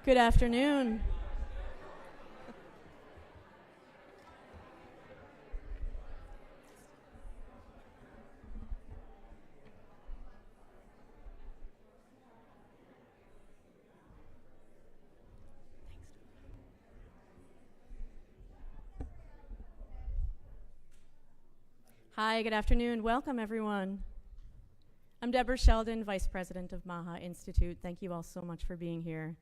Good afternoon. Hi, good afternoon. Welcome, everyone. I'm Debra Sheldon, Vice President of MAHA Institute. Thank you all so much for being here.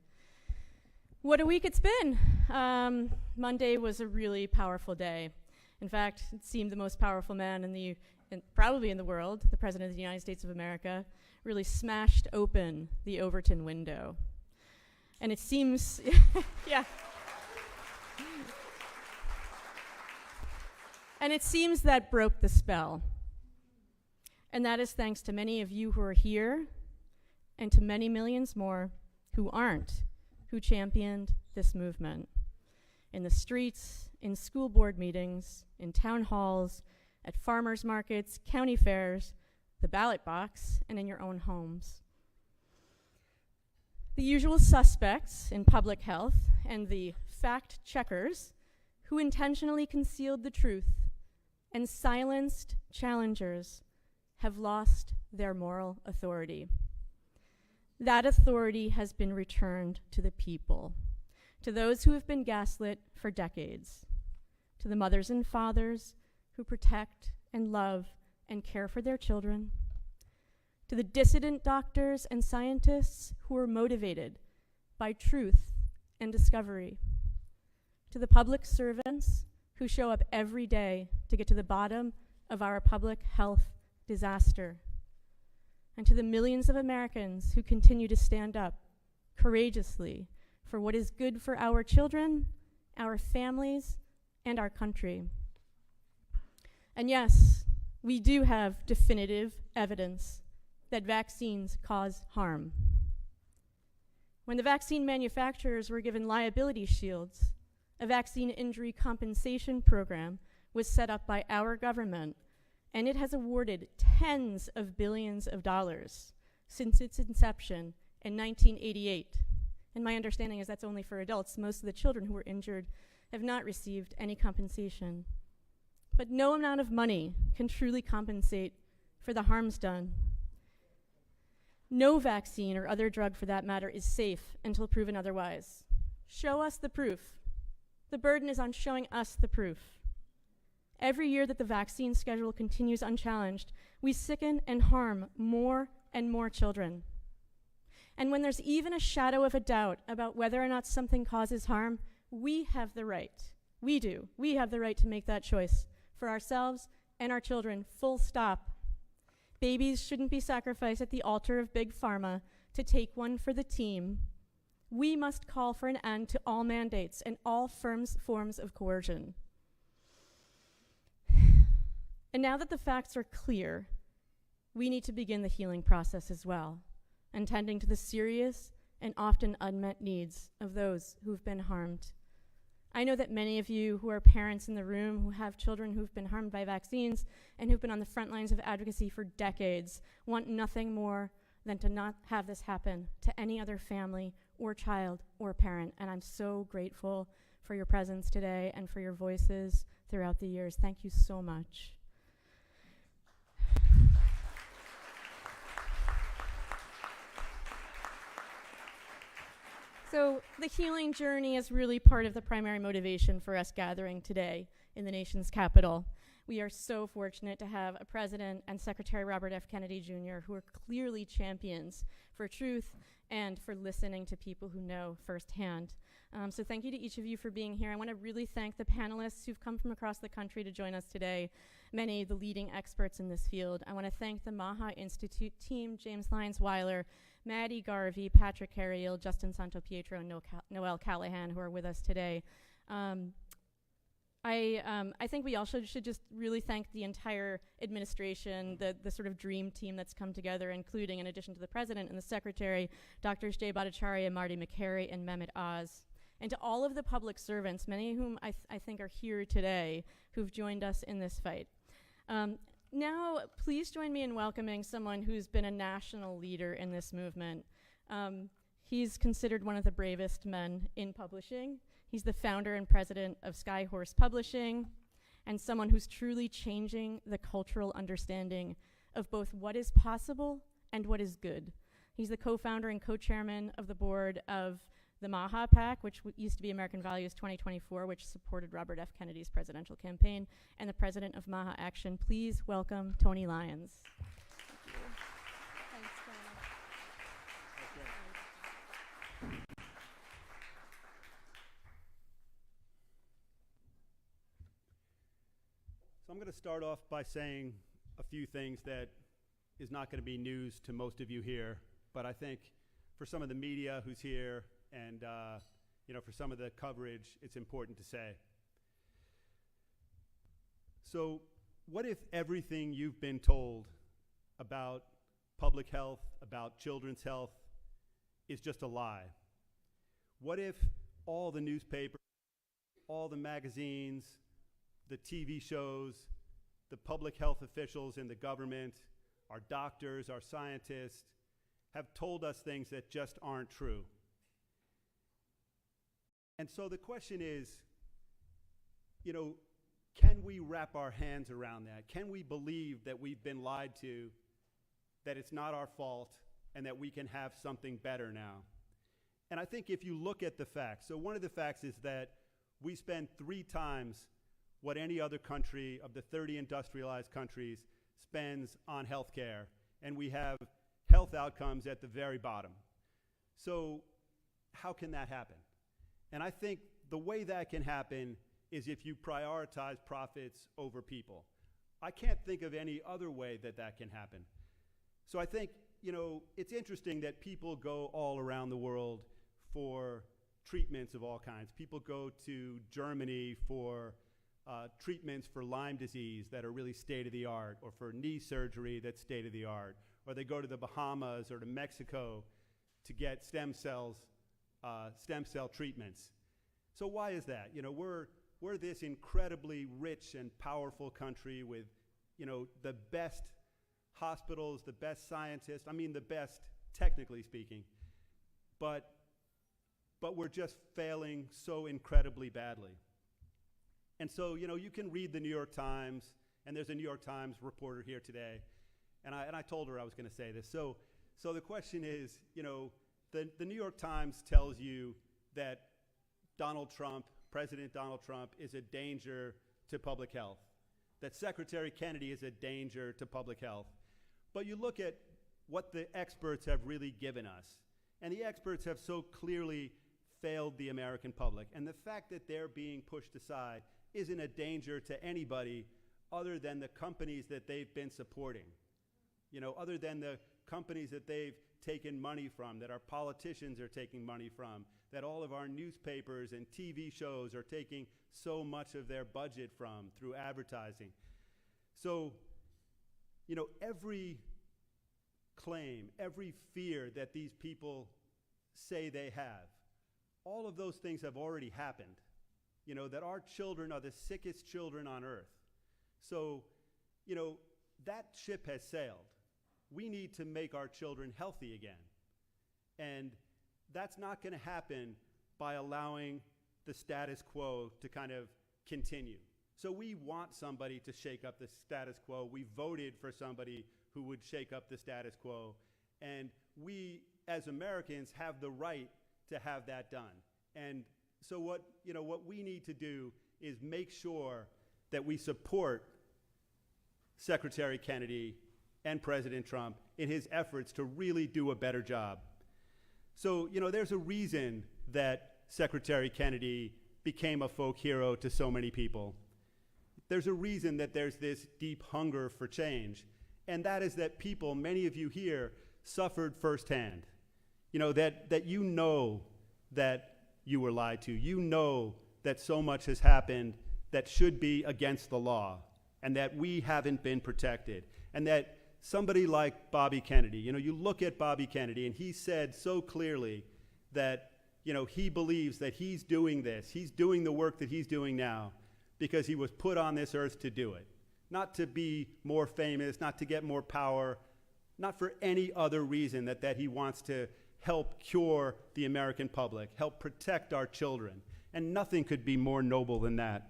What a week it's been. Monday was a really powerful day. In fact, it seemed the most powerful man probably in the world, the President of the United States of America, really smashed open the Overton window. And it seems, yeah. And it seems that broke the spell. And that is thanks to many of you who are here and to many millions more who aren't, who championed this movement in the streets, in school board meetings, in town halls, at farmers markets, county fairs, the ballot box, and in your own homes. The usual suspects in public health and the fact checkers who intentionally concealed the truth and silenced challengers have lost their moral authority. That authority has been returned to the people, to those who have been gaslit for decades, to the mothers and fathers who protect and love and care for their children, to the dissident doctors and scientists who are motivated by truth and discovery, to the public servants who show up every day to get to the bottom of our public health disaster, and to the millions of Americans who continue to stand up courageously for what is good for our children, our families, and our country. And yes, we do have definitive evidence that vaccines cause harm. When the vaccine manufacturers were given liability shields, a vaccine injury compensation program was set up by our government, and it has awarded tens of billions of dollars since its inception in 1988. And my understanding is that's only for adults. Most of the children who were injured have not received any compensation. But no amount of money can truly compensate for the harms done. No vaccine or other drug for that matter is safe until proven otherwise. Show us the proof. The burden is on showing us the proof. Every year that the vaccine schedule continues unchallenged, we sicken and harm more and more children. And when there's even a shadow of a doubt about whether or not something causes harm, we have the right. We do. We have the right to make that choice for ourselves and our children, full stop. Babies shouldn't be sacrificed at the altar of Big Pharma to take one for the team. We must call for an end to all mandates and all forms of coercion. And now that the facts are clear, we need to begin the healing process as well, and tending to the serious and often unmet needs of those who've been harmed. I know that many of you who are parents in the room who have children who've been harmed by vaccines and who've been on the front lines of advocacy for decades want nothing more than to not have this happen to any other family or child or parent. And I'm so grateful for your presence today and for your voices throughout the years. Thank you so much. So the healing journey is really part of the primary motivation for us gathering today in the nation's capital. We are so fortunate to have a President and Secretary Robert F. Kennedy Jr. who are clearly champions for truth and for listening to people who know firsthand. So thank you to each of you for being here. I want to really thank the panelists who've come from across the country to join us today, many of the leading experts in this field. I want to thank the MAHA Institute team, James Lyons-Weiler, Maddie Garvey, Patrick Carriel, Justin Santopietro, and Noel Callahan, who are with us today. I think we also should just really thank the entire administration, the sort of dream team that's come together, including, in addition to the President and the Secretary, Drs. Jay Bhattacharya, Marty McCary, and Mehmet Oz. And to all of the public servants, many of whom I think are here today, who've joined us in this fight. Now, please join me in welcoming someone who's been a national leader in this movement. He's considered one of the bravest men in publishing. He's the founder and president of Skyhorse Publishing, and someone who's truly changing the cultural understanding of both what is possible and what is good. He's the co-founder and co-chairman of the board of the MAHA PAC, which used to be American Values 2024, which supported Robert F. Kennedy's presidential campaign, and the president of MAHA Action. Please welcome Tony Lyons. Thanks, Tony. So I'm going to start off by saying a few things that is not going to be news to most of you here, but I think for some of the media who's here and for some of the coverage, it's important to say. So what if everything you've been told about public health, about children's health, is just a lie? What if all the newspapers, all the magazines, the TV shows, the public health officials in the government, our doctors, our scientists, have told us things that just aren't true? And so the question is, can we wrap our hands around that? Can we believe that we've been lied to, that it's not our fault, and that we can have something better now? And I think if you look at the facts, so one of the facts is that we spend 3 times what any other country of the 30 industrialized countries spends on healthcare, and we have health outcomes at the very bottom. So how can that happen? And I think the way that can happen is if you prioritize profits over people. I can't think of any other way that that can happen. So I think, it's interesting that people go all around the world for treatments of all kinds. People go to Germany for treatments for Lyme disease that are really state-of-the-art, or for knee surgery that's state-of-the-art, or they go to the Bahamas or to Mexico to get stem cell treatments. So why is that? We're this incredibly rich and powerful country with, the best hospitals, the best scientists, the best technically speaking, but we're just failing so incredibly badly. And so, you can read the New York Times, and there's a New York Times reporter here today, and I told her I was going to say this. So the question is, the New York Times tells you that President Donald Trump is a danger to public health, that Secretary Kennedy is a danger to public health. But you look at what the experts have really given us, and the experts have so clearly failed the American public. And the fact that they're being pushed aside isn't a danger to anybody other than the companies that they've been supporting, other than the companies that they've taken money from, that our politicians are taking money from, that all of our newspapers and TV shows are taking so much of their budget from through advertising. So, every claim, every fear that these people say they have, all of those things have already happened. That our children are the sickest children on earth. So, that ship has sailed. We need to make our children healthy again. And that's not going to happen by allowing the status quo to kind of continue. So we want somebody to shake up the status quo. We voted for somebody who would shake up the status quo. And we, as Americans, have the right to have that done. And so what we need to do is make sure that we support Secretary Kennedy and President Trump in his efforts to really do a better job. So, there's a reason that Secretary Kennedy became a folk hero to so many people. There's a reason that there's this deep hunger for change, and that is that people, many of you here, suffered firsthand. That you were lied to. That so much has happened that should be against the law, and that we haven't been protected, and that somebody like Bobby Kennedy, you look at Bobby Kennedy, and he said so clearly that, he believes that he's doing this. He's doing the work that he's doing now because he was put on this earth to do it. Not to be more famous, not to get more power, not for any other reason that he wants to help cure the American public, help protect our children. And nothing could be more noble than that.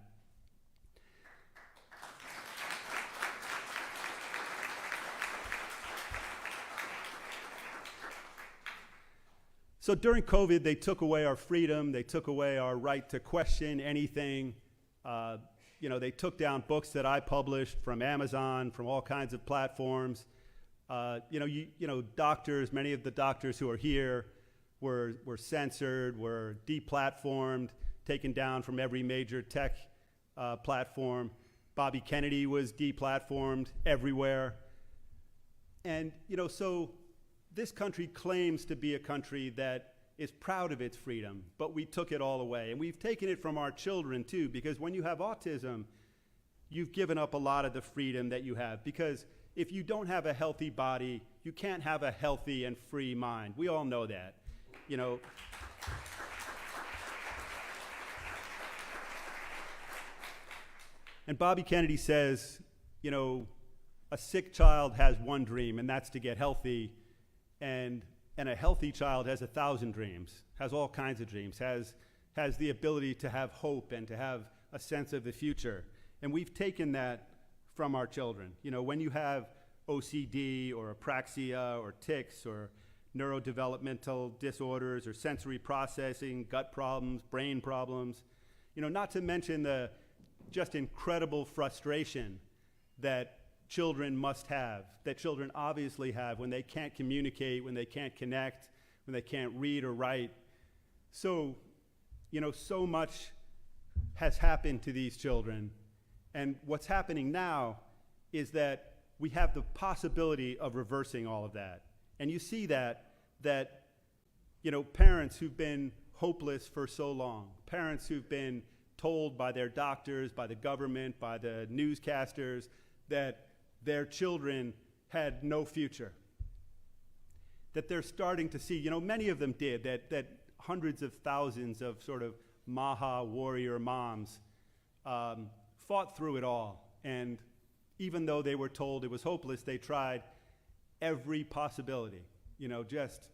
So during COVID, they took away our freedom. They took away our right to question anything. They took down books that I published from Amazon, from all kinds of platforms. Doctors, many of the doctors who are here were censored, were deplatformed, taken down from every major tech platform. Bobby Kennedy was deplatformed everywhere. And, so this country claims to be a country that is proud of its freedom, but we took it all away. And we've taken it from our children, too, because when you have autism, you've given up a lot of the freedom that you have. Because if you don't have a healthy body, you can't have a healthy and free mind. We all know that, And Bobby Kennedy says, a sick child has one dream, and that's to get healthy. And a healthy child has 1,000 dreams, has all kinds of dreams, has the ability to have hope and to have a sense of the future. And we've taken that from our children. When you have OCD or apraxia or tics or neurodevelopmental disorders or sensory processing, gut problems, brain problems, not to mention the just incredible frustration that children must have, that children obviously have when they can't communicate, when they can't connect, when they can't read or write. So, so much has happened to these children. And what's happening now is that we have the possibility of reversing all of that. And you see that parents who've been hopeless for so long, parents who've been told by their doctors, by the government, by the newscasters, that their children had no future, that they're starting to see, many of them did, that hundreds of thousands of sort of MAHA warrior moms fought through it all. And even though they were told it was hopeless, they tried every possibility, just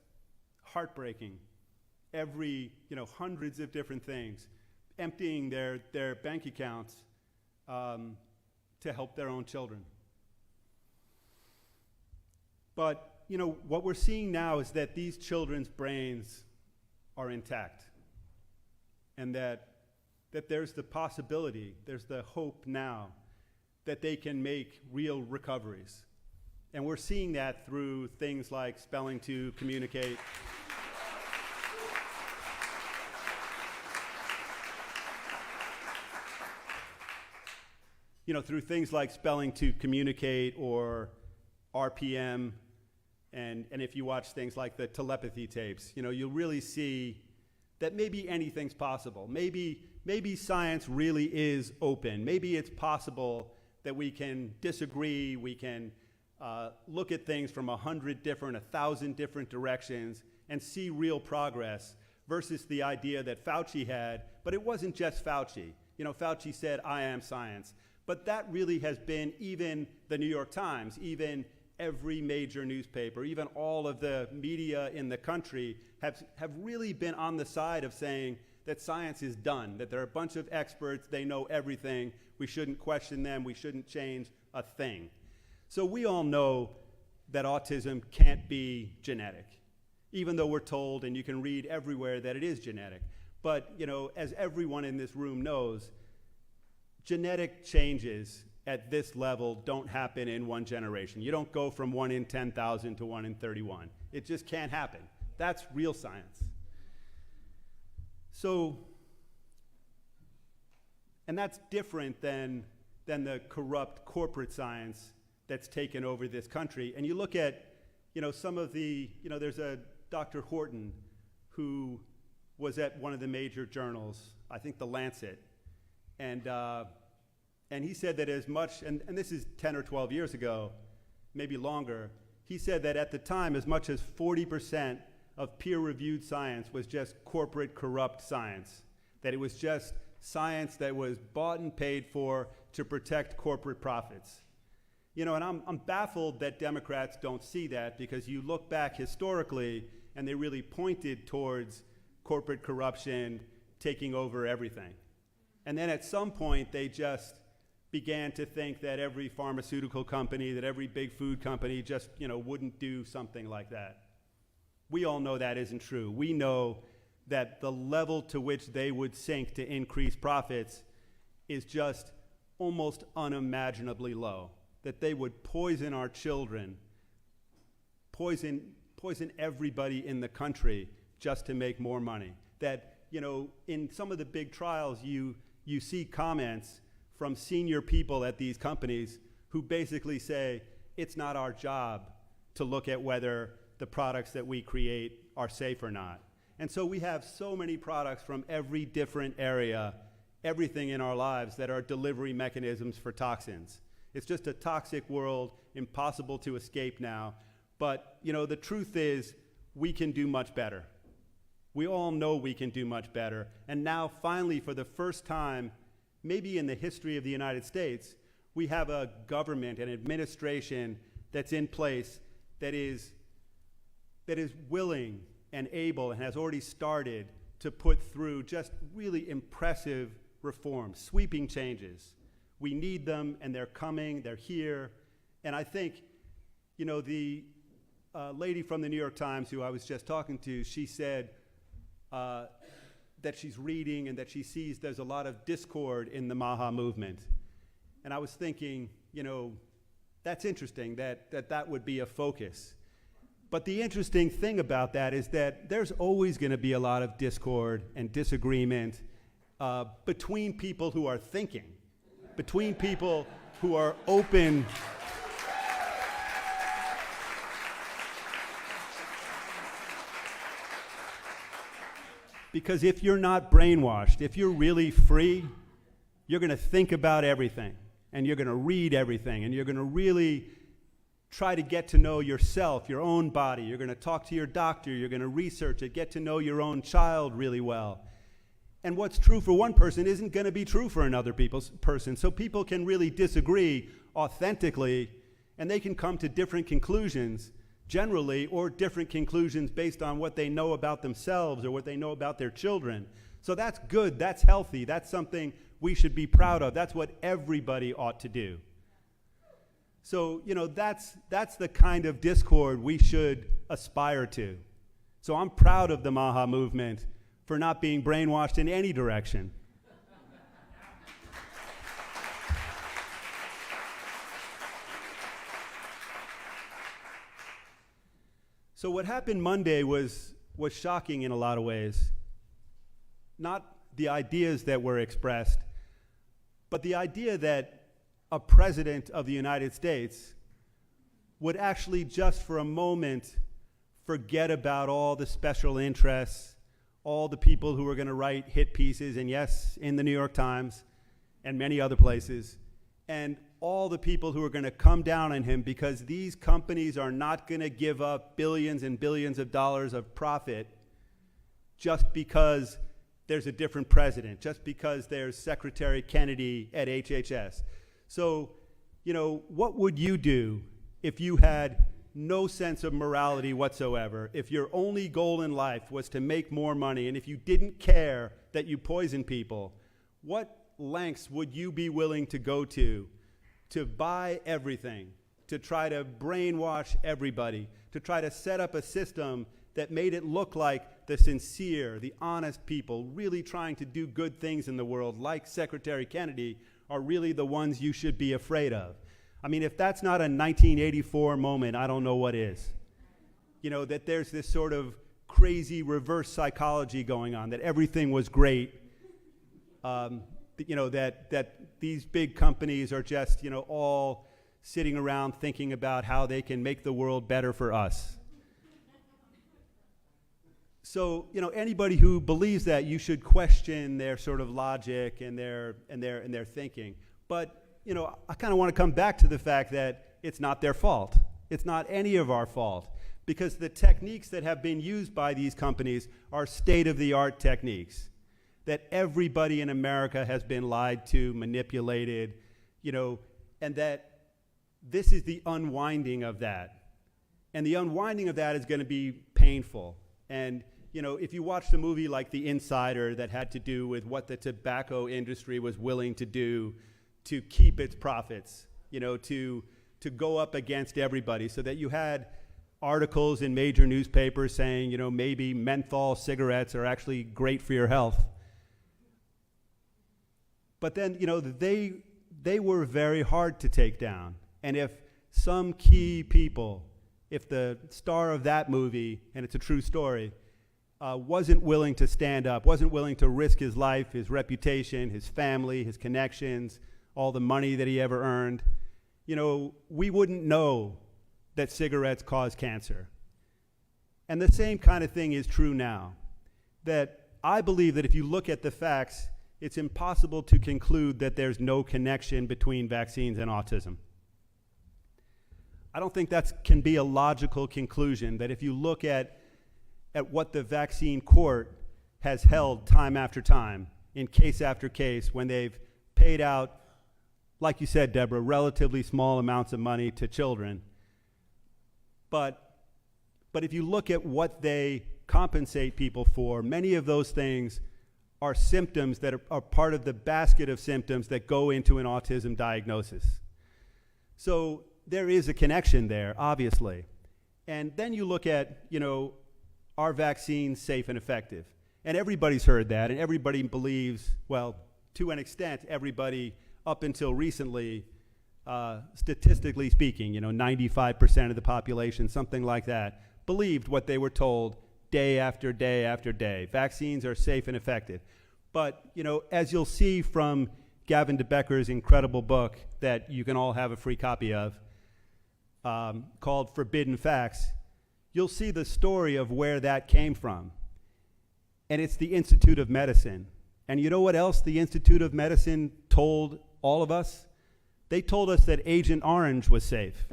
heartbreaking, hundreds of different things, emptying their bank accounts to help their own children. But, what we're seeing now is that these children's brains are intact, and that there's the possibility, there's the hope now that they can make real recoveries. And we're seeing that through things like Spelling to Communicate. Through things like Spelling to Communicate or RPM, and if you watch things like the telepathy tapes, you'll really see that maybe anything's possible. Maybe science really is open. Maybe it's possible that we can disagree, we can look at things from 1,000 different directions and see real progress versus the idea that Fauci had. But it wasn't just Fauci. Fauci said, "I am science." But that really has been even the New York Times, even every major newspaper, even all of the media in the country have really been on the side of saying that science is done, that there are a bunch of experts, they know everything, we shouldn't question them, we shouldn't change a thing. So we all know that autism can't be genetic, even though we're told, and you can read everywhere, that it is genetic. But, as everyone in this room knows, genetic changes at this level don't happen in one generation. You don't go from 1 in 10,000 to 1 in 31. It just can't happen. That's real science. So, and that's different than the corrupt corporate science that's taken over this country. And you look at, some of the, there's a Dr. Horton who was at one of the major journals, I think The Lancet, and he said that as much, and this is 10 or 12 years ago, maybe longer, he said that at the time as much as 40% of peer-reviewed science was just corporate corrupt science, that it was just science that was bought and paid for to protect corporate profits. And I'm baffled that Democrats don't see that, because you look back historically and they really pointed towards corporate corruption taking over everything. And then at some point, they just began to think that every pharmaceutical company, that every big food company just, wouldn't do something like that. We all know that isn't true. We know that the level to which they would sink to increase profits is just almost unimaginably low, that they would poison our children, poison everybody in the country just to make more money. That, in some of the big trials, you see comments from senior people at these companies who basically say, it's not our job to look at whether the products that we create are safe or not. And so we have so many products from every different area, everything in our lives that are delivery mechanisms for toxins. It's just a toxic world, impossible to escape now. But, the truth is, we can do much better. We all know we can do much better. And now, finally, for the first time, maybe in the history of the United States, we have a government, an administration that's in place that is willing and able and has already started to put through just really impressive reforms, sweeping changes. We need them, and they're coming, they're here. And I think, the lady from the New York Times who I was just talking to, she said that she's reading and that she sees there's a lot of discord in the MAHA movement. And I was thinking, that's interesting that would be a focus. But the interesting thing about that is that there's always going to be a lot of discord and disagreement between people who are thinking, between people who are open. Because if you're not brainwashed, if you're really free, you're going to think about everything, and you're going to read everything, and you're going to really try to get to know yourself, your own body. You're going to talk to your doctor, you're going to research it, get to know your own child really well. And what's true for one person isn't going to be true for another person. So people can really disagree authentically, and they can come to different conclusions generally, or different conclusions based on what they know about themselves or what they know about their children. So that's good, that's healthy, that's something we should be proud of. That's what everybody ought to do. So, that's the kind of discord we should aspire to. So I'm proud of the MAHA movement for not being brainwashed in any direction. So what happened Monday was shocking in a lot of ways. Not the ideas that were expressed, but the idea that a president of the United States would actually just for a moment forget about all the special interests, all the people who are going to write hit pieces, and yes, in the New York Times and many other places, and all the people who are going to come down on him because these companies are not going to give up billions and billions of dollars of profit just because there's a different president, just because there's Secretary Kennedy at HHS. So, what would you do if you had no sense of morality whatsoever, if your only goal in life was to make more money, and if you didn't care that you poison people? What lengths would you be willing to go to buy everything, to try to brainwash everybody, to try to set up a system that made it look like the sincere, the honest people really trying to do good things in the world, like Secretary Kennedy, are really the ones you should be afraid of? I mean, if that's not a 1984 moment, I don't know what is. That there's this sort of crazy reverse psychology going on, that everything was great, that these big companies are just, all sitting around thinking about how they can make the world better for us. So, anybody who believes that, you should question their sort of logic and their thinking. But, I kind of want to come back to the fact that it's not their fault. It's not any of our fault, because the techniques that have been used by these companies are state-of-the-art techniques that everybody in America has been lied to, manipulated, and that this is the unwinding of that. And the unwinding of that is going to be painful. And if you watched a movie like The Insider that had to do with what the tobacco industry was willing to do to keep its profits, to go up against everybody, so that you had articles in major newspapers saying, maybe menthol cigarettes are actually great for your health. But then, they were very hard to take down. And if some key people, if the star of that movie, and it's a true story, wasn't willing to stand up, wasn't willing to risk his life, his reputation, his family, his connections, all the money that he ever earned, we wouldn't know that cigarettes cause cancer. And the same kind of thing is true now. That I believe that if you look at the facts, it's impossible to conclude that there's no connection between vaccines and autism. I don't think that can be a logical conclusion, that if you look at what the vaccine court has held time after time, in case after case, when they've paid out, like you said, Debra, relatively small amounts of money to children. But if you look at what they compensate people for, many of those things are symptoms that are part of the basket of symptoms that go into an autism diagnosis. So there is a connection there, obviously. And then you look at, are vaccines safe and effective? And everybody's heard that, and everybody believes, well, to an extent, everybody up until recently, statistically speaking, 95% of the population, something like that, believed what they were told day after day after day. Vaccines are safe and effective. But, as you'll see from Gavin DeBecker's incredible book that you can all have a free copy of, called Forbidden Facts, you'll see the story of where that came from. And it's the Institute of Medicine. And you know what else the Institute of Medicine told all of us? They told us that Agent Orange was safe.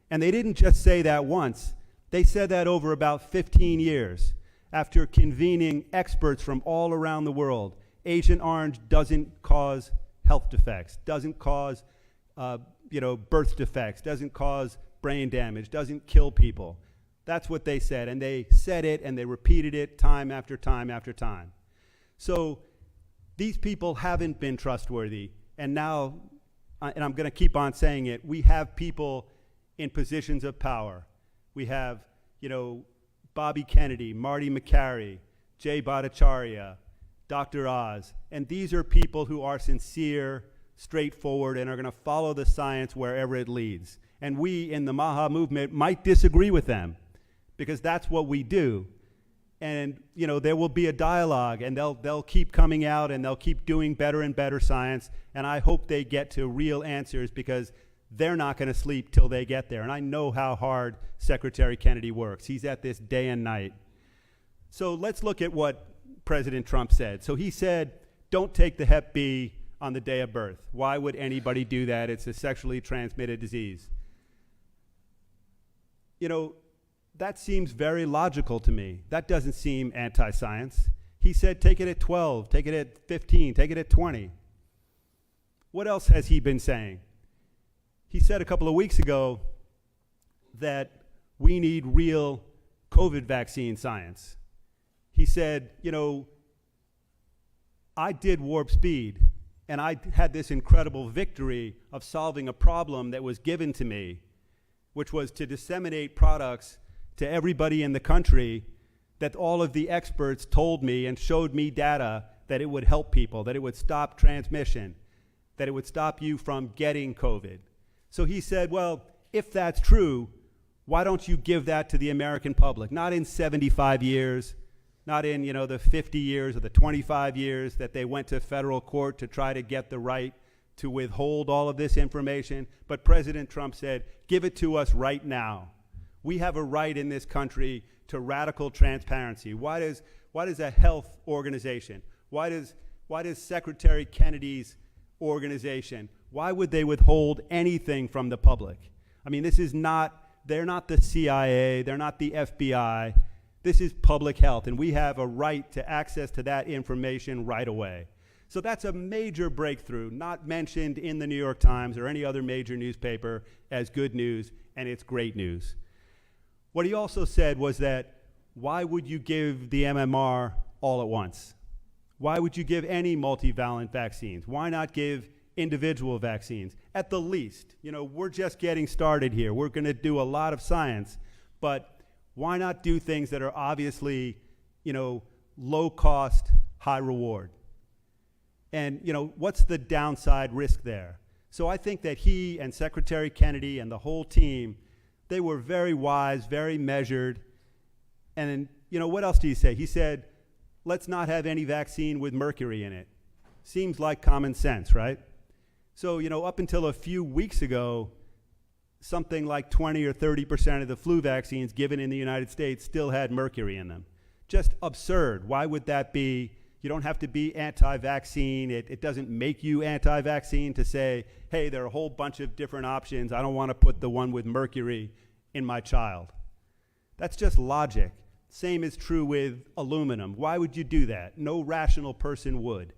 And they didn't just say that once. They said that over about 15 years. After convening experts from all around the world, Agent Orange doesn't cause health defects, doesn't cause birth defects, doesn't cause brain damage, doesn't kill people. That's what they said, and they said it and they repeated it time after time after time. So these people haven't been trustworthy, and now, and I'm going to keep on saying it, we have people in positions of power. We have, Bobby Kennedy, Marty McCary, Jay Bhattacharya, Dr. Oz, and these are people who are sincere, straightforward, and are going to follow the science wherever it leads. And we in the MAHA movement might disagree with them, because that's what we do. And there will be a dialogue, and they'll keep coming out, and they'll keep doing better and better science, and I hope they get to real answers, because they're not going to sleep till they get there. And I know how hard Secretary Kennedy works. He's at this day and night. So let's look at what President Trump said. So he said, don't take the Hep B on the day of birth. Why would anybody do that? It's a sexually transmitted disease. That seems very logical to me. That doesn't seem anti-science. He said, take it at 12, take it at 15, take it at 20. What else has he been saying? He said a couple of weeks ago that we need real COVID vaccine science. He said, I did warp speed, and I had this incredible victory of solving a problem that was given to me, which was to disseminate products to everybody in the country that all of the experts told me and showed me data that it would help people, that it would stop transmission, that it would stop you from getting COVID. So he said, well, if that's true, why don't you give that to the American public? Not in 75 years, not in the 50 years or the 25 years that they went to federal court to try to get the right to withhold all of this information. But President Trump said, give it to us right now. We have a right in this country to radical transparency. Why does a health organization, why does Secretary Kennedy's organization, why would they withhold anything from the public? I mean, they're not the CIA, they're not the FBI. This is public health, and we have a right to access to that information right away. So that's a major breakthrough, not mentioned in the New York Times or any other major newspaper as good news, and it's great news. What he also said was that why would you give the MMR all at once? Why would you give any multivalent vaccines? Why not give individual vaccines? At the least, we're just getting started here. We're going to do a lot of science, but why not do things that are obviously, low cost, high reward? And, what's the downside risk there? So I think that he and Secretary Kennedy and the whole team, they were very wise, very measured. And, what else did he say? He said, let's not have any vaccine with mercury in it. Seems like common sense, right? So, up until a few weeks ago, something like 20 or 30% of the flu vaccines given in the United States still had mercury in them. Just absurd. Why would that be? You don't have to be anti-vaccine. It doesn't make you anti-vaccine to say, hey, there are a whole bunch of different options. I don't want to put the one with mercury in my child. That's just logic. Same is true with aluminum. Why would you do that? No rational person would.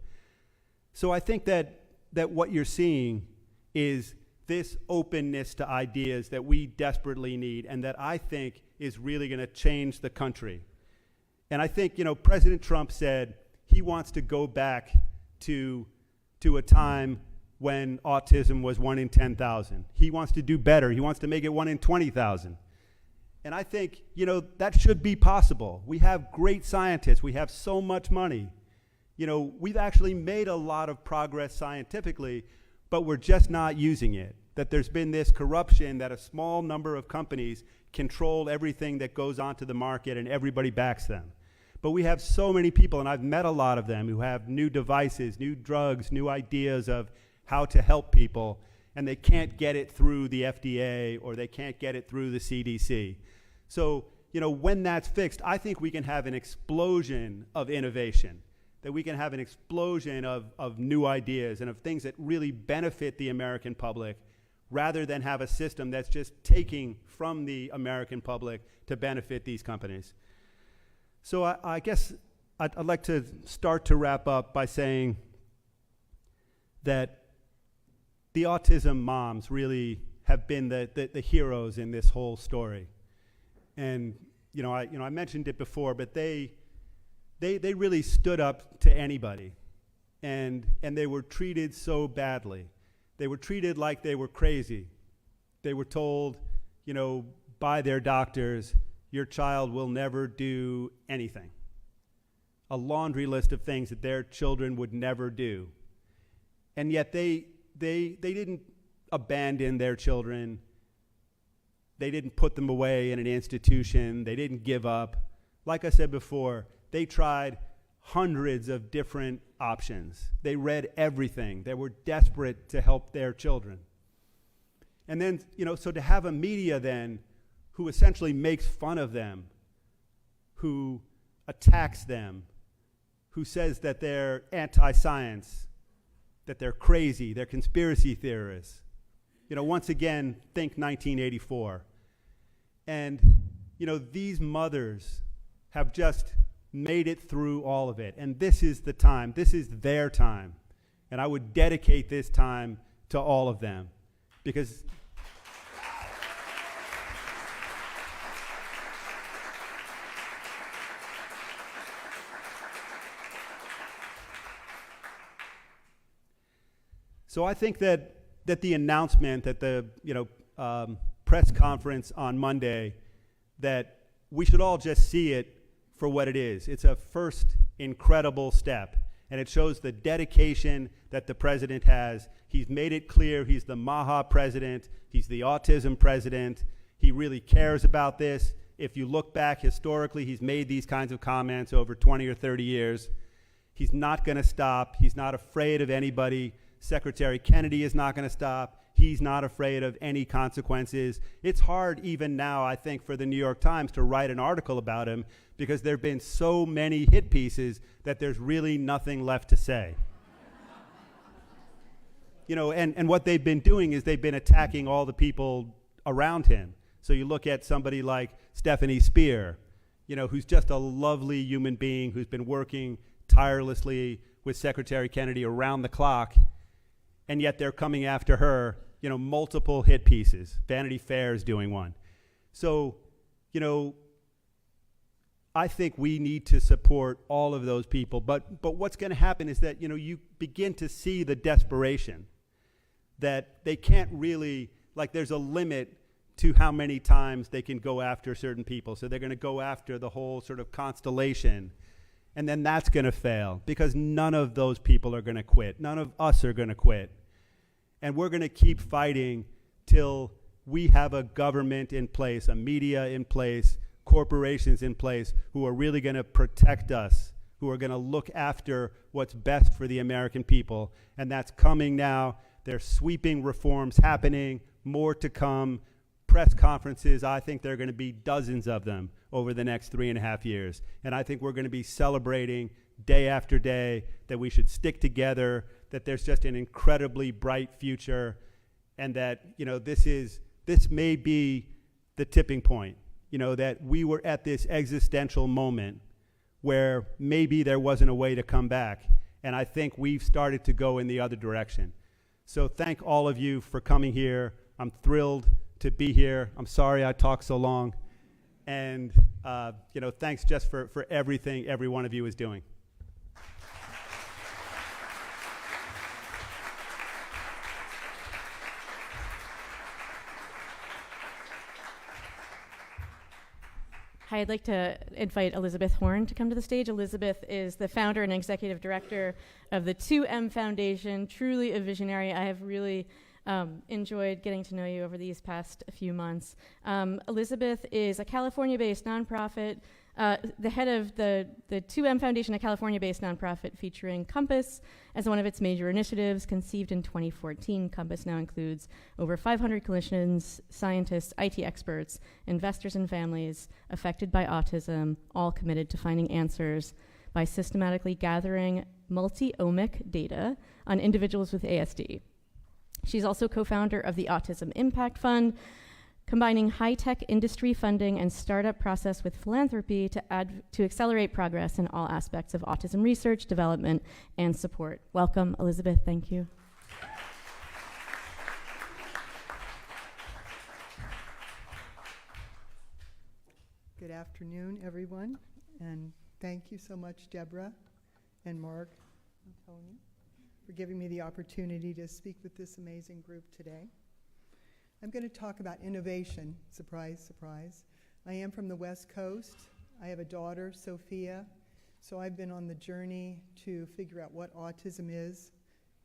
So I think that what you're seeing is this openness to ideas that we desperately need and that I think is really going to change the country. And I think, President Trump said he wants to go back to a time when autism was 1 in 10,000. He wants to do better. He wants to make it 1 in 20,000. And I think, that should be possible. We have great scientists. We have so much money. We've actually made a lot of progress scientifically, but we're just not using it. That there's been this corruption that a small number of companies control everything that goes onto the market and everybody backs them. But we have so many people, and I've met a lot of them, who have new devices, new drugs, new ideas of how to help people, and they can't get it through the FDA or they can't get it through the CDC. So, when that's fixed, I think we can have an explosion of innovation, that we can have an explosion of new ideas and of things that really benefit the American public, rather than have a system that's just taking from the American public to benefit these companies. So I guess I'd like to start to wrap up by saying that the autism moms really have been the heroes in this whole story. And I mentioned it before, but they really stood up to anybody, and they were treated so badly. They were treated like they were crazy. They were told, by their doctors, your child will never do anything. A laundry list of things that their children would never do. And yet they didn't abandon their children. They didn't put them away in an institution. They didn't give up. Like I said before, they tried hundreds of different options. They read everything. They were desperate to help their children. And then, so to have a media then who essentially makes fun of them, who attacks them, who says that they're anti-science, that they're crazy, they're conspiracy theorists. Once again, think 1984. And, these mothers have just made it through all of it. And this is the time. This is their time. And I would dedicate this time to all of them. Because so I think that the announcement at the press conference on Monday, that we should all just see it for what it is. It's a first incredible step, and it shows the dedication that the president has. He's made it clear he's the MAHA president, he's the autism president, he really cares about this. If you look back historically, he's made these kinds of comments over 20 or 30 years. He's not going to stop. He's not afraid of anybody. Secretary Kennedy is not going to stop. He's not afraid of any consequences. It's hard even now, I think, for the New York Times to write an article about him because there have been so many hit pieces that there's really nothing left to say. And what they've been doing is they've been attacking all the people around him. So you look at somebody like Stephanie Spear, who's just a lovely human being who's been working tirelessly with Secretary Kennedy around the clock, and yet they're coming after her, multiple hit pieces. Vanity Fair is doing one. So, I think we need to support all of those people. But what's going to happen is that, you begin to see the desperation that they can't really, there's a limit to how many times they can go after certain people. So they're going to go after the whole sort of constellation. And then that's going to fail because none of those people are going to quit. None of us are going to quit. And we're going to keep fighting till we have a government in place, a media in place, corporations in place who are really going to protect us, who are going to look after what's best for the American people. And that's coming now. There's sweeping reforms happening, more to come. Press conferences, I think there are going to be dozens of them over the next 3.5 years. And I think we're going to be celebrating day after day that we should stick together, that there's just an incredibly bright future, and that, this may be the tipping point, that we were at this existential moment where maybe there wasn't a way to come back. And I think we've started to go in the other direction. So thank all of you for coming here. I'm thrilled to be here. I'm sorry I talked so long. And, thanks just for everything every one of you is doing. Hi, I'd like to invite Elizabeth Horn to come to the stage. Elizabeth is the founder and executive director of the 2M Foundation, truly a visionary. I have really enjoyed getting to know you over these past few months. Elizabeth is a California-based nonprofit, the head of the 2M Foundation, a California-based nonprofit featuring Compass as one of its major initiatives. Conceived in 2014, Compass now includes over 500 clinicians, scientists, IT experts, investors, and families affected by autism, all committed to finding answers by systematically gathering multi-omic data on individuals with ASD. She's also co-founder of the Autism Impact Fund, combining high-tech industry funding and startup process with philanthropy to accelerate progress in all aspects of autism research, development, and support. Welcome, Elizabeth. Thank you. Good afternoon, everyone, and thank you so much, Debra and Mark and Tony, for giving me the opportunity to speak with this amazing group today. I'm going to talk about innovation. Surprise, surprise. I am from the West Coast. I have a daughter, Sophia, so I've been on the journey to figure out what autism is,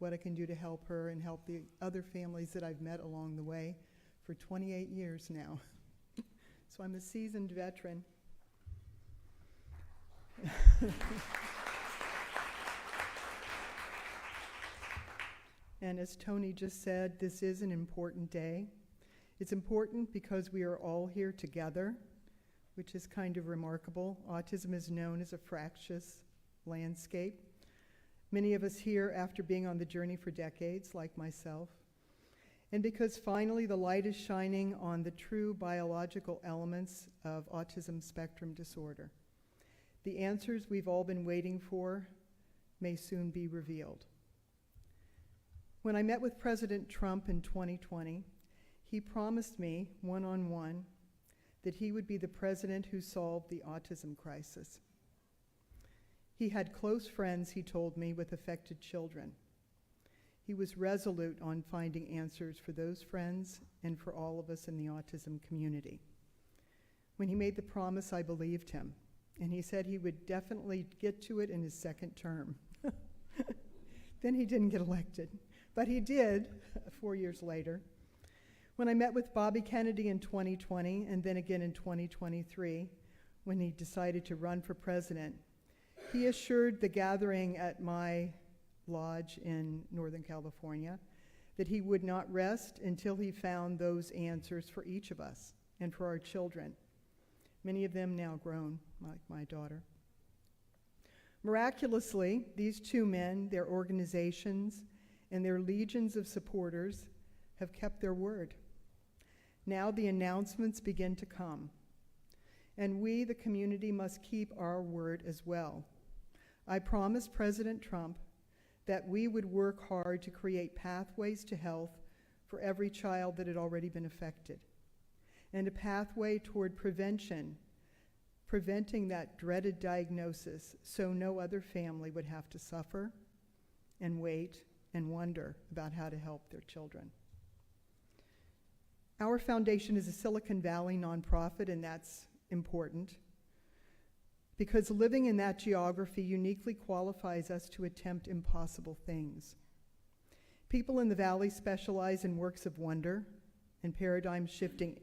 what I can do to help her and help the other families that I've met along the way for 28 years now. So I'm a seasoned veteran. And as Tony just said, this is an important day. It's important because we are all here together, which is kind of remarkable. Autism is known as a fractious landscape. Many of us here after being on the journey for decades, like myself. And because finally the light is shining on the true biological elements of autism spectrum disorder. The answers we've all been waiting for may soon be revealed. When I met with President Trump in 2020, he promised me, one-on-one, that he would be the president who solved the autism crisis. He had close friends, he told me, with affected children. He was resolute on finding answers for those friends and for all of us in the autism community. When he made the promise, I believed him, and he said he would definitely get to it in his second term. Then he didn't get elected. But he did 4 years later. When I met with Bobby Kennedy in 2020 and then again in 2023, when he decided to run for president, he assured the gathering at my lodge in Northern California that he would not rest until he found those answers for each of us and for our children, many of them now grown, like my daughter. Miraculously, these two men, their organizations, and their legions of supporters have kept their word. Now the announcements begin to come, and we, the community, must keep our word as well. I promised President Trump that we would work hard to create pathways to health for every child that had already been affected, and a pathway toward prevention preventing that dreaded diagnosis so no other family would have to suffer and wait and wonder about how to help their children. Our foundation is a Silicon Valley nonprofit, and that's important because living in that geography uniquely qualifies us to attempt impossible things. People in the Valley specialize in works of wonder and paradigm shifting.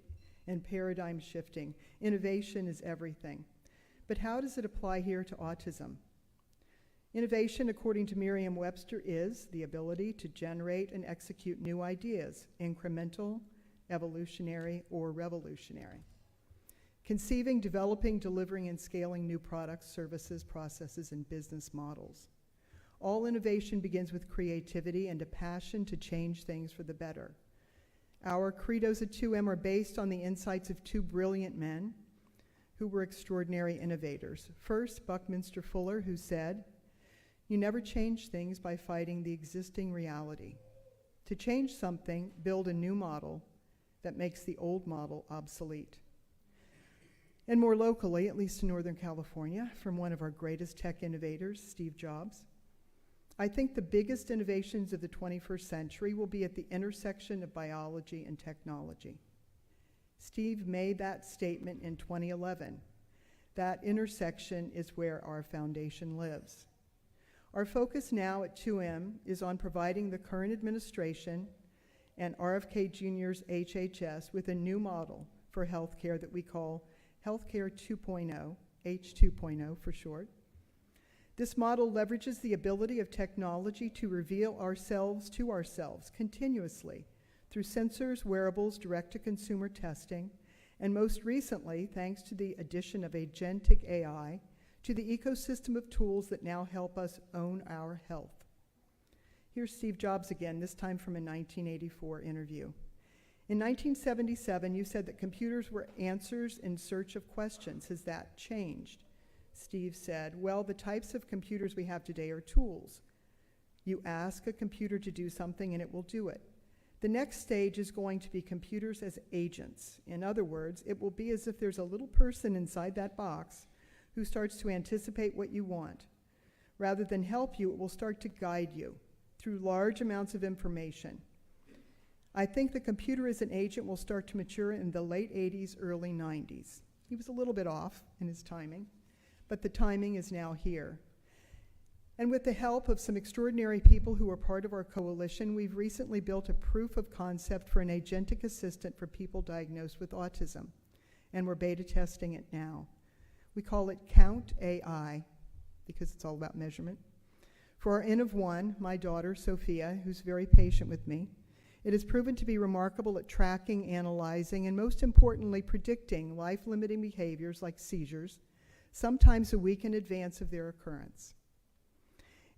Innovation is everything. But how does it apply here to autism? Innovation, according to Merriam-Webster, is the ability to generate and execute new ideas, incremental, evolutionary, or revolutionary. Conceiving, developing, delivering, and scaling new products, services, processes, and business models. All innovation begins with creativity and a passion to change things for the better. Our credos at 2M are based on the insights of two brilliant men who were extraordinary innovators. First, Buckminster Fuller, who said, "You never change things by fighting the existing reality. To change something, build a new model that makes the old model obsolete." And more locally, at least in Northern California, from one of our greatest tech innovators, Steve Jobs, "I think the biggest innovations of the 21st century will be at the intersection of biology and technology." Steve made that statement in 2011. That intersection is where our foundation lives. Our focus now at 2M is on providing the current administration and RFK Jr.'s HHS with a new model for healthcare that we call Healthcare 2.0, H2.0 for short. This model leverages the ability of technology to reveal ourselves to ourselves continuously through sensors, wearables, direct-to-consumer testing, and most recently, thanks to the addition of agentic AI, to the ecosystem of tools that now help us own our health. Here's Steve Jobs again, this time from a 1984 interview. "In 1977, you said that computers were answers in search of questions. Has that changed?" Steve said, "Well, the types of computers we have today are tools. You ask a computer to do something and it will do it. The next stage is going to be computers as agents. In other words, it will be as if there's a little person inside that box who starts to anticipate what you want. Rather than help you, it will start to guide you through large amounts of information. I think the computer as an agent will start to mature in the late 80s, early 90s. He was a little bit off in his timing, but the timing is now here. And with the help of some extraordinary people who are part of our coalition, we've recently built a proof of concept for an agentic assistant for people diagnosed with autism, and we're beta testing it now. We call it Count AI, because it's all about measurement. For our N of one, my daughter, Sophia, who's very patient with me, it has proven to be remarkable at tracking, analyzing, and most importantly, predicting life-limiting behaviors like seizures, sometimes a week in advance of their occurrence.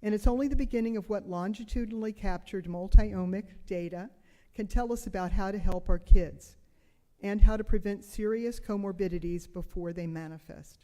And it's only the beginning of what longitudinally captured multi-omic data can tell us about how to help our kids and how to prevent serious comorbidities before they manifest.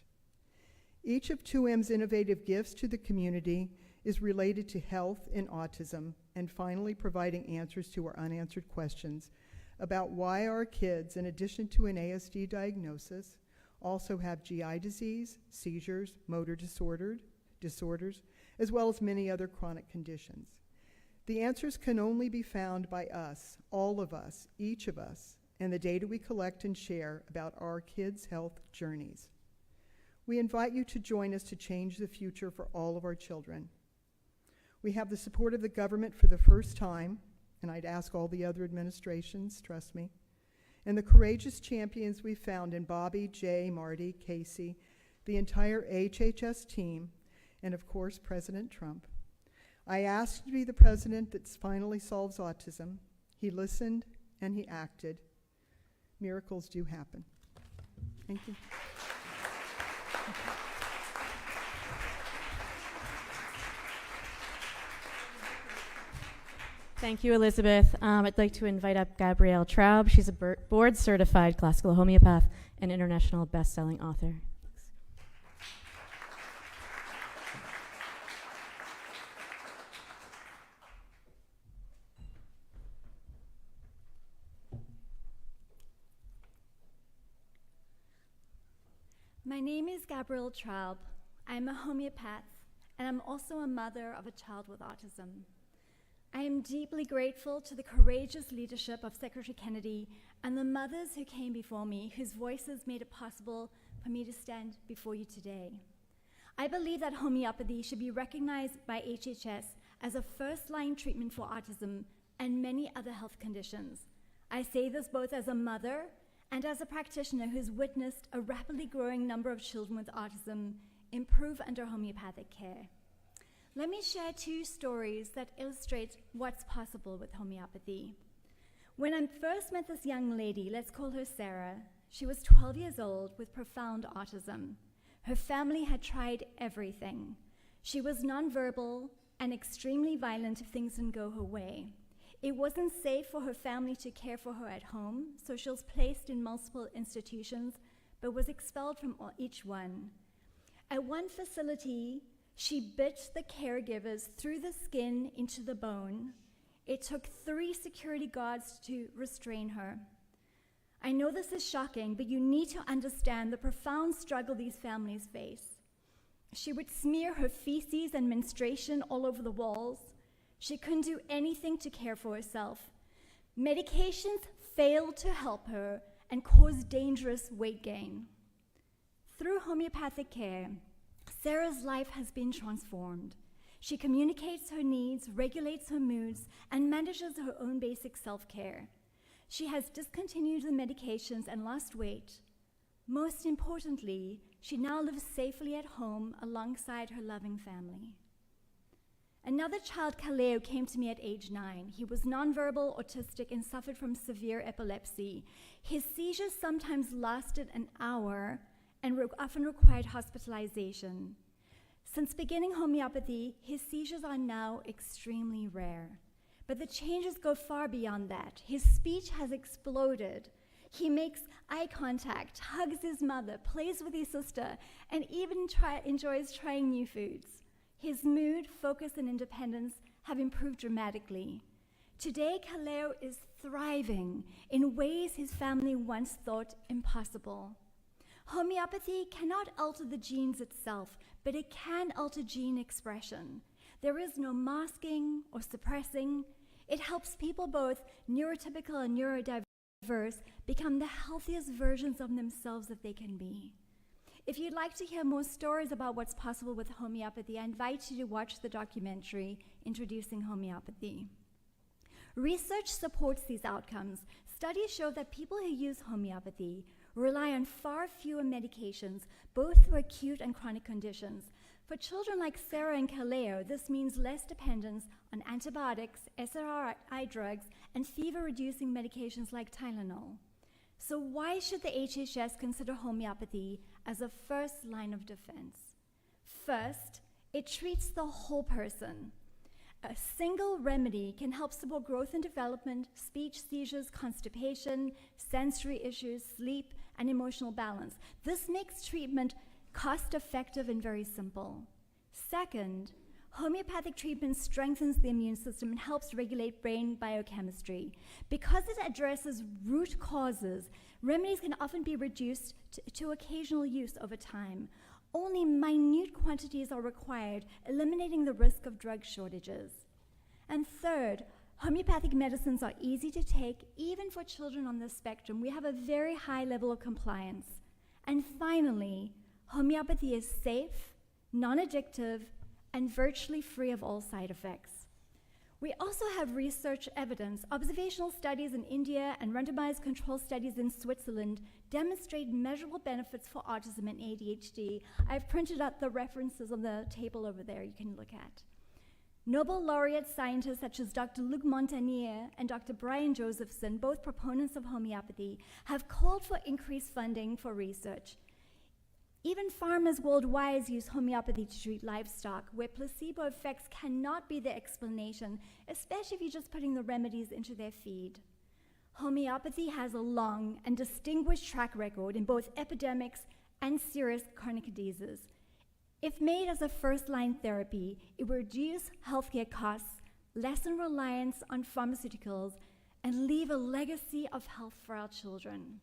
Each of 2M's innovative gifts to the community is related to health and autism, and finally providing answers to our unanswered questions about why our kids, in addition to an ASD diagnosis, also have GI disease, seizures, motor disorders, as well as many other chronic conditions. The answers can only be found by us, all of us, each of us, and the data we collect and share about our kids' health journeys. We invite you to join us to change the future for all of our children. We have the support of the government for the first time, and I'd ask all the other administrations, trust me, and the courageous champions we found in Bobby, Jay, Marty, Casey, the entire HHS team, and of course, President Trump. I asked to be the president that finally solves autism. He listened and he acted. Miracles do happen. Thank you. Thank you, Elizabeth. I'd like to invite up Gabrielle Traub. She's a board-certified classical homeopath and international best-selling author. My name is Gabrielle Traub. I'm a homeopath, and I'm also a mother of a child with autism. I am deeply grateful to the courageous leadership of Secretary Kennedy and the mothers who came before me, whose voices made it possible for me to stand before you today. I believe that homeopathy should be recognized by HHS as a first-line treatment for autism and many other health conditions. I say this both as a mother and as a practitioner who's witnessed a rapidly growing number of children with autism improve under homeopathic care. Let me share 2 stories that illustrate what's possible with homeopathy. When I first met this young lady, let's call her Sarah, she was 12 years old with profound autism. Her family had tried everything. She was nonverbal and extremely violent if things didn't go her way. It wasn't safe for her family to care for her at home, so she was placed in multiple institutions, but was expelled from each one. At one facility, she bit the caregivers through the skin into the bone. It took 3 security guards to restrain her. I know this is shocking, but you need to understand the profound struggle these families face. She would smear her feces and menstruation all over the walls. She couldn't do anything to care for herself. Medications failed to help her and caused dangerous weight gain. Through homeopathic care, Sarah's life has been transformed. She communicates her needs, regulates her moods, and manages her own basic self-care. She has discontinued the medications and lost weight. Most importantly, she now lives safely at home alongside her loving family. Another child, Kaleo, came to me at age 9. He was nonverbal, autistic, and suffered from severe epilepsy. His seizures sometimes lasted an hour and often required hospitalization. Since beginning homeopathy, his seizures are now extremely rare. But the changes go far beyond that. His speech has exploded. He makes eye contact, hugs his mother, plays with his sister, and even enjoys trying new foods. His mood, focus, and independence have improved dramatically. Today, Kaleo is thriving in ways his family once thought impossible. Homeopathy cannot alter the genes itself, but it can alter gene expression. There is no masking or suppressing. It helps people, both neurotypical and neurodiverse, become the healthiest versions of themselves that they can be. If you'd like to hear more stories about what's possible with homeopathy, I invite you to watch the documentary Introducing Homeopathy. Research supports these outcomes. Studies show that people who use homeopathy rely on far fewer medications, both for acute and chronic conditions. For children like Sarah and Kaleo, this means less dependence on antibiotics, SRI drugs, and fever-reducing medications like Tylenol. So why should the HHS consider homeopathy as a first line of defense? First, it treats the whole person. A single remedy can help support growth and development, speech, seizures, constipation, sensory issues, sleep, and emotional balance. This makes treatment cost-effective and very simple. Second, homeopathic treatment strengthens the immune system and helps regulate brain biochemistry. Because it addresses root causes, remedies can often be reduced to occasional use over time. Only minute quantities are required, eliminating the risk of drug shortages. And third, homeopathic medicines are easy to take, even for children on the spectrum. We have a very high level of compliance. And finally, homeopathy is safe, non-addictive, and virtually free of all side effects. We also have research evidence. Observational studies in India and randomized control studies in Switzerland demonstrate measurable benefits for autism and ADHD. I've printed out the references on the table over there you can look at. Nobel laureate scientists such as Dr. Luc Montagnier and Dr. Brian Josephson, both proponents of homeopathy, have called for increased funding for research. Even farmers worldwide use homeopathy to treat livestock, where placebo effects cannot be the explanation, especially if you're just putting the remedies into their feed. Homeopathy has a long and distinguished track record in both epidemics and serious chronic diseases. If made as a first-line therapy, it will reduce healthcare costs, lessen reliance on pharmaceuticals, and leave a legacy of health for our children.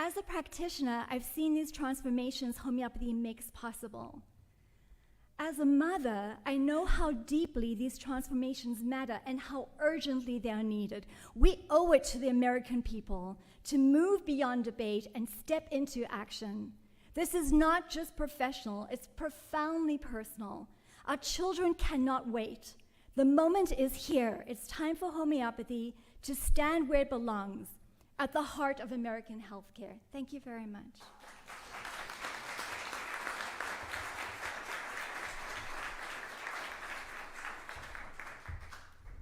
As a practitioner, I've seen these transformations homeopathy makes possible. As a mother, I know how deeply these transformations matter and how urgently they are needed. We owe it to the American people to move beyond debate and step into action. This is not just professional, it's profoundly personal. Our children cannot wait. The moment is here. It's time for homeopathy to stand where it belongs, at the heart of American healthcare. Thank you very much.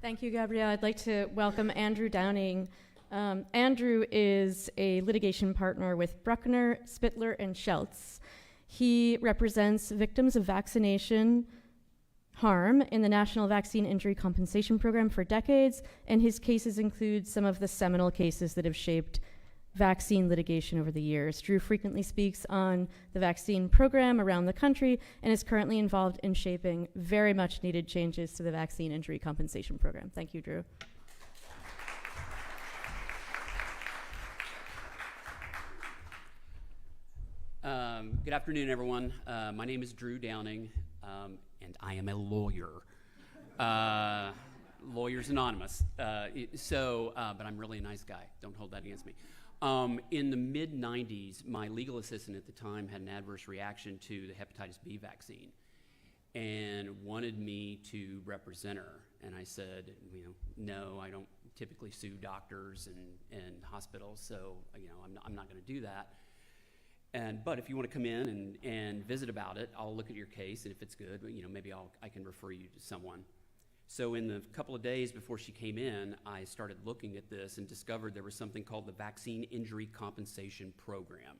Thank you, Gabrielle. I'd like to welcome Andrew Downing. Andrew is a litigation partner with Bruckner, Spittler, and Schultz. He represents victims of vaccination harm in the National Vaccine Injury Compensation Program for decades, and his cases include some of the seminal cases that have shaped vaccine litigation over the years. Drew frequently speaks on the vaccine program around the country and is currently involved in shaping very much needed changes to the Vaccine Injury Compensation Program. Thank you, Drew. Good afternoon, everyone. My name is Drew Downing, and I am a lawyer. Lawyers Anonymous. But I'm really a nice guy. Don't hold that against me. In the mid-'90s, my legal assistant at the time had an adverse reaction to the hepatitis B vaccine and wanted me to represent her. And I said, no, I don't typically sue doctors and hospitals, so I'm not going to do that. But if you want to come in and visit about it, I'll look at your case, and if it's good, maybe I can refer you to someone. So in the couple of days before she came in, I started looking at this and discovered there was something called the Vaccine Injury Compensation Program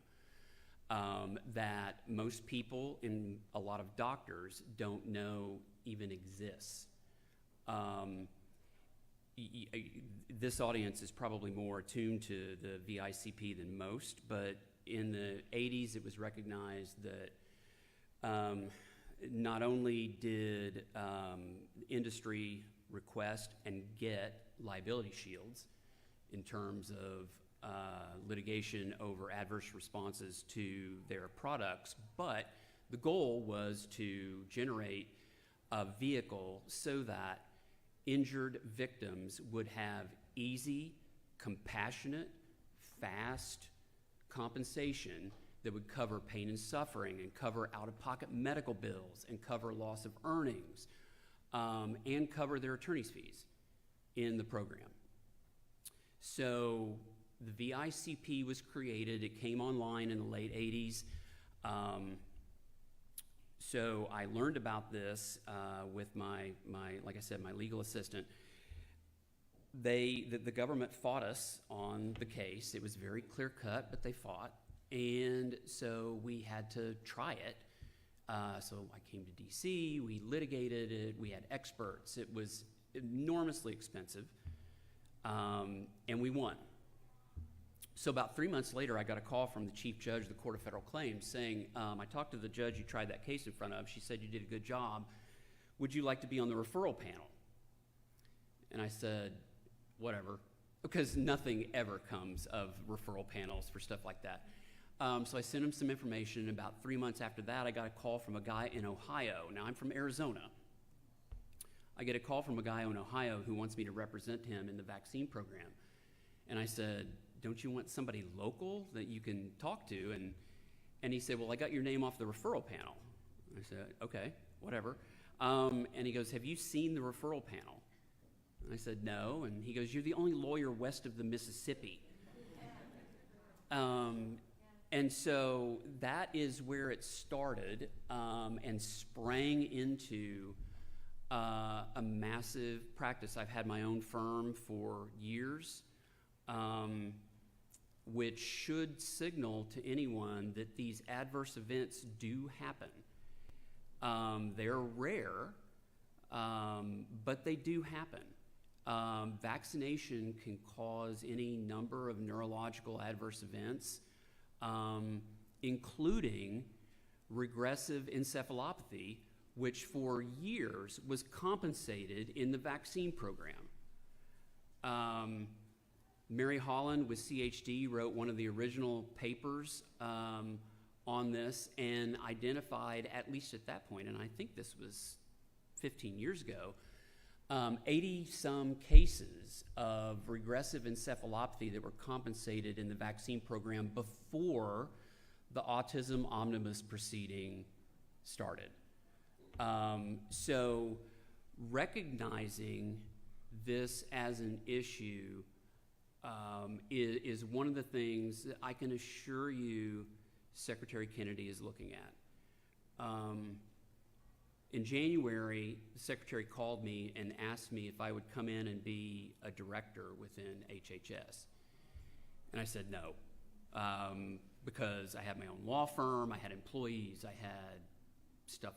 that most people and a lot of doctors don't know even exists. This audience is probably more attuned to the VICP than most, but in the 80s, it was recognized that not only did industry request and get liability shields in terms of litigation over adverse responses to their products, but the goal was to generate a vehicle so that injured victims would have easy, compassionate, fast compensation that would cover pain and suffering and cover out-of-pocket medical bills and cover loss of earnings and cover their attorney's fees in the program. So the VICP was created. It came online in the late 80s. So I learned about this with my like I said, my legal assistant. The government fought us on the case. It was very clear cut, but they fought. And so we had to try it. So I came to DC, we litigated it, we had experts. It was enormously expensive, and we won. So about 3 months later, I got a call from the chief judge of the Court of Federal Claims saying, I talked to the judge you tried that case in front of. She said you did a good job. Would you like to be on the referral panel? And I said, whatever, because nothing ever comes of referral panels for stuff like that. So I sent him some information. About 3 months after that, I got a call from a guy in Ohio. Now, I'm from Arizona. I get a call from a guy in Ohio who wants me to represent him in the vaccine program. And I said, don't you want somebody local that you can talk to? And he said, well, I got your name off the referral panel. I said, okay, whatever. And he goes, have you seen the referral panel? And I said, no. And he goes, you're the only lawyer west of the Mississippi. And so that is where it started and sprang into a massive practice. I've had my own firm for years, which should signal to anyone that these adverse events do happen. They're rare, but they do happen. Vaccination can cause any number of neurological adverse events, including regressive encephalopathy, which for years was compensated in the vaccine program. Mary Holland with CHD wrote one of the original papers on this and identified, at least at that point, and I think this was 15 years ago, 80-some cases of regressive encephalopathy that were compensated in the vaccine program before the Autism Omnibus proceeding started. So recognizing this as an issue is one of the things that I can assure you Secretary Kennedy is looking at. In January, the Secretary called me and asked me if I would come in and be a director within HHS. And I said no, because I had my own law firm, I had employees, I had stuff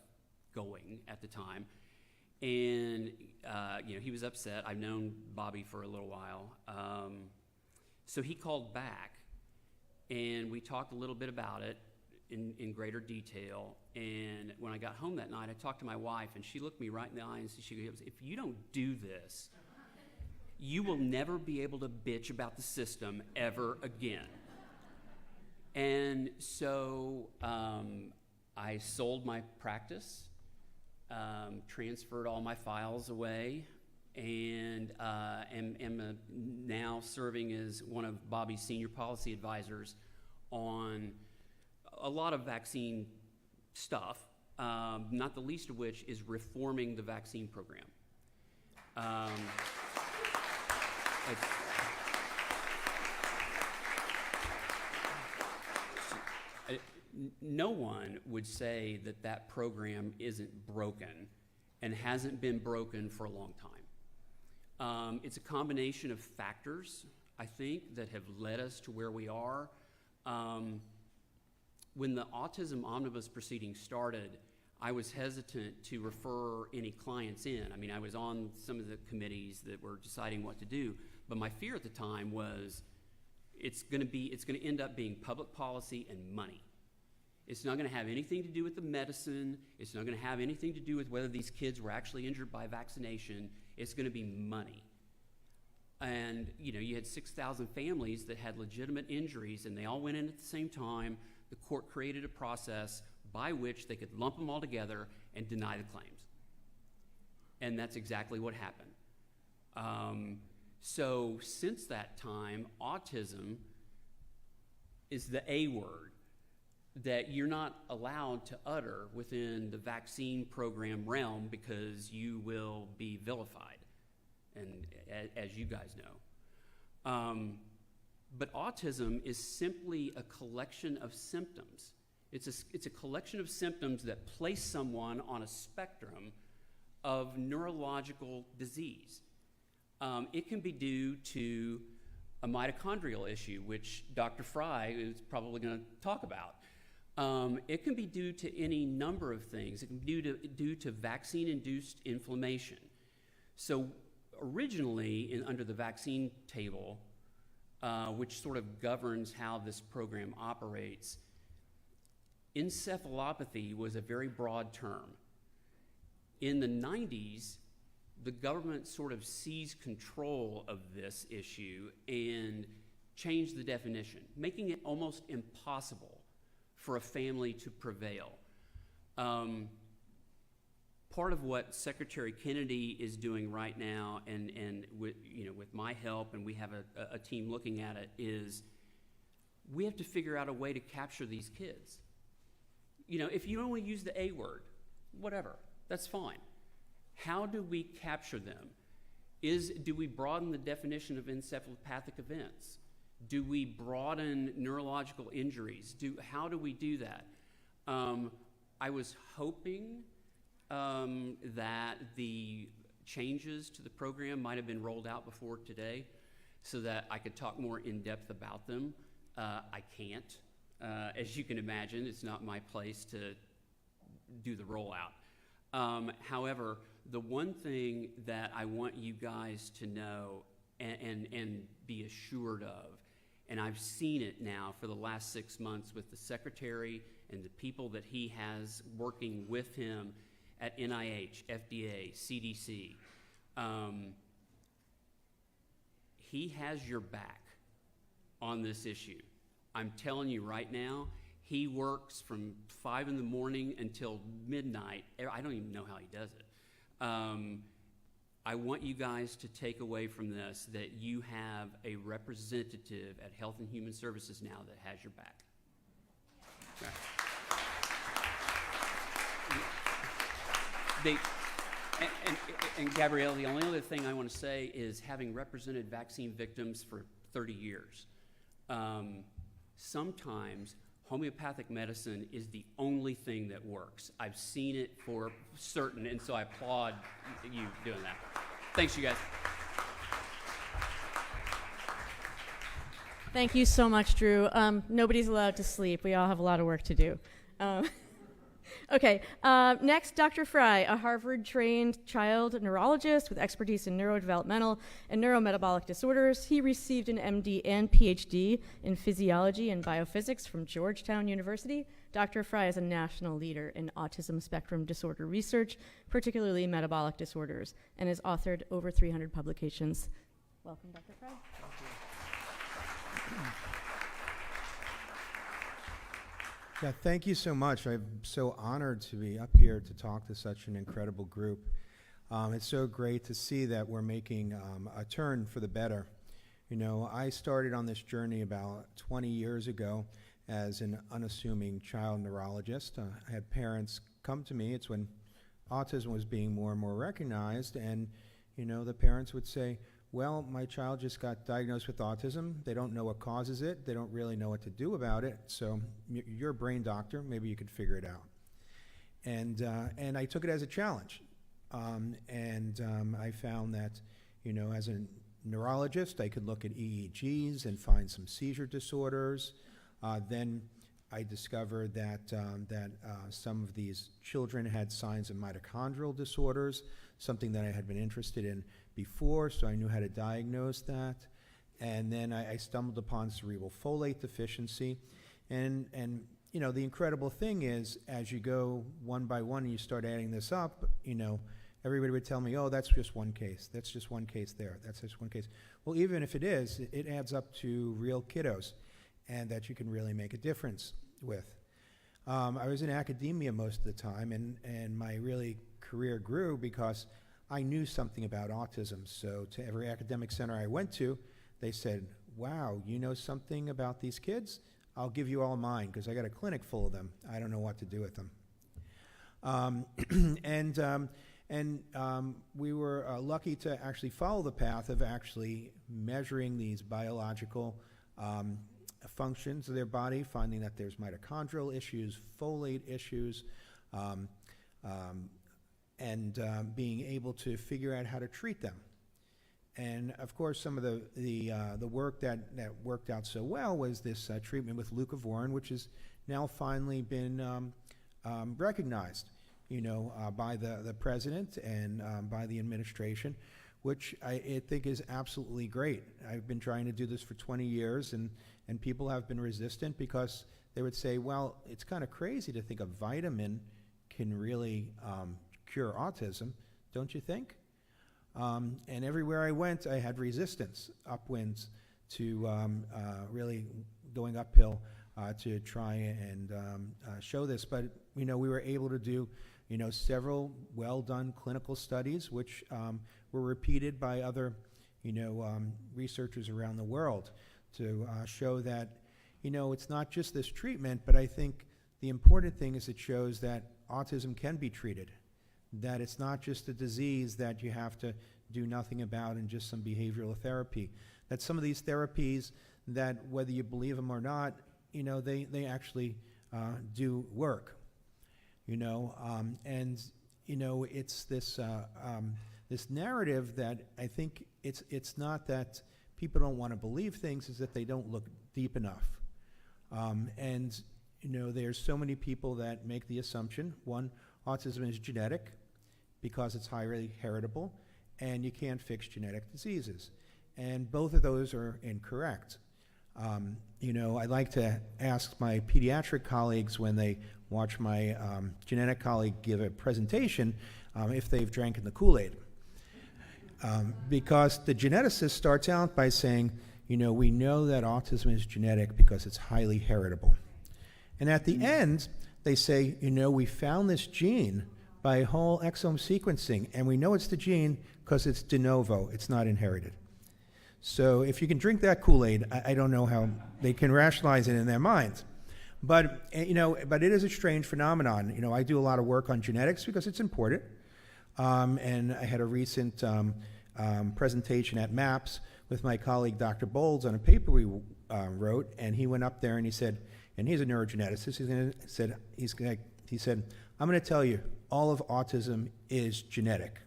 going at the time. And he was upset. I've known Bobby for a little while. So he called back, and we talked a little bit about it in greater detail. And when I got home that night, I talked to my wife, and she looked me right in the eye and she goes, "If you don't do this, you will never be able to bitch about the system ever again." And so I sold my practice, transferred all my files away, and am now serving as one of Bobby's senior policy advisors on a lot of vaccine stuff, not the least of which is reforming the vaccine program. No one would say that that program isn't broken and hasn't been broken for a long time. It's a combination of factors, I think, that have led us to where we are. When the Autism Omnibus proceeding started, I was hesitant to refer any clients in. I mean, I was on some of the committees that were deciding what to do, but my fear at the time was it's going to end up being public policy and money. It's not going to have anything to do with the medicine. It's not going to have anything to do with whether these kids were actually injured by vaccination. It's going to be money. And, you had 6,000 families that had legitimate injuries, and they all went in at the same time. The court created a process by which they could lump them all together and deny the claims. And that's exactly what happened. So since that time, autism is the A word that you're not allowed to utter within the vaccine program realm because you will be vilified, and as you guys know. But autism is simply a collection of symptoms. It's a collection of symptoms that place someone on a spectrum of neurological disease. It can be due to a mitochondrial issue, which Dr. Frye is probably going to talk about. It can be due to any number of things. It can be due to vaccine-induced inflammation. So originally, under the vaccine table, which sort of governs how this program operates, encephalopathy was a very broad term. In the 90s, the government sort of seized control of this issue and changed the definition, making it almost impossible for a family to prevail. Part of what Secretary Kennedy is doing right now, and with my help, and we have a team looking at it, is we have to figure out a way to capture these kids. If you only use the A word, whatever, that's fine. How do we capture them? Do we broaden the definition of encephalopathic events? Do we broaden neurological injuries? How do we do that? I was hoping that the changes to the program might have been rolled out before today so that I could talk more in depth about them. I can't. As you can imagine, it's not my place to do the rollout. However, the one thing that I want you guys to know and be assured of, and I've seen it now for the last 6 months with the Secretary and the people that he has working with him at NIH, FDA, CDC, he has your back on this issue. I'm telling you right now, he works from 5 in the morning until midnight. I don't even know how he does it. I want you guys to take away from this that you have a representative at Health and Human Services now that has your back. Right. And Gabrielle, the only other thing I want to say is, having represented vaccine victims for 30 years, sometimes homeopathic medicine is the only thing that works. I've seen it for certain, and so I applaud you doing that. Thanks, you guys. Thank you so much, Drew. Nobody's allowed to sleep. We all have a lot of work to do. Okay, next, Dr. Frye, a Harvard-trained child neurologist with expertise in neurodevelopmental and neurometabolic disorders. He received an MD and PhD in physiology and biophysics from Georgetown University. Dr. Frye is a national leader in autism spectrum disorder research, particularly metabolic disorders, and has authored over 300 publications. Welcome, Dr. Frye. Yeah, thank you so much. I'm so honored to be up here to talk to such an incredible group. It's so great to see that we're making a turn for the better. You know, I started on this journey about 20 years ago as an unassuming child neurologist. I had parents come to me. It's when autism was being more and more recognized, and, you know, the parents would say, well, my child just got diagnosed with autism. They don't know what causes it. They don't really know what to do about it. So you're a brain doctor. Maybe you could figure it out. And I took it as a challenge. I found that, you know, as a neurologist, I could look at EEGs and find some seizure disorders. Then I discovered that some of these children had signs of mitochondrial disorders, something that I had been interested in before, so I knew how to diagnose that. And then I stumbled upon cerebral folate deficiency. And you know, the incredible thing is, as you go one by one and you start adding this up, you know, everybody would tell me, oh, that's just one case. That's just one case there. That's just one case. Well, even if it is, it adds up to real kiddos, and that you can really make a difference with. I was in academia most of the time, and my really career grew because I knew something about autism. So to every academic center I went to, they said, wow, you know something about these kids? I'll give you all mine, because I got a clinic full of them. I don't know what to do with them. We were lucky to actually follow the path of actually measuring these biological functions of their body, finding that there's mitochondrial issues, folate issues, being able to figure out how to treat them. And of course, some of the work that worked out so well was this treatment with leucovorin, which has now finally been recognized, you know, by the president and by the administration, which I think is absolutely great. I've been trying to do this for 20 years, and people have been resistant because they would say, well, it's kind of crazy to think a vitamin can really cure autism, don't you think? And everywhere I went, I had resistance, upwinds, to really going uphill to try and show this. But, you know, we were able to do, you know, several well-done clinical studies, which were repeated by other, you know, researchers around the world to show that, you know, it's not just this treatment, but I think the important thing is it shows that autism can be treated, that it's not just a disease that you have to do nothing about and just some behavioral therapy, that some of these therapies, that whether you believe them or not, you know, they actually do work, you know, and, you know, it's this this narrative that I think it's not that people don't want to believe things, is that they don't look deep enough. And, you know, there's so many people that make the assumption, one, autism is genetic because it's highly heritable, and you can't fix genetic diseases. And both of those are incorrect. You know, I like to ask my pediatric colleagues when they watch my genetic colleague give a presentation if they've drank in the Kool-Aid. because the geneticist starts out by saying, you know, we know that autism is genetic because it's highly heritable. And at the end, they say, you know, we found this gene by whole exome sequencing, and we know it's the gene because it's de novo, it's not inherited. So if you can drink that Kool-Aid, I don't know how they can rationalize it in their minds. But, you know, but it is a strange phenomenon. You know, I do a lot of work on genetics because it's important. And I had a recent presentation at MAPS with my colleague, Dr. Bowles, on a paper we wrote, and he went up there and he said, and he's a neurogeneticist, he said, I'm going to tell you, all of autism is genetic.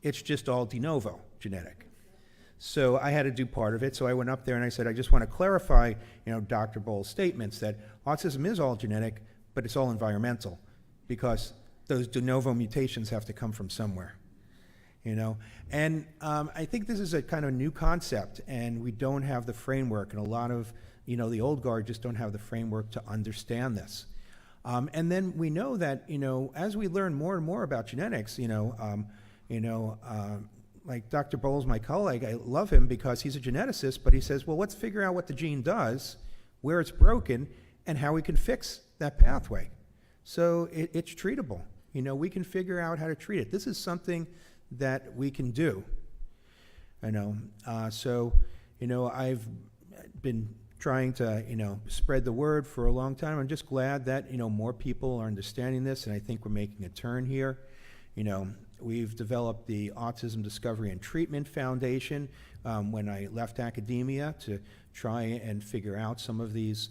It's just all de novo genetic. So I had to do part of it, so I went up there and I said, I just want to clarify, you know, Dr. Bowles' statements that autism is all genetic, but it's all environmental, because those de novo mutations have to come from somewhere, you know? And I think this is a kind of new concept, and we don't have the framework, and a lot of, you know, the old guard just don't have the framework to understand this. And then we know that, you know, as we learn more and more about genetics, like Dr. Bowles, my colleague, I love him because he's a geneticist, but he says, well, let's figure out what the gene does, where it's broken, and how we can fix that pathway. So it's treatable. You know, we can figure out how to treat it. This is something that we can do. I know. So, you know, I've been trying to, you know, spread the word for a long time. I'm just glad that, you know, more people are understanding this, and I think we're making a turn here. You know, we've developed the Autism Discovery and Treatment Foundation when I left academia to try and figure out some of these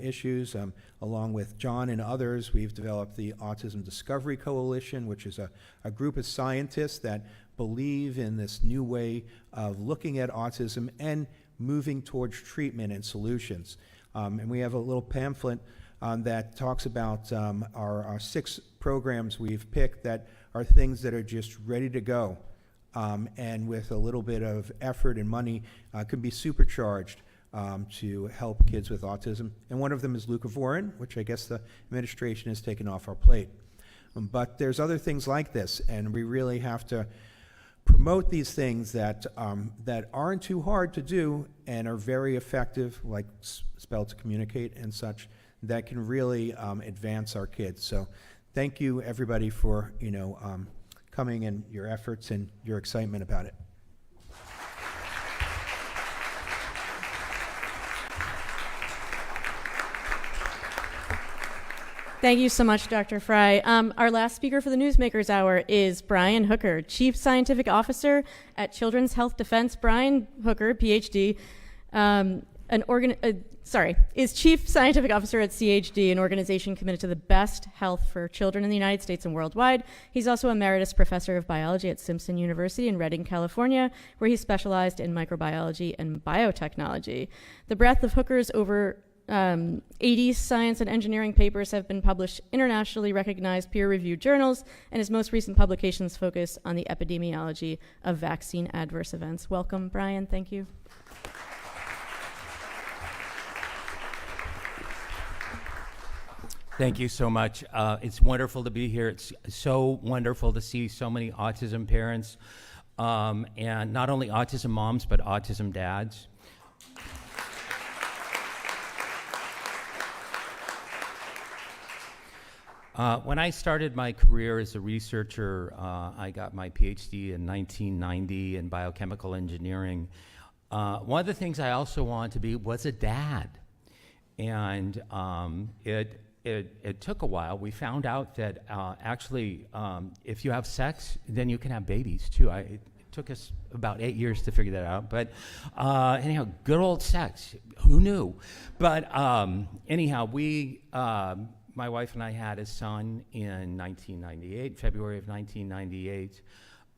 issues. Along with John and others, we've developed the Autism Discovery Coalition, which is a group of scientists that believe in this new way of looking at autism and moving towards treatment and solutions. And we have a little pamphlet that talks about our 6 programs we've picked that are things that are just ready to go, and with a little bit of effort and money can be supercharged to help kids with autism. And one of them is leucovorin, which I guess the administration has taken off our plate. But there's other things like this, and we really have to promote these things that aren't too hard to do and are very effective, like spell to communicate and such, that can really advance our kids. So thank you, everybody, for, you know, coming and your efforts and your excitement about it. Thank you so much, Dr. Frye. Our last speaker for the Newsmakers Hour is Brian Hooker, Chief Scientific Officer at Children's Health Defense. Brian Hooker, PhD, is Chief Scientific Officer at CHD, an organization committed to the best health for children in the United States and worldwide. He's also Emeritus Professor of Biology at Simpson University in Redding, California, where he specialized in microbiology and biotechnology. The breadth of Hooker's over 80 science and engineering papers have been published internationally recognized peer-reviewed journals, and his most recent publications focus on the epidemiology of vaccine adverse events. Welcome, Brian. Thank you. Thank you so much. It's wonderful to be here. It's so wonderful to see so many autism parents, and not only autism moms, but autism dads. When I started my career as a researcher, I got my PhD in 1990 in biochemical engineering. One of the things I also wanted to be was a dad. And it took a while. We found out that actually, if you have sex, then you can have babies too. It took us about 8 years to figure that out. But anyhow, good old sex. Who knew? But anyhow, my wife and I had a son in 1998, February of 1998.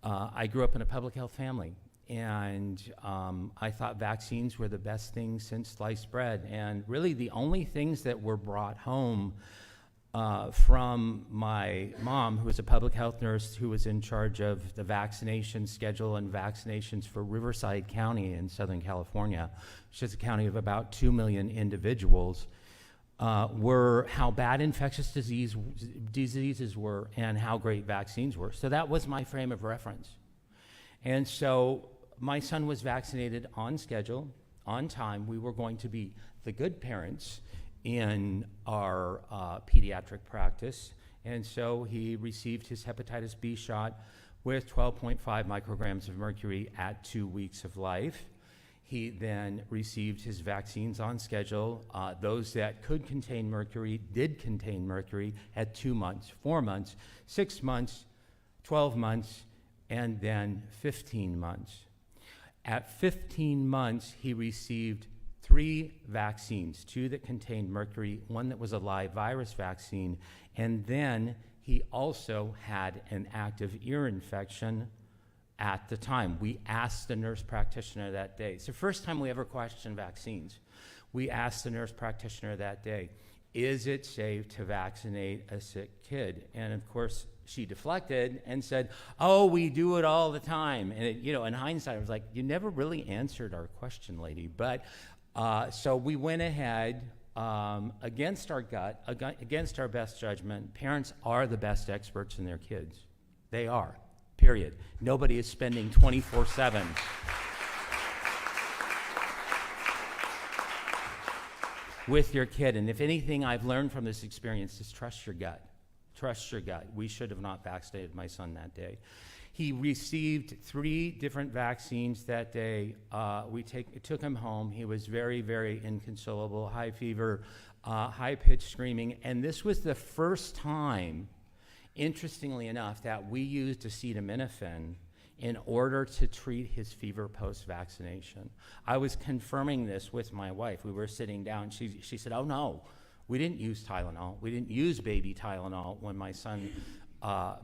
I grew up in a public health family, and I thought vaccines were the best thing since sliced bread. And really the only things that were brought home from my mom, who was a public health nurse who was in charge of the vaccination schedule and vaccinations for Riverside County in Southern California, which is a county of about 2 million individuals, were how bad infectious diseases were and how great vaccines were. So that was my frame of reference. And so my son was vaccinated on schedule, on time. We were going to be the good parents in our pediatric practice. And so he received his hepatitis B shot with 12.5 micrograms of mercury at 2 weeks of life. He then received his vaccines on schedule. Those that could contain mercury did contain mercury at 2 months, 4 months, 6 months, 12 months, and then 15 months. At 15 months, he received 3 vaccines, 2 that contained mercury, 1 that was a live virus vaccine, and then he also had an active ear infection at the time. We asked the nurse practitioner that day. It's the first time we ever questioned vaccines. We asked the nurse practitioner that day, is it safe to vaccinate a sick kid? And of course, she deflected and said, oh, we do it all the time. And in hindsight, I was like, you never really answered our question, lady. But so we went ahead against our gut, against our best judgment. Parents are the best experts in their kids. They are, period. Nobody is spending 24/7. With your kid. And if anything I've learned from this experience is trust your gut. Trust your gut. We should have not vaccinated my son that day. He received 3 different vaccines that day. We took him home. He was very, very inconsolable, high fever, high-pitched screaming. And this was the first time, interestingly enough, that we used acetaminophen in order to treat his fever post-vaccination. I was confirming this with my wife. We were sitting down. She said, oh, no, we didn't use Tylenol. We didn't use baby Tylenol when my son,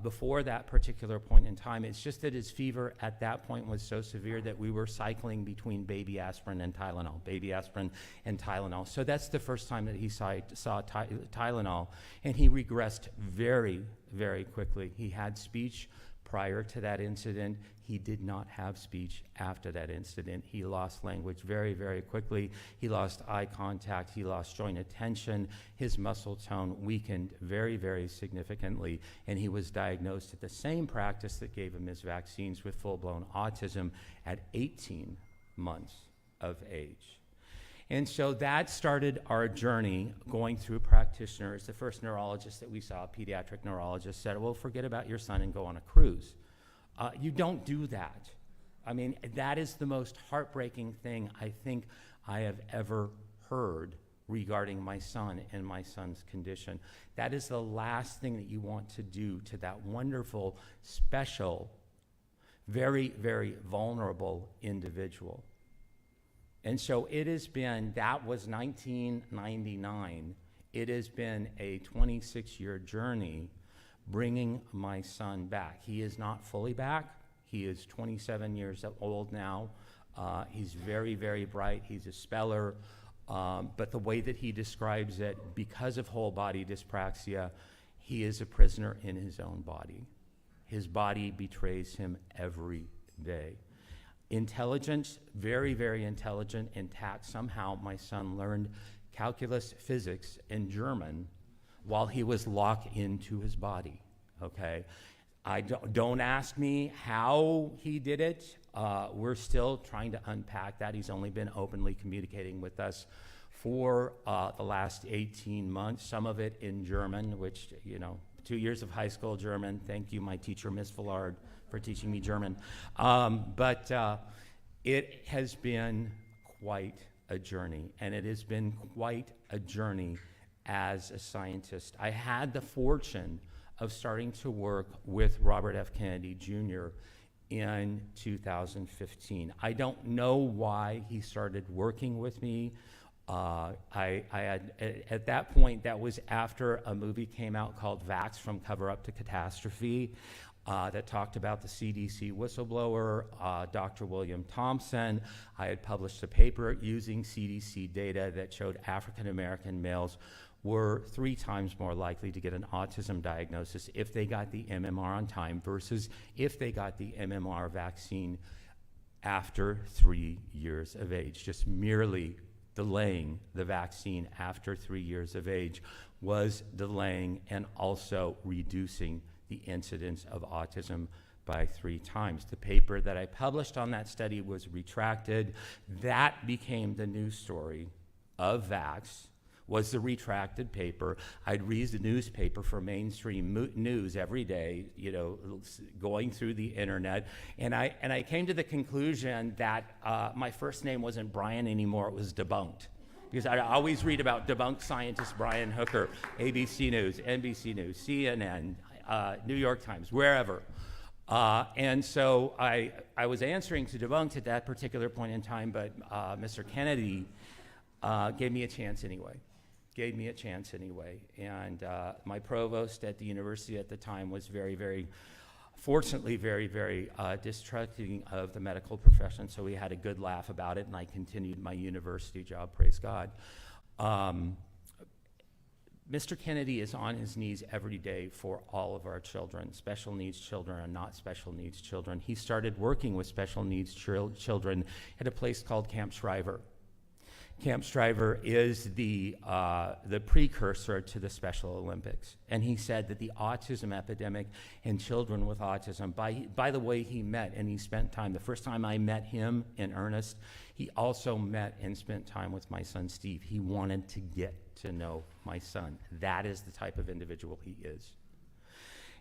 before that particular point in time. It's just that his fever at that point was so severe that we were cycling between baby aspirin and Tylenol, baby aspirin and Tylenol. So that's the first time that he saw Tylenol, and he regressed very, very quickly. He had speech prior to that incident. He did not have speech after that incident. He lost language very, very quickly. He lost eye contact. He lost joint attention. His muscle tone weakened very, very significantly. And he was diagnosed at the same practice that gave him his vaccines with full-blown autism at 18 months of age. And so that started our journey going through practitioners. The first neurologist that we saw, a pediatric neurologist, said, well, forget about your son and go on a cruise. You don't do that. I mean, that is the most heartbreaking thing I think I have ever heard regarding my son and my son's condition. That is the last thing that you want to do to that wonderful, special, very, very vulnerable individual. And so it has been, that was 1999. It has been a 26-year journey bringing my son back. He is not fully back. He is 27 years old now. He's very, very bright. He's a speller. But the way that he describes it, because of whole body dyspraxia, he is a prisoner in his own body. His body betrays him every day. Intelligence, very, very intelligent, intact. Somehow my son learned calculus, physics, and German while he was locked into his body, okay? Don't ask me how he did it. We're still trying to unpack that. He's only been openly communicating with us for the last 18 months, some of it in German, which, 2 years of high school German. Thank you, my teacher, Miss Villard, for teaching me German. But it has been quite a journey, and it has been quite a journey as a scientist. I had the fortune of starting to work with Robert F. Kennedy Jr. in 2015. I don't know why he started working with me. I had, at that point, that was after a movie came out called Vax From Cover Up to Catastrophe that talked about the CDC whistleblower, Dr. William Thompson. I had published a paper using CDC data that showed African American males were 3 times more likely to get an autism diagnosis if they got the MMR on time versus if they got the MMR vaccine after 3 years of age. Just merely delaying the vaccine after 3 years of age was delaying and also reducing the incidence of autism by 3 times. The paper that I published on that study was retracted. That became the news story of Vax, was the retracted paper. I'd read the newspaper for mainstream news every day, you know, going through the internet, and I came to the conclusion that my first name wasn't Brian anymore, it was Debunked. Because I always read about debunked scientist Brian Hooker, ABC News, NBC News, CNN, New York Times, wherever. And so I was answering to Debunked at that particular point in time, but Mr. Kennedy gave me a chance anyway. And my provost at the university at the time was fortunately very distrusting of the medical profession, so we had a good laugh about it, and I continued my university job, praise God. Mr. Kennedy is on his knees every day for all of our children. Special needs children are not special needs children. He started working with special needs children at a place called Camp Shriver. Camp Shriver is the precursor to the Special Olympics. And he said that the autism epidemic and children with autism, by the way he met and he spent time, the first time I met him in earnest, he also met and spent time with my son Steve. He wanted to get to know my son. That is the type of individual he is.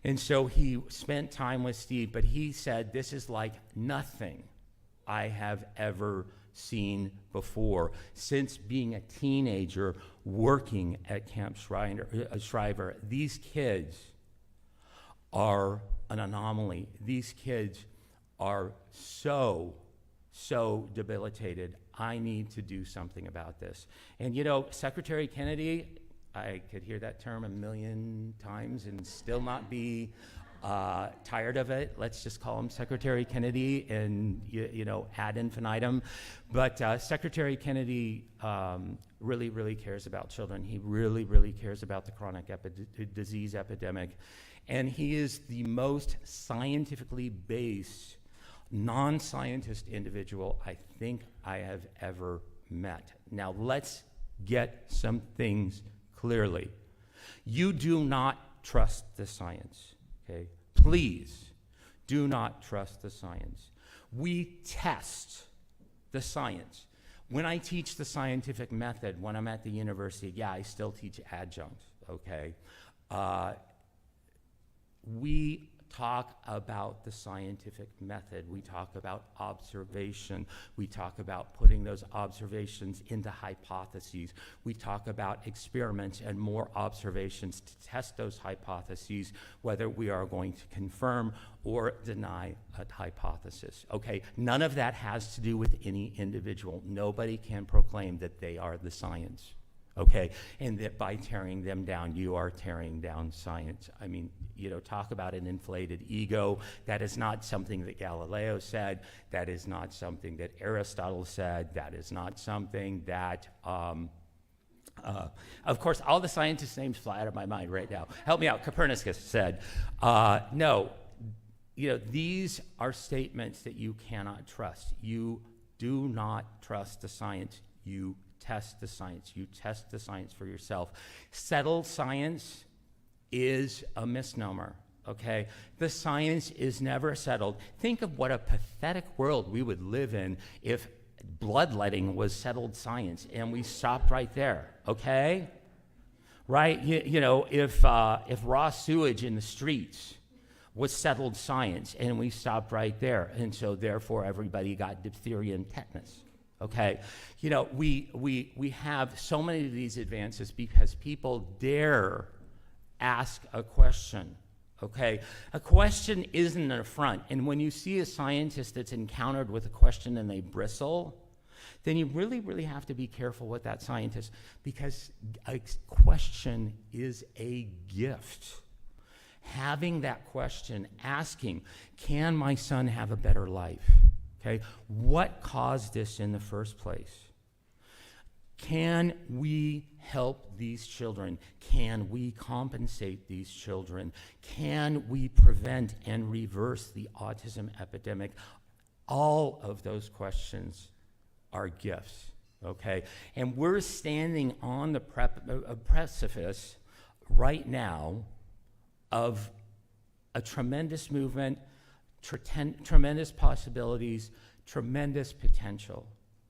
And so he spent time with Steve, but he said, this is like nothing I have ever seen before. Since being a teenager working at Camp Shriver, these kids are an anomaly. These kids are so debilitated. I need to do something about this. And you know, Secretary Kennedy, I could hear that term a million times and still not be tired of it. Let's just call him Secretary Kennedy and, you know, ad infinitum. But Secretary Kennedy really cares about children. He really cares about the chronic disease epidemic. And he is the most scientifically based, non-scientist individual I think I have ever met. Now let's get some things clearly. You do not trust the science. Okay, please do not trust the science. We test the science. When I teach the scientific method, when I'm at the university, yeah, I still teach adjunct, okay? We talk about the scientific method. We talk about observation. We talk about putting those observations into hypotheses. We talk about experiments and more observations to test those hypotheses, whether we are going to confirm or deny a hypothesis. Okay, none of that has to do with any individual. Nobody can proclaim that they are the science. Okay, and that by tearing them down, you are tearing down science. I mean, you know, talk about an inflated ego. That is not something that Galileo said. That is not something that Aristotle said. That is not something that, of course, all the scientists' names fly out of my mind right now. Help me out, Copernicus said. No, you know, these are statements that you cannot trust. You do not trust the science. You test the science. You test the science for yourself. Settled science is a misnomer, okay? The science is never settled. Think of what a pathetic world we would live in if bloodletting was settled science and we stopped right there, okay? Right? You know, if raw sewage in the streets was settled science and we stopped right there, and so therefore everybody got diphtheria and tetanus. Okay, you know, we have so many of these advances because people dare ask a question, okay? A question isn't an affront, and when you see a scientist that's encountered with a question and they bristle, then you really have to be careful with that scientist, because a question is a gift. Having that question, asking, can my son have a better life? Okay, what caused this in the first place? Can we help these children? Can we compensate these children? Can we prevent and reverse the autism epidemic? All of those questions are gifts, okay? And we're standing on the precipice right now of a tremendous movement tremendous possibilities, tremendous potential.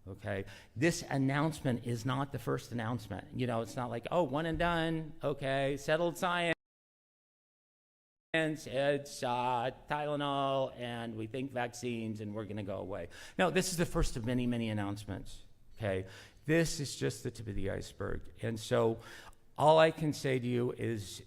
Okay, this announcement is not the first announcement. You know, it's not like, oh, one and done. Okay, settled science. It's Tylenol, and we think vaccines, and we're going to go away. No, this is the first of many, many announcements. Okay, this is just the tip of the iceberg. And so, all I can say to you is,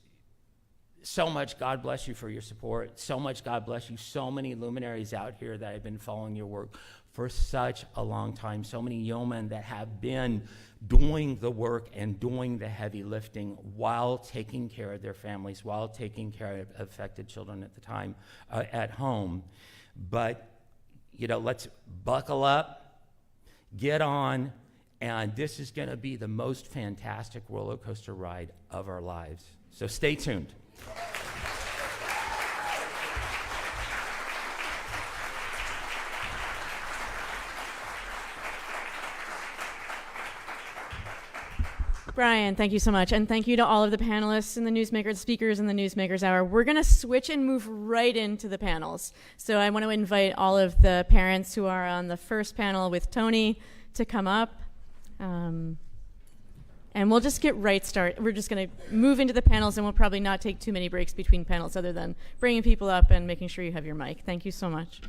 so much God bless you for your support. So much God bless you. So many luminaries out here that have been following your work for such a long time. So many yeomen that have been doing the work and doing the heavy lifting while taking care of their families, while taking care of affected children at the time at home. But, you know, let's buckle up, get on, and this is going to be the most fantastic roller coaster ride of our lives. So stay tuned. Brian, thank you so much. And thank you to all of the panelists and the Newsmakers speakers in the Newsmakers Hour. We're going to switch and move right into the panels. So I want to invite all of the parents who are on the first panel with Tony to come up. And we'll just get right started. We're just going to move into the panels, and we'll probably not take too many breaks between panels other than bringing people up and making sure you have your mic. Thank you so much.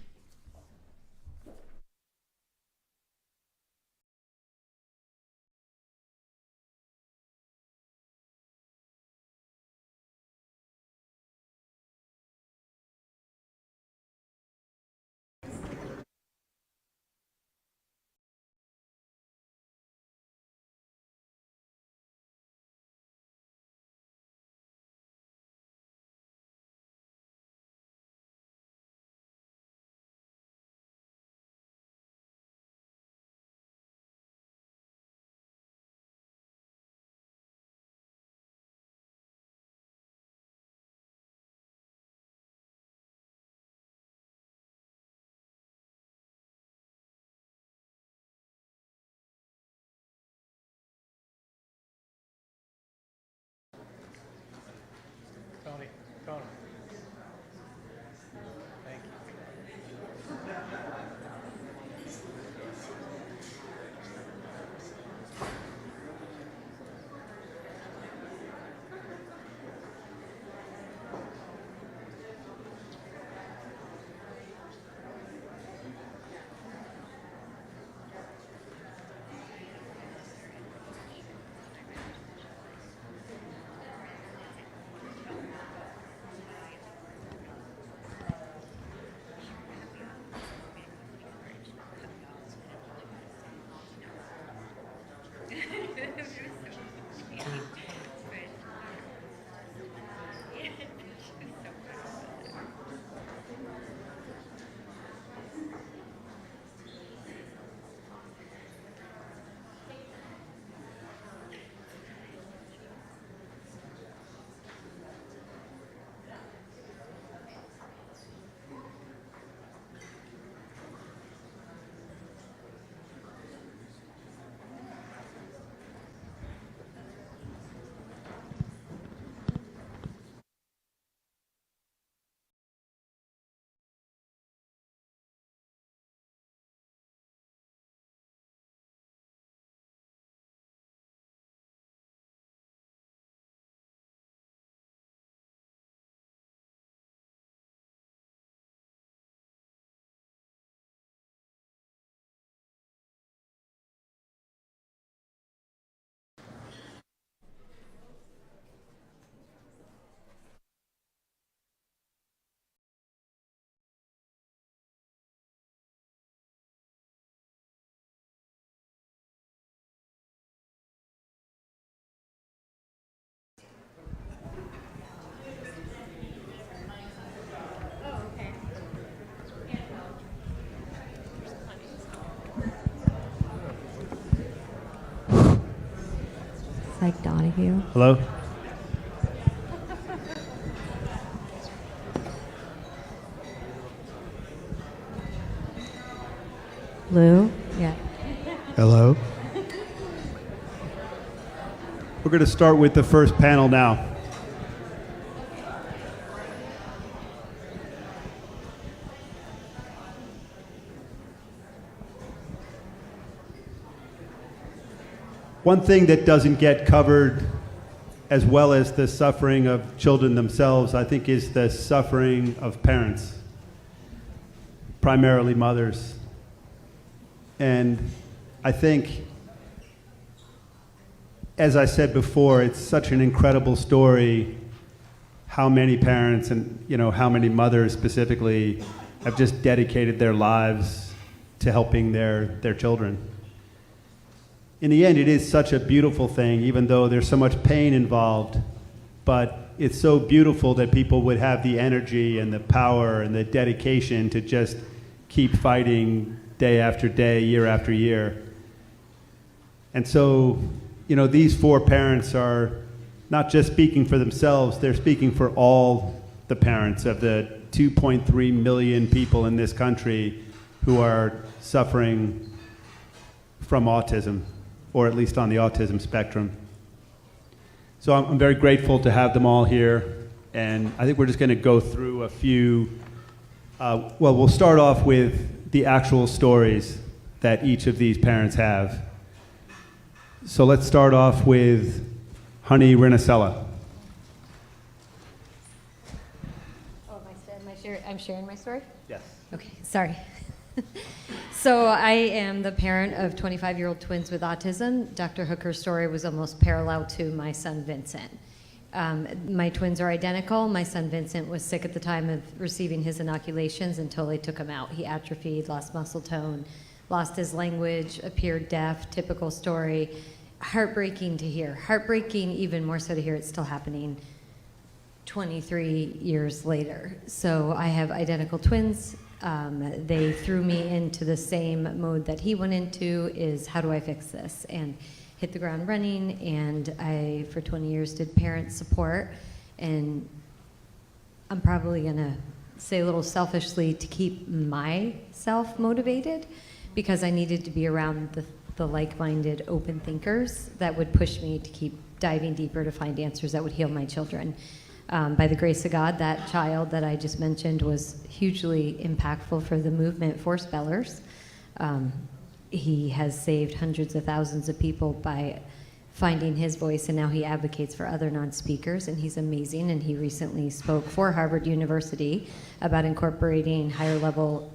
Tony. Thank Like Donahue. Hello? Lou? Yeah. Hello? We're going to start with the first panel now. One thing that doesn't get covered as well as the suffering of children themselves, I think, is the suffering of parents, primarily mothers. And I think, as I said before, it's such an incredible story how many parents and, how many mothers specifically have just dedicated their lives to helping their children. In the end, it is such a beautiful thing, even though there's so much pain involved, but it's so beautiful that people would have the energy and the power and the dedication to just keep fighting day after day, year after year. And so, these 4 parents are not just speaking for themselves, they're speaking for all the parents of the 2.3 million people in this country who are suffering from autism, or at least on the autism spectrum. So I'm very grateful to have them all here, and I think we're just going to go through a few, we'll start off with the actual stories that each of these parents have. So let's start off with honey Rinicella. Oh, I'm sharing my story? Yes. Okay, sorry. So I am the parent of 25-year-old twins with autism. Dr. Hooker's story was almost parallel to my son Vincent. My twins are identical. My son Vincent was sick at the time of receiving his inoculations until they took him out. He atrophied, lost muscle tone, lost his language, appeared deaf, typical story. Heartbreaking to hear. Heartbreaking even more so to hear it's still happening 23 years later. So I have identical twins. They threw me into the same mode that he went into, is how do I fix this? And hit the ground running, and I, for 20 years, did parent support. And I'm probably gonna say a little selfishly to keep myself motivated, because I needed to be around the like-minded open thinkers that would push me to keep diving deeper to find answers that would heal my children. By the grace of God, that child that I just mentioned was hugely impactful for the movement for spellers. He has saved hundreds of thousands of people by finding his voice, and now he advocates for other non-speakers, and he's amazing. And he recently spoke for Harvard University about incorporating higher level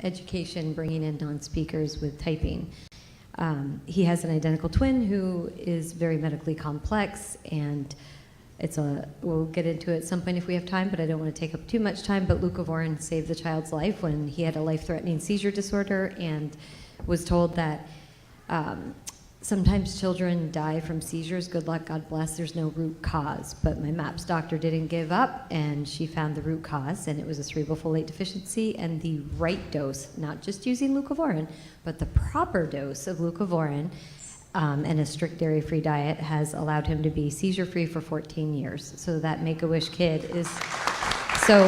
education, bringing in non-speakers with typing. He has an identical twin who is very medically complex, and we'll get into it at some point if we have time, but I don't want to take up too much time. But leucovorin saved the child's life when he had a life-threatening seizure disorder, and was told that sometimes children die from seizures. Good luck, God bless, there's no root cause. But my MAPS doctor didn't give up, and she found the root cause, and it was a cerebral folate deficiency, and the right dose, not just using leucovorin, but the proper dose of leucovorin and a strict dairy-free diet has allowed him to be seizure-free for 14 years. So that Make-A-Wish kid is... So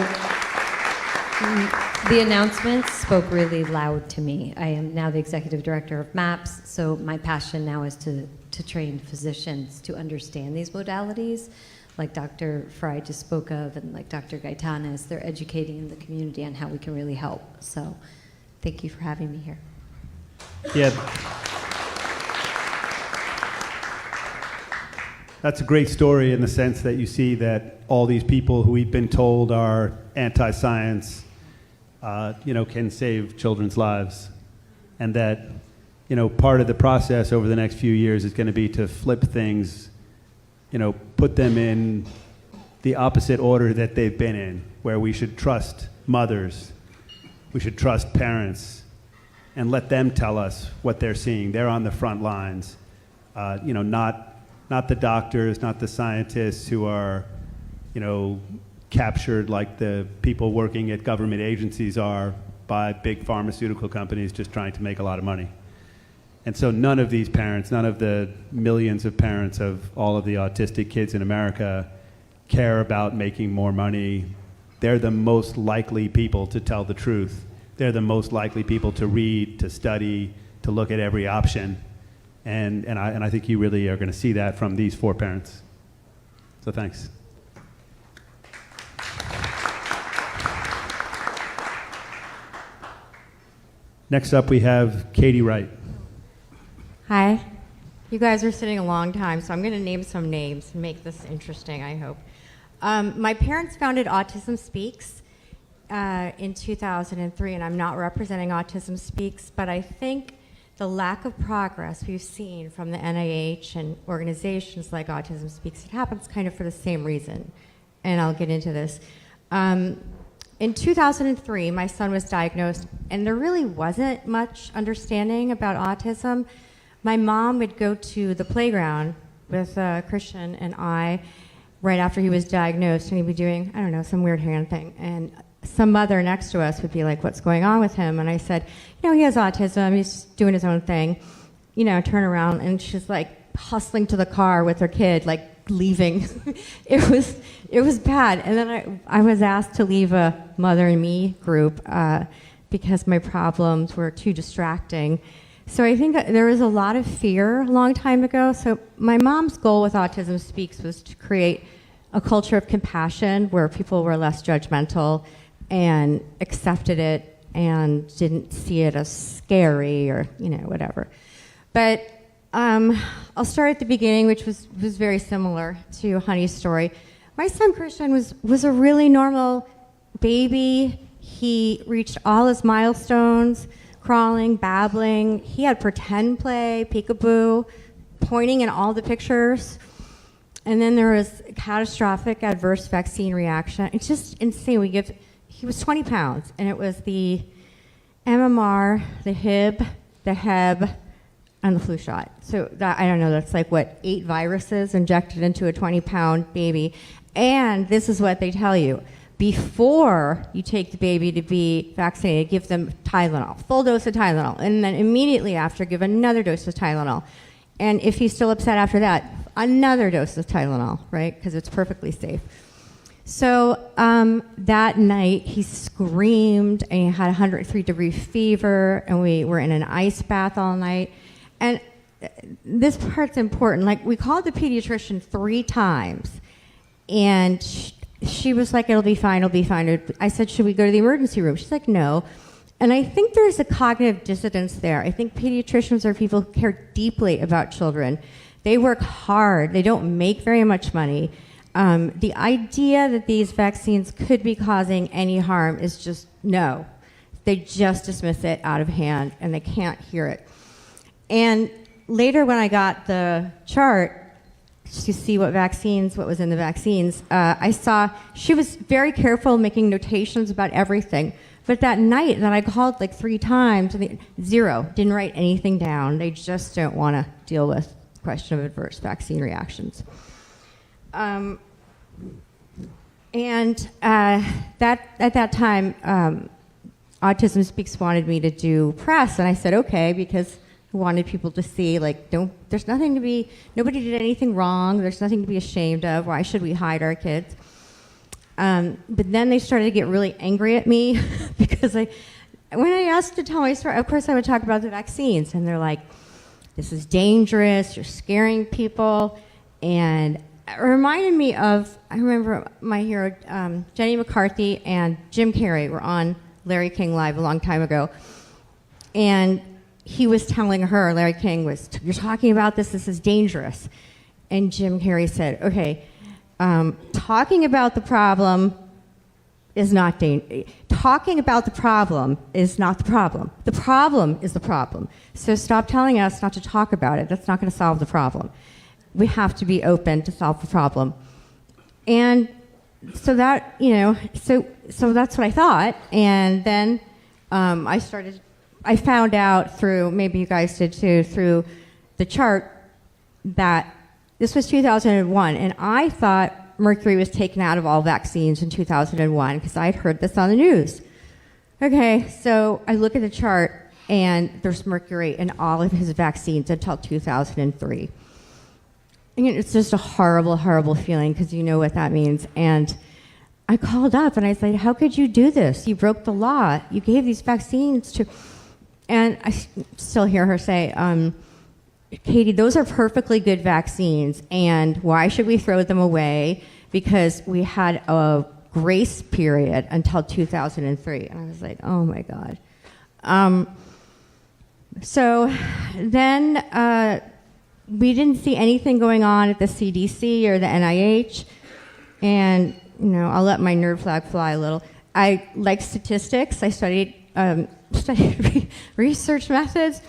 the announcements spoke really loud to me. I am now the executive director of MAPS, so my passion now is to train physicians to understand these modalities, like Dr. Frye just spoke of, and like Dr. Gaetanis. They're educating the community on how we can really help. So thank you for having me here. Yeah. That's a great story in the sense that you see that all these people who we've been told are anti-science, can save children's lives. And that, part of the process over the next few years is going to be to flip things, put them in the opposite order that they've been in, where we should trust mothers, we should trust parents, and let them tell us what they're seeing. They're on the front lines, not the doctors, not the scientists who are, captured like the people working at government agencies are by big pharmaceutical companies just trying to make a lot of money. And so none of these parents, none of the millions of parents of all of the autistic kids in America care about making more money. They're the most likely people to tell the truth. They're the most likely people to read, to study, to look at every option. And I think you really are going to see that from these 4 parents. So thanks. Next up, we have Katie Wright. Hi. You guys are sitting a long time, so I'm going to name some names and make this interesting, I hope. My parents founded Autism Speaks in 2003, and I'm not representing Autism Speaks, but I think the lack of progress we've seen from the NIH and organizations like Autism Speaks, it happens kind of for the same reason, and I'll get into this. In 2003, my son was diagnosed, and there really wasn't much understanding about autism. My mom would go to the playground with Christian and I right after he was diagnosed, and he'd be doing, I don't know, some weird hand thing. And some mother next to us would be like, what's going on with him? And I said, you know, he has autism, he's doing his own thing. You know, turn around, and she's like hustling to the car with her kid, like leaving. It was bad. And then I was asked to leave a mother and me group because my problems were too distracting. So I think that there was a lot of fear a long time ago. So my mom's goal with Autism Speaks was to create a culture of compassion where people were less judgmental and accepted it and didn't see it as scary or, you know, whatever. But I'll start at the beginning, which was very similar to Honey's story. My son Christian was a really normal baby. He reached all his milestones, crawling, babbling. He had pretend play, peekaboo, pointing in all the pictures. And then there was a catastrophic adverse vaccine reaction. It's just insane. He was 20 pounds, and it was the MMR, the Hib, the Heb, and the flu shot. So that, I don't know, that's like, what, 8 viruses injected into a 20-pound baby. And this is what they tell you. Before you take the baby to be vaccinated, give them Tylenol, full dose of Tylenol, and then immediately after, give another dose of Tylenol. And if he's still upset after that, another dose of Tylenol, right? Because it's perfectly safe. So that night, he screamed, and he had 103-degree fever, and we were in an ice bath all night. And this part's important. Like, we called the pediatrician 3 times, and she was like, it'll be fine, it'll be fine. I said, should we go to the emergency room? She's like, no. And I think there's a cognitive dissonance there. I think pediatricians are people who care deeply about children. They work hard. They don't make very much money. The idea that these vaccines could be causing any harm is just no. They just dismiss it out of hand, and they can't hear it. And later when I got the chart to see what was in the vaccines, I saw she was very careful making notations about everything. But that night that I called like 3 times, 0, didn't write anything down. They just don't want to deal with the question of adverse vaccine reactions. And at that time, Autism Speaks wanted me to do press, and I said okay, because I wanted people to see, like, there's nothing to be, nobody did anything wrong, there's nothing to be ashamed of, why should we hide our kids? But then they started to get really angry at me because when I asked to tell my story, of course I would talk about the vaccines, and they're like, this is dangerous, you're scaring people, and it reminded me of, I remember my hero, Jenny McCarthy and Jim Carrey were on Larry King Live a long time ago, and he was telling her, Larry King was, you're talking about this is dangerous. And Jim Carrey said, okay, talking about the problem is not dangerous. Talking about the problem is not the problem. The problem is the problem. So stop telling us not to talk about it. That's not going to solve the problem. We have to be open to solve the problem. And so that, so that's what I thought. And then I found out through, maybe you guys did too, through the chart that this was 2001, and I thought mercury was taken out of all vaccines in 2001 because I'd heard this on the news. Okay, so I look at the chart, and there's mercury in all of his vaccines until 2003. And it's just a horrible, horrible feeling because you know what that means. And I called up and I said, how could you do this? You broke the law. You gave these vaccines to... And I still hear her say, Katie, those are perfectly good vaccines, and why should we throw them away? Because we had a grace period until 2003. And I was like, oh my God. So then we didn't see anything going on at the CDC or the NIH. And, you know, I'll let my nerd flag fly a little. I like statistics. I studied research methods.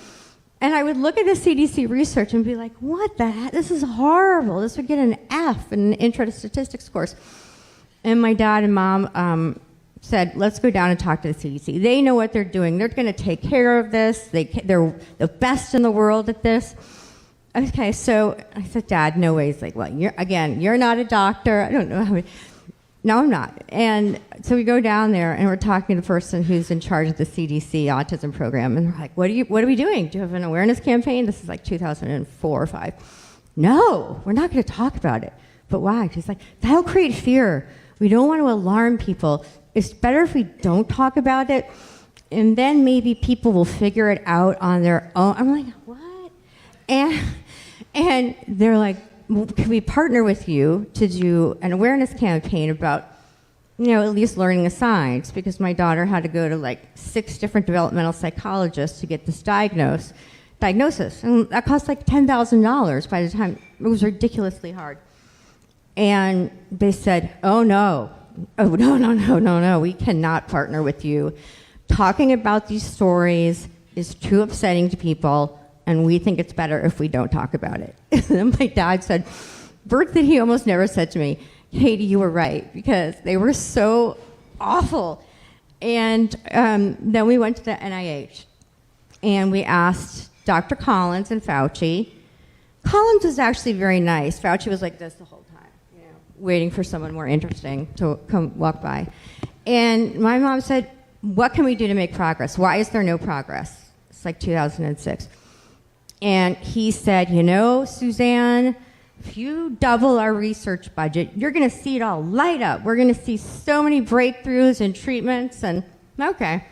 And I would look at the CDC research and be like, what the heck? This is horrible. This would get an F in an intro to statistics course. And my dad and mom said, let's go down and talk to the CDC. They know what they're doing. They're going to take care of this. They're the best in the world at this. Okay, so I said, Dad, no way. He's like, well, you're not a doctor. I don't know how many. No, I'm not. And so we go down there, and we're talking to the person who's in charge of the CDC autism program. And we're like, what are we doing? Do you have an awareness campaign? This is like 2004 or 5. No, we're not going to talk about it. But why? She's like, that'll create fear. We don't want to alarm people. It's better if we don't talk about it, and then maybe people will figure it out on their own. I'm like, what? And they're like, well, can we partner with you to do an awareness campaign about, you know, at least learning the signs? Because my daughter had to go to like 6 different developmental psychologists to get this diagnosis. And that cost like $10,000 by the time. It was ridiculously hard. And they said, no, we cannot partner with you. Talking about these stories is too upsetting to people, and we think it's better if we don't talk about it. And then my dad said, words that he almost never said to me, Katie, you were right, because they were so awful. And then we went to the NIH, and we asked Dr. Collins and Fauci. Collins was actually very nice. Fauci was like this the whole time, you know, waiting for someone more interesting to come walk by. And my mom said, what can we do to make progress? Why is there no progress? It's like 2006. And he said, you know, Suzanne, if you double our research budget, you're going to see it all light up. We're going to see so many breakthroughs and treatments. And okay.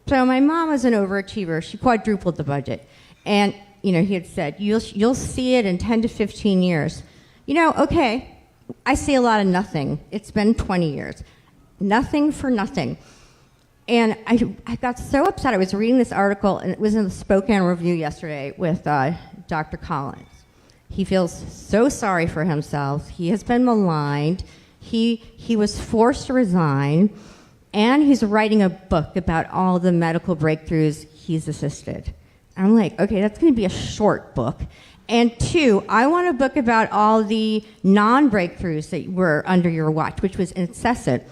So my mom was an overachiever. She quadrupled the budget. And, you know, he had said, you'll see it in 10 to 15 years. You know, okay, I see a lot of nothing. It's been 20 years. Nothing for nothing. And I got so upset. I was reading this article, and it was in the Spokane Review yesterday with Dr. Collins. He feels so sorry for himself. He has been maligned. He was forced to resign, and he's writing a book about all the medical breakthroughs he's assisted. And I'm like, okay, that's going to be a short book. And 2, I want a book about all the non-breakthroughs that were under your watch, which was incessant.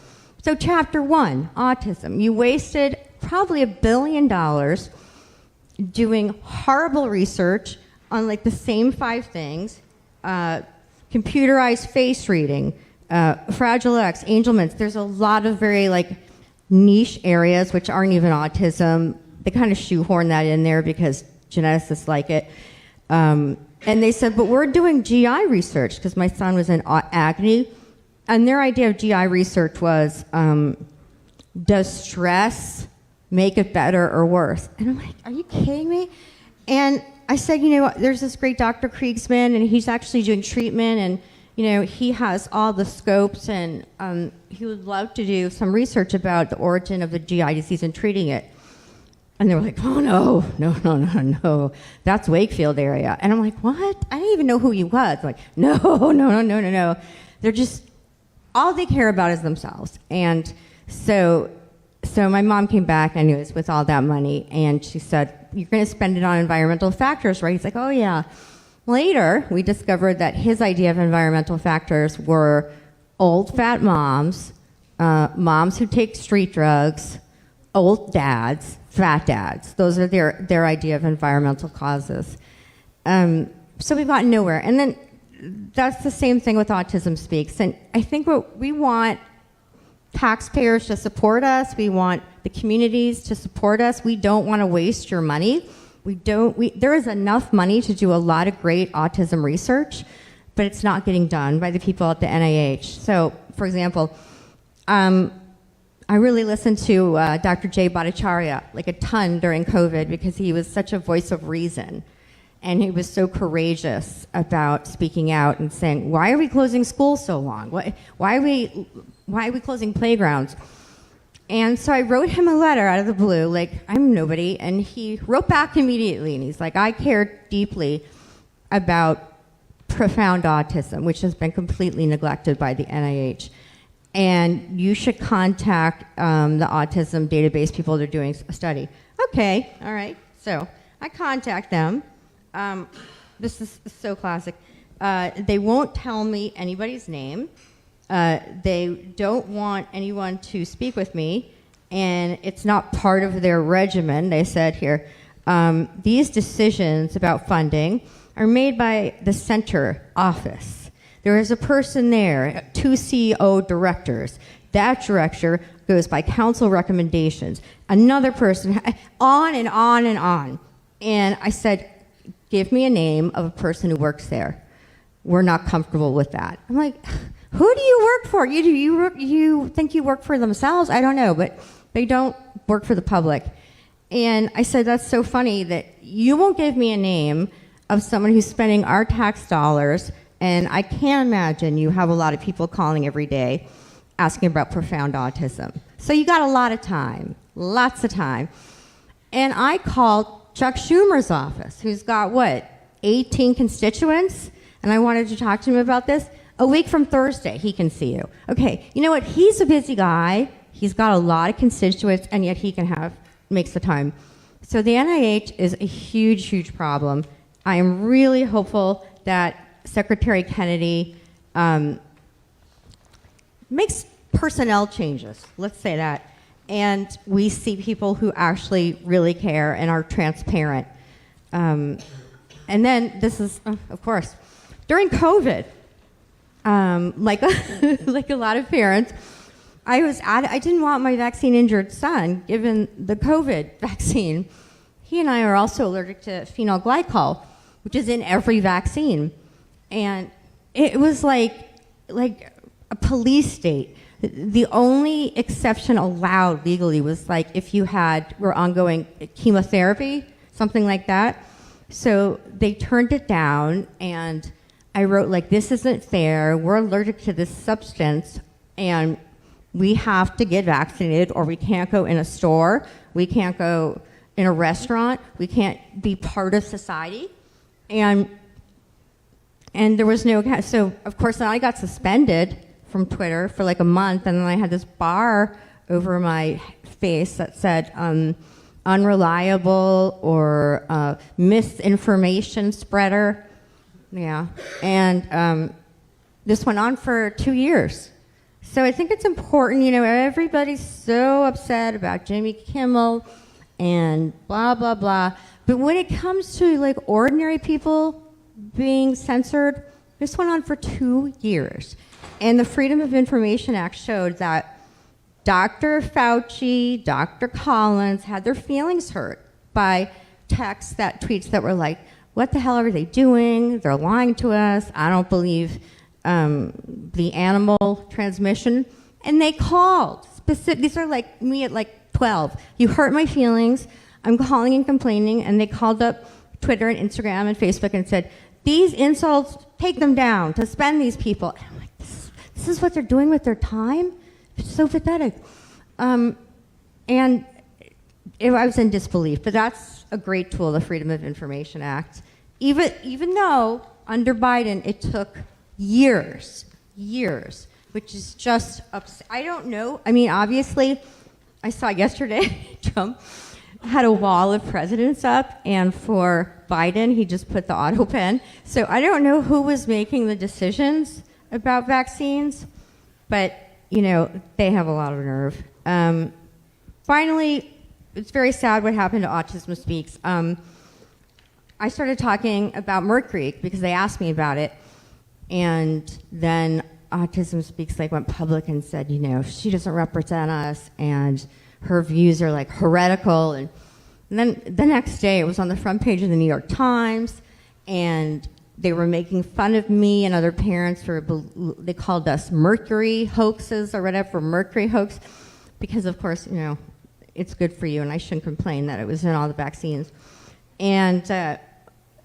So chapter 1, autism. You wasted probably $1 billion doing horrible research on like the same 5 things, computerized face reading, Fragile X, Angelman's. There's a lot of very like niche areas which aren't even autism. They kind of shoehorn that in there because geneticists like it. And they said, but we're doing GI research because my son was in agony. And their idea of GI research was, does stress make it better or worse? And I'm like, are you kidding me? And I said, you know, there's this great Dr. Kriegsman, and he's actually doing treatment, and, you know, he has all the scopes, and he would love to do some research about the origin of the GI disease and treating it. And they were like, oh, no, that's Wakefield area. And I'm like, what? I didn't even know who he was. Like, no. They're just, all they care about is themselves. And so my mom came back, anyways, with all that money, and she said, you're going to spend it on environmental factors, right? He's like, oh, yeah. Later, we discovered that his idea of environmental factors were old, fat moms, moms who take street drugs, old dads, fat dads. Those are their idea of environmental causes. So we've gotten nowhere. And then that's the same thing with Autism Speaks. And I think what we want taxpayers to support us. We want the communities to support us. We don't want to waste your money. There is enough money to do a lot of great autism research, but it's not getting done by the people at the NIH. So, for example, I really listened to Dr. Jay Bhattacharya like a ton during COVID because he was such a voice of reason. And he was so courageous about speaking out and saying, why are we closing schools so long? Why are we closing playgrounds? And so I wrote him a letter out of the blue, like, I'm nobody. And he wrote back immediately. And he's like, I care deeply. about profound autism, which has been completely neglected by the NIH. And you should contact the autism database people that are doing a study. Okay, all right. So I contact them. This is so classic. They won't tell me anybody's name. They don't want anyone to speak with me, and it's not part of their regimen. They said here, these decisions about funding are made by the center office. There is a person there, 2 CEO directors. That director goes by council recommendations. Another person, on and on and on. And I said, give me a name of a person who works there. We're not comfortable with that. I'm like, who do you work for? You think you work for themselves? I don't know, but they don't work for the public. And I said, that's so funny that you won't give me a name of someone who's spending our tax dollars, and I can't imagine you have a lot of people calling every day asking about profound autism. So you got a lot of time, lots of time. And I called Chuck Schumer's office, who's got, 18 constituents? And I wanted to talk to him about this. A week from Thursday, he can see you. Okay, you know what? He's a busy guy. He's got a lot of constituents, and yet he makes the time. So the NIH is a huge, huge problem. I am really hopeful that Secretary Kennedy makes personnel changes, let's say that, and we see people who actually really care and are transparent. And then this is, of course, during COVID, like a lot of parents, I didn't want my vaccine-injured son given the COVID vaccine. He and I are also allergic to phenyl glycol, which is in every vaccine. And it was like a police state. The only exception allowed legally was like if you were ongoing chemotherapy, something like that. So they turned it down, and I wrote this isn't fair. We're allergic to this substance, and we have to get vaccinated, or we can't go in a store, we can't go in a restaurant, we can't be part of society. And there was so of course then I got suspended from Twitter for a month, and then I had this bar over my face that said unreliable or misinformation spreader. Yeah, and this went on for 2 years. So I think it's important, everybody's so upset about Jimmy Kimmel and blah, blah, blah. But when it comes to ordinary people being censored, this went on for 2 years. And the Freedom of Information Act showed that Dr. Fauci, Dr. Collins had their feelings hurt by tweets that were what the hell are they doing? They're lying to us. I don't believe the animal transmission. And they called. These are me at 12. You hurt my feelings. I'm calling and complaining. And they called up Twitter and Instagram and Facebook and said, these insults, take them down, suspend these people. And I'm like, this is what they're doing with their time? It's so pathetic. And I was in disbelief, but that's a great tool, the Freedom of Information Act. Even though under Biden it took years, which is just I don't know. I mean, obviously, I saw yesterday Trump had a wall of presidents up, and for Biden, he just put the auto pen. So I don't know who was making the decisions about vaccines, but, they have a lot of nerve. Finally, it's very sad what happened to Autism Speaks. I started talking about Mercury because they asked me about it, and then Autism Speaks went public and said, she doesn't represent us, and her views are heretical. And then the next day, it was on the front page of the New York Times, and they were making fun of me and other parents they called us Mercury hoaxes or whatever, Mercury hoax, because of course, it's good for you, and I shouldn't complain that it was in all the vaccines. And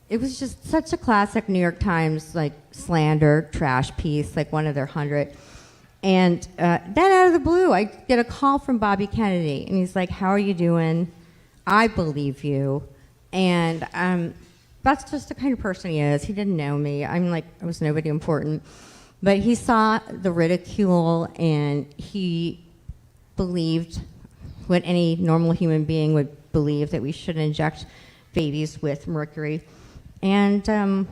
it was just such a classic New York Times slander, trash piece, one of their 100. And then out of the blue, I get a call from Bobby Kennedy, and he's like, how are you doing? I believe you. And that's just the kind of person he is. He didn't know me. I was nobody important. But he saw the ridicule, and he believed what any normal human being would believe, that we should inject babies with mercury. And then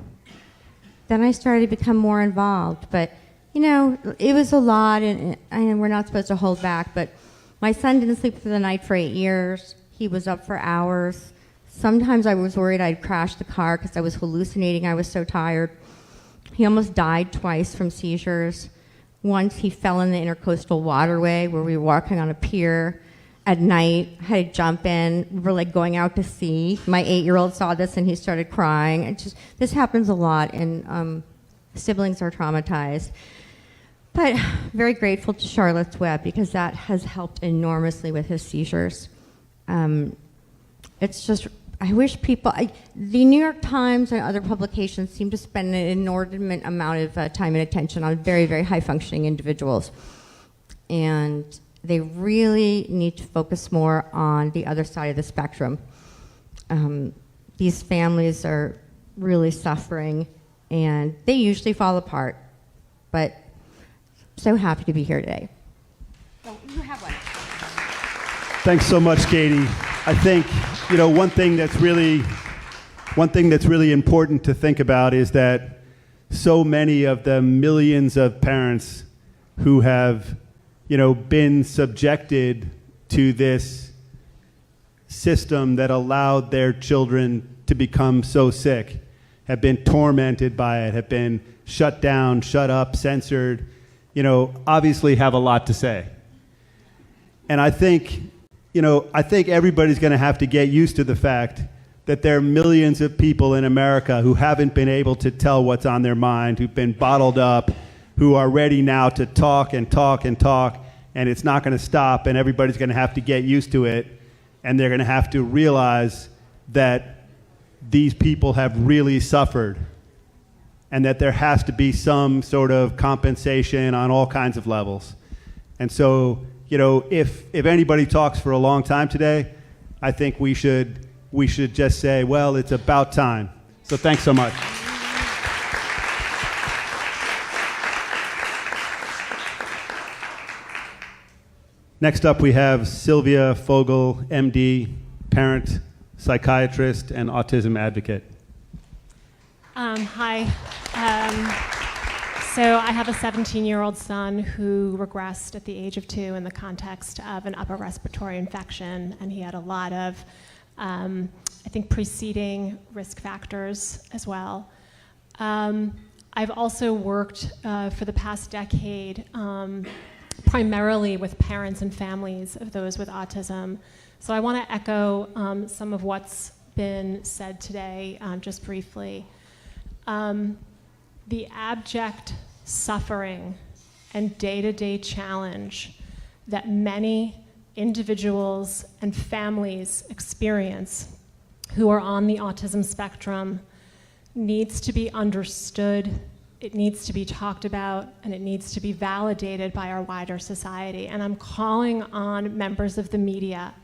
I started to become more involved. But, it was a lot, and we're not supposed to hold back. But my son didn't sleep through the night for 8 years. He was up for hours. Sometimes I was worried I'd crash the car because I was hallucinating. I was so tired. He almost died twice from seizures. Once he fell in the intercoastal waterway where we were walking on a pier at night. I had to jump in. We were going out to sea. My 8-year-old saw this and he started crying. This happens a lot, and siblings are traumatized. But very grateful to Charlotte's Web because that has helped enormously with his seizures. It's just, I wish people, the New York Times and other publications seem to spend an inordinate amount of time and attention on very, very high-functioning individuals. And they really need to focus more on the other side of the spectrum. These families are really suffering, and they usually fall apart. But so happy to be here today. Oh, you have one. Thanks so much, Katie. I think, one thing that's really important to think about is that so many of the millions of parents who have, been subjected to this system that allowed their children to become so sick, have been tormented by it, have been shut down, shut up, censored, obviously have a lot to say. And I think everybody's going to have to get used to the fact that there are millions of people in America who haven't been able to tell what's on their mind, who've been bottled up, who are ready now to talk and talk and talk, and it's not going to stop, and everybody's going to have to get used to it, and they're going to have to realize that these people have really suffered, and that there has to be some sort of compensation on all kinds of levels. And so, if anybody talks for a long time today, I think we should just say, well, it's about time. So thanks so much. Next up, we have Sylvia Fogel, MD, parent, psychiatrist, and autism advocate. Hi. So I have a 17-year-old son who regressed at the age of 2 in the context of an upper respiratory infection, and he had a lot of, I think, preceding risk factors as well. I've also worked for the past decade primarily with parents and families of those with autism. So I want to echo some of what's been said today, just briefly. The abject suffering and day-to-day challenge that many individuals and families experience who are on the autism spectrum needs to be understood, it needs to be talked about, and it needs to be validated by our wider society. And I'm calling on members of the media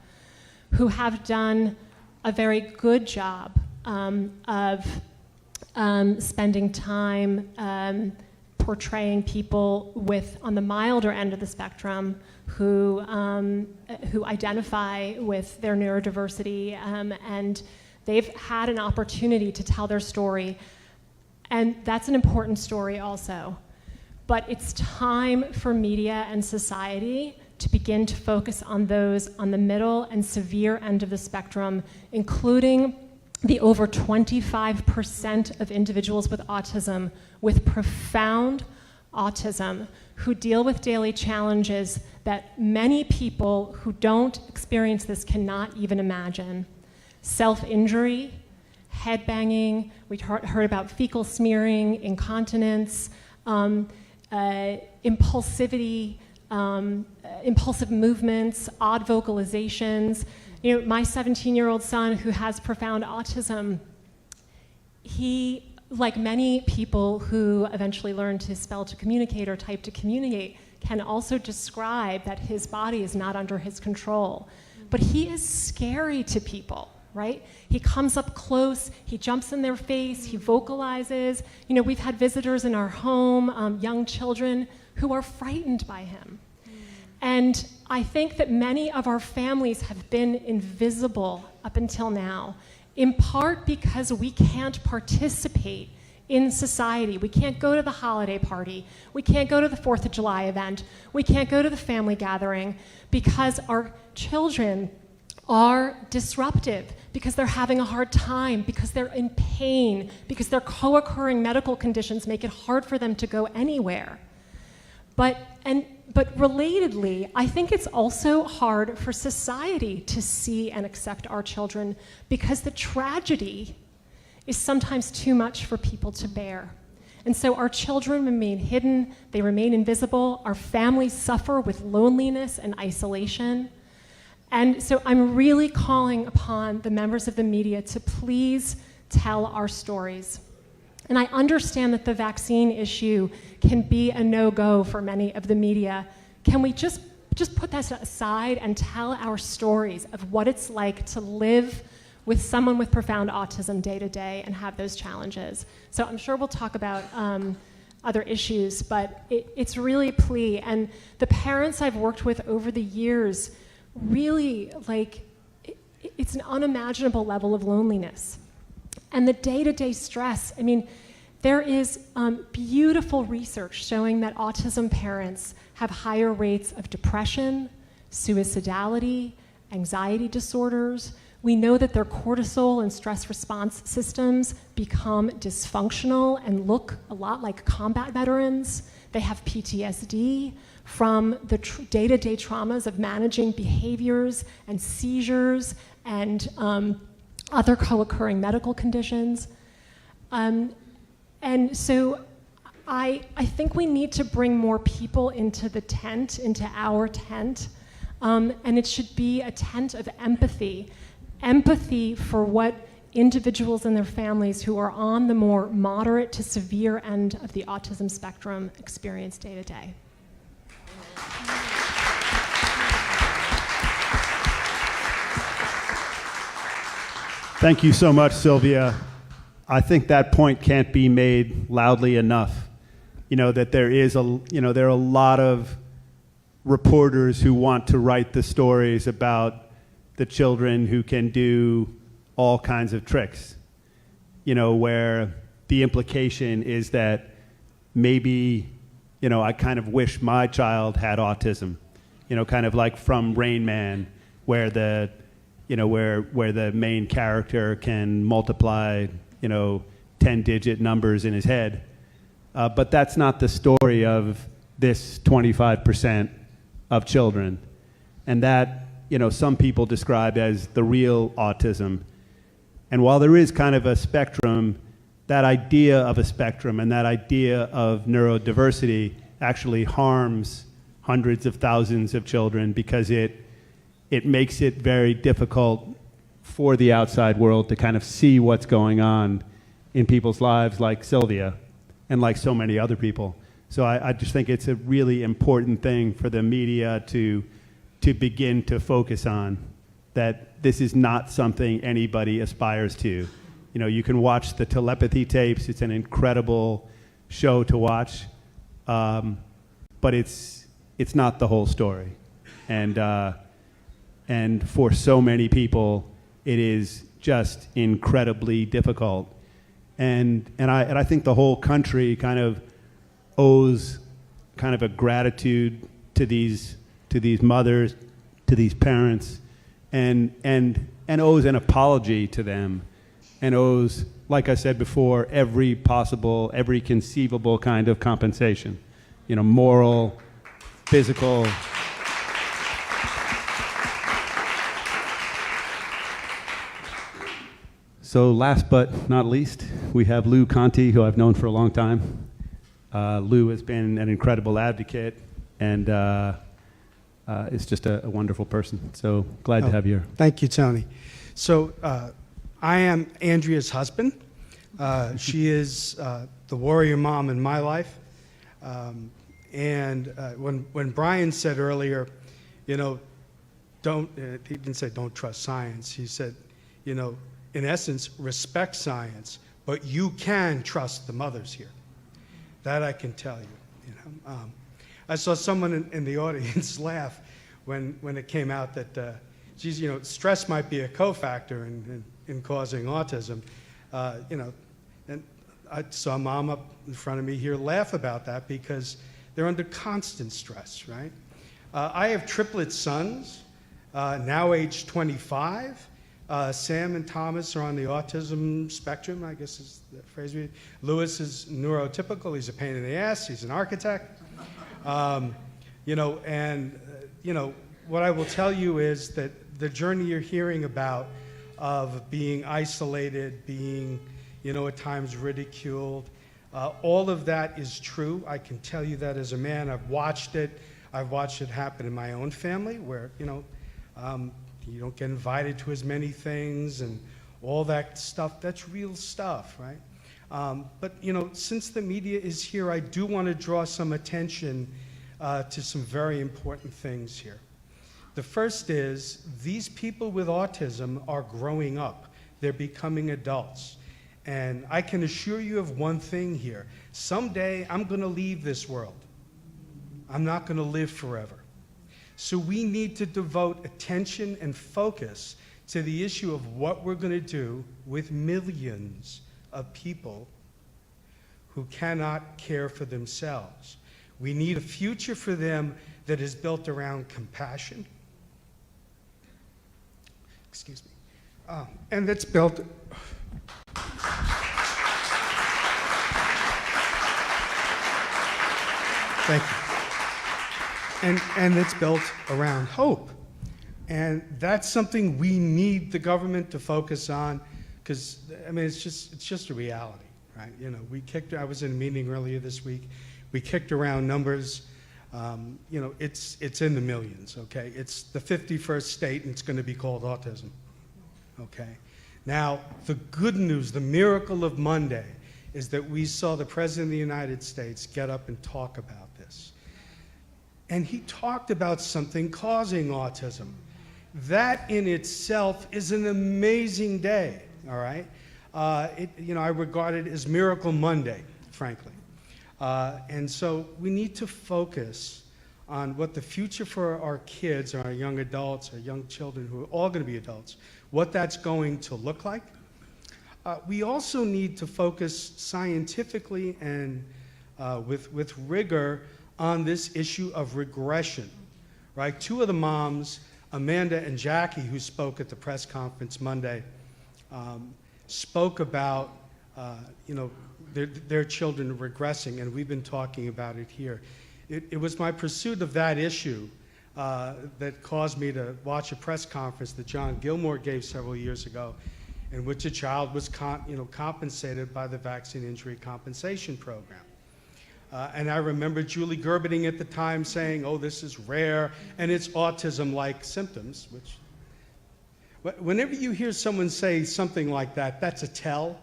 who have done a very good job of spending time portraying people on the milder end of the spectrum who identify with their neurodiversity, and they've had an opportunity to tell their story. And that's an important story also. But it's time for media and society to begin to focus on those on the middle and severe end of the spectrum, including the over 25% of individuals with autism with profound autism who deal with daily challenges that many people who don't experience this cannot even imagine. Self-injury, headbanging, we heard about fecal smearing, incontinence, impulsivity, impulsive movements, odd vocalizations. My 17-year-old son who has profound autism, he, like many people who eventually learn to spell to communicate or type to communicate, can also describe that his body is not under his control. But he is scary to people. right? He comes up close, he jumps in their face, he vocalizes. You know, we've had visitors in our home, young children, who are frightened by him. And I think that many of our families have been invisible up until now, in part because we can't participate in society. We can't go to the holiday party. We can't go to the 4th of July event. We can't go to the family gathering because our children are disruptive, because they're having a hard time, because they're in pain, because their co-occurring medical conditions make it hard for them to go anywhere. But relatedly, I think it's also hard for society to see and accept our children because the tragedy is sometimes too much for people to bear. And so our children remain hidden, they remain invisible, our families suffer with loneliness and isolation. And so I'm really calling upon the members of the media to please tell our stories. And I understand that the vaccine issue can be a no-go for many of the media. Can we just put that aside and tell our stories of what it's like to live with someone with profound autism day to day and have those challenges? So I'm sure we'll talk about other issues, but it's really a plea. And the parents I've worked with over the years, really, like, it's an unimaginable level of loneliness. And the day-to-day stress, I mean, there is beautiful research showing that autism parents have higher rates of depression, suicidality, anxiety disorders. We know that their cortisol and stress response systems become dysfunctional and look a lot like combat veterans. They have PTSD from the day-to-day traumas of managing behaviors and seizures and other co-occurring medical conditions. And so I think we need to bring more people into the tent, into our tent, and it should be a tent of empathy. Empathy for what individuals and their families who are on the more moderate to severe end of the autism spectrum experience day to day. Thank you so much, Sylvia. I think that point can't be made loudly enough. You know, that there are a lot of reporters who want to write the stories about the children who can do all kinds of tricks, you know, where the implication is that maybe, you know, I kind of wish my child had autism, you know, kind of like from Rain Man, where the, you know, where the main character can multiply, you know, 10-digit numbers in his head. But that's not the story of this 25% of children. And that, you know, some people describe as the real autism. And while there is kind of a spectrum, that idea of a spectrum and that idea of neurodiversity actually harms hundreds of thousands of children because it makes it very difficult for the outside world to kind of see what's going on in people's lives, like Sylvia and like so many other people. So I just think it's a really important thing for the media to begin to focus on, that this is not something anybody aspires to. You know, you can watch the telepathy tapes. It's an incredible show to watch, but it's not the whole story. And for so many people, it is just incredibly difficult. And I think the whole country kind of owes kind of a gratitude to these mothers, to these parents, and owes an apology to them, and owes, like I said before, every conceivable kind of compensation, you know, moral, physical. So last but not least, we have Lou Conti, who I've known for a long time. Lou has been an incredible advocate, and is just a wonderful person. So glad to have you here. Thank you, Tony. So I am Andrea's husband. She is the warrior mom in my life. When Brian said earlier, you know, he didn't say don't trust science. He said, in essence, respect science, but you can trust the mothers here. That I can tell you. I saw someone in the audience laugh when it came out that, geez, stress might be a cofactor in causing autism. And I saw Mom up in front of me here laugh about that because they're under constant stress, right? I have triplet sons, now age 25. Sam and Thomas are on the autism spectrum, I guess is the phrase we use. Lewis is neurotypical. He's a pain in the ass. He's an architect. What I will tell you is that the journey you're hearing about of being isolated, being, at times ridiculed, all of that is true. I can tell you that as a man. I've watched it. I've watched it happen in my own family where, you don't get invited to as many things and all that stuff. That's real stuff, right? But since the media is here, I do want to draw some attention to some very important things here. The first is these people with autism are growing up. They're becoming adults. And I can assure you of one thing here. Someday I'm going to leave this world. I'm not going to live forever. So we need to devote attention and focus to the issue of what we're going to do with millions of people who cannot care for themselves. We need a future for them that is built around compassion. Excuse me. And that's built... Thank you. And it's built around hope. And that's something we need the government to focus on because, it's just a reality, right? I was in a meeting earlier this week. We kicked around numbers. It's in the millions, okay? It's the 51st state and it's going to be called autism, okay? Now, the good news, the miracle of Monday is that we saw the President of the United States get up and talk about this. And he talked about something causing autism. That in itself is an amazing day, all right? I regard it as Miracle Monday, frankly. And so we need to focus on what the future for our kids, our young adults, our young children who are all going to be adults, what that's going to look like. We also need to focus scientifically and with rigor on this issue of regression, right? Two of the moms, Amanda and Jackie, who spoke at the press conference Monday, spoke about their children regressing, and we've been talking about it here. It was my pursuit of that issue that caused me to watch a press conference that John Gilmore gave several years ago, in which a child was compensated by the Vaccine Injury Compensation Program. And I remember Julie Gerbeting at the time saying, oh, this is rare, and it's autism-like symptoms, which, whenever you hear someone say something like that, that's a tell,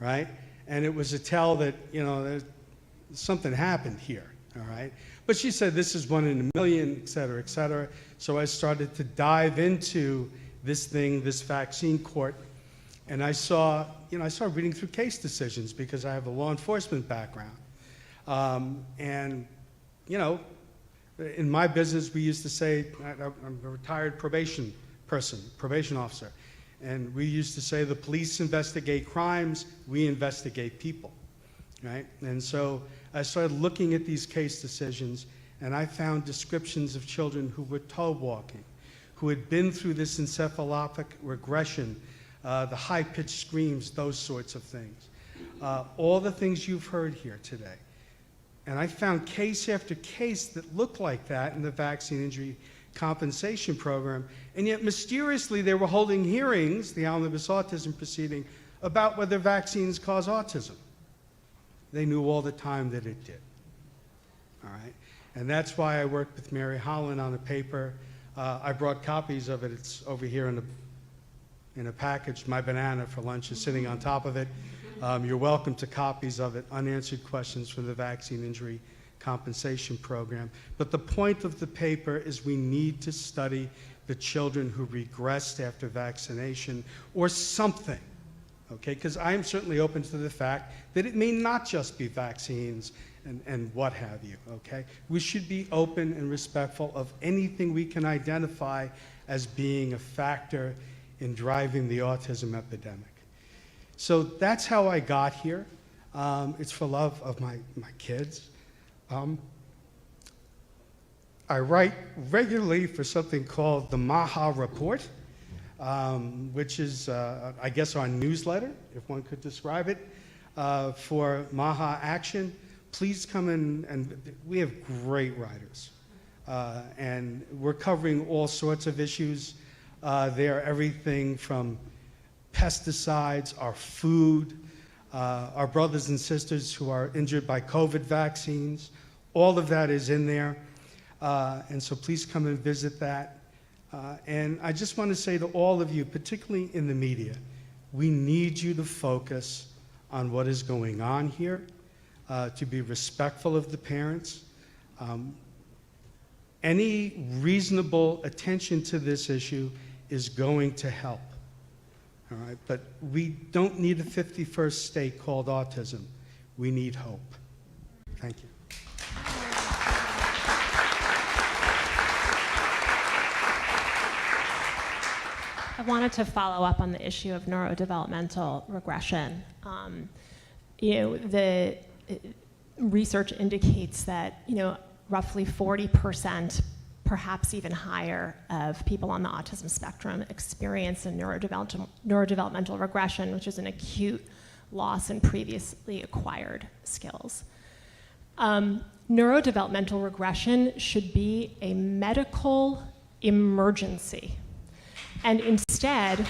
right? And it was a tell that, something happened here, all right? But she said, this is 1 in a million, et cetera, et cetera. So I started to dive into this vaccine court, and I saw reading through case decisions because I have a law enforcement background. In my business, we used to say, I'm a retired probation officer, and we used to say the police investigate crimes, we investigate people, right? And so I started looking at these case decisions, and I found descriptions of children who were toe walking, who had been through this encephalopathic regression, the high-pitched screams, those sorts of things. All the things you've heard here today. And I found case after case that looked like that in the Vaccine Injury Compensation Program, and yet mysteriously they were holding hearings, the omnibus autism proceeding, about whether vaccines cause autism. They knew all the time that it did, all right? And that's why I worked with Mary Holland on a paper. I brought copies of it. It's over here in a package. My banana for lunch is sitting on top of it. You're welcome to copies of it, unanswered questions from the Vaccine Injury Compensation Program. But the point of the paper is we need to study the children who regressed after vaccination or something, okay? Because I'm certainly open to the fact that it may not just be vaccines and what have you, okay? We should be open and respectful of anything we can identify as being a factor in driving the autism epidemic. So that's how I got here. It's for love of my kids. I write regularly for something called the MAHA report, which is, I guess, our newsletter, if one could describe it, for MAHA Action. Please come in, and we have great writers. And we're covering all sorts of issues there, everything from pesticides, our food, our brothers and sisters who are injured by COVID vaccines. All of that is in there. And so please come and visit that. And I just want to say to all of you, particularly in the media, we need you to focus on what is going on here, to be respectful of the parents. Any reasonable attention to this issue is going to help. All right, but we don't need a 51st state called autism. We need hope. Thank you. I wanted to follow up on the issue of neurodevelopmental regression. The research indicates that, roughly 40%, perhaps even higher, of people on the autism spectrum experience a neurodevelopmental regression, which is an acute loss in previously acquired skills. Neurodevelopmental regression should be a medical emergency. And instead,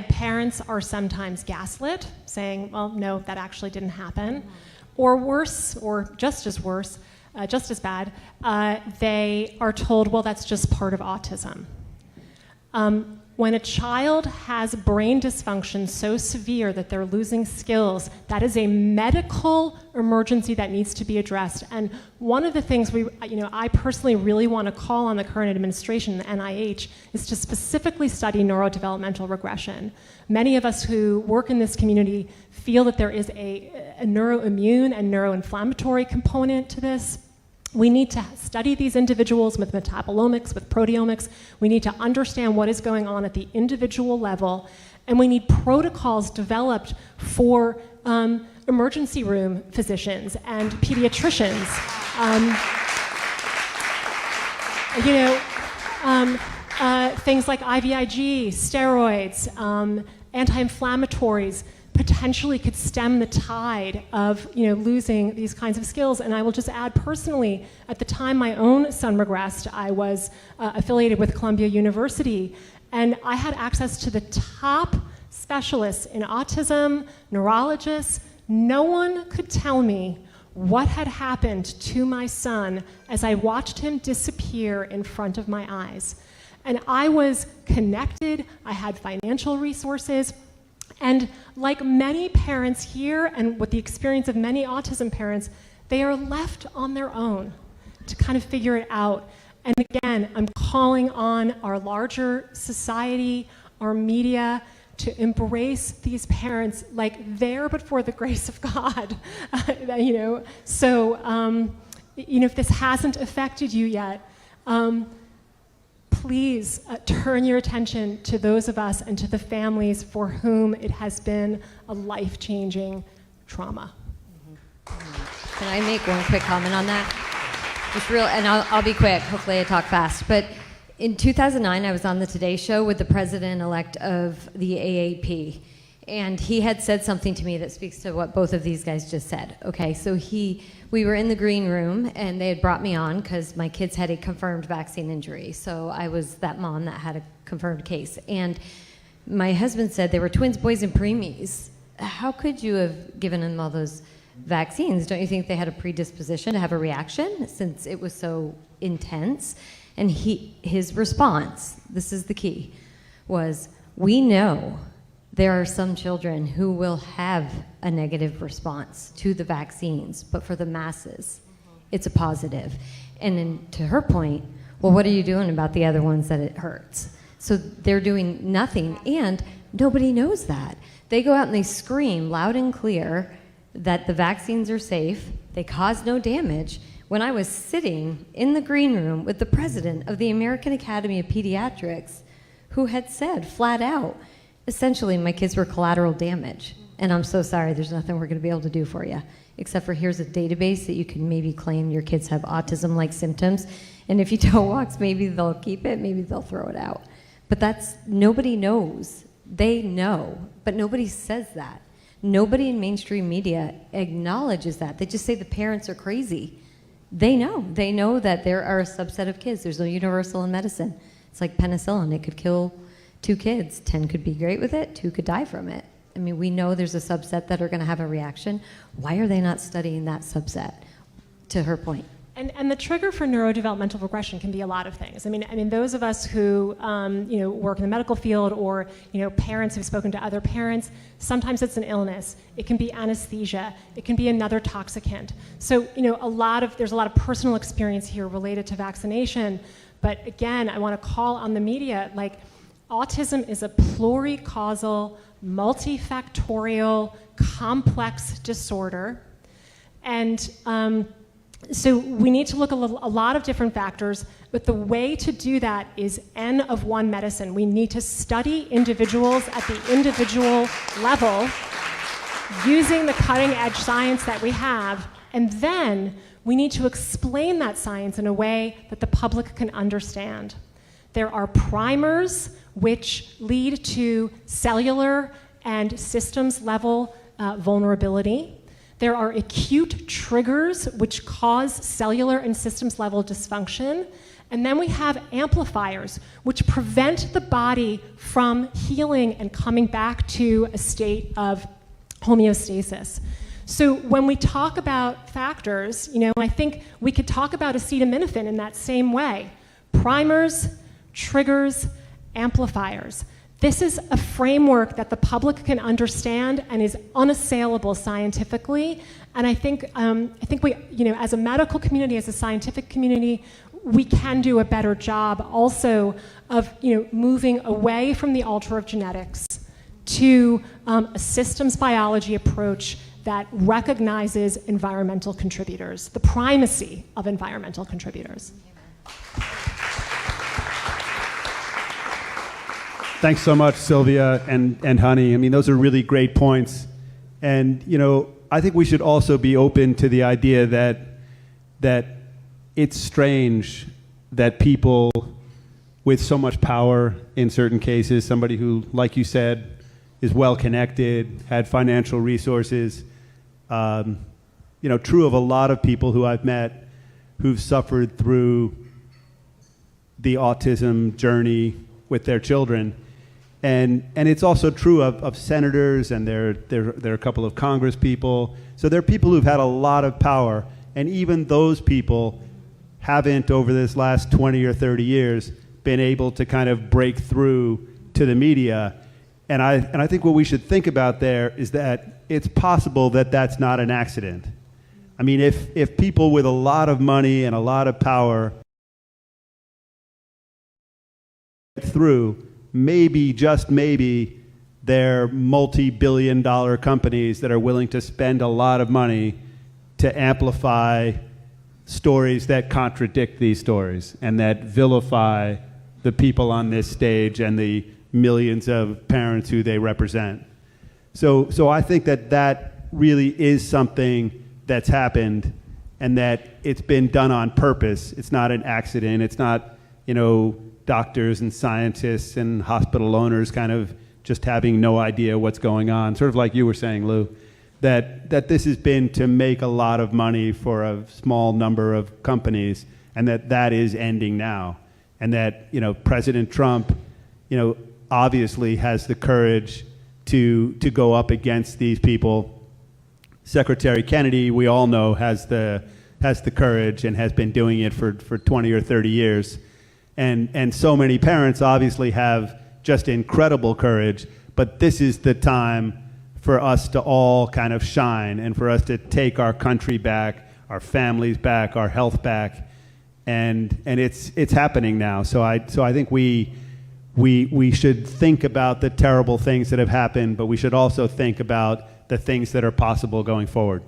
parents are sometimes gaslit, saying, well, no, that actually didn't happen. Or worse, or just as worse, just as bad, they are told, well, that's just part of autism. When a child has brain dysfunction so severe that they're losing skills, that is a medical emergency that needs to be addressed. And one of the things I personally really want to call on the current administration, the NIH, is to specifically study neurodevelopmental regression. Many of us who work in this community feel that there is a neuroimmune and neuroinflammatory component to this. We need to study these individuals with metabolomics, with proteomics. We need to understand what is going on at the individual level. And we need protocols developed for emergency room physicians and pediatricians. Things like IVIG, steroids, anti-inflammatories, potentially could stem the tide of losing these kinds of skills. And I will just add personally, at the time my own son regressed, I was affiliated with Columbia University, and I had access to the top specialists in autism, neurologists. No one could tell me what had happened to my son as I watched him disappear in front of my eyes. And I was connected, I had financial resources, and like many parents here, and with the experience of many autism parents, they are left on their own to kind of figure it out. And again, I'm calling on our larger society, our media, to embrace these parents like there but for the grace of God. So, if this hasn't affected you yet, please turn your attention to those of us and to the families for whom it has been a life-changing trauma. Can I make one quick comment on that? And I'll be quick, hopefully I talk fast. But in 2009, I was on the Today Show with the president-elect of the AAP. And he had said something to me that speaks to what both of these guys just said. Okay, so we were in the green room, and they had brought me on because my kids had a confirmed vaccine injury. So I was that mom that had a confirmed case. And my husband said they were twins, boys, and preemies. How could you have given them all those vaccines? Don't you think they had a predisposition to have a reaction since it was so intense? And his response, this is the key, was, we know there are some children who will have a negative response to the vaccines, but for the masses, it's a positive. And then to her point, well, what are you doing about the other ones that it hurts? So they're doing nothing, and nobody knows that. They go out and they scream loud and clear that the vaccines are safe, they cause no damage. When I was sitting in the green room with the president of the American Academy of Pediatrics, who had said flat out, essentially, my kids were collateral damage, and I'm so sorry, there's nothing we're gonna be able to do for you, except for here's a database that you can maybe claim your kids have autism-like symptoms, and if you don't wax, maybe they'll keep it, maybe they'll throw it out. But nobody knows. They know, but nobody says that. Nobody in mainstream media acknowledges that. They just say the parents are crazy. They know that there are a subset of kids. There's no universal in medicine. It's like penicillin, it could kill 2 kids. 10 could be great with it, 2 could die from it. I mean, we know there's a subset that are gonna have a reaction. Why are they not studying that subset, to her point? And the trigger for neurodevelopmental regression can be a lot of things. I mean, those of us who work in the medical field, or parents who've spoken to other parents, sometimes it's an illness. It can be anesthesia. It can be another toxicant. So there's a lot of personal experience here related to vaccination. But again, I want to call on the media, like, autism is a pluricausal, multifactorial, complex disorder, and so we need to look at a lot of different factors, but the way to do that is N of 1 medicine. We need to study individuals at the individual level using the cutting edge science that we have, and then we need to explain that science in a way that the public can understand. There are primers which lead to cellular and systems level vulnerability. There are acute triggers which cause cellular and systems level dysfunction. And then we have amplifiers which prevent the body from healing and coming back to a state of homeostasis. So when we talk about factors, I think we could talk about acetaminophen in that same way. Primers, triggers, amplifiers. This is a framework that the public can understand and is unassailable scientifically. And I think we, as a medical community, as a scientific community, we can do a better job also of, moving away from the altar of genetics to a systems biology approach that recognizes environmental contributors, the primacy of environmental contributors. Thanks so much, Sylvia and Honey. I mean, those are really great points. And, I think we should also be open to the idea that it's strange that people with so much power in certain cases, somebody who, like you said, is well-connected, had financial resources, true of a lot of people who I've met who've suffered through the autism journey with their children. And it's also true of senators, and there are a couple of Congress people. So there are people who've had a lot of power, and even those people haven't, over this last 20 or 30 years, been able to kind of break through to the media. And I think what we should think about there is that it's possible that that's not an accident. I mean, if people with a lot of money and a lot of power through, maybe, just maybe, they're multi-billion-dollar companies that are willing to spend a lot of money to amplify stories that contradict these stories and that vilify the people on this stage and the millions of parents who they represent. So I think that really is something that's happened, and that it's been done on purpose. It's not an accident. It's not, doctors and scientists and hospital owners kind of just having no idea what's going on. Sort of like you were saying, Lou, that this has been to make a lot of money for a small number of companies, and that is ending now. And that, President Trump, obviously has the courage to go up against these people. Secretary Kennedy, we all know, has the courage and has been doing it for 20 or 30 years. And so many parents obviously have just incredible courage, but this is the time for us to all kind of shine and for us to take our country back, our families back, our health back, and it's happening now. So I think we should think about the terrible things that have happened, but we should also think about the things that are possible going forward.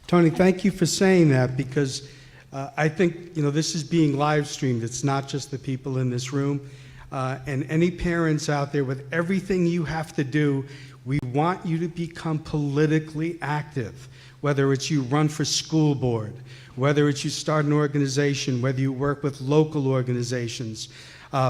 Tony, thank you for saying that, because I think, this is being live streamed. It's not just the people in this room. And any parents out there, with everything you have to do, we want you to become politically active, whether it's you run for school board, whether it's you start an organization, whether you work with local organizations,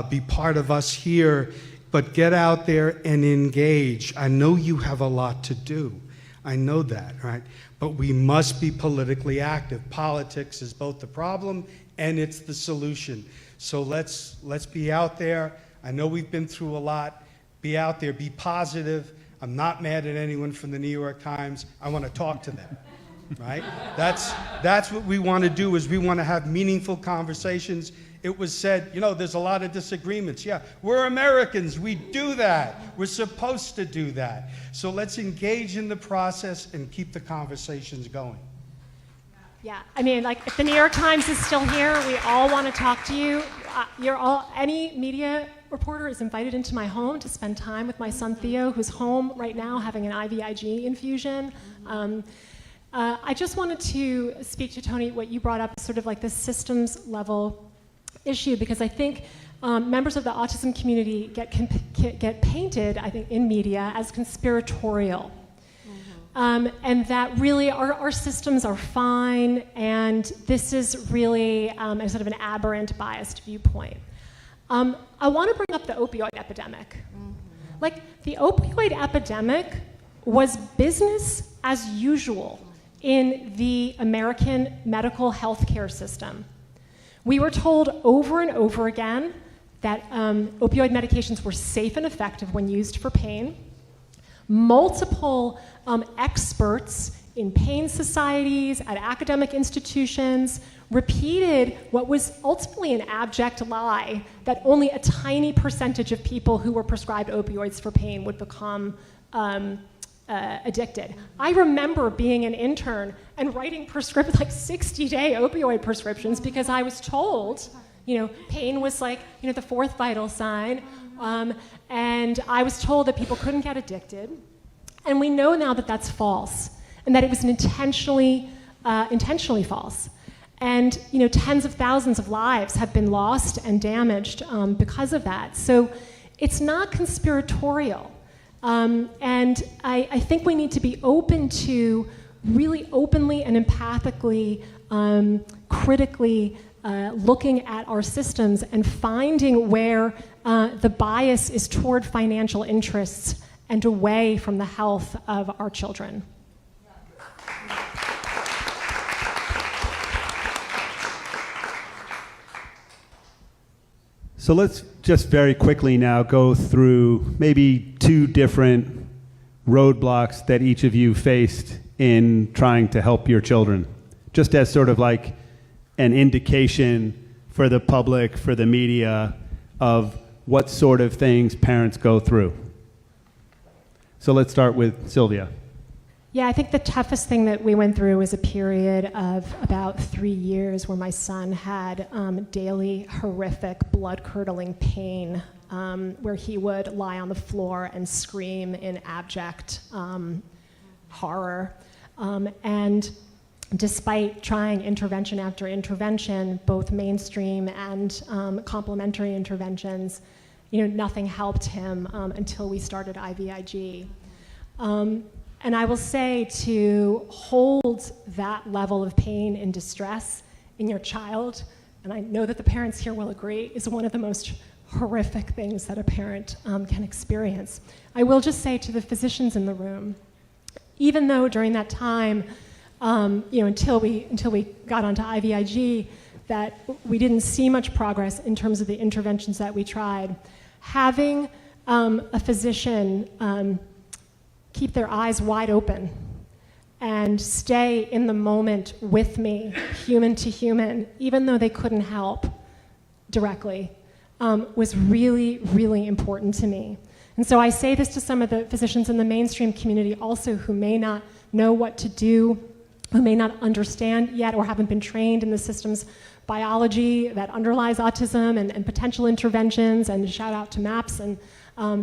be part of us here, but get out there and engage. I know you have a lot to do. I know that, right? But we must be politically active. Politics is both the problem and it's the solution. So let's be out there. I know we've been through a lot. Be out there, be positive. I'm not mad at anyone from the New York Times. I want to talk to them, right? That's what we want to do, is we want to have meaningful conversations. It was said, there's a lot of disagreements. Yeah, we're Americans. We do that. We're supposed to do that. So let's engage in the process and keep the conversations going. Yeah, if the New York Times is still here, we all want to talk to you. Any media reporter is invited into my home to spend time with my son Theo, who's home right now having an IVIG infusion. I just wanted to speak to Tony, what you brought up, sort of like this systems level issue, because I think members of the autism community get painted, I think, in media as conspiratorial. And that really our systems are fine, and this is really a sort of an aberrant, biased viewpoint. I want to bring up the opioid epidemic. The opioid epidemic was business as usual in the American medical healthcare system. We were told over and over again that opioid medications were safe and effective when used for pain. Multiple experts in pain societies, at academic institutions, repeated what was ultimately an abject lie, that only a tiny percentage of people who were prescribed opioids for pain would become addicted. I remember being an intern and writing 60-day opioid prescriptions, because I was told, pain was the fourth vital sign, and I was told that people couldn't get addicted. And we know now that that's false, and that it was intentionally false. And tens of thousands of lives have been lost and damaged because of that. So it's not conspiratorial. And I think we need to be open to really openly and empathically, critically looking at our systems and finding where the bias is toward financial interests and away from the health of our children. So let's just very quickly now go through maybe 2 different roadblocks that each of you faced in trying to help your children, just as sort of like an indication for the public, for the media, of what sort of things parents go through. So let's start with Sylvia. Yeah, I think the toughest thing that we went through was a period of about 3 years where my son had daily horrific blood-curdling pain, where he would lie on the floor and scream in abject horror. And despite trying intervention after intervention, both mainstream and complementary interventions, nothing helped him until we started IVIG. And I will say, to hold that level of pain and distress in your child, and I know that the parents here will agree, is one of the most horrific things that a parent can experience. I will just say to the physicians in the room, even though during that time, until we got onto IVIG, that we didn't see much progress in terms of the interventions that we tried, having a physician keep their eyes wide open and stay in the moment with me, human to human, even though they couldn't help directly, was really, really important to me. And so I say this to some of the physicians in the mainstream community also, who may not know what to do who may not understand yet or haven't been trained in the system's biology that underlies autism and potential interventions, and shout out to MAPS and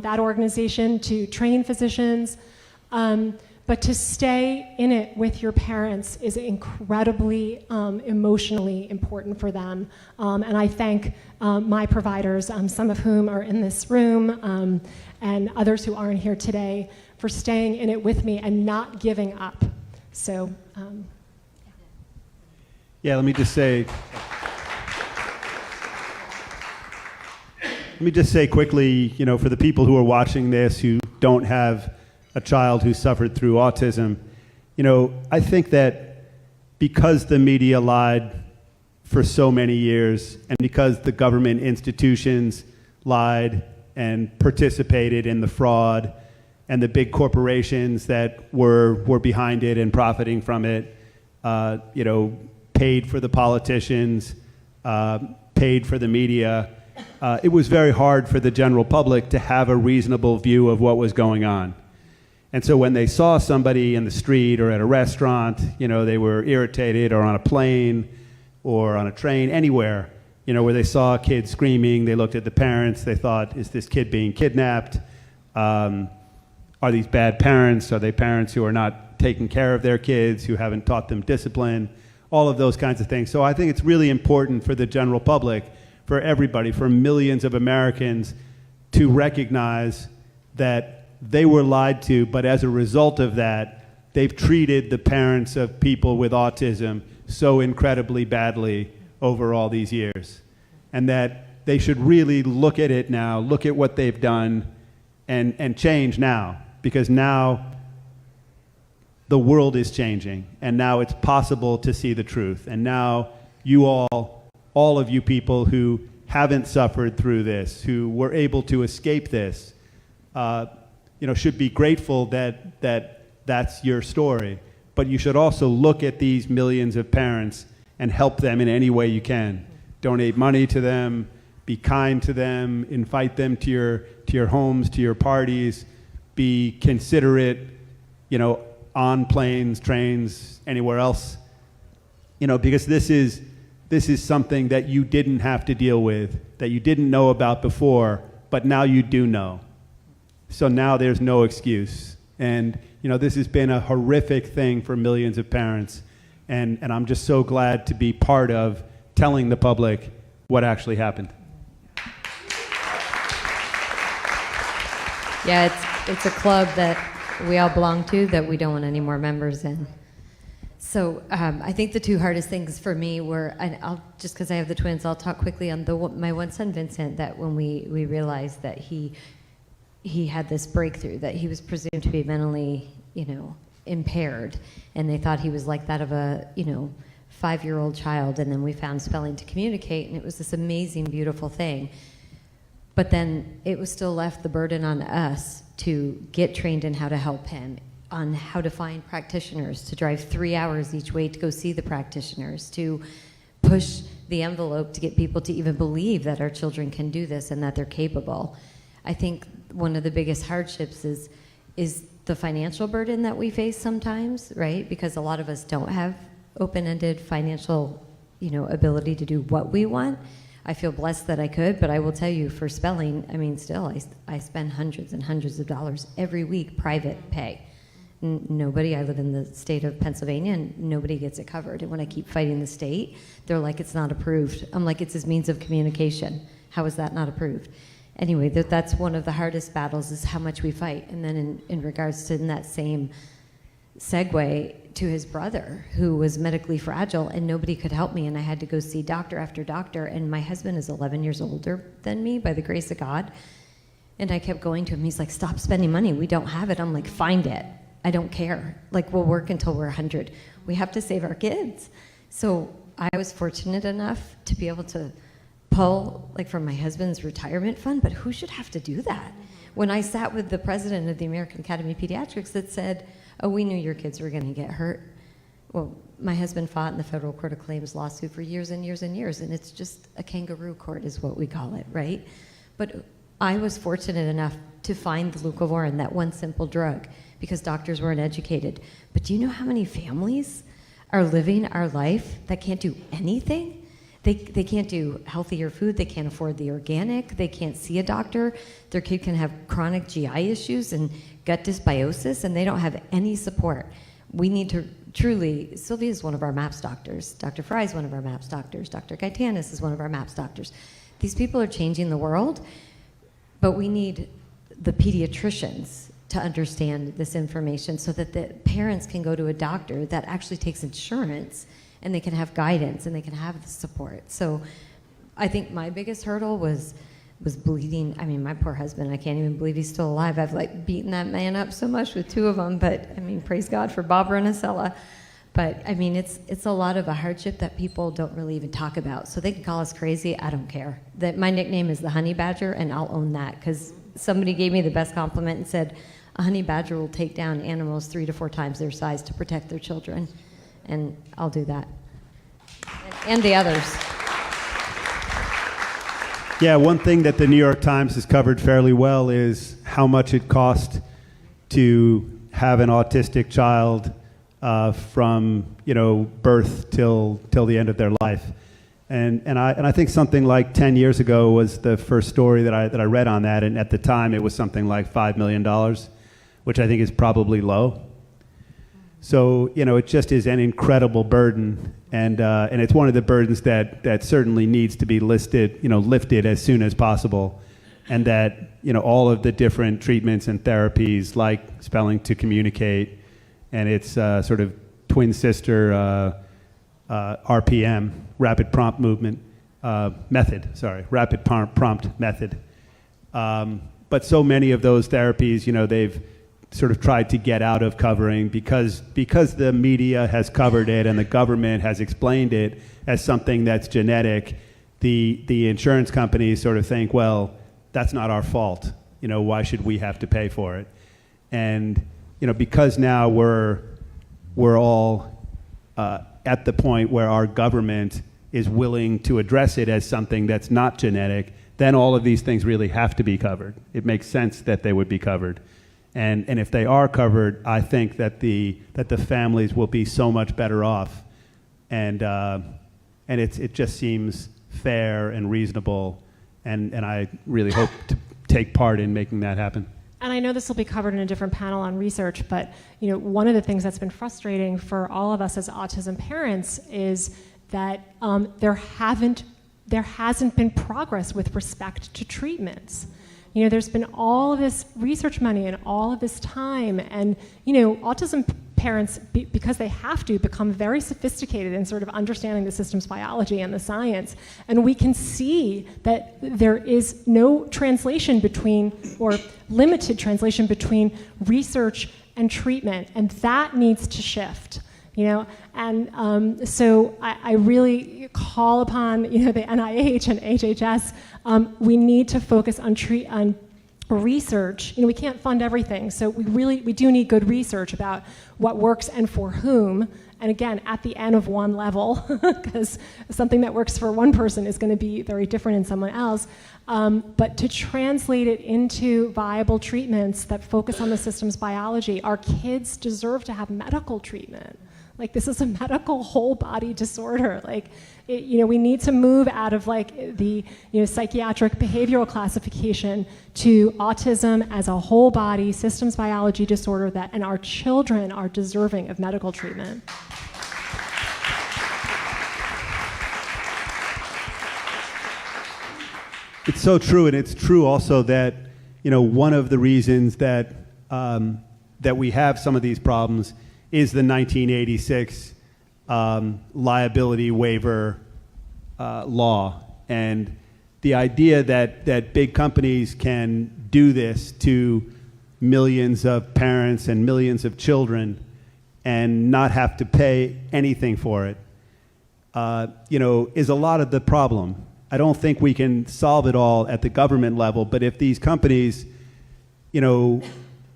that organization to train physicians. But to stay in it with your parents is incredibly emotionally important for them. And I thank my providers, some of whom are in this room, and others who aren't here today, for staying in it with me and not giving up. So, yeah, let me just say quickly, you know, for the people who are watching this who don't have a child who suffered through autism, you know, I think that because the media lied for so many years, and because the government institutions lied and participated in the fraud, and the big corporations that were behind it and profiting from it, you know, paid for the politicians, paid for the media, it was very hard for the general public to have a reasonable view of what was going on. And so when they saw somebody in the street or at a restaurant, you know, they were irritated, or on a plane or on a train, anywhere, you know, where they saw a kid screaming, they looked at the parents, they thought, is this kid being kidnapped? Are these bad parents? Are they parents who are not taking care of their kids, who haven't taught them discipline? All of those kinds of things. So I think it's really important for the general public, for everybody, for millions of Americans, to recognize that they were lied to, but as a result of that, they've treated the parents of people with autism so incredibly badly over all these years. And that they should really look at it now, look at what they've done, and change now. Because now the world is changing, and now it's possible to see the truth. And now you all of you people who haven't suffered through this, who were able to escape this, you know, should be grateful that that's your story. But you should also look at these millions of parents and help them in any way you can. Donate money to them, be kind to them, invite them to your homes, to your parties, be considerate, you know, on planes, trains, anywhere else, you know, because this is something that you didn't have to deal with, that you didn't know about before, but now you do know. So now there's no excuse. And, you know, this has been a horrific thing for millions of parents. And I'm just so glad to be part of telling the public what actually happened. Yeah, it's a club that we all belong to that we don't want any more members in. So I think the two hardest things for me were, and I'll just because I have the twins, I'll talk quickly on my one son, Vincent, that when we realized that he had this breakthrough, that he was presumed to be mentally, you know, impaired, and they thought he was like that of a, you know, 5-year-old child, and then we found spelling to communicate, and it was this amazing, beautiful thing. But then it was still left the burden on us to get trained in how to help him, on how to find practitioners, to drive 3 hours each way to go see the practitioners, to push the envelope to get people to even believe that our children can do this and that they're capable. I think one of the biggest hardships is the financial burden that we face sometimes, right? Because a lot of us don't have open-ended financial, you know, ability to do what we want. I feel blessed that I could, but I will tell you, for spelling, I mean, still, I spend hundreds and hundreds of dollars every week, private pay. Nobody, I live in the state of Pennsylvania, and nobody gets it covered. And when I keep fighting the state, they're like, it's not approved. I'm like, it's his means of communication. How is that not approved? Anyway, that's one of the hardest battles, is how much we fight. And then in regards to in that same segue to his brother, who was medically fragile, and nobody could help me, and I had to go see doctor after doctor, and my husband is 11 years older than me, by the grace of God. And I kept going to him. He's like, stop spending money. We don't have it. I'm like, find it. I don't care. Like, we'll work until we're 100. We have to save our kids. So I was fortunate enough to be able to pull, like, from my husband's retirement fund, but who should have to do that? When I sat with the president of the American Academy of Pediatrics that said, oh, we knew your kids were going to get hurt. Well, my husband fought in the Federal Court of Claims lawsuit for years and years and years, and it's just a kangaroo court is what we call it, right? But I was fortunate enough to find the leucovorin, that one simple drug, because doctors weren't educated. But do you know how many families are living our life that can't do anything. They can't do healthier food, they can't afford the organic, they can't see a doctor, their kid can have chronic GI issues and gut dysbiosis, and they don't have any support. We need to truly, Sylvia is one of our MAPS doctors, Dr. Frye is one of our MAPS doctors, Dr. Gaetanis is one of our MAPS doctors. These people are changing the world, but we need the pediatricians to understand this information so that the parents can go to a doctor that actually takes insurance, and they can have guidance and they can have the support. So I think my biggest hurdle was bleeding. I mean, my poor husband, I can't even believe he's still alive. I've like beaten that man up so much with two of them, but I mean, praise God for Bob Rinicella. But I mean, it's a lot of a hardship that people don't really even talk about. So they can call us crazy, I don't care. That my nickname is the honey badger, and I'll own that, because somebody gave me the best compliment and said, a honey badger will take down animals 3 to 4 times their size to protect their children. And I'll do that. And the others. Yeah, one thing that the New York Times has covered fairly well is how much it costs to have an autistic child from birth till the end of their life. And I think something like 10 years ago was the first story that I read on that, and at the time it was something like $5 million, which I think is probably low. So, it just is an incredible burden, and it's one of the burdens that certainly needs to be lifted as soon as possible, and that, all of the different treatments and therapies like spelling to communicate and its sort of twin sister RPM, rapid prompt movement method, rapid prompt method. But so many of those therapies, they've sort of tried to get out of covering because the media has covered it and the government has explained it as something that's genetic. The insurance companies sort of think, well, that's not our fault. Why should we have to pay for it? And because now we're all at the point where our government is willing to address it as something that's not genetic, then all of these things really have to be covered. It makes sense that they would be covered. And if they are covered, I think that the families will be so much better off, and it just seems fair and reasonable, and I really hope to take part in making that happen. And I know this will be covered in a different panel on research, but one of the things that's been frustrating for all of us as autism parents is that there hasn't been progress with respect to treatments. There's been all of this research money and all of this time, and autism parents, because they have to, become very sophisticated in sort of understanding the system's biology and the science, and we can see that there is no translation between, or limited translation between, research and treatment, and that needs to shift. So I really call upon the NIH and HHS. We need to focus on research. We can't fund everything, so we do need good research about what works and for whom. And again, at the N of one level, because something that works for one person is going to be very different in someone else. But to translate it into viable treatments that focus on the system's biology, our kids deserve to have medical treatment. Like, this is a medical whole body disorder. Like, we need to move out of the psychiatric behavioral classification to autism as a whole body systems biology disorder and our children are deserving of medical treatment. It's so true, and it's true also that one of the reasons that that we have some of these problems is the 1986 liability waiver law, and the idea that big companies can do this to millions of parents and millions of children and not have to pay anything for it, is a lot of the problem. I don't think we can solve it all at the government level, but if these companies,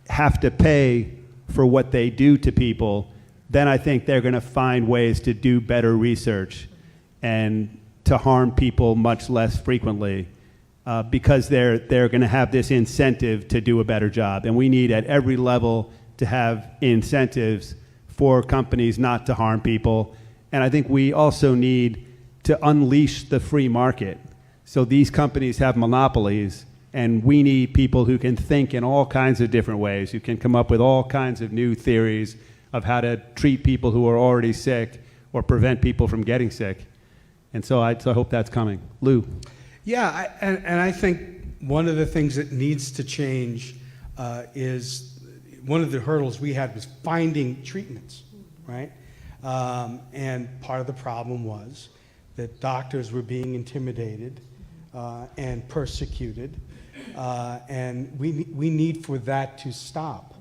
have to pay for what they do to people, then I think they're going to find ways to do better research and to harm people much less frequently because they're going to have this incentive to do a better job. And we need at every level to have incentives for companies not to harm people. And I think we also need to unleash the free market. So these companies have monopolies, and we need people who can think in all kinds of different ways, who can come up with all kinds of new theories of how to treat people who are already sick or prevent people from getting sick. And so I hope that's coming. Lou. Yeah, and I think one of the things that needs to change is one of the hurdles we had was finding treatments, right? And part of the problem was that doctors were being intimidated and persecuted, and we need for that to stop.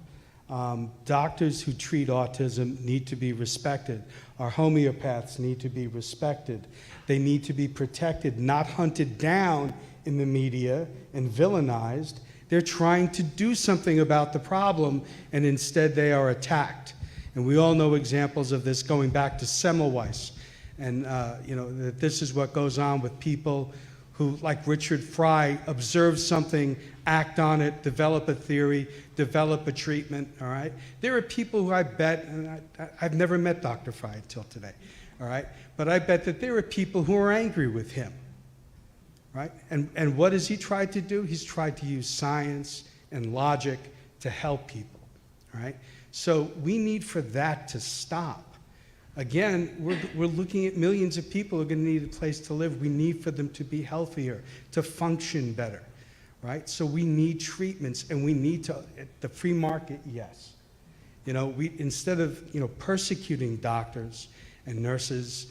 Doctors who treat autism need to be respected. Our homeopaths need to be respected. They need to be protected, not hunted down in the media and villainized. They're trying to do something about the problem, and instead they are attacked. And we all know examples of this going back to Semmelweis. And that this is what goes on with people who, like Richard Frye, observe something, act on it, develop a theory, develop a treatment, all right? There are people who I bet, and I've never met Dr. Frye until today, all right? But I bet that there are people who are angry with him, right? And what has he tried to do? He's tried to use science and logic to help people, all right? So we need for that to stop. Again, we're looking at millions of people who are going to need a place to live. We need for them to be healthier, to function better, right? So we need treatments, and we need to, the free market, yes. We instead of, persecuting doctors and nurses,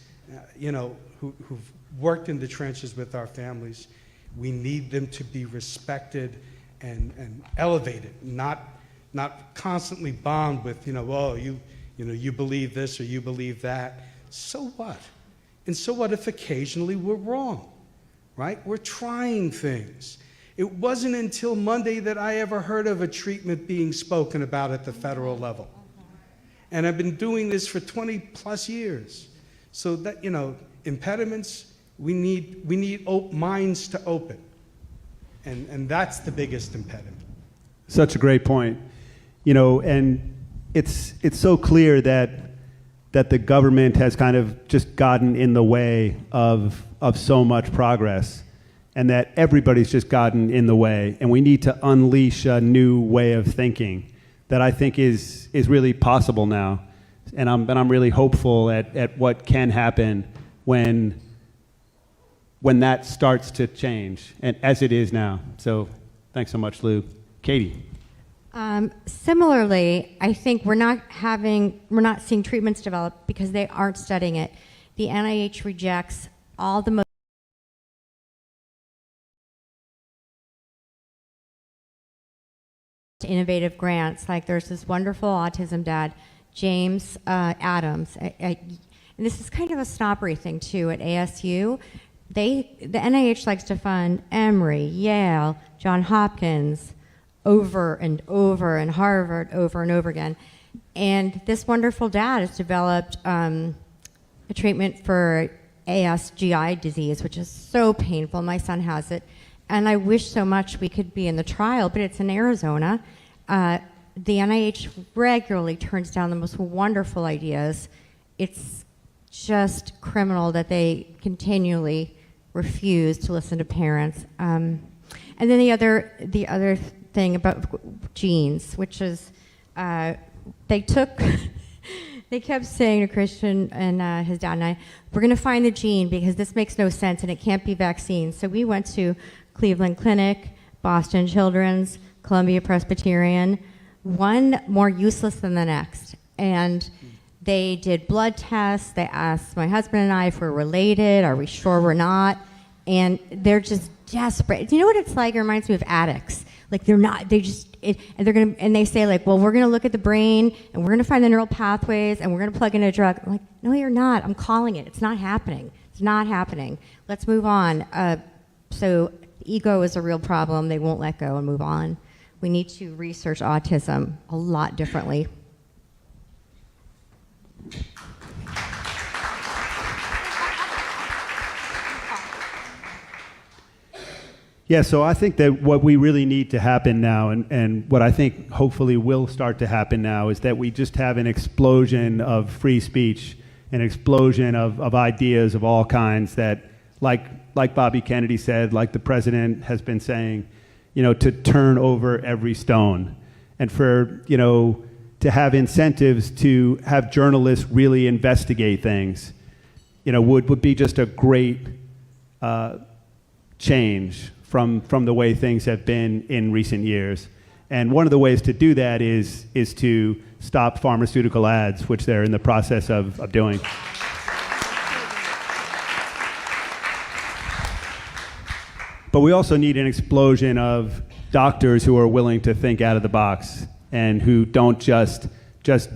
who've worked in the trenches with our families, we need them to be respected and elevated, not constantly bombed with, you believe this or you believe that. So what? And so what if occasionally we're wrong, right? We're trying things. It wasn't until Monday that I ever heard of a treatment being spoken about at the federal level. And I've been doing this for 20 plus years. So that, impediments, we need minds to open. And that's the biggest impediment. Such a great point. And it's so clear that the government has kind of just gotten in the way of so much progress, and that everybody's just gotten in the way, and we need to unleash a new way of thinking that I think is really possible now. And I'm really hopeful at what can happen when that starts to change, and as it is now. So thanks so much, Lou. Katie. Similarly, I think we're not seeing treatments develop because they aren't studying it. The NIH rejects all the most innovative grants. Like there's this wonderful autism dad, James Adams, and this is kind of a snobbery thing too at ASU. The NIH likes to fund Emory, Yale, Johns Hopkins, over and over, and Harvard over and over again. And this wonderful dad has developed a treatment for ASGI disease, which is so painful. My son has it. And I wish so much we could be in the trial, but it's in Arizona. The NIH regularly turns down the most wonderful ideas. It's just criminal that they continually refuse to listen to parents. And then the other thing about genes, which is they kept saying to Christian and his dad and I, we're going to find the gene because this makes no sense and it can't be vaccines. So we went to Cleveland Clinic, Boston Children's, Columbia Presbyterian, one more useless than the next. And they did blood tests. They asked my husband and I if we're related. Are we sure we're not? And they're just desperate. Do you know what it's like? It reminds me of addicts. Like they're not, and they say like, well, we're gonna look at the brain and we're gonna find the neural pathways and we're gonna plug in a drug. I'm like, no, you're not. I'm calling it. It's not happening. It's not happening. Let's move on. So ego is a real problem. They won't let go and move on. We need to research autism a lot differently. Yeah, so I think that what we really need to happen now, and what I think hopefully will start to happen now, is that we just have an explosion of free speech, an explosion of ideas of all kinds that, like Bobby Kennedy said, like the president has been saying, to turn over every stone. And for, to have incentives to have journalists really investigate things, would be just a great change from the way things have been in recent years. And one of the ways to do that is to stop pharmaceutical ads, which they're in the process of doing. But we also need an explosion of doctors who are willing to think out of the box and who don't just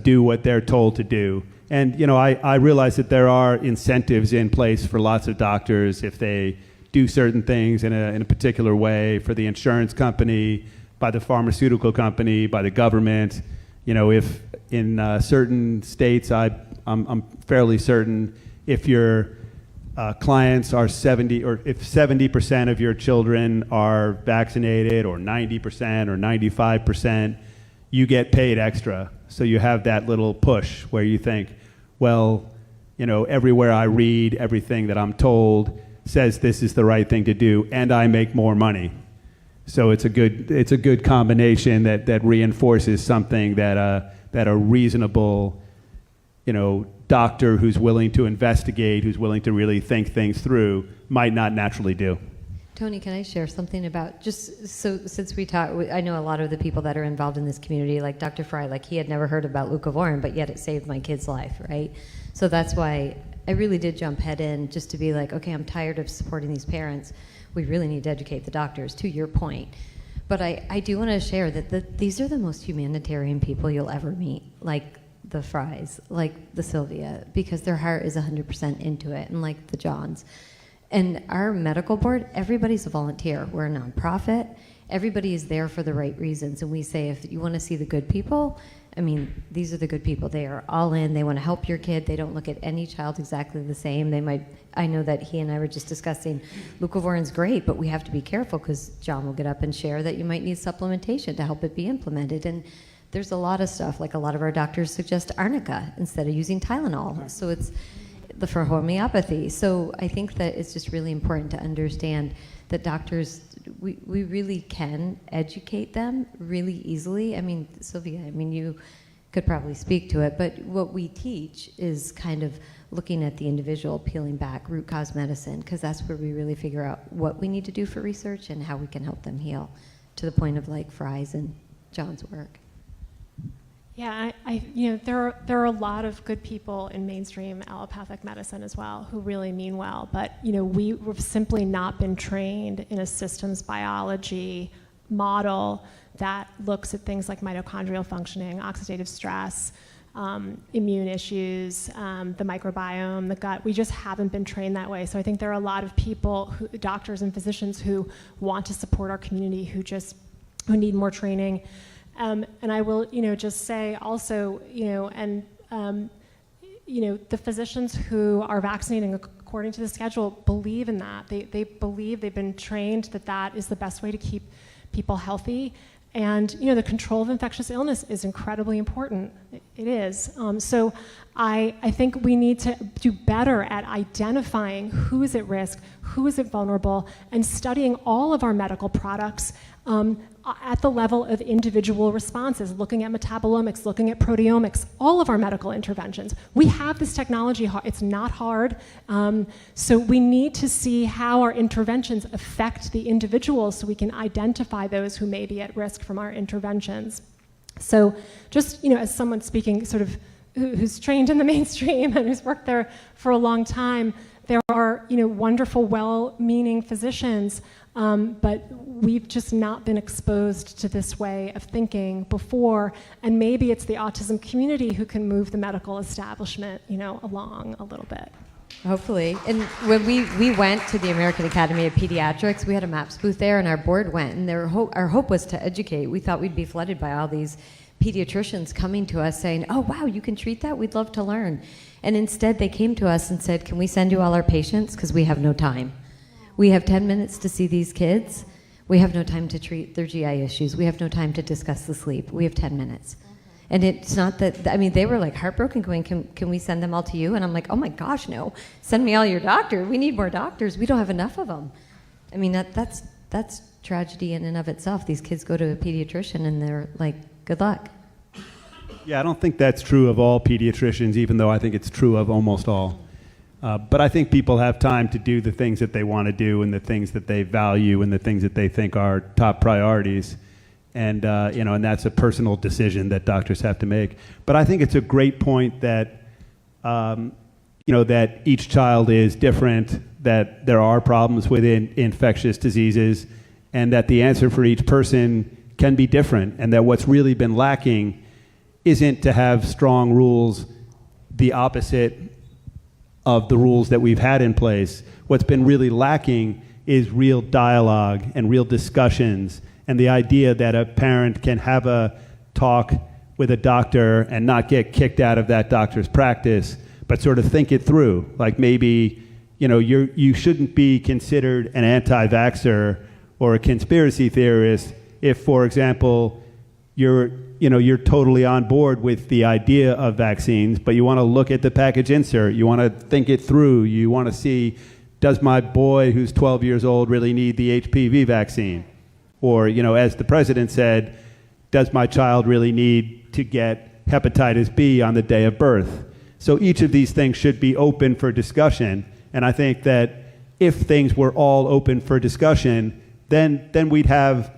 do what they're told to do. And I realize that there are incentives in place for lots of doctors if they do certain things in a particular way, for the insurance company, by the pharmaceutical company, by the government. If in certain states, I'm fairly certain if your clients are 70, or if 70% of your children are vaccinated, or 90% or 95%, you get paid extra. So you have that little push where you think, well, everywhere I read, everything that I'm told says this is the right thing to do, and I make more money. So it's a good combination that reinforces something that a reasonable, doctor who's willing to investigate, who's willing to really think things through, might not naturally do. Tony, can I share something about, just so since we talk, I know a lot of the people that are involved in this community, like Dr. Frye, like he had never heard about leucovorin, but yet it saved my kid's life, right? So that's why I really did jump head in, just to be like, okay, I'm tired of supporting these parents. We really need to educate the doctors, to your point. But I do want to share that these are the most humanitarian people you'll ever meet, like the Fryes, like the Sylvia, because their heart is 100% into it, and like the Johns. And our medical board, everybody's a volunteer. We're a nonprofit. Everybody is there for the right reasons. And we say, if you want to see the good people, these are the good people. They are all in. They want to help your kid. They don't look at any child exactly the same. I know that he and I were just discussing, leucovorin's great, but we have to be careful because John will get up and share that you might need supplementation to help it be implemented. And there's a lot of stuff, like a lot of our doctors suggest arnica instead of using Tylenol. So it's for homeopathy. So I think that it's just really important to understand that doctors, we really can educate them really easily. Sylvia, you could probably speak to it, but what we teach is kind of looking at the individual, peeling back, root cause medicine, because that's where we really figure out what we need to do for research and how we can help them heal, to the point of like Frye's and John's work. Yeah, there are a lot of good people in mainstream allopathic medicine as well who really mean well, but we've simply not been trained in a systems biology model that looks at things like mitochondrial functioning, oxidative stress, immune issues, the microbiome, the gut. We just haven't been trained that way. So I think there are a lot of people, doctors and physicians, who want to support our community, who need more training. And I will, just say also, the physicians who are vaccinating according to the schedule believe in that. They believe, they've been trained that is the best way to keep people healthy. And, the control of infectious illness is incredibly important. It is. So I think we need to do better at identifying who is at risk, who is vulnerable, and studying all of our medical products at the level of individual responses, looking at metabolomics, looking at proteomics, all of our medical interventions. We have this technology, it's not hard, so we need to see how our interventions affect the individuals so we can identify those who may be at risk from our interventions. So just, as someone speaking sort of who's trained in the mainstream and who's worked there for a long time, there are, wonderful, well-meaning physicians, but we've just not been exposed to this way of thinking before, and maybe it's the autism community who can move the medical establishment, along a little bit. Hopefully. And when we went to the American Academy of Pediatrics, we had a MAPS booth there, and our board went, and our hope was to educate. We thought we'd be flooded by all these pediatricians coming to us saying, oh, wow, you can treat that? We'd love to learn. And instead, they came to us and said, can we send you all our patients? Because we have no time. We have 10 minutes to see these kids, We have no time to treat their GI issues. We have no time to discuss the sleep. We have 10 minutes. And it's not that, I mean, they were like heartbroken going, can we send them all to you? And I'm like, oh my gosh, no. Send me all your doctors. We need more doctors. We don't have enough of them. I mean, that's tragedy in and of itself. These kids go to a pediatrician and they're like, good luck. Yeah, I don't think that's true of all pediatricians, even though I think it's true of almost all. But I think people have time to do the things that they want to do and the things that they value and the things that they think are top priorities. And, and that's a personal decision that doctors have to make. But I think it's a great point that, that each child is different, that there are problems with infectious diseases, and that the answer for each person can be different, and that what's really been lacking isn't to have strong rules the opposite of the rules that we've had in place. What's been really lacking is real dialogue and real discussions, and the idea that a parent can have a talk with a doctor and not get kicked out of that doctor's practice, but sort of think it through. Like maybe, you shouldn't be considered an anti-vaxxer or a conspiracy theorist if, for example, you're totally on board with the idea of vaccines, but you want to look at the package insert. You want to think it through. You want to see, does my boy who's 12 years old really need the HPV vaccine? Or, as the president said, does my child really need to get hepatitis B on the day of birth? So each of these things should be open for discussion. And I think that if things were all open for discussion, then we'd have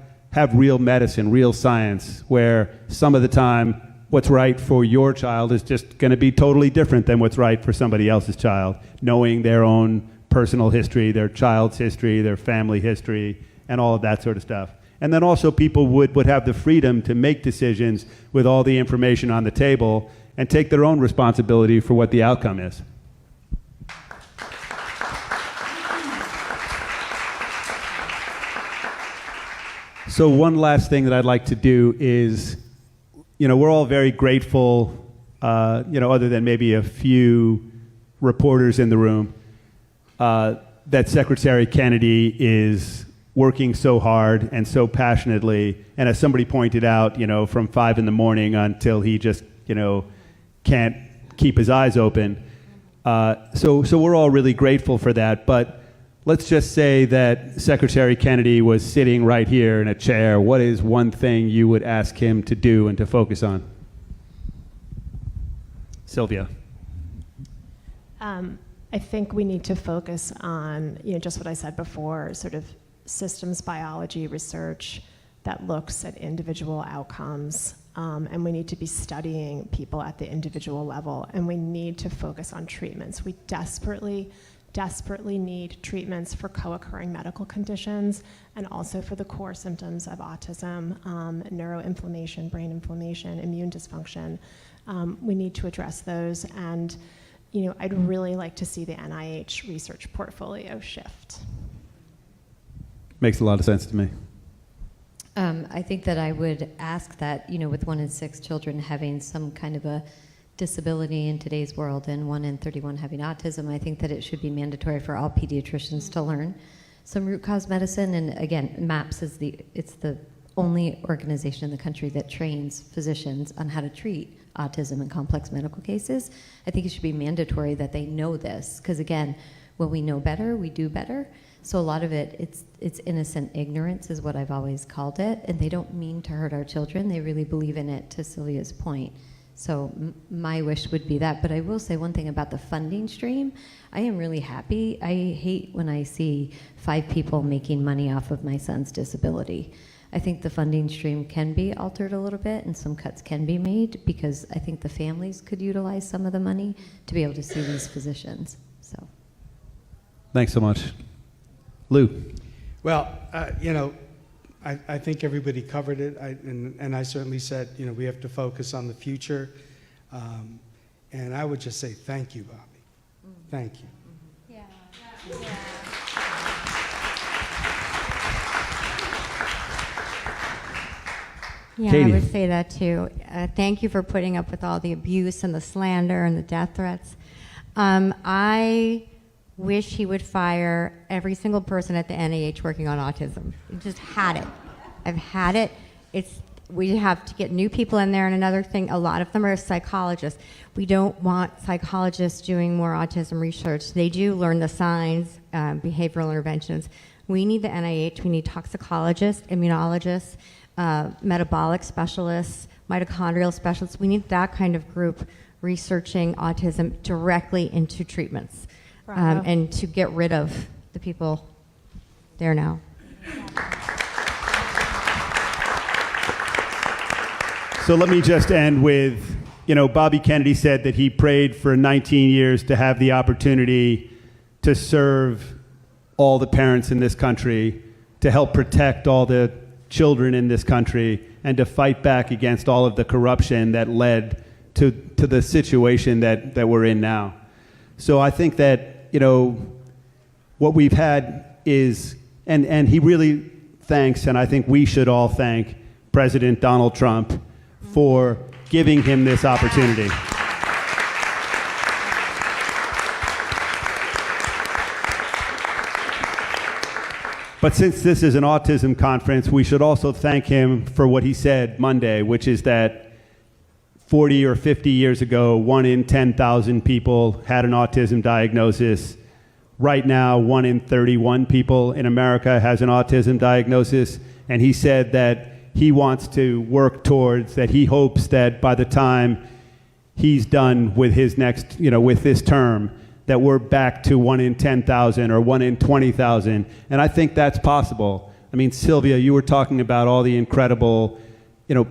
real medicine, real science, where some of the time what's right for your child is just going to be totally different than what's right for somebody else's child, knowing their own personal history, their child's history, their family history, and all of that sort of stuff. And then also people would have the freedom to make decisions with all the information on the table and take their own responsibility for what the outcome is. So one last thing that I'd like to do is, we're all very grateful, other than maybe a few reporters in the room, that Secretary Kennedy is working so hard and so passionately, and as somebody pointed out, from 5 in the morning until he just, can't keep his eyes open. So we're all really grateful for that, but let's just say that Secretary Kennedy was sitting right here in a chair. What is one thing you would ask him to do and to focus on? Sylvia. I think we need to focus on, just what I said before, sort of systems biology research that looks at individual outcomes. And we need to be studying people at the individual level. And we need to focus on treatments. We desperately need treatments for co-occurring medical conditions and also for the core symptoms of autism, neuroinflammation, brain inflammation, immune dysfunction. We need to address those, and I'd really like to see the NIH research portfolio shift. Makes a lot of sense to me. I think that I would ask that, with 1 in 6 children having some kind of a disability in today's world and 1 in 31 having autism, I think that it should be mandatory for all pediatricians to learn some root cause medicine. And again, MAPS is the only organization in the country that trains physicians on how to treat autism in complex medical cases. I think it should be mandatory that they know this, because again, when we know better, we do better. So a lot of it's innocent ignorance is what I've always called it, and they don't mean to hurt our children. They really believe in it, to Sylvia's point. So my wish would be that. But I will say one thing about the funding stream. I am really happy. I hate when I see 5 people making money off of my son's disability. I think the funding stream can be altered a little bit and some cuts can be made, because I think the families could utilize some of the money to be able to see these physicians. So. Thanks so much. Lou. Well, I think everybody covered it, and I certainly said, we have to focus on the future. And I would just say thank you, Bobby. Thank you. Yeah. Yeah, Katie. I would say that too. Thank you for putting up with all the abuse and the slander and the death threats. I wish he would fire every single person at the NIH working on autism. He just had it. I've had it. We have to get new people in there. And another thing, a lot of them are psychologists. We don't want psychologists doing more autism research. They do learn the signs, behavioral interventions. We need the NIH. We need toxicologists, immunologists, metabolic specialists, mitochondrial specialists. We need that kind of group researching autism directly into treatments, and to get rid of the people there now. So let me just end with, Bobby Kennedy said that he prayed for 19 years to have the opportunity to serve all the parents in this country, to help protect all the children in this country, and to fight back against all of the corruption that led to the situation that we're in now. So I think that, what we've had is, and he really thanks, and I think we should all thank President Donald Trump for giving him this opportunity. But since this is an autism conference, we should also thank him for what he said Monday, which is that 40 or 50 years ago, 1 in 10,000 people had an autism diagnosis. Right now, 1 in 31 people in America has an autism diagnosis. And he said that he wants to work towards, that he hopes that by the time he's done with his next, with this term, that we're back to 1 in 10,000 or 1 in 20,000. And I think that's possible. I mean, Sylvia, you were talking about all the incredible,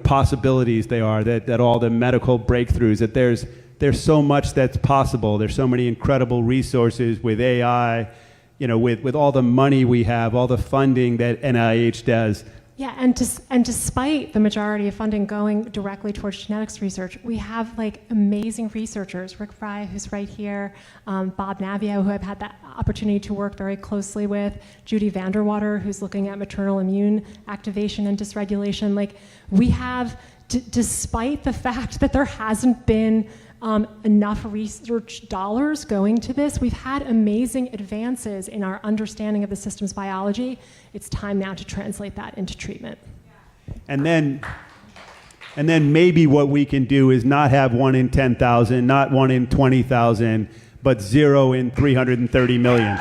possibilities they are, that all the medical breakthroughs, that there's so much that's possible. There's so many incredible resources with AI, with all the money we have, all the funding that NIH does. Yeah, and despite the majority of funding going directly towards genetics research, we have amazing researchers. Rick Frye, who's right here, Bob Navio, who I've had the opportunity to work very closely with, Judy Vanderwater, who's looking at maternal immune activation and dysregulation. We have, despite the fact that there hasn't been enough research dollars going to this, we've had amazing advances in our understanding of the system's biology. It's time now to translate that into treatment. And then maybe what we can do is not have 1 in 10,000, not 1 in 20,000, but 0 in 330 million.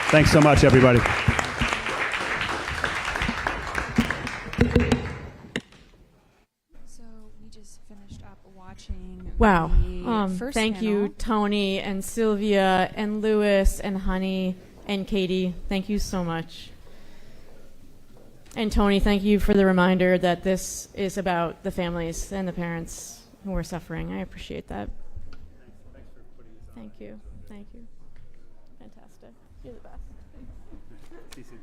Thanks so much, everybody. Wow. First Thank panel. you, Tony and Sylvia and Louis and Honey and Katie. Thank you so much. And Tony, thank you for the reminder that this is about the families and the parents who are suffering. I appreciate that. Thanks for putting this on. Thank you. Thank you. Fantastic. You're the best. See you soon.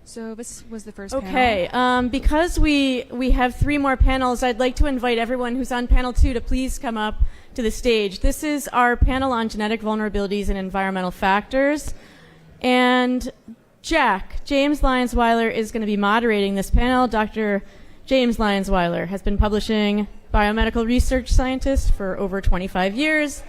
So this was the first panel. Okay, because we have 3 more panels, I'd like to invite everyone who's on panel 2 to please come up to the stage. This is our panel on genetic vulnerabilities and environmental factors. And James Lyons-Weiler is going to be moderating this panel. Dr. James Lyons-Weiler has been publishing biomedical research scientist for over 25 years,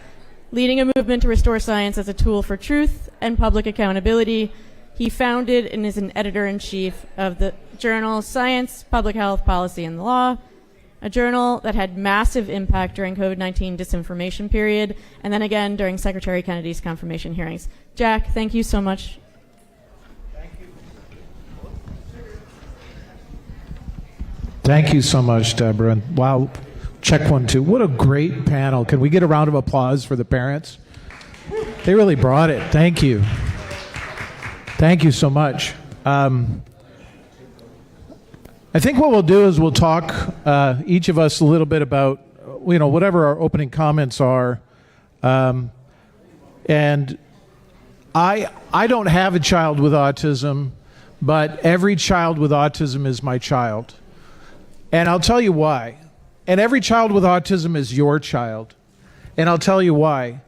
leading a movement to restore science as a tool for truth and public accountability. He founded and is an editor-in-chief of the journal Science, Public Health, Policy, and the Law, a journal that had massive impact during COVID-19 disinformation period, and then again during Secretary Kennedy's confirmation hearings. Jack, thank you so much. Thank you so much, Debra. Wow, check 1, 2. What a great panel. Can we get a round of applause for the parents? They really brought it. Thank you. Thank you so much. I think what we'll do is we'll talk, each of us, a little bit about, whatever our opening comments are. And I don't have a child with autism, but every child with autism is my child. And I'll tell you why. And every child with autism is your child. And I'll tell you why.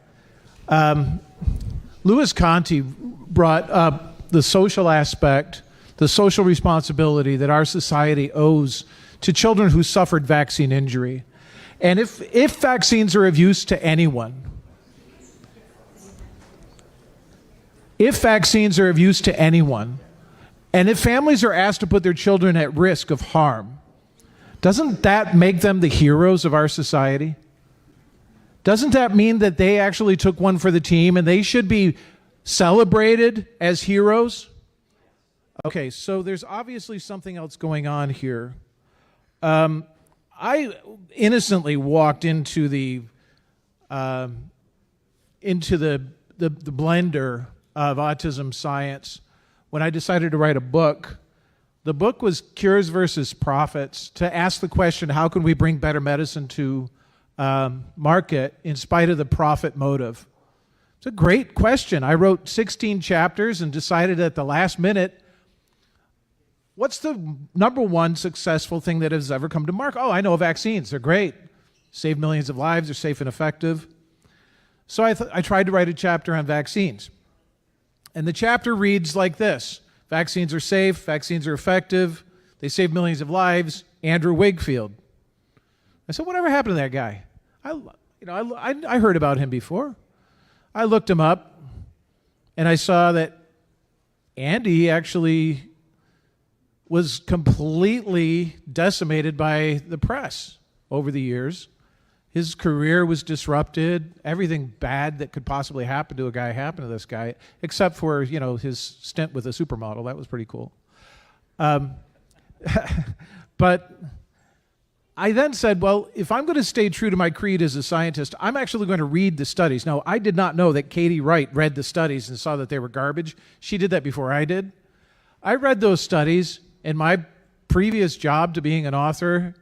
Louis Conti brought up the social aspect, the social responsibility that our society owes to children who suffered vaccine injury. And if vaccines are of use to anyone, and if families are asked to put their children at risk of harm, doesn't that make them the heroes of our society? Doesn't that mean that they actually took one for the team and they should be celebrated as heroes? Okay, so there's obviously something else going on here. I innocently walked into the blender of autism science when I decided to write a book. The book was Cures versus Profits, to ask the question, how can we bring better medicine to market in spite of the profit motive? It's a great question. I wrote 16 chapters and decided at the last minute, what's the number one successful thing that has ever come to market? Oh, I know, vaccines. They're great. Save millions of lives. They're safe and effective. So I tried to write a chapter on vaccines. And the chapter reads like this: vaccines are safe, vaccines are effective, they save millions of lives, Andrew Wakefield. I said, whatever happened to that guy? I heard about him before. I looked him up, and I saw that Andy actually was completely decimated by the press over the years. His career was disrupted. Everything bad that could possibly happen to a guy happened to this guy, except for, his stint with a supermodel. That was pretty cool. But I then said, well, if I'm going to stay true to my creed as a scientist, I'm actually going to read the studies. Now, I did not know that Katie Wright read the studies and saw that they were garbage. She did that before I did. I read those studies. In my previous job to being an author,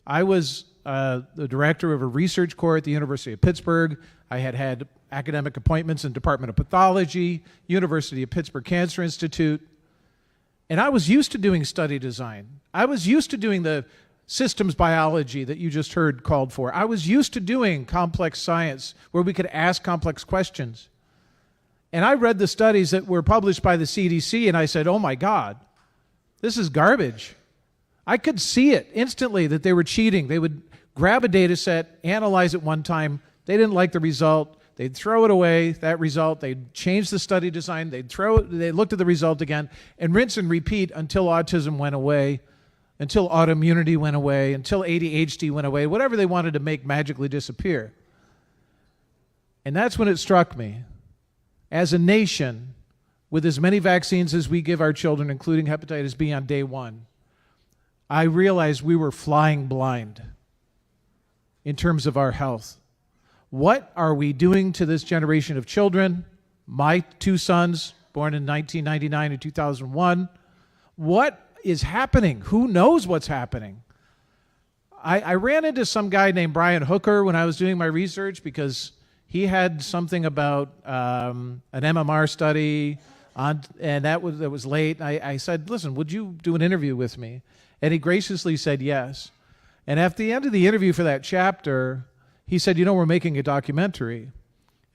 I was the director of a research corps at the University of Pittsburgh. I had academic appointments in Department of Pathology, University of Pittsburgh Cancer Institute, and I was used to doing study design. I was used to doing the systems biology that you just heard called for. I was used to doing complex science where we could ask complex questions. And I read the studies that were published by the CDC, and I said, oh my God, this is garbage. I could see it instantly that they were cheating. They would grab a data set, analyze it one time. They didn't like the result. They'd throw it away, that result. They'd change the study design. They looked at the result again and rinse and repeat until autism went away, until autoimmunity went away, until ADHD went away, whatever they wanted to make magically disappear. And that's when it struck me. As a nation, with as many vaccines as we give our children, including hepatitis B on day one, I realized we were flying blind in terms of our health. What are we doing to this generation of children? My two sons, born in 1999 and 2001. What is happening? Who knows what's happening? I ran into some guy named Brian Hooker when I was doing my research because he had something about an MMR study, and that was late. I said, listen, would you do an interview with me? And he graciously said yes. And at the end of the interview for that chapter, he said, we're making a documentary.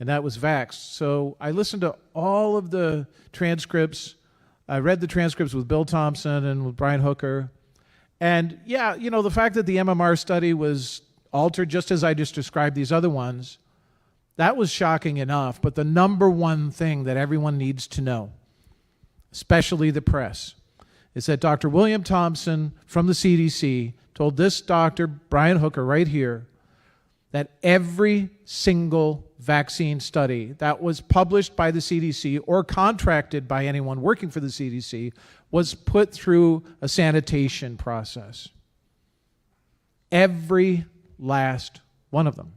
And that was Vaxxed. So I listened to all of the transcripts. I read the transcripts with Bill Thompson and with Brian Hooker. And yeah, the fact that the MMR study was altered just as I just described these other ones, that was shocking enough. But the number one thing that everyone needs to know, especially the press, is that Dr. William Thompson from the CDC told this doctor, Brian Hooker, right here, that every single vaccine study that was published by the CDC or contracted by anyone working for the CDC was put through a sanitation process. Every last one of them.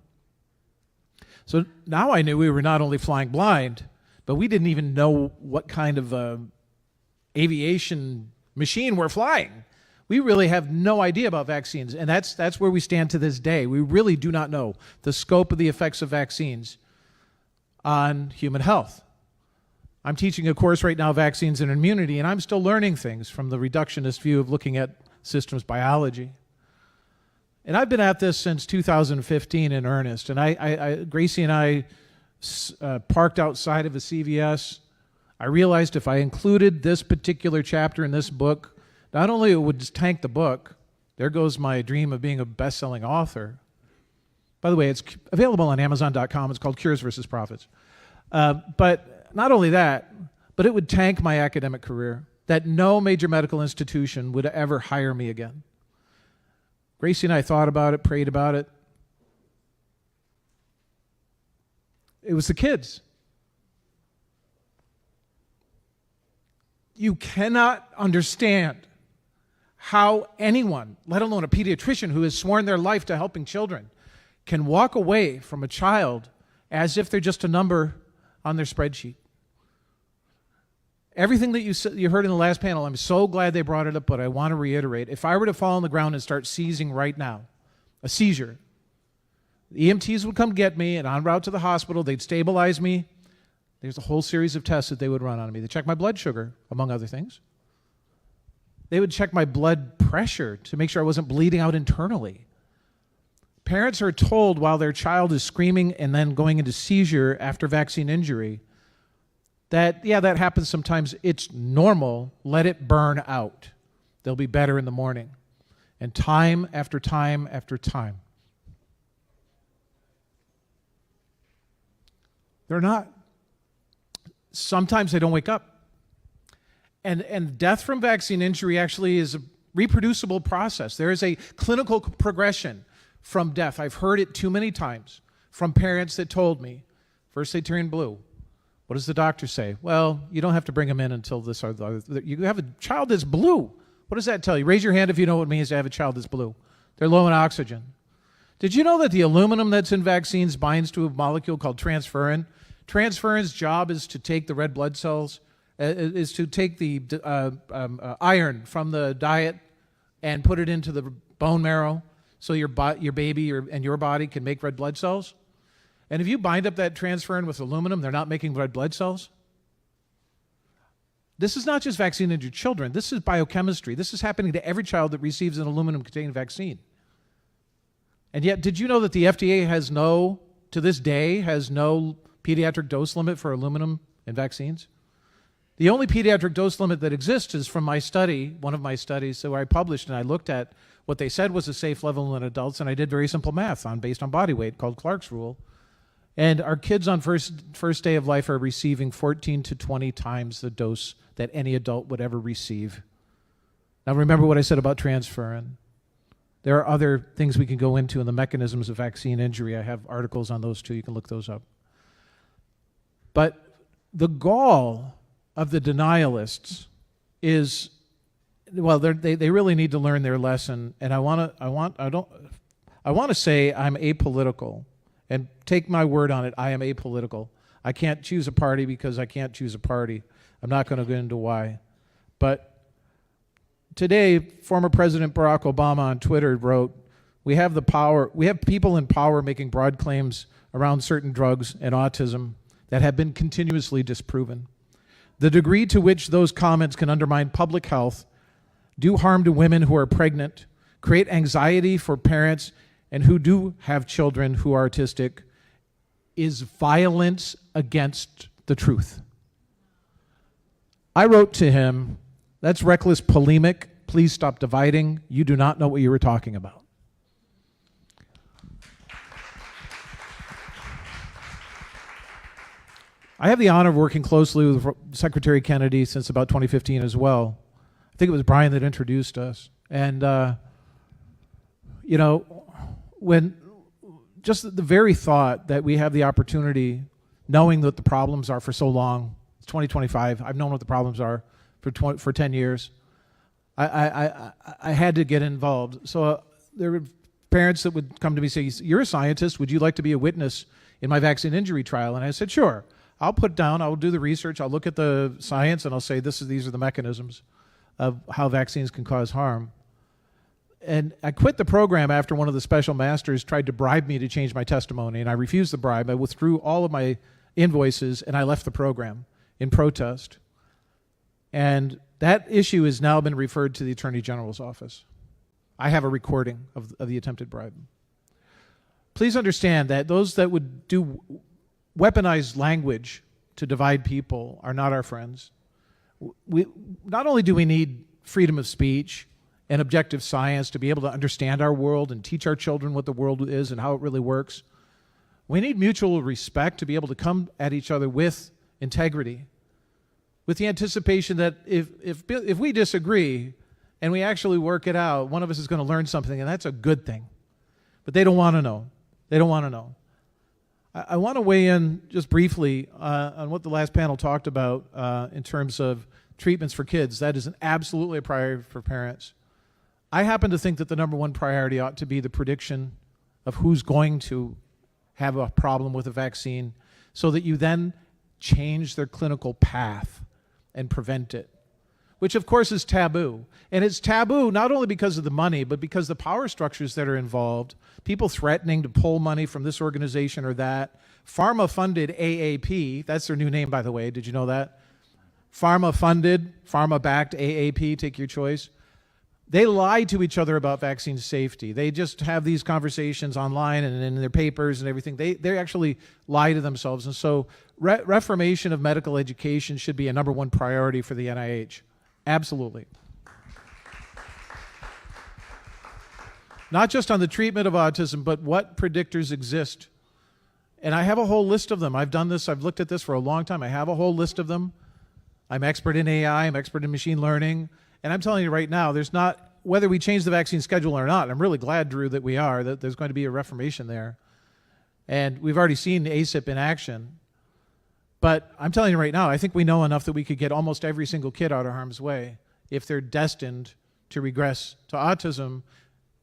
So now I knew we were not only flying blind, but we didn't even know what kind of aviation machine we're flying. We really have no idea about vaccines, and that's where we stand to this day. We really do not know the scope of the effects of vaccines on human health. I'm teaching a course right now, Vaccines and Immunity, and I'm still learning things from the reductionist view of looking at systems biology. And I've been at this since 2015 in earnest, and Gracie and I parked outside of a CVS. I realized if I included this particular chapter in this book, not only it would tank the book, there goes my dream of being a best-selling author, By the way, it's available on Amazon.com. It's called Cures versus Profits. But not only that, but it would tank my academic career, that no major medical institution would ever hire me again. Gracie and I thought about it, prayed about it. It was the kids. You cannot understand how anyone, let alone a pediatrician who has sworn their life to helping children, can walk away from a child as if they're just a number on their spreadsheet. Everything that you heard in the last panel, I'm so glad they brought it up, but I want to reiterate. If I were to fall on the ground and start seizing right now, a seizure, the EMTs would come get me, and en route to the hospital, they'd stabilize me. There's a whole series of tests that they would run on me. They check my blood sugar, among other things. They would check my blood pressure to make sure I wasn't bleeding out internally. Parents are told while their child is screaming and then going into seizure after vaccine injury that, yeah, that happens sometimes. It's normal. Let it burn out. They'll be better in the morning. And time after time after time. They're not. Sometimes they don't wake up. And death from vaccine injury actually is a reproducible process. There is a clinical progression from death. I've heard it too many times from parents that told me, first they turn blue. What does the doctor say? Well, you don't have to bring them in until this or the other. You have a child that's blue. What does that tell you? Raise your hand if you know what it means to have a child that's blue. They're low in oxygen. Did you know that the aluminum that's in vaccines binds to a molecule called transferrin? Transferrin's job is to take the red blood cells, is to take the iron from the diet and put it into the bone marrow so your baby and your body can make red blood cells. And if you bind up that transferrin with aluminum, they're not making red blood cells. This is not just vaccine-injured children. This is biochemistry. This is happening to every child that receives an aluminum-containing vaccine. And yet, did you know that the FDA to this day, has no pediatric dose limit for aluminum in vaccines? The only pediatric dose limit that exists is from my study, one of my studies, where I published and I looked at what they said was a safe level in adults, and I did very simple math based on body weight called Clark's rule. And our kids on first day of life are receiving 14 to 20 times the dose that any adult would ever receive. Now remember what I said about transferrin. There are other things we can go into in the mechanisms of vaccine injury. I have articles on those too. You can look those up. But the gall of the denialists is, well, they really need to learn their lesson. And I want to say I'm apolitical. And take my word on it, I am apolitical. I can't choose a party because I can't choose a party. I'm not going to get into why. But today, former President Barack Obama on Twitter wrote, we have people in power making broad claims around certain drugs and autism that have been continuously disproven. The degree to which those comments can undermine public health, do harm to women who are pregnant, create anxiety for parents and who do have children who are autistic, is violence against the truth. I wrote to him, that's reckless polemic. Please stop dividing. You do not know what you were talking about. I have the honor of working closely with Secretary Kennedy since about 2015 as well. I think it was Brian that introduced us. And, when just the very thought that we have the opportunity, knowing what the problems are for so long, it's 2025, I've known what the problems are for 10 years, I had to get involved. So there were parents that would come to me and say, you're a scientist, would you like to be a witness in my vaccine injury trial? And I said, sure. I'll do the research, I'll look at the science, and I'll say these are the mechanisms of how vaccines can cause harm. And I quit the program after one of the special masters tried to bribe me to change my testimony, and I refused the bribe. I withdrew all of my invoices, and I left the program in protest. And that issue has now been referred to the Attorney General's office. I have a recording of the attempted bribe. Please understand that those that would do weaponized language to divide people are not our friends. Not only do we need freedom of speech and objective science to be able to understand our world and teach our children what the world is and how it really works. We need mutual respect to be able to come at each other with integrity, with the anticipation that if we disagree and we actually work it out, one of us is going to learn something, and that's a good thing. But they don't want to know. They don't want to know. I want to weigh in just briefly on what the last panel talked about in terms of treatments for kids. That is absolutely a priority for parents. I happen to think that the number one priority ought to be the prediction of who's going to have a problem with a vaccine, so that you then change their clinical path and prevent it, which of course is taboo. And it's taboo not only because of the money, but because the power structures that are involved, people threatening to pull money from this organization or that. Pharma-funded AAP, that's their new name, by the way, did you know that? Pharma-funded, pharma-backed AAP, take your choice. They lie to each other about vaccine safety. They just have these conversations online and in their papers and everything. They actually lie to themselves. And so reformation of medical education should be a number one priority for the NIH. Absolutely. Not just on the treatment of autism, but what predictors exist. And I have a whole list of them. I've done this. I've looked at this for a long time. I have a whole list of them. I'm expert in AI. I'm expert in machine learning. And I'm telling you right now, there's not, whether we change the vaccine schedule or not, I'm really glad, Drew, that we are, that there's going to be a reformation there. And we've already seen ACIP in action. But I'm telling you right now, I think we know enough that we could get almost every single kid out of harm's way if they're destined to regress to autism,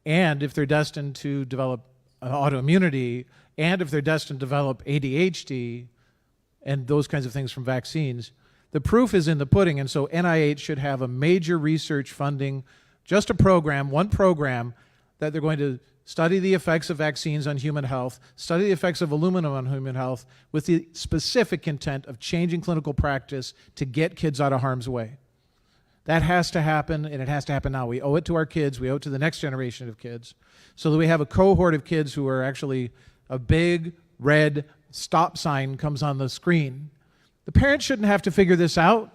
and if they're destined to develop autoimmunity, and if they're destined to develop ADHD and those kinds of things from vaccines. The proof is in the pudding, and so NIH should have a major research funding, just a program, one program, that they're going to study the effects of vaccines on human health, study the effects of aluminum on human health, with the specific intent of changing clinical practice to get kids out of harm's way. That has to happen, and it has to happen now. We owe it to our kids. We owe it to the next generation of kids, so that we have a cohort of kids who are actually a big red stop sign comes on the screen. The parents shouldn't have to figure this out.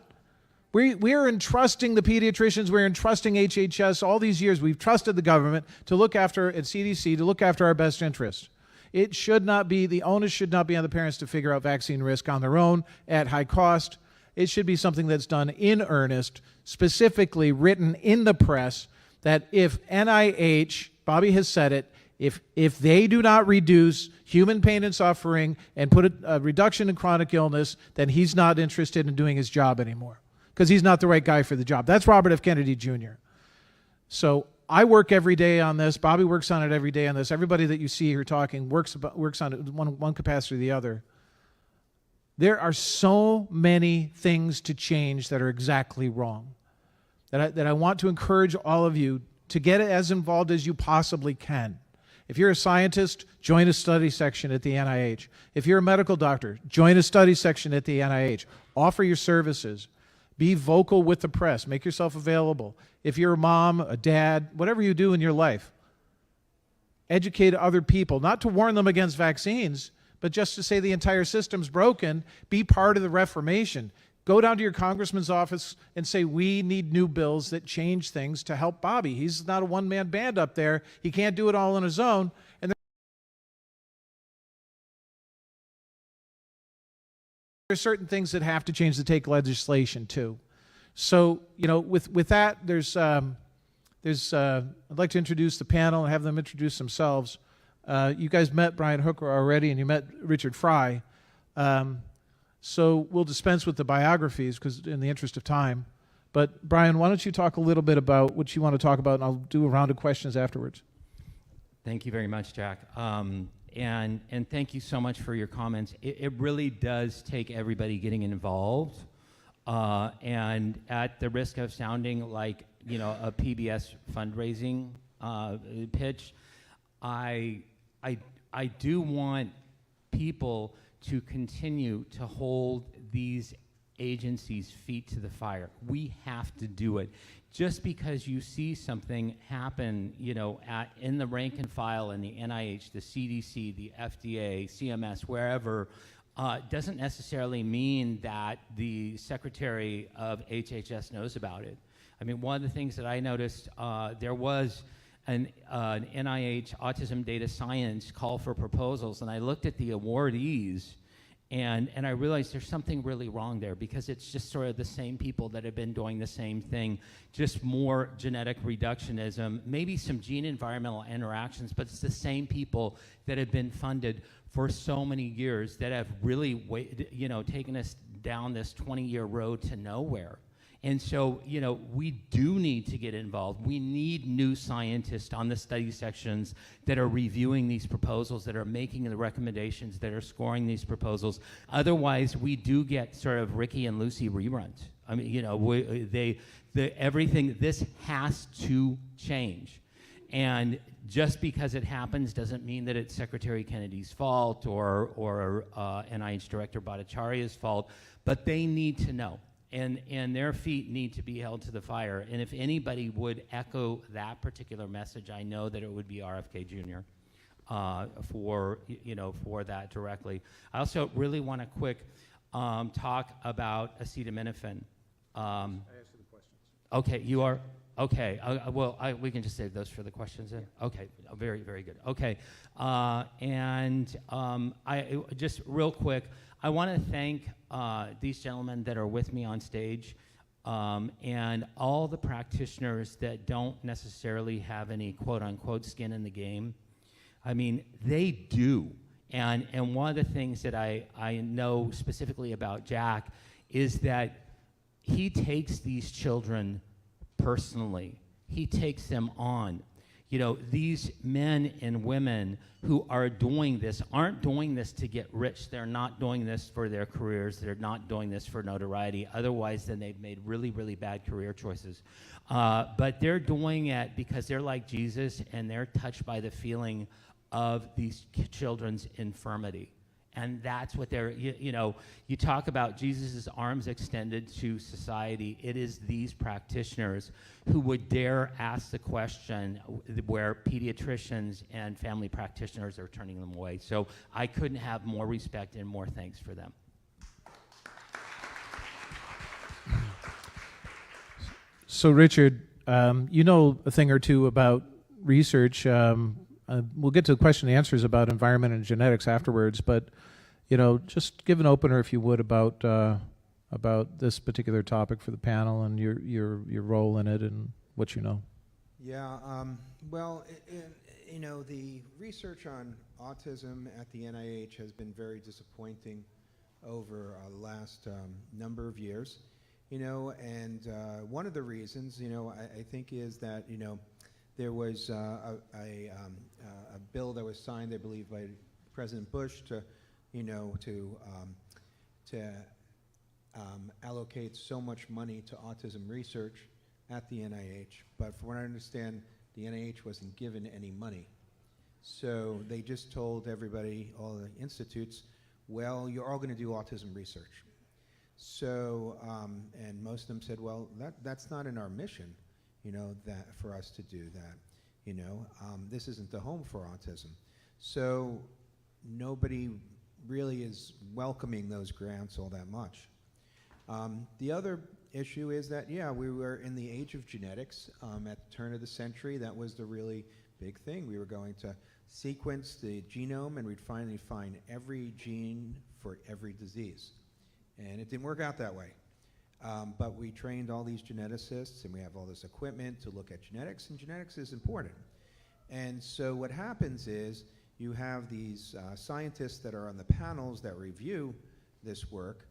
We are entrusting the pediatricians, we're entrusting HHS all these years. We've trusted the government to look after, at CDC, to look after our best interests. It should not be, the onus should not be on the parents to figure out vaccine risk on their own at high cost. It should be something that's done in earnest, specifically written in the press, that if NIH, Bobby has said it, if they do not reduce human pain and suffering and put a reduction in chronic illness, then he's not interested in doing his job anymore, because he's not the right guy for the job. That's Robert F. Kennedy Jr. So I work every day on this. Bobby works on it every day on this. Everybody that you see here talking works on it one capacity or the other. There are so many things to change that are exactly wrong, that I want to encourage all of you to get as involved as you possibly can. If you're a scientist, join a study section at the NIH. If you're a medical doctor, join a study section at the NIH. Offer your services. Be vocal with the press. Make yourself available. If you're a mom, a dad, whatever you do in your life, educate other people, not to warn them against vaccines, but just to say the entire system's broken. Be part of the reformation. Go down to your congressman's office and say, we need new bills that change things to help Bobby. He's not a one-man band up there. He can't do it all on his own. And there's certain things that have to change to take legislation too. So, you know, with that, I'd like to introduce the panel and have them introduce themselves. You guys met Brian Hooker already, and you met Richard Frye. So we'll dispense with the biographies because in the interest of time. But Brian, why don't you talk a little bit about what you want to talk about, and I'll do a round of questions afterwards. Thank you very much, Jack. And thank you so much for your comments. It really does take everybody getting involved. And at the risk of sounding like, you know, a PBS fundraising pitch, I do want people to continue to hold these agencies' feet to the fire. We have to do it. Just because you see something happen, you know, in the rank and file in the NIH, the CDC, the FDA, CMS, wherever, doesn't necessarily mean that the Secretary of HHS knows about it. I mean, one of the things that I noticed, there was an NIH Autism Data Science call for proposals, and I looked at the awardees, and I realized there's something really wrong there, because it's just sort of the same people that have been doing the same thing, just more genetic reductionism, maybe some gene-environmental interactions, but it's the same people that have been funded for so many years that have really taken us down this 20-year road to nowhere. And so, we do need to get involved. We need new scientists on the study sections that are reviewing these proposals, that are making the recommendations, that are scoring these proposals. Otherwise, we do get sort of Ricky and Lucy reruns. I mean, everything, this has to change. And just because it happens doesn't mean that it's Secretary Kennedy's fault or NIH Director Bhattacharya's fault, but they need to know. And their feet need to be held to the fire. And if anybody would echo that particular message, I know that it would be RFK Jr. For that directly. I also really want to quick talk about acetaminophen. I asked you the questions. Okay, you are. Okay, we can just save those for the questions then. Yeah. Okay, very, very good. Okay, I just real quick, I want to thank these gentlemen that are with me on stage, and all the practitioners that don't necessarily have any quote-unquote skin in the game. I mean, they do. And one of the things that I know specifically about Jack is that he takes these children personally. He takes them on. These men and women who are doing this aren't doing this to get rich. They're not doing this for their careers. They're not doing this for notoriety. Otherwise, then they've made really, really bad career choices. But they're doing it because they're like Jesus, and they're touched by the feeling of these children's infirmity. And that's what they're, you talk about Jesus' arms extended to society. It is these practitioners who would dare ask the question where pediatricians and family practitioners are turning them away. So I couldn't have more respect and more thanks for them. So Richard, you know a thing or two about research. We'll get to the question and answers about environment and genetics afterwards, but just give an opener, if you would, about this particular topic for the panel and your role in it and what you know. Yeah. The research on autism at the NIH has been very disappointing over the last number of years. And one of the reasons, I think, is that there was a bill that was signed, I believe, by President Bush to allocate so much money to autism research at the NIH. But from what I understand, the NIH wasn't given any money. So they just told everybody, all the institutes, well, you're all going to do autism research. So, and most of them said, well, that's not in our mission, that for us to do that. This isn't the home for autism. So nobody really is welcoming those grants all that much. The other issue is that, we were in the age of genetics. At the turn of the century, that was the really big thing. We were going to sequence the genome, and we'd finally find every gene for every disease. And it didn't work out that way. But we trained all these geneticists, and we have all this equipment to look at genetics, and genetics is important. And so what happens is you have these scientists that are on the panels that review this work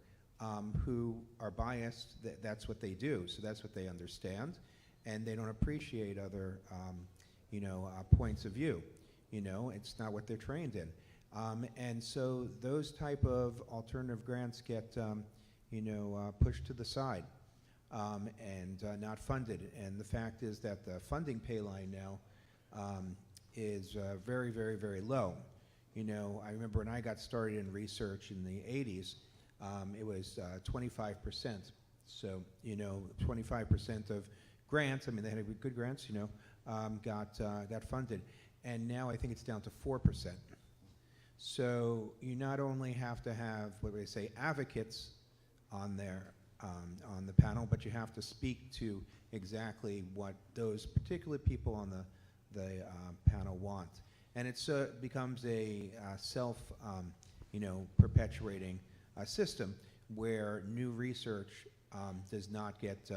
who are biased. That's what they do, so that's what they understand, and they don't appreciate other points of view. It's not what they're trained in. And so those type of alternative grants get pushed to the side and not funded. And the fact is that the funding pay line now is very, very, very low. I remember when I got started in research in the 80s, it was 25%. So, 25% of grants, they had good grants, got funded. And now I think it's down to 4%. So you not only have to have, what do they say, advocates on there, on the panel, but you have to speak to exactly what those particular people on the panel want. And it becomes a perpetuating system where new research does not get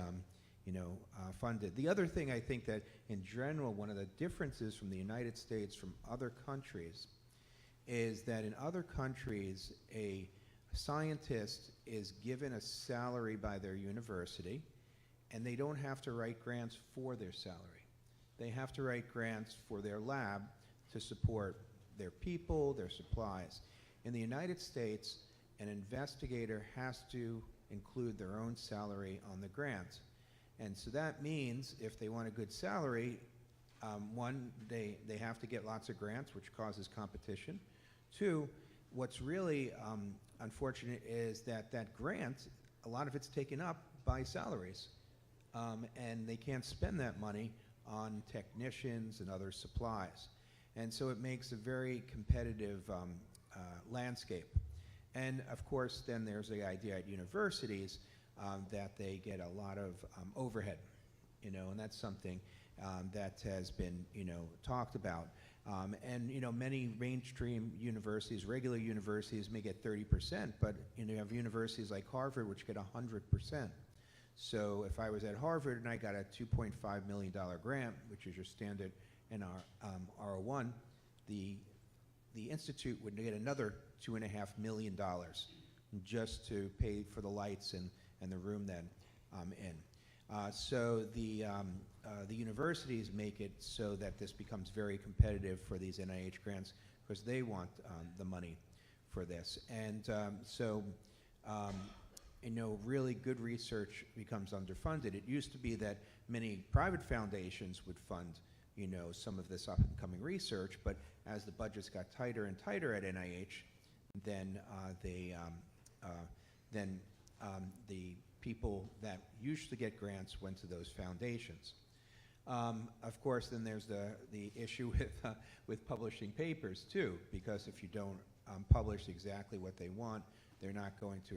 funded. The other thing I think that in general, one of the differences from the United States from other countries is that in other countries, a scientist is given a salary by their university, and they don't have to write grants for their salary. They have to write grants for their lab to support their people, their supplies. In the United States, an investigator has to include their own salary on the grant. And so that means if they want a good salary, one, they have to get lots of grants, which causes competition. Two, what's really unfortunate is that grant, a lot of it's taken up by salaries. And they can't spend that money on technicians and other supplies. And so it makes a very competitive landscape. And of course, then there's the idea at universities that they get a lot of overhead, and that's something that has been, talked about. And many mainstream universities, regular universities, may get 30%, but you have universities like Harvard which get 100%. So if I was at Harvard and I got a $2.5 million grant, which is your standard in our R01, the institute would get another $2.5 million just to pay for the lights and the room that I'm in. So the universities make it so that this becomes very competitive for these NIH grants because they want the money for this. And really good research becomes underfunded. It used to be that many private foundations would fund, some of this up-and-coming research, but as the budgets got tighter and tighter at NIH, then the people that used to get grants went to those foundations. Of course, then there's the issue with publishing papers too, because if you don't publish exactly what they want, they're not going to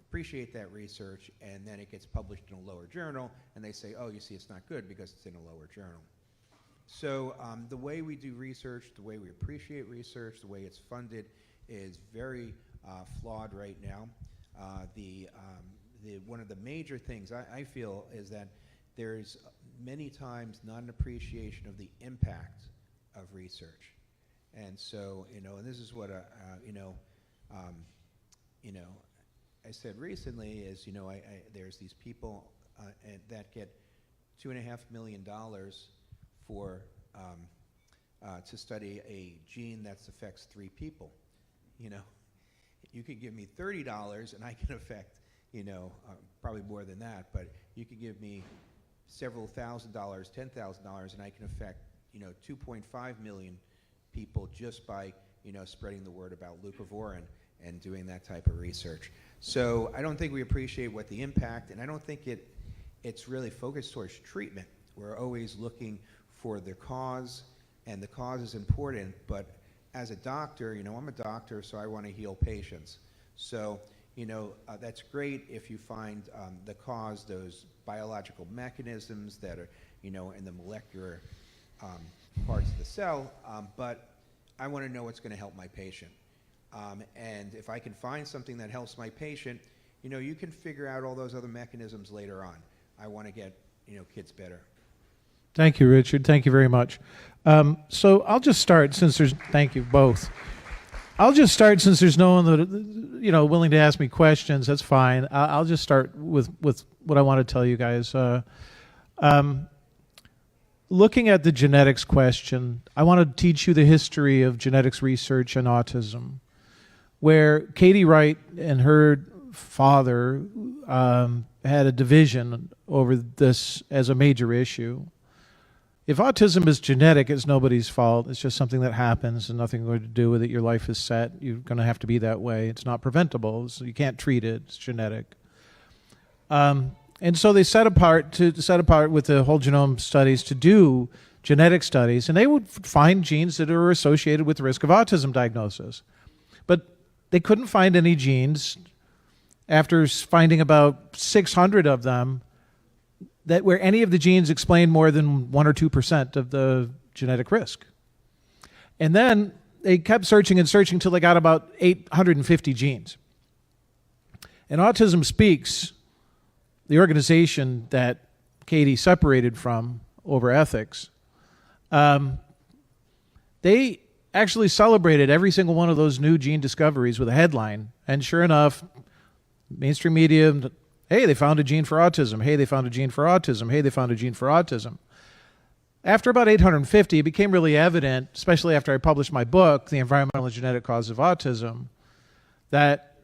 appreciate that research, and then it gets published in a lower journal, and they say, oh, you see, it's not good because it's in a lower journal. So the way we do research, the way we appreciate research, the way it's funded is very flawed right now. One of the major things I feel is that there's many times not an appreciation of the impact of research. And so, and this is what, I said recently is, there's these people that get $2.5 million for to study a gene that affects 3 people. You could give me $30 and I can affect, probably more than that, but you could give me several $1,000s, $10,000, and I can affect, 2.5 million people just by, spreading the word about leucovorin and doing that type of research. So I don't think we appreciate what the impact, and I don't think it's really focused towards treatment. We're always looking for the cause, and the cause is important, but as a doctor, I'm a doctor, so I want to heal patients. So, that's great if you find the cause, those biological mechanisms that are, in the molecular parts of the cell, but I want to know what's going to help my patient. And if I can find something that helps my patient, you can figure out all those other mechanisms later on. I want to get, kids better. Thank you, Richard. Thank you very much. So I'll just start thank you both. I'll just start since there's no one that, willing to ask me questions. That's fine. I'll just start with what I want to tell you guys. Looking at the genetics question, I want to teach you the history of genetics research and autism, where Katie Wright and her father had a division over this as a major issue. If autism is genetic, it's nobody's fault. It's just something that happens and nothing going to do with it. Your life is set. You're going to have to be that way. It's not preventable, so you can't treat it. It's genetic. And so they set apart with the whole genome studies to do genetic studies, and they would find genes that are associated with the risk of autism diagnosis. But they couldn't find any genes after finding about 600 of them that where any of the genes explain more than 1 or 2% of the genetic risk. And then they kept searching and searching until they got about 850 genes. And Autism Speaks, the organization that Katie separated from over ethics, they actually celebrated every single one of those new gene discoveries with a headline. And sure enough, mainstream media, hey, they found a gene for autism. Hey, they found a gene for autism. Hey, they found a gene for autism. After about 850, it became really evident, especially after I published my book, The Environmental and Genetic Causes of Autism, that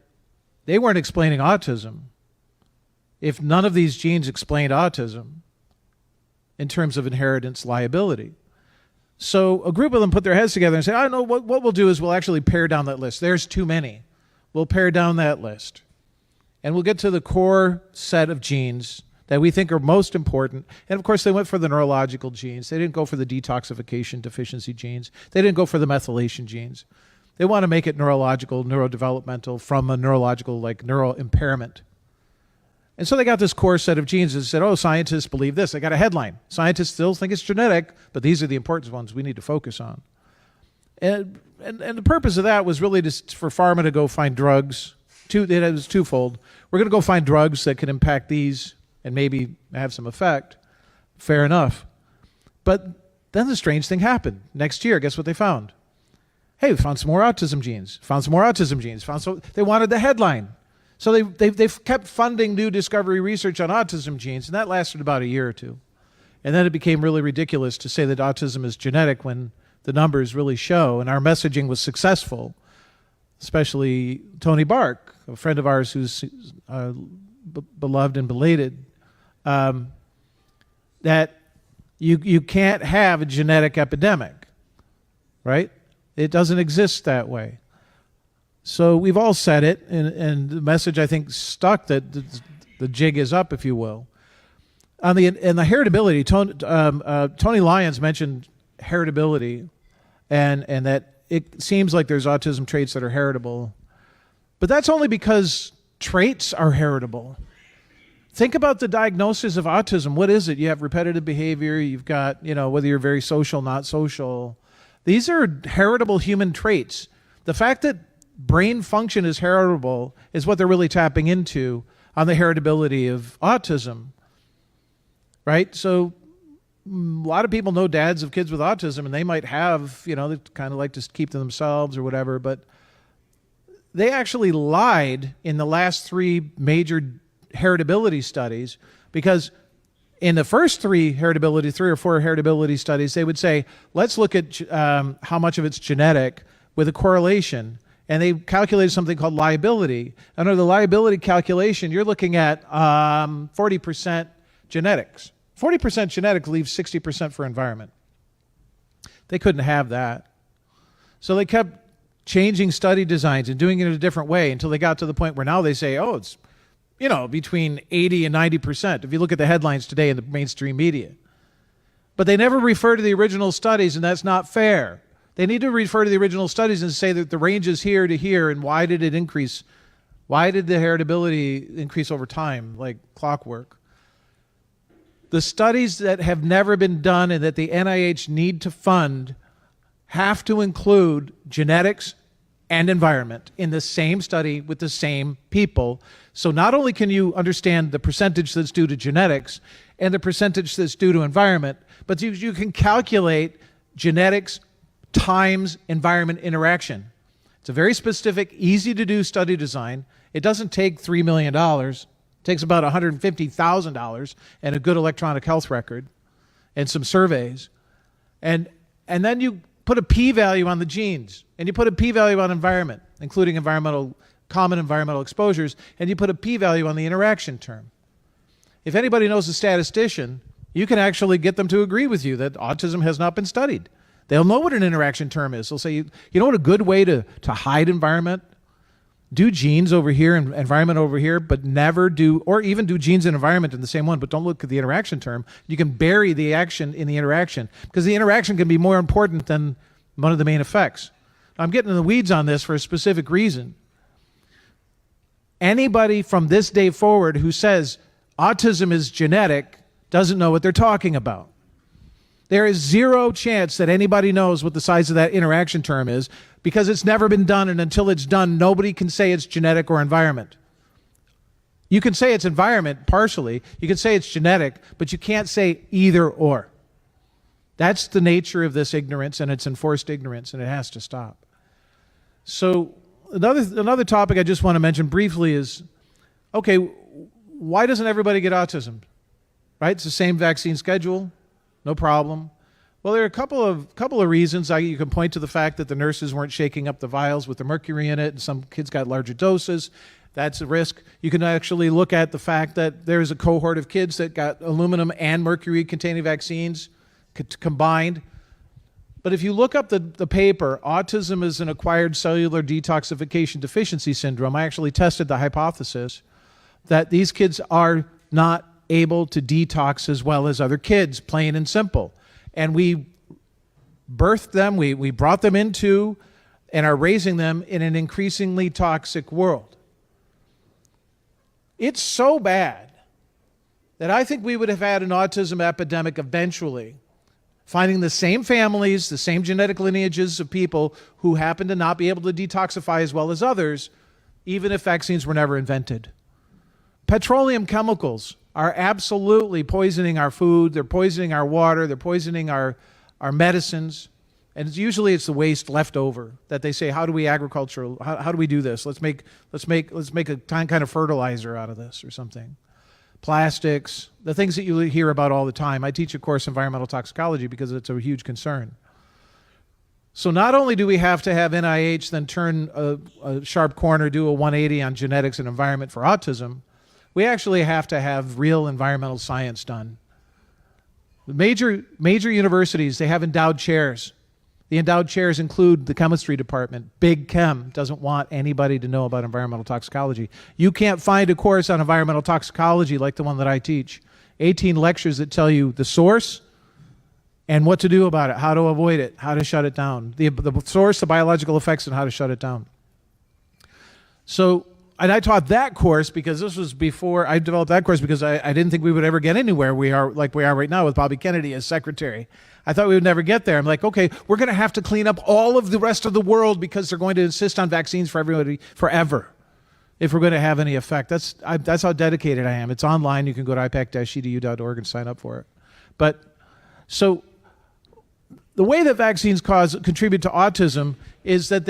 they weren't explaining autism. If none of these genes explained autism in terms of inheritance liability. So a group of them put their heads together and said, I know what we'll do is we'll actually pare down that list. There's too many. We'll pare down that list. And we'll get to the core set of genes that we think are most important. And of course, they went for the neurological genes. They didn't go for the detoxification deficiency genes. They didn't go for the methylation genes. They want to make it neurological, neurodevelopmental from a neurological, like neural impairment. And so they got this core set of genes and said, oh, scientists believe this. They got a headline. Scientists still think it's genetic, but these are the important ones we need to focus on. And the purpose of that was really just for pharma to go find drugs. It was twofold. We're going to go find drugs that can impact these and maybe have some effect. Fair enough. But then the strange thing happened. Next year, guess what they found? Hey, we found some more autism genes. Found some more autism genes. They wanted the headline. So they've kept funding new discovery research on autism genes, and that lasted about a year or two. And then it became really ridiculous to say that autism is genetic when the numbers really show, and our messaging was successful, especially Tony Bark, a friend of ours who's beloved and belated, that you can't have a genetic epidemic, right? It doesn't exist that way. So we've all said it, and the message, I think, stuck that the jig is up, if you will. And the heritability, Tony Lyons mentioned heritability, and that it seems like there's autism traits that are heritable. But that's only because traits are heritable. Think about the diagnosis of autism. What is it? You have repetitive behavior. You've got, whether you're very social, not social. These are heritable human traits. The fact that brain function is heritable is what they're really tapping into on the heritability of autism, right? So a lot of people know dads of kids with autism, and they might have, they kind of like to keep to themselves or whatever, but they actually lied in the last 3 major heritability studies, because in the first 3 or 4 heritability studies, they would say, let's look at how much of it's genetic with a correlation. And they calculated something called liability. Under the liability calculation, you're looking at 40% genetics. 40% genetic leaves 60% for environment. They couldn't have that. So they kept changing study designs and doing it in a different way until they got to the point where now they say, oh, it's between 80 and 90%, if you look at the headlines today in the mainstream media. But they never refer to the original studies, and that's not fair. They need to refer to the original studies and say that the range is here to here, and why did it increase? Why did the heritability increase over time, like clockwork? The studies that have never been done and that the NIH need to fund have to include genetics and environment in the same study with the same people. So not only can you understand the percentage that's due to genetics and the percentage that's due to environment, but you can calculate genetics times environment interaction. It's a very specific, easy to do study design. It doesn't take $3 million. It takes about $150,000 and a good electronic health record and some surveys. And then you put a p-value on the genes, and you put a p-value on environment, including common environmental exposures, and you put a p-value on the interaction term. If anybody knows a statistician, you can actually get them to agree with you that autism has not been studied. They'll know what an interaction term is. They'll say, you know what a good way to hide environment do genes over here and environment over here, but never do, or even do genes and environment in the same one, but don't look at the interaction term. You can bury the action in the interaction, because the interaction can be more important than one of the main effects. I'm getting in the weeds on this for a specific reason. Anybody from this day forward who says autism is genetic doesn't know what they're talking about. There is zero chance that anybody knows what the size of that interaction term is, because it's never been done, and until it's done, nobody can say it's genetic or environment. You can say it's environment partially, you can say it's genetic, but you can't say either or. That's the nature of this ignorance, and it's enforced ignorance, and it has to stop. So another topic I just want to mention briefly is, okay, why doesn't everybody get autism? Right? It's the same vaccine schedule, no problem. Well, there are a couple of reasons. You can point to the fact that the nurses weren't shaking up the vials with the mercury in it, and some kids got larger doses. That's a risk. You can actually look at the fact that there's a cohort of kids that got aluminum and mercury-containing vaccines combined. But if you look up the paper, Autism is an acquired cellular detoxification deficiency syndrome, I actually tested the hypothesis that these kids are not able to detox as well as other kids, plain and simple. And we birthed them, we brought them into and are raising them in an increasingly toxic world. It's so bad that I think we would have had an autism epidemic eventually, finding the same families, the same genetic lineages of people who happen to not be able to detoxify as well as others, even if vaccines were never invented. Petroleum chemicals are absolutely poisoning our food, they're poisoning our water, they're poisoning our medicines, and usually it's the waste left over that they say, how do we agricultural, how do we do this? Let's make a kind of fertilizer out of this or something. Plastics, the things that you hear about all the time. I teach a course, environmental toxicology, because it's a huge concern. So not only do we have to have NIH then turn a sharp corner, do a 180 on genetics and environment for autism, we actually have to have real environmental science done. The major universities, they have endowed chairs. The endowed chairs include the chemistry department. Big Chem doesn't want anybody to know about environmental toxicology. You can't find a course on environmental toxicology like the one that I teach. 18 lectures that tell you the source and what to do about it, how to avoid it, how to shut it down. The source, the biological effects, and how to shut it down. So, and I taught that course because this was before, I developed that course because I didn't think we would ever get anywhere we are right now with Bobby Kennedy as secretary. I thought we would never get there. I'm like, okay, we're going to have to clean up all of the rest of the world because they're going to insist on vaccines for everybody forever if we're going to have any effect. That's how dedicated I am. It's online. You can go to ipac-edu.org and sign up for it. But so the way that vaccines contribute to autism is that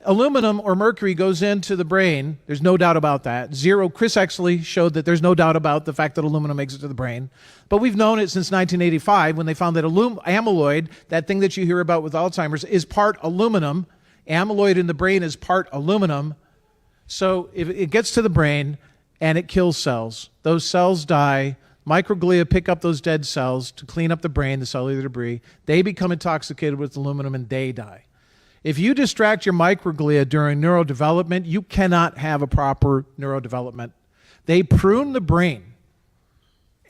aluminum or mercury goes into the brain. There's no doubt about that. Chris Exley showed that there's no doubt about the fact that aluminum makes it to the brain. But we've known it since 1985 when they found that amyloid, that thing that you hear about with Alzheimer's, is part aluminum. Amyloid in the brain is part aluminum. So if it gets to the brain and it kills cells, those cells die. Microglia pick up those dead cells to clean up the brain, the cellular debris. They become intoxicated with aluminum and they die. If you distract your microglia during neurodevelopment, you cannot have a proper neurodevelopment. They prune the brain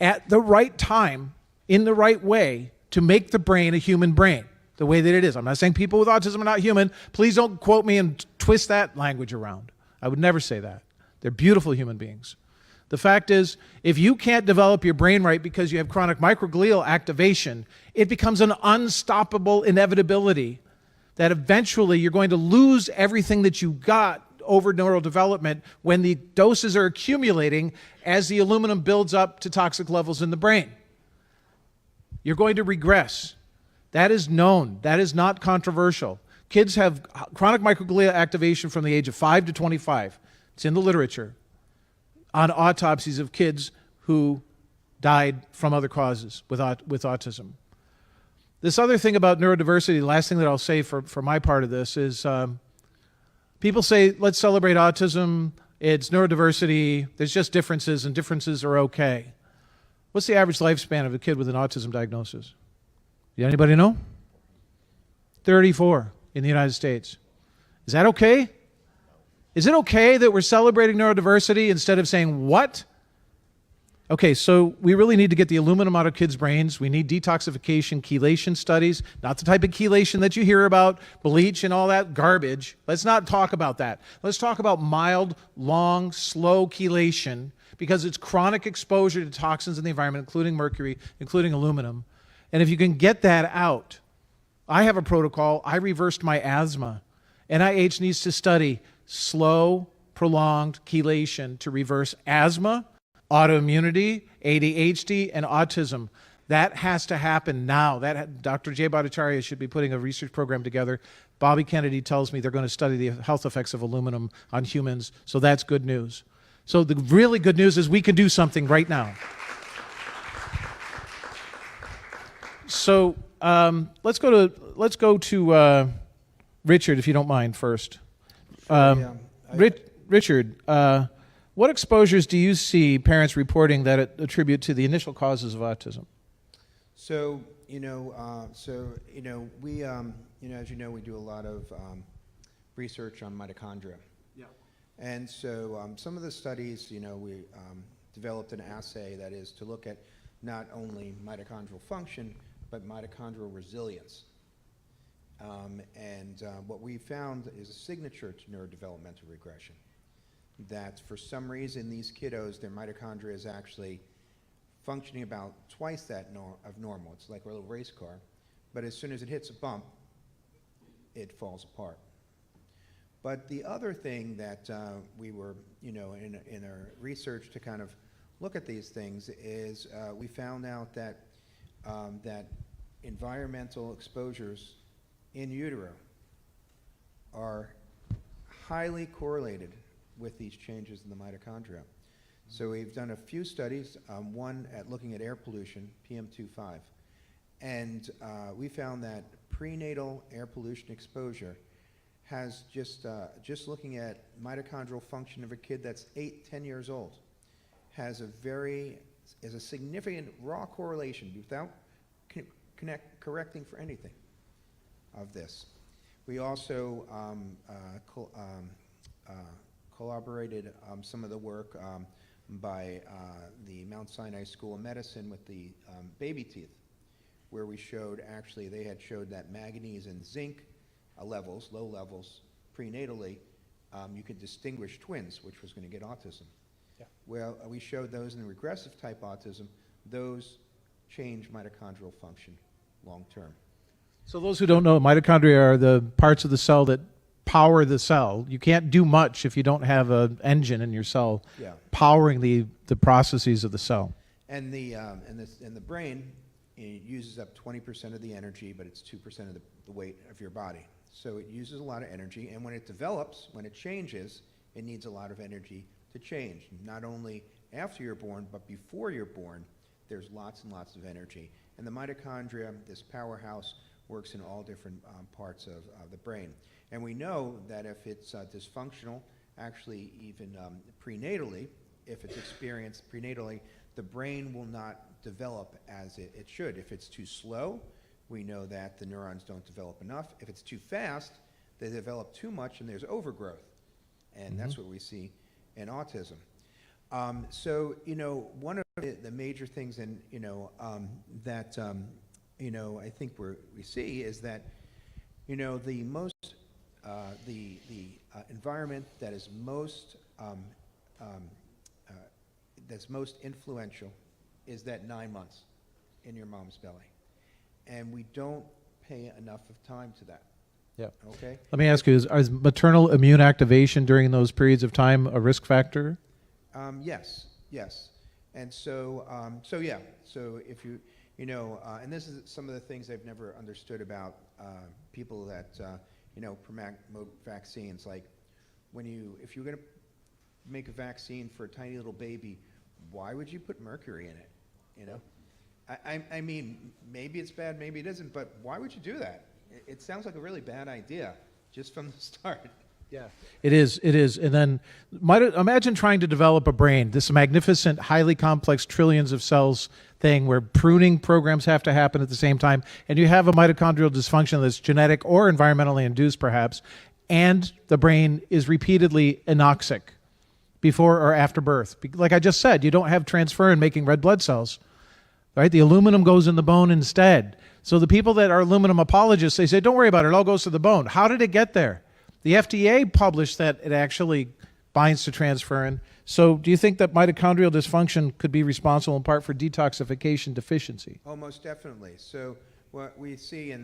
at the right time, in the right way, to make the brain a human brain, the way that it is. I'm not saying people with autism are not human. Please don't quote me and twist that language around. I would never say that. They're beautiful human beings. The fact is, if you can't develop your brain right because you have chronic microglial activation, it becomes an unstoppable inevitability that eventually you're going to lose everything that you got over neural development when the doses are accumulating as the aluminum builds up to toxic levels in the brain. You're going to regress. That is known. That is not controversial. Kids have chronic microglia activation from the age of 5 to 25. It's in the literature on autopsies of kids who died from other causes with autism. This other thing about neurodiversity, the last thing that I'll say for my part of this is people say, let's celebrate autism, it's neurodiversity, there's just differences and differences are okay. What's the average lifespan of a kid with an autism diagnosis? Does anybody know? 34 in the United States. Is that okay? Is it okay that we're celebrating neurodiversity instead of saying, what? Okay, so we really need to get the aluminum out of kids' brains. We need detoxification, chelation studies, not the type of chelation that you hear about, bleach and all that garbage. Let's not talk about that. Let's talk about mild, long, slow chelation, because it's chronic exposure to toxins in the environment, including mercury, including aluminum. And if you can get that out, I have a protocol. I reversed my asthma. NIH needs to study slow, prolonged chelation to reverse asthma, autoimmunity, ADHD, and autism. That has to happen now. Dr. Jay Bhattacharya should be putting a research program together. Bobby Kennedy tells me they're going to study the health effects of aluminum on humans, so that's good news. So the really good news is we can do something right now. So let's go to Richard, if you don't mind, first. Richard, what exposures do you see parents reporting that attribute to the initial causes of autism? So, we, as you know, we do a lot of research on mitochondria. Yeah. And so some of the studies, we developed an assay that is to look at not only mitochondrial function, but mitochondrial resilience. What we found is a signature to neurodevelopmental regression, that for some reason these kiddos, their mitochondria is actually functioning about twice that of normal. It's like a little race car, but as soon as it hits a bump, it falls apart. But the other thing that we were, in our research to kind of look at these things is we found out that that environmental exposures in utero are highly correlated with these changes in the mitochondria. So we've done a few studies, one at looking at air pollution, PM2.5, and we found that prenatal air pollution exposure has just looking at mitochondrial function of a kid that's 8-10 years old, has a significant raw correlation without correcting for anything of this. We also collaborated some of the work by the Mount Sinai School of Medicine with the baby teeth, where we showed they had showed that manganese and zinc levels, low levels, prenatally, you could distinguish twins, which was going to get autism. Yeah. Well, we showed those in the regressive type autism, those change mitochondrial function long term. So those who don't know, mitochondria are the parts of the cell that power the cell. You can't do much if you don't have an engine in your cell powering the processes of the cell. And the brain, it uses up 20% of the energy, but it's 2% of the weight of your body. So it uses a lot of energy, and when it develops, when it changes, it needs a lot of energy to change. Not only after you're born, but before you're born, there's lots and lots of energy. And the mitochondria, this powerhouse, works in all different parts of the brain. And we know that if it's dysfunctional, actually even prenatally, if it's experienced prenatally, the brain will not develop as it should. If it's too slow, we know that the neurons don't develop enough. If it's too fast, they develop too much and there's overgrowth. And that's what we see in autism. So, one of the major things that I think we see is that, the most, the environment that is most, that's most influential is that 9 months in your mom's belly. And we don't pay enough of time to that. Yeah. Okay. Let me ask you, is maternal immune activation during those periods of time a risk factor? Yes. And so, so if you, and this is some of the things I've never understood about people that, promote vaccines. Like, if you're going to make a vaccine for a tiny little baby, why would you put mercury in it? I mean, maybe it's bad, maybe it isn't, but why would you do that? It sounds like a really bad idea just from the start. Yeah, it is. And then imagine trying to develop a brain, this magnificent, highly complex, trillions of cells thing where pruning programs have to happen at the same time, and you have a mitochondrial dysfunction that's genetic or environmentally induced perhaps, and the brain is repeatedly anoxic before or after birth. Like I just said, you don't have transferrin making red blood cells, right? The aluminum goes in the bone instead. So the people that are aluminum apologists, they say, don't worry about it, it all goes to the bone. How did it get there? The FDA published that it actually binds to transferrin. So do you think that mitochondrial dysfunction could be responsible in part for detoxification deficiency? Oh, most definitely. So what we see,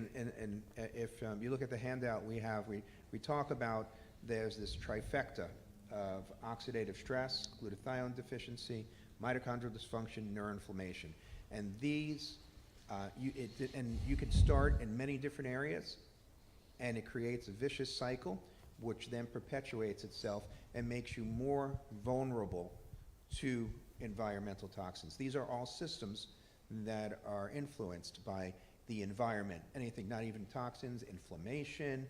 if you look at the handout we have, we talk about there's this trifecta of oxidative stress, glutathione deficiency, mitochondrial dysfunction, neuroinflammation. And these, you can start in many different areas, and it creates a vicious cycle, which then perpetuates itself and makes you more vulnerable to environmental toxins. These are all systems that are influenced by the environment. Anything, not even toxins, inflammation,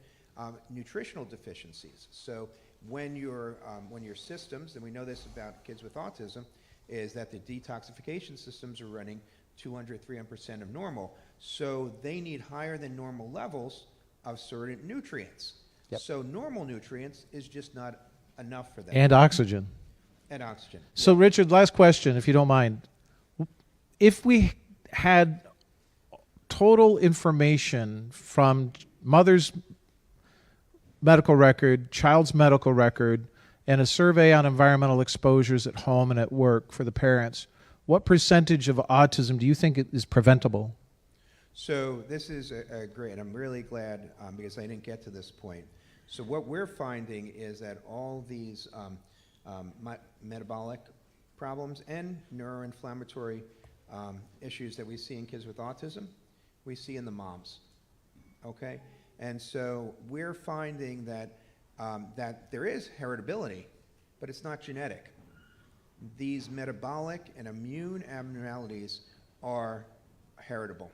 nutritional deficiencies. So when your systems, and we know this about kids with autism, is that the detoxification systems are running 200-300% of normal. So they need higher than normal levels of certain nutrients. Yep. So normal nutrients is just not enough for them. And oxygen. And oxygen. So yeah. Richard, last question, if you don't mind. If we had total information from mother's medical record, child's medical record, and a survey on environmental exposures at home and at work for the parents, what percentage of autism do you think is preventable? So this is great. I'm really glad because I didn't get to this point. So what we're finding is that all these metabolic problems and neuroinflammatory issues that we see in kids with autism, we see in the moms, okay? And so we're finding that, that there is heritability, but it's not genetic. These metabolic and immune abnormalities are heritable,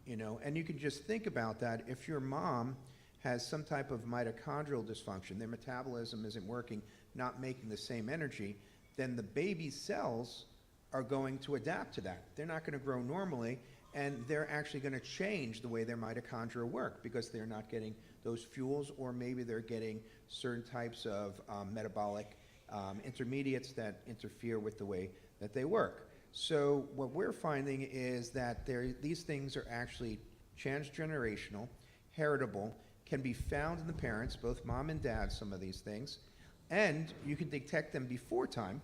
you know? And you can just think about that. If your mom has some type of mitochondrial dysfunction, their metabolism isn't working, not making the same energy, then the baby's cells are going to adapt to that. They're not going to grow normally, and they're actually going to change the way their mitochondria work because they're not getting those fuels, or maybe they're getting certain types of metabolic intermediates that interfere with the way that they work. So what we're finding is that these things are actually transgenerational, heritable, can be found in the parents, both mom and dad, some of these things, and you can detect them before time,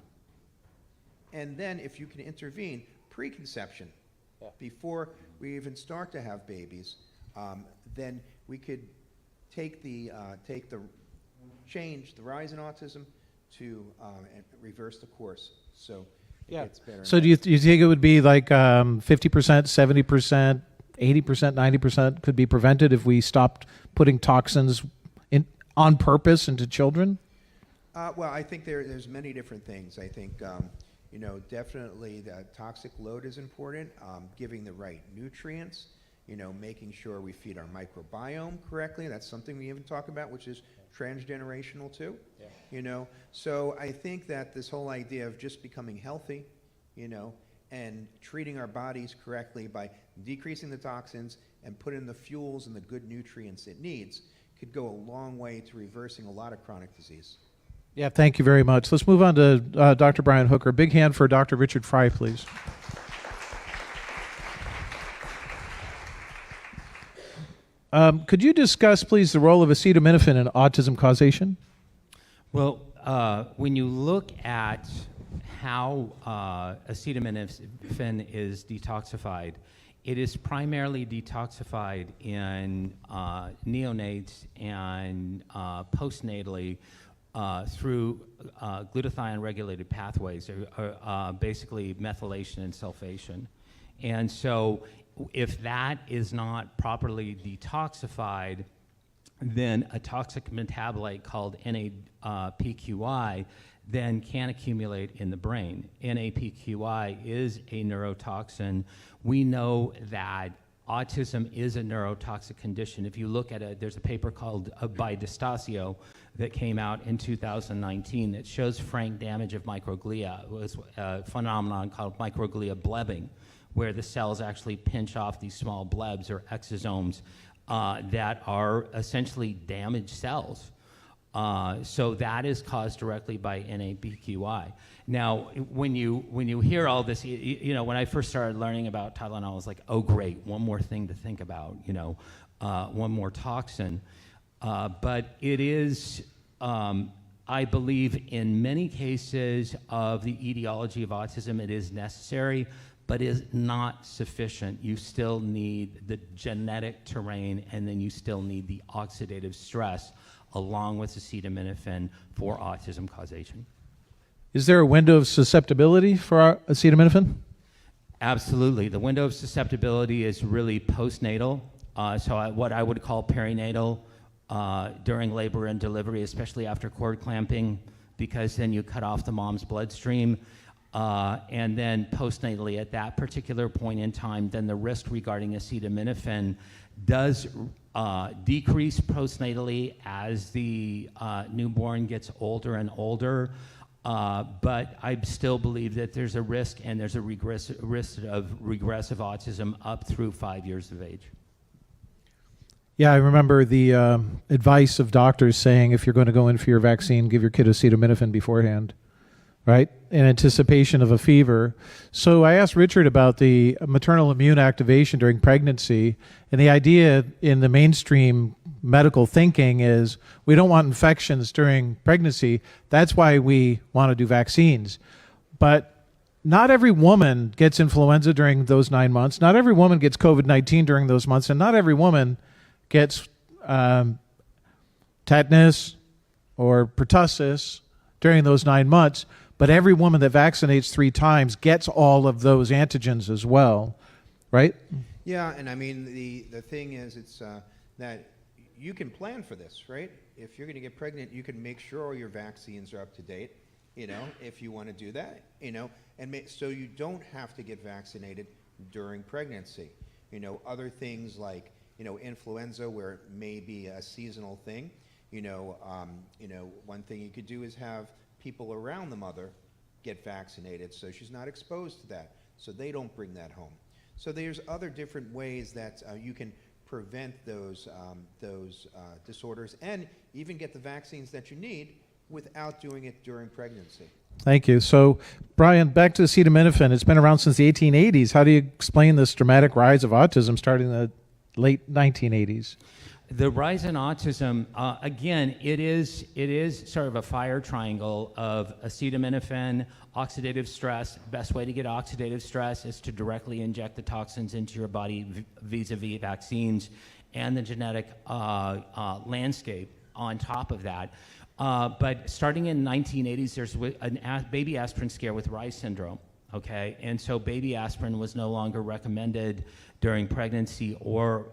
and then if you can intervene preconception, before we even start to have babies, then we could change the rise in autism to and reverse the course. So it gets better. So do you think it would be like 50%, 70%, 80%, 90% could be prevented if we stopped putting toxins on purpose into children? Well, I think there's many different things. I think you know, definitely the toxic load is important, giving the right nutrients, you know, making sure we feed our microbiome correctly. That's something we haven't talked about, which is transgenerational too. Yeah. You know, so I think that this whole idea of just becoming healthy, you know, and treating our bodies correctly by decreasing the toxins and putting the fuels and the good nutrients it needs could go a long way to reversing a lot of chronic disease. Yeah, thank you very much. Let's move on to Dr. Brian Hooker. Big hand for Dr. Richard Frye, please. Could you discuss, please, the role of acetaminophen in autism causation? Well, when you look at how acetaminophen is detoxified, it is primarily detoxified in neonates and postnatally through glutathione-regulated pathways, or basically methylation and sulfation. And so if that is not properly detoxified, then a toxic metabolite called NAPQI then can accumulate in the brain. NAPQI is a neurotoxin. We know that autism is a neurotoxic condition. If you look at it, there's a paper called by D'Estasio that came out in 2019 that shows frank damage of microglia. It was a phenomenon called microglia blebbing, where the cells actually pinch off these small blebs or exosomes that are essentially damaged cells. So that is caused directly by NAPQI. Now, when you hear all this, you know, when I first started learning about Tylenol, I was like, oh great, one more thing to think about, you know, one more toxin. But it is, I believe in many cases of the etiology of autism, it is necessary, but is not sufficient. You still need the genetic terrain, and then you still need the oxidative stress along with acetaminophen for autism causation. Is there a window of susceptibility for acetaminophen? Absolutely. The window of susceptibility is really postnatal. What I would call perinatal, during labor and delivery, especially after cord clamping, because then you cut off the mom's bloodstream. And then postnatally at that particular point in time, then the risk regarding acetaminophen does decrease postnatally as the newborn gets older and older. But I still believe that there's a risk, and there's a risk of regressive autism up through 5 years of age. Yeah, I remember the advice of doctors saying if you're going to go in for your vaccine, give your kid acetaminophen beforehand, right, in anticipation of a fever. So I asked Richard about the maternal immune activation during pregnancy, and the idea in the mainstream medical thinking is we don't want infections during pregnancy. That's why we want to do vaccines. But not every woman gets influenza during those 9 months. Not every woman gets COVID-19 during those months, and not every woman gets tetanus or pertussis during those 9 months, but every woman that vaccinates 3 times gets all of those antigens as well, right? Yeah, and I mean, the thing is, it's that you can plan for this, right? If you're going to get pregnant, you can make sure all your vaccines are up to date, you know, if you want to do that, you know, and so you don't have to get vaccinated during pregnancy. You know, other things like, you know, influenza, where it may be a seasonal thing. You know, one thing you could do is have people around the mother get vaccinated so she's not exposed to that, so they don't bring that home. So there's other different ways that you can prevent those disorders and even get the vaccines that you need without doing it during pregnancy. Thank you. So, Brian, back to acetaminophen. It's been around since the 1880s. How do you explain this dramatic rise of autism starting in the late 1980s? The rise in autism, again, it is sort of a fire triangle of acetaminophen, oxidative stress. Best way to get oxidative stress is to directly inject the toxins into your body vis-a-vis vaccines, and the genetic landscape on top of that. But starting in 1980s, there's a baby aspirin scare with Rye syndrome. Okay, and so baby aspirin was no longer recommended during pregnancy or,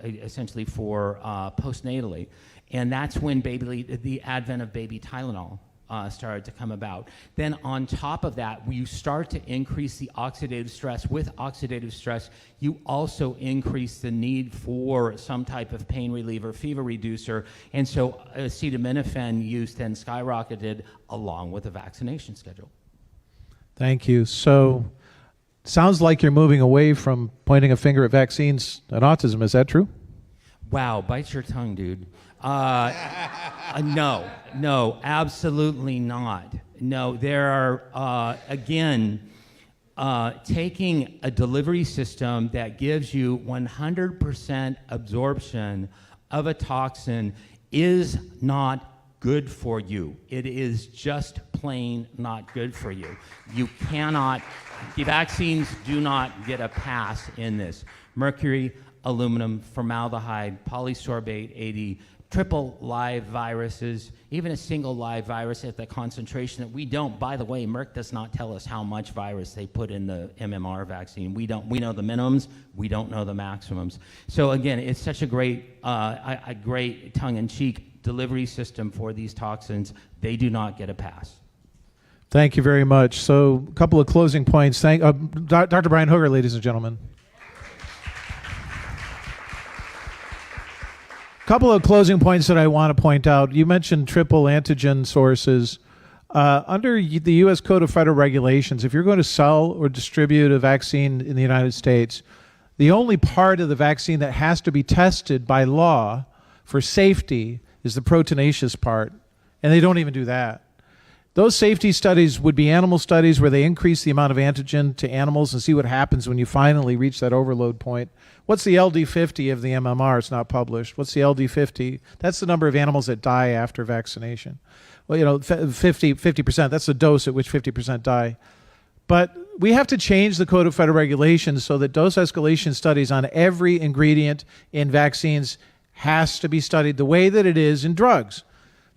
essentially for postnatally. And that's when the advent of baby Tylenol started to come about. Then on top of that, you start to increase the oxidative stress. With oxidative stress, you also increase the need for some type of pain reliever, fever reducer, and so acetaminophen use then skyrocketed along with the vaccination schedule. Thank you. So, sounds like you're moving away from pointing a finger at vaccines and autism. Is that true? Wow, bite your tongue, dude. No, absolutely not. No, there are, taking a delivery system that gives you 100% absorption of a toxin is not good for you. It is just plain not good for you. You cannot, the vaccines do not get a pass in this. Mercury, aluminum, formaldehyde, polysorbate 80, triple live viruses, even a single live virus at the concentration that we don't. By the way, Merck does not tell us how much virus they put in the MMR vaccine. We know the minimums, we don't know the maximums. So again, it's such a great tongue-in-cheek delivery system for these toxins. They do not get a pass. Thank you very much. So, a couple of closing points. Dr. Brian Hooger, ladies and gentlemen. A couple of closing points that I want to point out. You mentioned triple antigen sources. Under the U.S. Code of Federal Regulations, if you're going to sell or distribute a vaccine in the United States, the only part of the vaccine that has to be tested by law for safety is the proteinaceous part, and they don't even do that. Those safety studies would be animal studies where they increase the amount of antigen to animals and see what happens when you finally reach that overload point. What's the LD50 of the MMR? It's not published. What's the LD50? That's the number of animals that die after vaccination. Well, 50%, that's the dose at which 50% die. But we have to change the Code of Federal Regulations so that dose escalation studies on every ingredient in vaccines has to be studied the way that it is in drugs.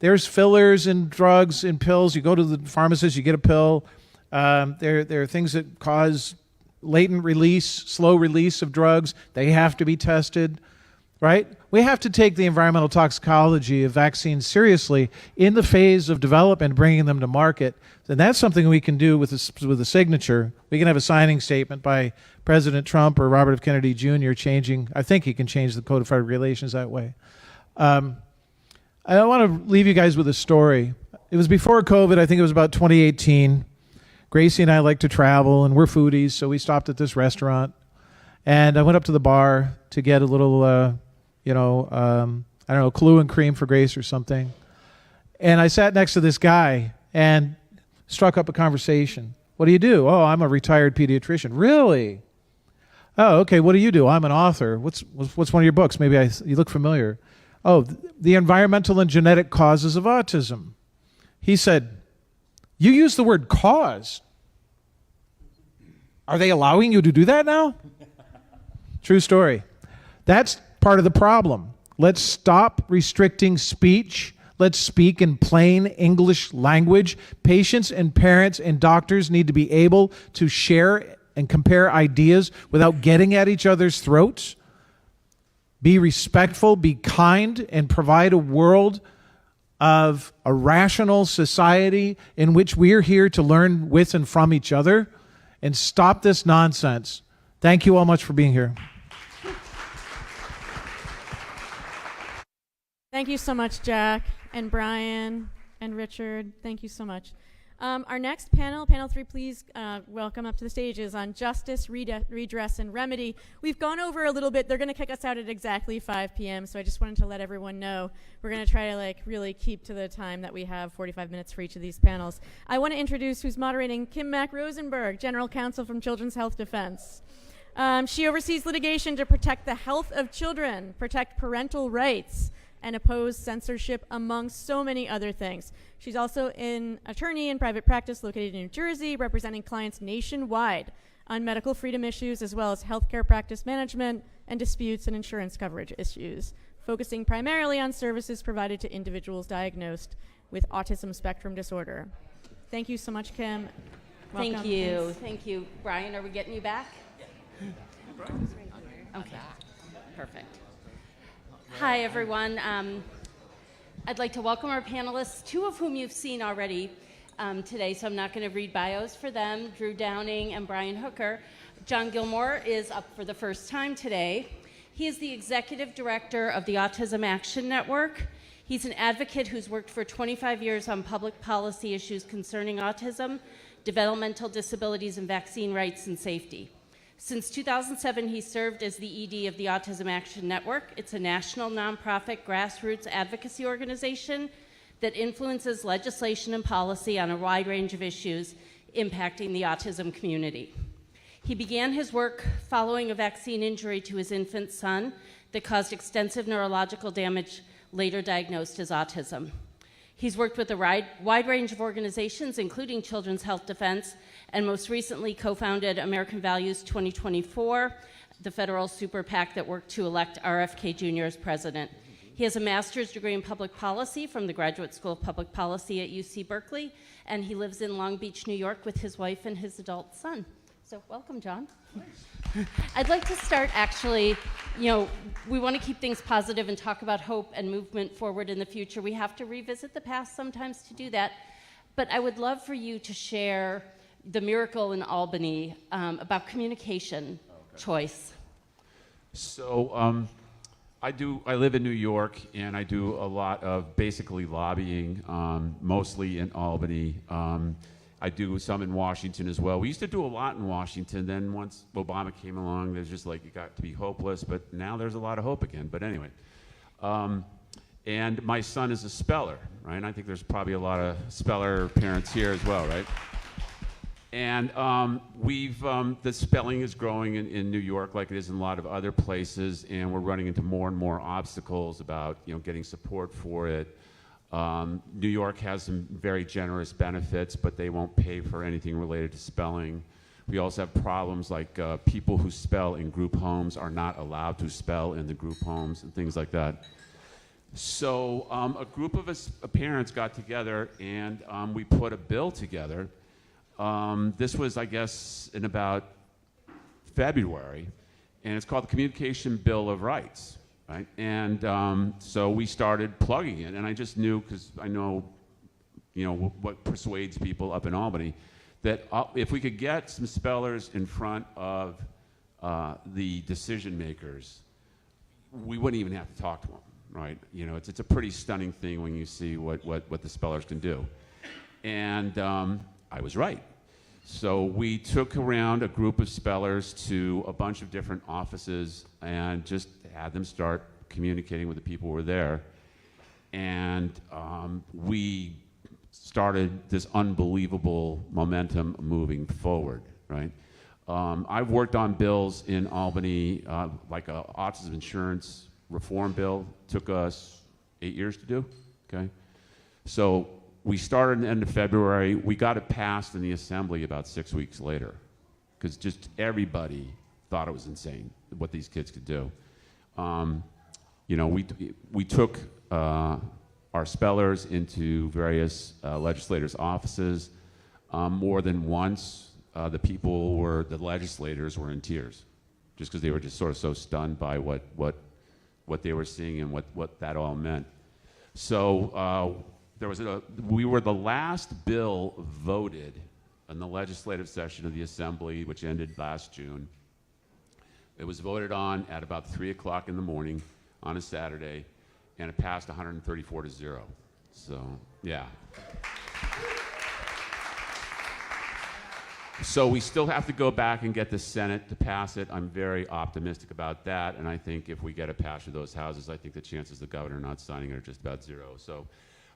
There's fillers in drugs, in pills. You go to the pharmacist, you get a pill. There are things that cause latent release, slow release of drugs. They have to be tested, right? We have to take the environmental toxicology of vaccines seriously in the phase of development, bringing them to market. And that's something we can do with a signature. We can have a signing statement by President Trump or Robert F. Kennedy Jr. changing. I think he can change the Code of Federal Regulations that way. I want to leave you guys with a story. It was before COVID. I think it was about 2018. Gracie and I like to travel, and we're foodies, so we stopped at this restaurant. And I went up to the bar to get a little, I don't know, Clue and cream for Grace or something. And I sat next to this guy and struck up a conversation. What do you do? Oh, I'm a retired pediatrician. Really? Oh, okay. What do you do? I'm an author. What's one of your books? Maybe you look familiar. Oh, the environmental and genetic causes of autism. He said, you use the word cause. Are they allowing you to do that now? True story. That's part of the problem. Let's stop restricting speech. Let's speak in plain English language. Patients and parents and doctors need to be able to share and compare ideas without getting at each other's throats. Be respectful, be kind, and provide a world of a rational society in which we're here to learn with and from each other, and stop this nonsense. Thank you all much for being here. Thank you so much, Jack and Brian and Richard. Thank you so much. Our next panel 3, please welcome up to the stage, is on justice, redress, and remedy. We've gone over a little bit. They're going to kick us out at exactly 5 p.m., so I just wanted to let everyone know we're going to try to really keep to the time that we have, 45 minutes for each of these panels. I want to introduce who's moderating, Kim Mack Rosenberg, General Counsel from Children's Health Defense. She oversees litigation to protect the health of children, protect parental rights, and oppose censorship, among so many other things. She's also an attorney in private practice located in New Jersey, representing clients nationwide on medical freedom issues, as well as healthcare practice management and disputes and insurance coverage issues, focusing primarily on services provided to individuals diagnosed with autism spectrum disorder. Thank you so much, Kim. Welcome. Thank you. Thanks. Thank you. Brian, are we getting you back? Okay, perfect. Hi, everyone. I'd like to welcome our panelists, 2 of whom you've seen already today, so I'm not going to read bios for them, Drew Downing and Brian Hooker. John Gilmore is up for the first time today. He is the Executive Director of the Autism Action Network. He's an advocate who's worked for 25 years on public policy issues concerning autism, developmental disabilities, and vaccine rights and safety. Since 2007, he served as the ED of the Autism Action Network. It's a national nonprofit grassroots advocacy organization that influences legislation and policy on a wide range of issues impacting the autism community. He began his work following a vaccine injury to his infant son that caused extensive neurological damage, later diagnosed as autism. He's worked with a wide range of organizations, including Children's Health Defense, and most recently co-founded American Values 2024, the federal super PAC that worked to elect RFK Jr. as president. He has a master's degree in public policy from the Graduate School of Public Policy at UC Berkeley, and he lives in Long Beach, New York with his wife and his adult son. So welcome, John. I'd like to start actually, we want to keep things positive and talk about hope and movement forward in the future. We have to revisit the past sometimes to do that, but I would love for you to share the miracle in Albany about communication choice. So I live in New York, and I do a lot of basically lobbying, mostly in Albany. I do some in Washington as well. We used to do a lot in Washington. Then once Obama came along, there's just it got to be hopeless. But now there's a lot of hope again. But anyway, And my son is a speller, right? And I think there's probably a lot of speller parents here as well, right? And the spelling is growing in New York like it is in a lot of other places, and we're running into more and more obstacles about, getting support for it. New York has some very generous benefits, but they won't pay for anything related to spelling. We also have problems like people who spell in group homes are not allowed to spell in the group homes and things like that. So a group of us parents got together and we put a bill together. This was, I guess, in about February, and it's called the Communication Bill of Rights, right? And so we started plugging it, and I just knew, because I know, what persuades people up in Albany, that if we could get some spellers in front of the decision makers, we wouldn't even have to talk to them, right? It's a pretty stunning thing when you see what the spellers can do. And I was right. So we took around a group of spellers to a bunch of different offices and just had them start communicating with the people who were there. And we started this unbelievable momentum moving forward, right? I've worked on bills in Albany, like an autism insurance reform bill. Took us 8 years to do, okay? So we started in the end of February. We got it passed in the assembly about 6 weeks later, because just everybody thought it was insane what these kids could do. We took our spellers into various legislators' offices. More than once, the legislators were in tears, just because they were just sort of so stunned by what they were seeing and what that all meant. So we were the last bill voted in the legislative session of the Assembly, which ended last June. It was voted on at about 3 o'clock in the morning on a Saturday, and it passed 134-0. So, yeah. So we still have to go back and get the Senate to pass it. I'm very optimistic about that, and I think if we get it passed through those houses, I think the chances of the governor not signing it are just about zero. So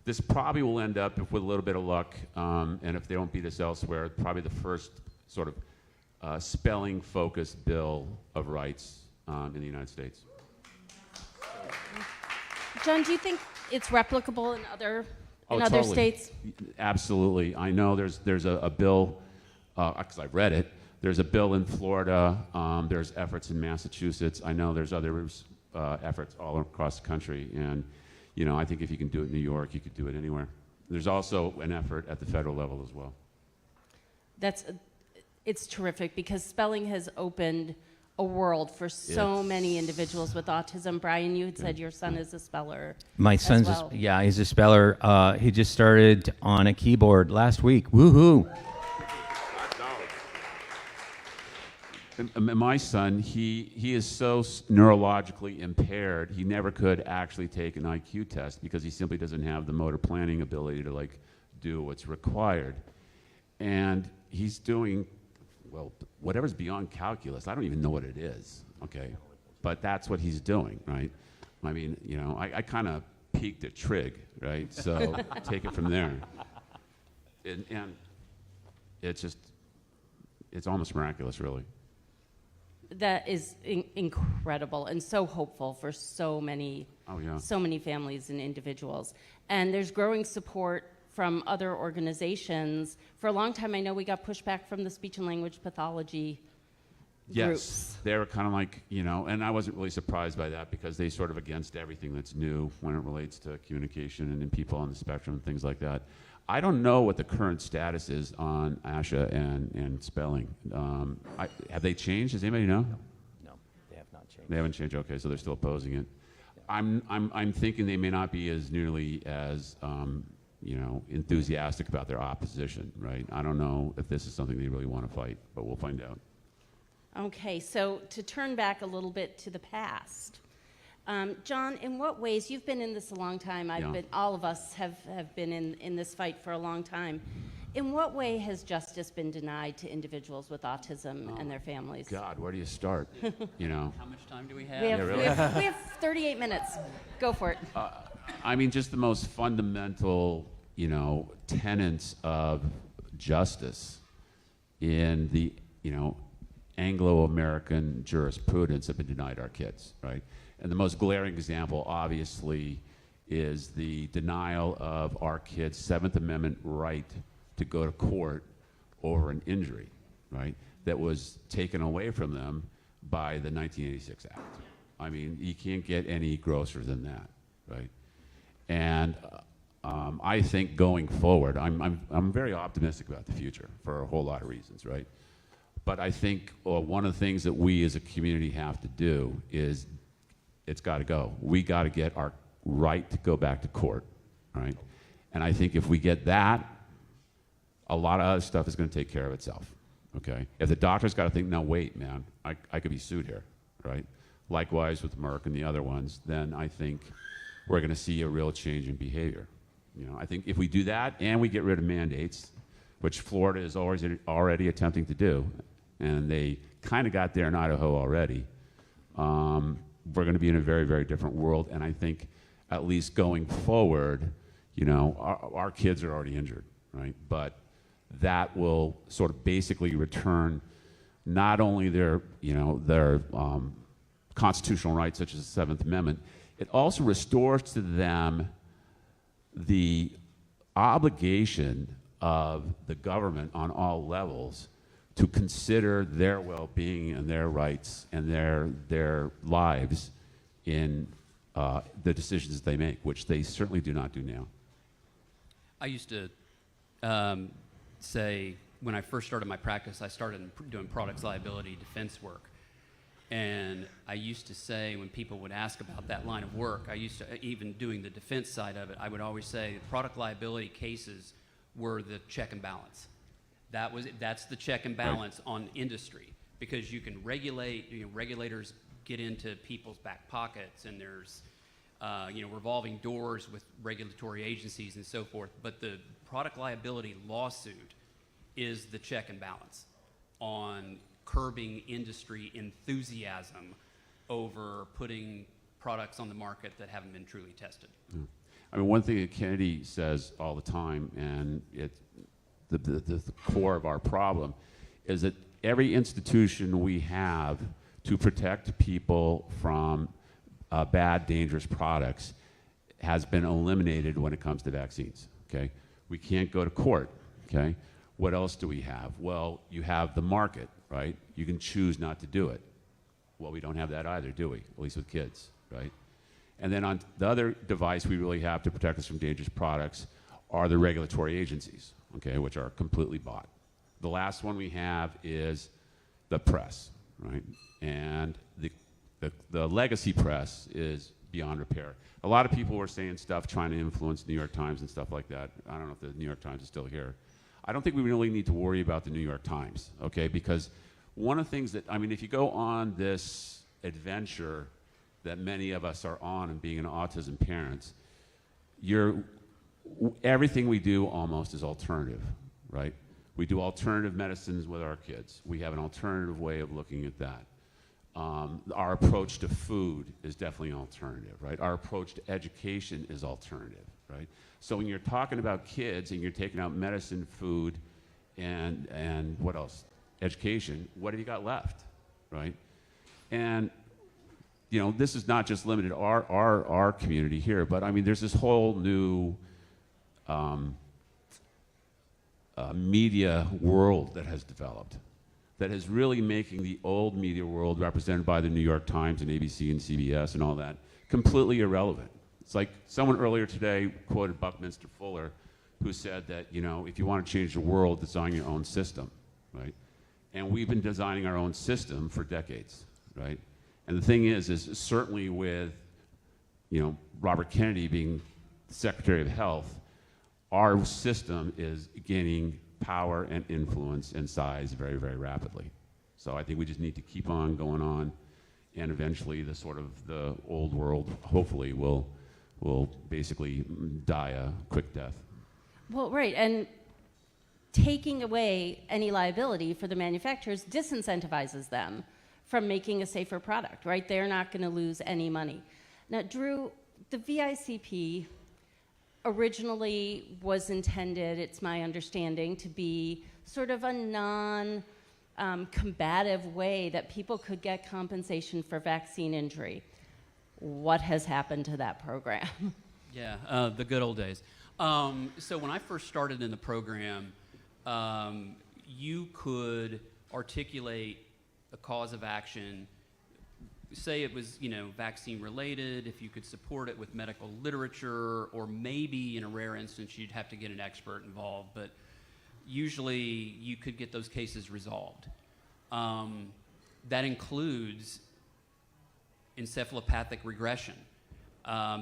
this probably will end up, with a little bit of luck, and if they don't beat us elsewhere, probably the first sort of spelling-focused bill of rights in the United States. John, do you think it's replicable in other totally. states? Absolutely. I know there's a bill, because I've read it. There's a bill in Florida. There's efforts in Massachusetts. I know there's other efforts all across the country. And I think if you can do it in New York, you could do it anywhere. There's also an effort at the federal level as well. It's terrific, because spelling has opened a world for so many individuals with autism. Brian, you had said your son is a speller. My son's as well. he's a speller. He just started on a keyboard last week. Woohoo! My son, he is so neurologically impaired, he never could actually take an IQ test because he simply doesn't have the motor planning ability to do what's required. And he's doing, whatever's beyond calculus. I don't even know what it is, okay? But that's what he's doing, right? I mean, I kind of peaked at trig, right? So take it from there. And it's almost miraculous, really. That is incredible and so hopeful for so many families and individuals. And there's growing support from other organizations. For a long time, I know we got pushback from the speech and language pathology groups. Yes, they were kind of and I wasn't really surprised by that, because they sort of against everything that's new when it relates to communication and in people on the spectrum and things like that. I don't know what the current status is on ASHA and spelling. Have they changed? Does anybody know? No, they have not changed. They haven't changed. Okay, so they're still opposing it. I'm thinking they may not be as nearly as enthusiastic about their opposition, right? I don't know if this is something they really want to fight, but we'll find out. Okay, so to turn back a little bit to the past, John, in what ways, you've been in this a long time, all of us have been in this fight for a long time. In what way has justice been denied to individuals with autism and their families? God, where do you start? How much time do we have? We have 38 minutes. Go for it. I mean, just the most fundamental, tenets of justice in the, Anglo-American jurisprudence have been denied our kids, right? And the most glaring example, obviously, is the denial of our kids' Seventh Amendment right to go to court over an injury, right? That was taken away from them by the 1986 Act. I mean, you can't get any grosser than that, right? And I think going forward, I'm very optimistic about the future for a whole lot of reasons, right? But I think one of the things that we as a community have to do is it's got to go. We got to get our right to go back to court, right? And I think if we get that, a lot of other stuff is going to take care of itself, okay? If the doctor's got to think, no, wait, man, I could be sued here, right? Likewise with Merck and the other ones, then I think we're going to see a real change in behavior. I think if we do that and we get rid of mandates, which Florida is already attempting to do, and they kind of got there in Idaho already, we're going to be in a very, very different world. And I think at least going forward, our kids are already injured, right? But that will sort of basically return not only their constitutional rights, such as the Seventh Amendment, it also restores to them the obligation of the government on all levels to consider their well-being and their rights and their lives in the decisions they make, which they certainly do not do now. I used to say, when I first started my practice, I started doing products liability defense work. And I used to say, when people would ask about that line of work, even doing the defense side of it, I would always say product liability cases were the check and balance. That's the check and balance on industry, because you can regulate, regulators get into people's back pockets, and there's revolving doors with regulatory agencies and so forth. But the product liability lawsuit is the check and balance on curbing industry enthusiasm over putting products on the market that haven't been truly tested. Mm. I mean, one thing that Kennedy says all the time, and it's the core of our problem, is that every institution we have to protect people from bad, dangerous products has been eliminated when it comes to vaccines, okay? We can't go to court, okay? What else do we have? Well, you have the market, right? You can choose not to do it. Well, we don't have that either, do we? At least with kids, right? And then on the other device we really have to protect us from dangerous products are the regulatory agencies, okay, which are completely bought. The last one we have is the press, right? And the legacy press is beyond repair. A lot of people were saying stuff trying to influence New York Times and stuff like that. I don't know if the New York Times is still here. I don't think we really need to worry about the New York Times, okay? Because one of the things that, I mean, if you go on this adventure that many of us are on and being an autism parent, everything we do almost is alternative, right? We do alternative medicines with our kids. We have an alternative way of looking at that. Our approach to food is definitely alternative, right? Our approach to education is alternative, right? So when you're talking about kids and you're taking out medicine, food, and what else? Education, what have you got left, right? And this is not just limited to our community here, but I mean, there's this whole new media world that has developed that is really making the old media world, represented by the New York Times and ABC and CBS and all that, completely irrelevant. It's like someone earlier today quoted Buckminster Fuller, who said that, if you want to change the world, design your own system, right? And we've been designing our own system for decades, right? And the thing is certainly with, Robert Kennedy being Secretary of Health, our system is gaining power and influence and size very, very rapidly. So I think we just need to keep on going on, and eventually the old world, hopefully, will basically die a quick death. Well, right, and taking away any liability for the manufacturers disincentivizes them from making a safer product, right? They're not going to lose any money. Now, Drew, the VICP originally was intended, it's my understanding, to be sort of a non-combative way that people could get compensation for vaccine injury. What has happened to that program? Yeah, the good old days. So when I first started in the program, you could articulate a cause of action, say it was, vaccine related, if you could support it with medical literature, or maybe in a rare instance you'd have to get an expert involved, but usually you could get those cases resolved. That includes encephalopathic regression.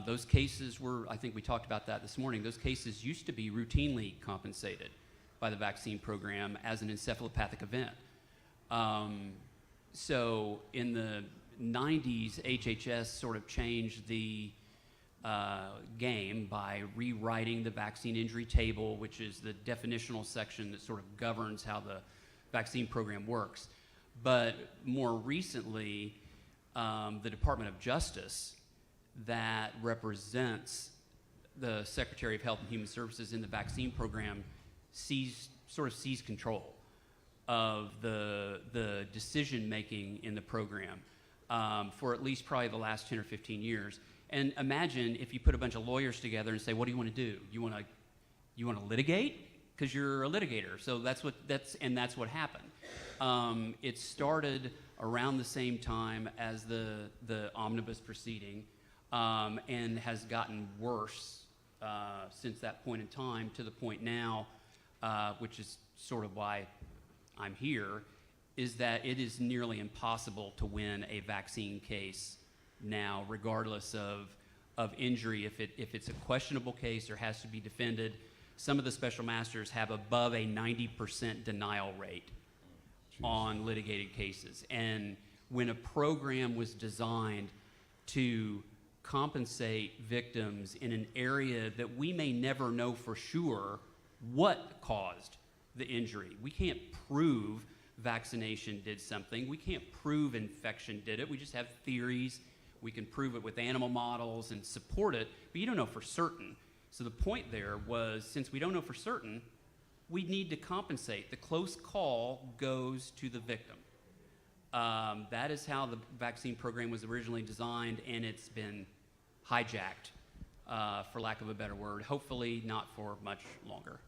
Those cases were, I think we talked about that this morning, those cases used to be routinely compensated by the vaccine program as an encephalopathic event. So in the 90s, HHS sort of changed the game by rewriting the vaccine injury table, which is the definitional section that sort of governs how the vaccine program works. But more recently, the Department of Justice that represents the Secretary of Health and Human Services in the vaccine program seized control of the decision making in the program for at least probably the last 10 or 15 years. And imagine if you put a bunch of lawyers together and say, what do you want to do? You want to litigate? Because you're a litigator. So that's what happened. It started around the same time as the omnibus proceeding, and has gotten worse since that point in time, to the point now, which is sort of why I'm here, is that it is nearly impossible to win a vaccine case now, regardless of injury. If it's a questionable case or has to be defended, some of the special masters have above a 90% denial rate on litigated cases. And when a program was designed to compensate victims in an area that we may never know for sure what caused the injury. We can't prove vaccination did something. We can't prove infection did it. We just have theories. We can prove it with animal models and support it, but you don't know for certain. So the point there was, since we don't know for certain, we need to compensate. The close call goes to the victim. That is how the vaccine program was originally designed, and it's been hijacked, for lack of a better word, hopefully not for much longer.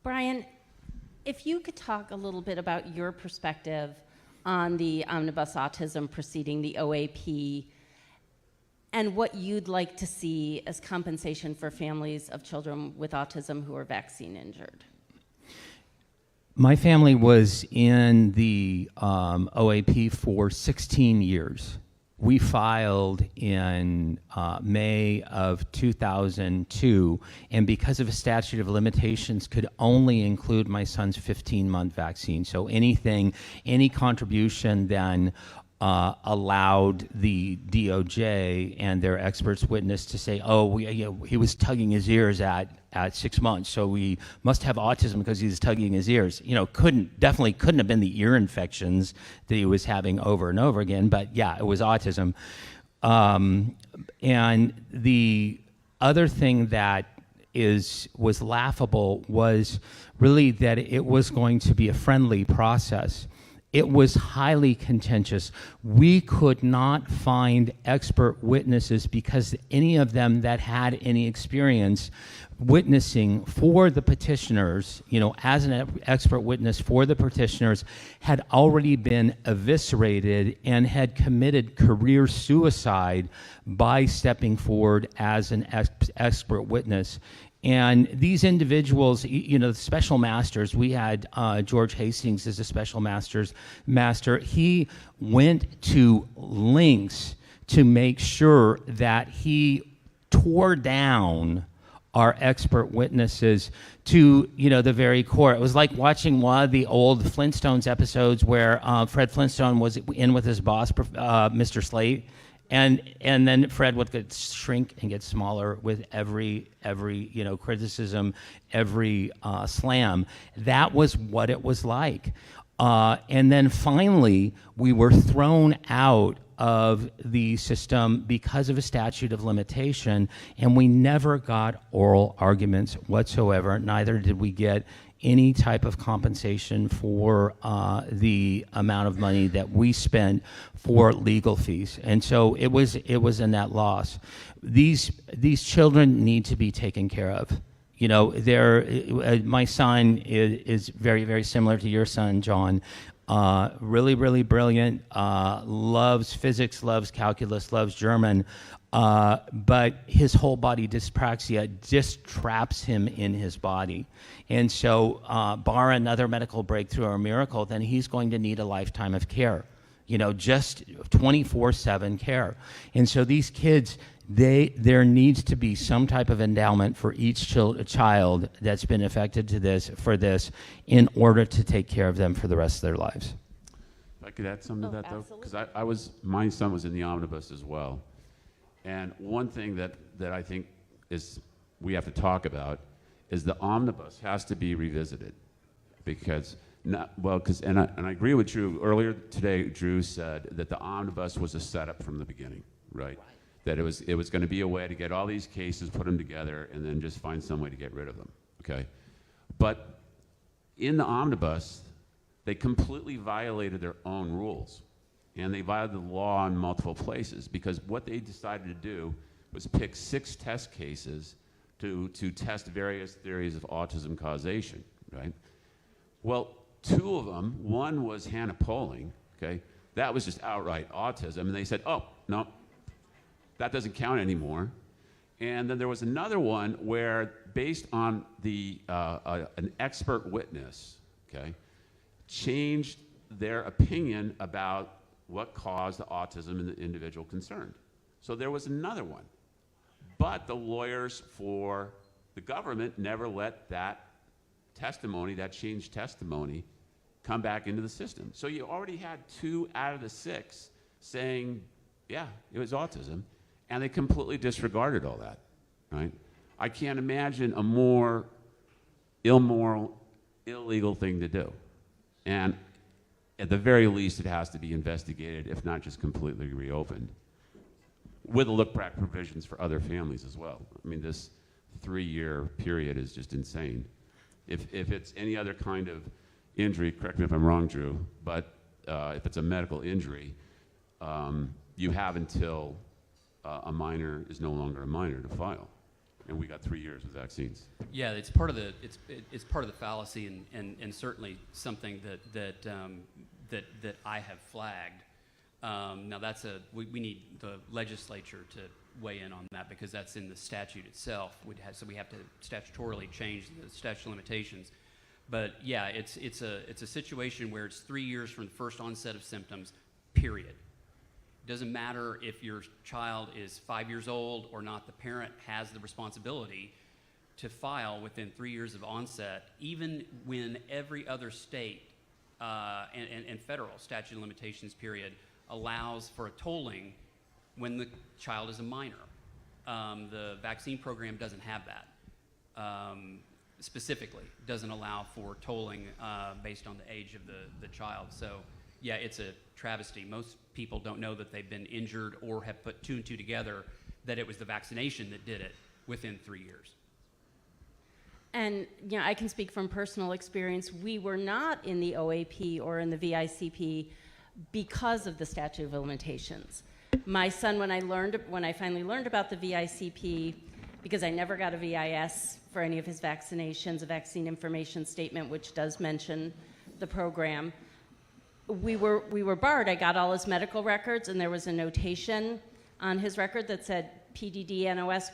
Brian, if you could talk a little bit about your perspective on the omnibus autism proceeding, the OAP, and what you'd like to see as compensation for families of children with autism who are vaccine injured. My family was in the OAP for 16 years. We filed in May of 2002, and because of a statute of limitations, could only include my son's 15-month vaccine. So any contribution then allowed the DOJ and their experts witness to say, he was tugging his ears at 6 months, so we must have autism because he was tugging his ears. Definitely couldn't have been the ear infections that he was having over and over again, but yeah, it was autism. And the other thing that was laughable was really that it was going to be a friendly process. It was highly contentious. We could not find expert witnesses because any of them that had any experience witnessing for the petitioners, as an expert witness for the petitioners, had already been eviscerated and had committed career suicide by stepping forward as an expert witness. And these individuals, the special masters, we had George Hastings as a special master. He went to lengths to make sure that he tore down our expert witnesses to, the very core. It was like watching one of the old Flintstones episodes where Fred Flintstone was in with his boss, Mr. Slate. And then Fred would shrink and get smaller with every criticism, every slam. That was what it was like. And then finally, we were thrown out of the system because of a statute of limitation, and we never got oral arguments whatsoever. Neither did we get any type of compensation for the amount of money that we spent for legal fees. And so it was a net loss. These children need to be taken care of. You know, my son is very, very similar to your son, John. Really, really brilliant, loves physics, loves calculus, loves German, but his whole body dyspraxia just traps him in his body. And so, bar another medical breakthrough or miracle, then he's going to need a lifetime of care, you know, just 24/7 care. And so these kids, there needs to be some type of endowment for each child that's been affected for this in order to take care of them for the rest of their lives. If I could add something to that, though, because my son was in the omnibus as well. And one thing that I think we have to talk about is the omnibus has to be revisited, because and I agree with Drew. Earlier today, Drew said that the omnibus was a setup from the beginning, right? That it was going to be a way to get all these cases, put them together, and then just find some way to get rid of them, okay? But in the omnibus, they completely violated their own rules. And they violated the law in multiple places, because what they decided to do was pick 6 test cases to test various theories of autism causation, right? Well, 2 of them, one was Hannah polling, okay? That was just outright autism, and they said, oh, no, that doesn't count anymore. And then there was another one where, based on an expert witness, okay, changed their opinion about what caused the autism in the individual concerned. So there was another one. But the lawyers for the government never let that testimony, that changed testimony, come back into the system. So you already had 2 out of the 6 saying, yeah, it was autism, and they completely disregarded all that, right? I can't imagine a more immoral, illegal thing to do. And at the very least, it has to be investigated, if not just completely reopened, with a look-back provisions for other families as well. I mean, this 3-year period is just insane. If it's any other kind of injury, correct me if I'm wrong, Drew, but if it's a medical injury, you have until a minor is no longer a minor to file. And we got 3 years with vaccines. Yeah, it's part of the fallacy, and certainly something that I have flagged. Now we need the legislature to weigh in on that, because that's in the statute itself. So we have to statutorily change the statute of limitations. But yeah, it's a situation where it's 3 years from the first onset of symptoms, period. Doesn't matter if your child is 5 years old or not, the parent has the responsibility to file within 3 years of onset, even when every other state and federal statute of limitations period allows for a tolling when the child is a minor. The vaccine program doesn't have that. Specifically, doesn't allow for tolling based on the age of the child. So yeah, it's a travesty. Most people don't know that they've been injured or have put 2 and 2 together, that it was the vaccination that did it within 3 years. And you know, I can speak from personal experience. We were not in the OAP or in the VICP because of the statute of limitations. My son, when I finally learned about the VICP, because I never got a VIS for any of his vaccinations, a vaccine information statement, which does mention the program, we were barred. I got all his medical records, and there was a notation on his record that said PDD NOS ?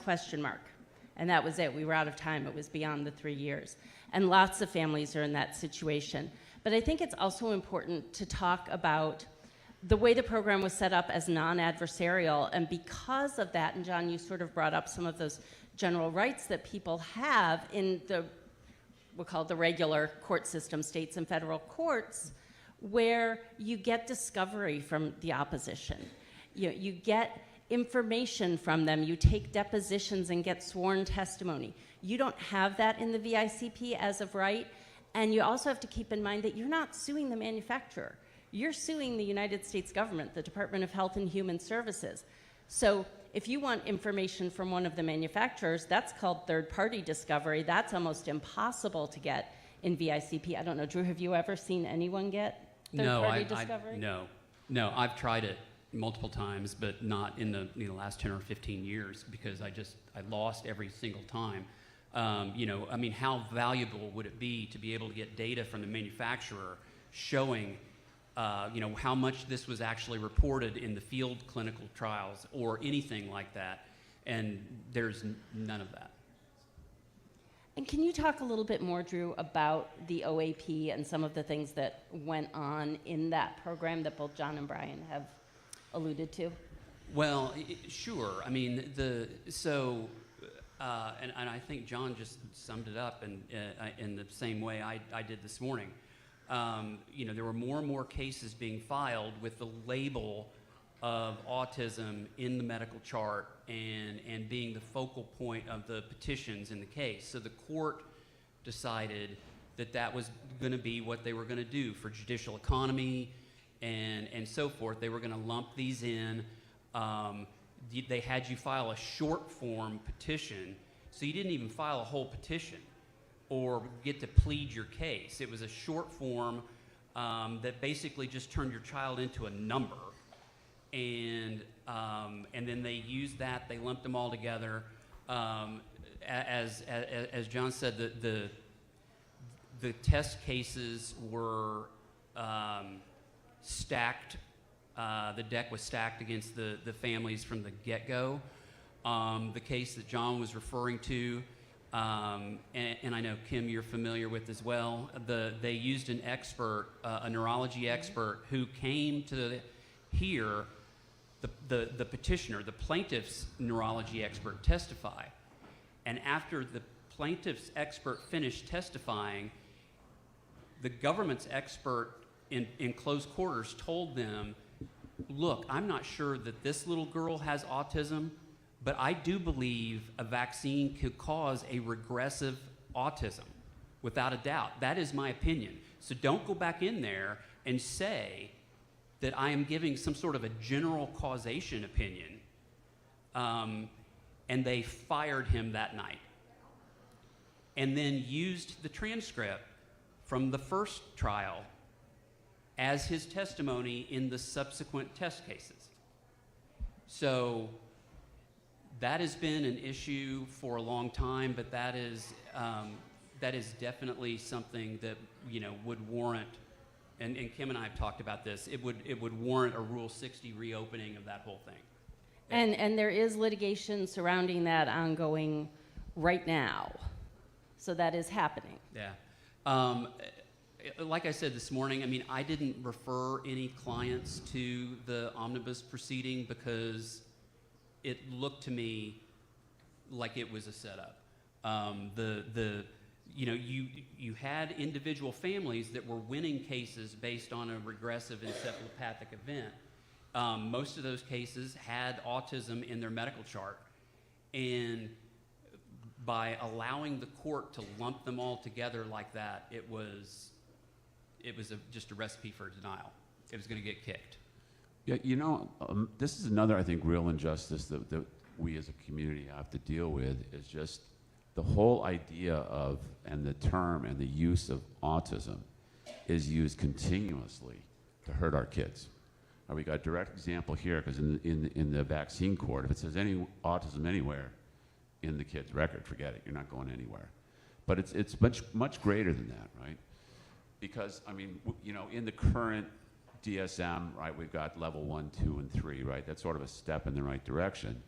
And that was it. We were out of time. It was beyond the 3 years. And lots of families are in that situation. But I think it's also important to talk about the way the program was set up as non-adversarial, and because of that, and John, you sort of brought up some of those general rights that people have in we'll call it the regular court system, states and federal courts, where you get discovery from the opposition. You get information from them. You take depositions and get sworn testimony. You don't have that in the VICP as of right, and you also have to keep in mind that you're not suing the manufacturer. you're suing the United States government, the Department of Health and Human Services. So if you want information from one of the manufacturers, that's called third-party discovery. That's almost impossible to get in VICP. I don't know, Drew, have you ever seen anyone get third-party discovery? No, I've tried it multiple times, but not in the last 10 or 15 years, because I lost every single time. How valuable would it be to be able to get data from the manufacturer showing how much this was actually reported in the field clinical trials or anything like that, and there's none of that. And can you talk a little bit more, Drew, about the OAP and some of the things that went on in that program that both John and Brian have alluded to? Well, sure. I mean, and I think John just summed it up in the same way I did this morning. There were more and more cases being filed with the label of autism in the medical chart and being the focal point of the petitions in the case. So the court decided that was going to be what they were going to do for judicial economy and so forth. They were going to lump these in. They had you file a short form petition, so you didn't even file a whole petition or get to plead your case. It was a short form that basically just turned your child into a number. And then they used that, they lumped them all together. As John said, the test cases were stacked. The deck was stacked against the families from the get-go. The case that John was referring to, and I know, Kim, you're familiar with as well, they used an expert, a neurology expert, who came to hear the petitioner, the plaintiff's neurology expert, testify. And after the plaintiff's expert finished testifying, the government's expert in close quarters told them, look, I'm not sure that this little girl has autism, but I do believe a vaccine could cause a regressive autism, without a doubt. That is my opinion. So don't go back in there and say that I am giving some sort of a general causation opinion. And they fired him that night. And then used the transcript from the first trial as his testimony in the subsequent test cases. So that has been an issue for a long time, but that is definitely something that would warrant, and Kim and I have talked about this, it would warrant a Rule 60 reopening of that whole thing. And there is litigation surrounding that ongoing right now. So that is happening. Yeah. Like I said this morning, I didn't refer any clients to the omnibus proceeding because it looked to me like it was a setup. You had individual families that were winning cases based on a regressive encephalopathic event. Most of those cases had autism in their medical chart, and by allowing the court to lump them all together like that, it was just a recipe for denial. It was going to get kicked. Yeah, this is another, I think, real injustice that we as a community have to deal with, is just the whole idea of, and the term and the use of autism is used continuously to hurt our kids. We got a direct example here, because in the vaccine court, if it says any autism anywhere in the kid's record, forget it, you're not going anywhere. But it's much greater than that, right? Because, in the current DSM, right, we've got level 1, 2, and 3, right? That's sort of a step in the right direction.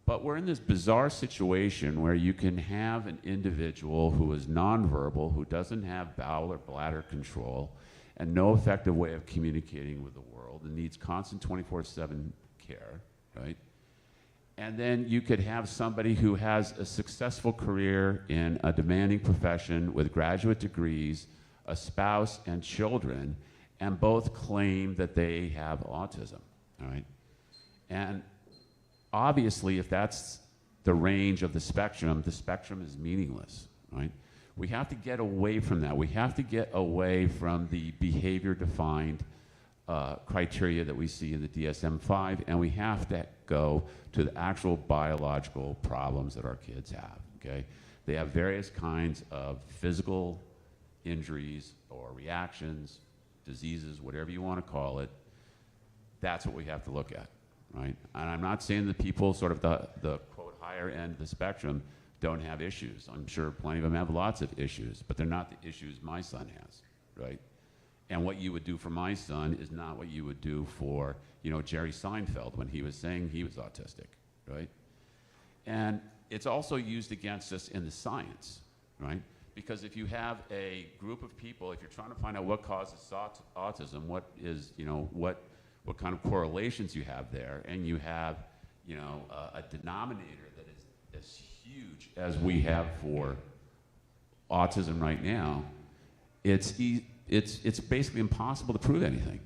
But we're in this bizarre situation where you can have an individual who is nonverbal, who doesn't have bowel or bladder control, and no effective way of communicating with the world, and needs constant 24/7 care, right? And then you could have somebody who has a successful career in a demanding profession with graduate degrees, a spouse and children, and both claim that they have autism, all right? And obviously, if that's the range of the spectrum is meaningless, right? We have to get away from that. We have to get away from the behavior-defined criteria that we see in the DSM-5, and we have to go to the actual biological problems that our kids have, okay? They have various kinds of physical injuries or reactions, diseases, whatever you want to call it. That's what we have to look at, right? And I'm not saying that people sort of the quote higher end of the spectrum don't have issues. I'm sure plenty of them have lots of issues, but they're not the issues my son has, right? And what you would do for my son is not what you would do for, you know, Jerry Seinfeld when he was saying he was autistic, right? And it's also used against us in the science, right? Because if you have a group of people, if you're trying to find out what causes autism, what is, you know, what kind of correlations you have there, and you have, you know, a denominator that is as huge as we have for autism right now, it's basically impossible to prove anything.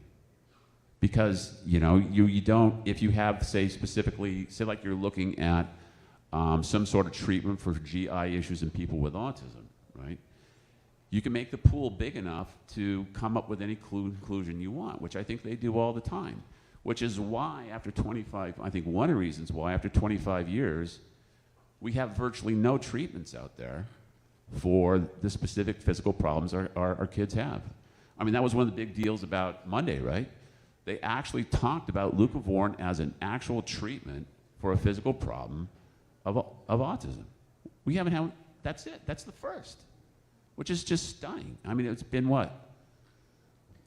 Because, you know, you don't, if you have, say, specifically, say like you're looking at some sort of treatment for GI issues in people with autism, right? You can make the pool big enough to come up with any conclusion you want, which I think they do all the time, which is why after 25, I think one of the reasons why after 25 years, we have virtually no treatments out there for the specific physical problems our kids have. I mean, that was one of the big deals about Monday, right? They actually talked about leucovorin as an actual treatment for a physical problem of autism. We haven't had, that's it, that's the first, which is just stunning. I mean, it's been what?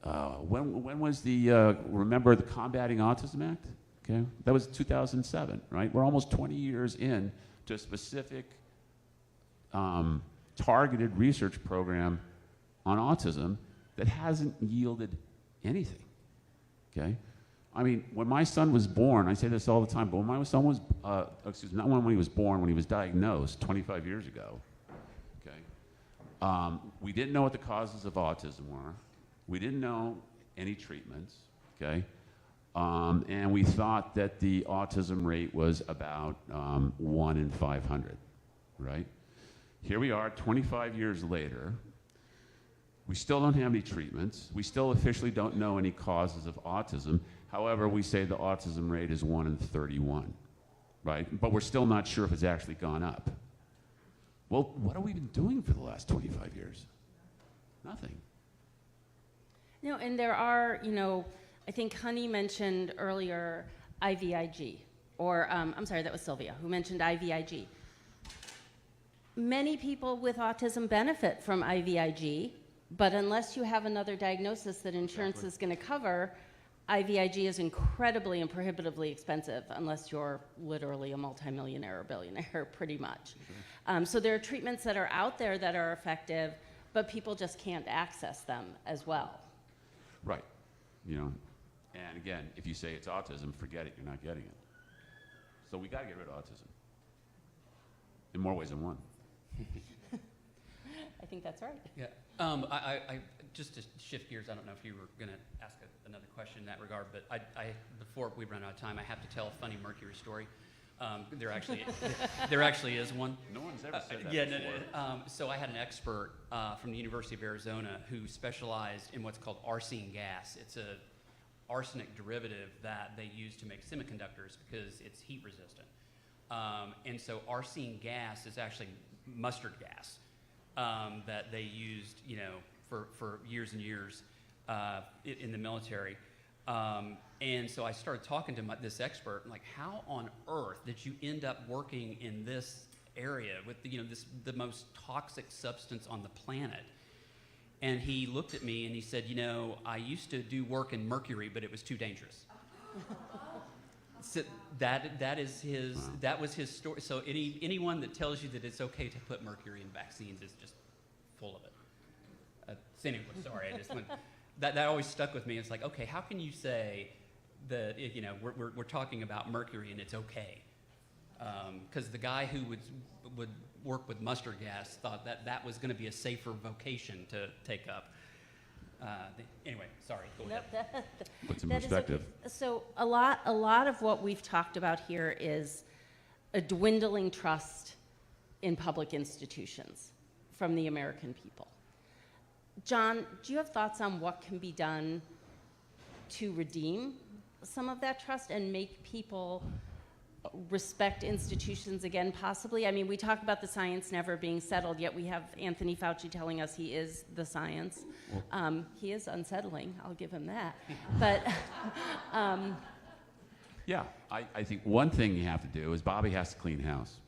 When was the, remember the Combating Autism Act? Okay, that was 2007, right? We're almost 20 years in to a specific targeted research program on autism that hasn't yielded anything, okay? I mean, when my son was born, I say this all the time, but when my son was, not when he was born, when he was diagnosed 25 years ago, okay? We didn't know what the causes of autism were. We didn't know any treatments, okay? And we thought that the autism rate was about 1 in 500, right? Here we are 25 years later. We still don't have any treatments. We still officially don't know any causes of autism. However, we say the autism rate is 1 in 31, right? But we're still not sure if it's actually gone up. Well, what have we been doing for the last 25 years? Nothing. No, and there are, you know, I think Honey mentioned earlier IVIG, or I'm sorry, that was Sylvia who mentioned IVIG. Many people with autism benefit from IVIG, but unless you have another diagnosis that insurance is going to cover, IVIG is incredibly and prohibitively expensive unless you're literally a multimillionaire or billionaire, pretty much. So there are treatments that are out there that are effective, but people just can't access them as well. Right. You know, and again, if you say it's autism, forget it, you're not getting it. So we got to get rid of autism in more ways than one. I think that's right. Yeah. I just to shift gears, I don't know if you were going to ask another question in that regard, but I before we run out of time, I have to tell a funny Mercury story. There actually is one. No one's ever said that before. No. So I had an expert from the University of Arizona who specialized in what's called arsine gas. It's a arsenic derivative that they use to make semiconductors because it's heat resistant. And so arsine gas is actually mustard gas that they used, you know, for years and years in the military. And so I started talking to this expert, and like, how on earth did you end up working in this area with the most toxic substance on the planet? And he looked at me and he said, you know, I used to do work in mercury, but it was too dangerous. So that was his story. So anyone that tells you that it's okay to put mercury in vaccines is just full of it. So anyway, sorry, I just went. That always stuck with me. It's like, okay, how can you say that we're talking about mercury and it's okay? Because the guy who would work with mustard gas thought that was going to be a safer vocation to take up. Anyway, sorry. Go ahead. Put some perspective. Okay. So a lot of what we've talked about here is a dwindling trust in public institutions from the American people. John, do you have thoughts on what can be done to redeem some of that trust and make people respect institutions again, possibly. I mean, we talk about the science never being settled, yet we have Anthony Fauci telling us he is the science. He is unsettling, I'll give him that. But, yeah, I think one thing you have to do is Bobby has to clean house,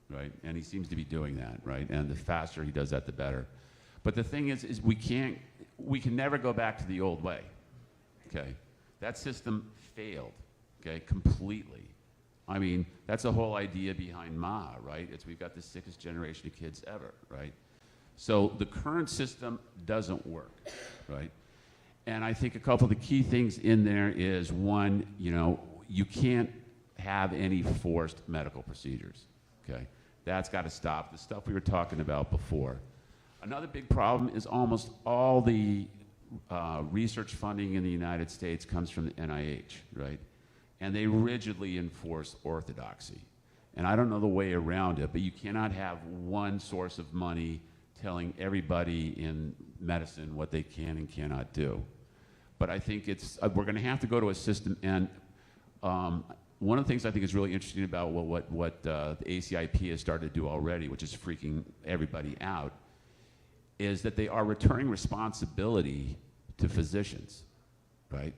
right? And he seems to be doing that, right? And the faster he does that, the better. But the thing is we can never go back to the old way, okay? That system failed, okay, completely. I mean, that's the whole idea behind MAHA, right? We've got the sickest generation of kids ever, right? So the current system doesn't work, right? And I think a couple of the key things in there is, one, you can't have any forced medical procedures, okay? That's got to stop. The stuff we were talking about before. Another big problem is almost all the research funding in the United States comes from the NIH, right? And they rigidly enforce orthodoxy. And I don't know the way around it, but you cannot have one source of money telling everybody in medicine what they can and cannot do. But I think we're gonna have to go to a system, and one of the things I think is really interesting about what the ACIP has started to do already, which is freaking everybody out, is that they are returning responsibility to physicians, right?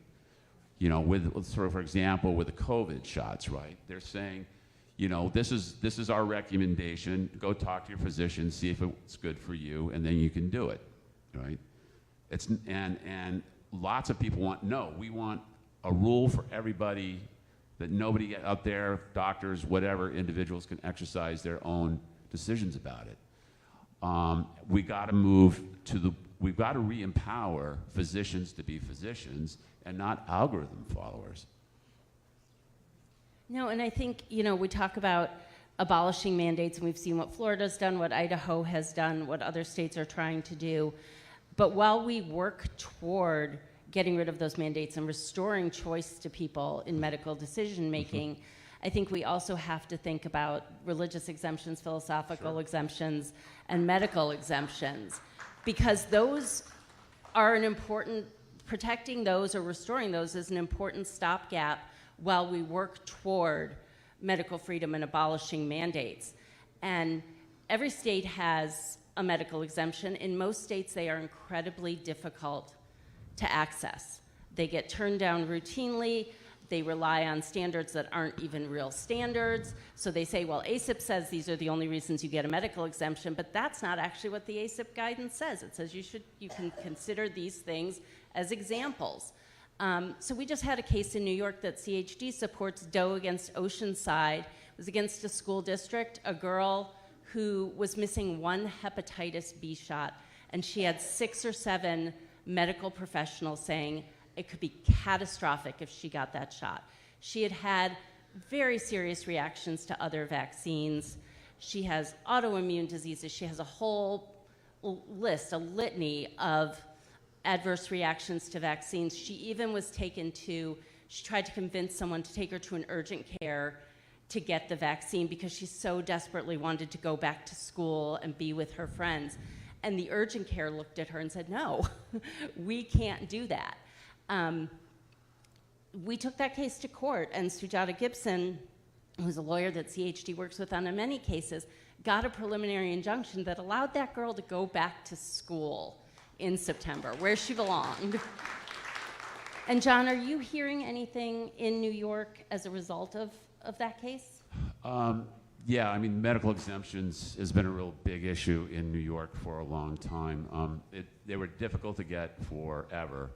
For example, with the COVID shots, right? They're saying, this is our recommendation. Go talk to your physician, see if it's good for you, and then you can do it, right? And lots of people we want a rule for everybody, that nobody out there, doctors, whatever, individuals can exercise their own decisions about it. We've got to re-empower physicians to be physicians and not algorithm followers. No, and I think, we talk about abolishing mandates, and we've seen what Florida's done, what Idaho has done, what other states are trying to do. But while we work toward getting rid of those mandates and restoring choice to people in medical decision-making, I think we also have to think about religious exemptions, philosophical exemptions, and medical exemptions, because those are protecting those or restoring those is an important stopgap while we work toward medical freedom and abolishing mandates. And every state has a medical exemption. In most states, they are incredibly difficult to access. They get turned down routinely. They rely on standards that aren't even real standards. So they say, well, ACIP says these are the only reasons you get a medical exemption, but that's not actually what the ACIP guidance says. It says you can consider these things as examples. So we just had a case in New York that CHD supports, Doe against Oceanside. It was against a school district, a girl who was missing one hepatitis B shot, and she had 6 or 7 medical professionals saying it could be catastrophic if she got that shot. She had had very serious reactions to other vaccines. She has autoimmune diseases. She has a whole list, a litany of adverse reactions to vaccines. She even was she tried to convince someone to take her to an urgent care to get the vaccine because she so desperately wanted to go back to school and be with her friends. And the urgent care looked at her and said, no, we can't do that. We took that case to court, and Sujata Gibson, who's a lawyer that CHD works with on in many cases, got a preliminary injunction that allowed that girl to go back to school in September, where she belonged. And John, are you hearing anything in New York as a result of that case? Yeah, I mean, medical exemptions has been a real big issue in New York for a long time. They were difficult to get forever.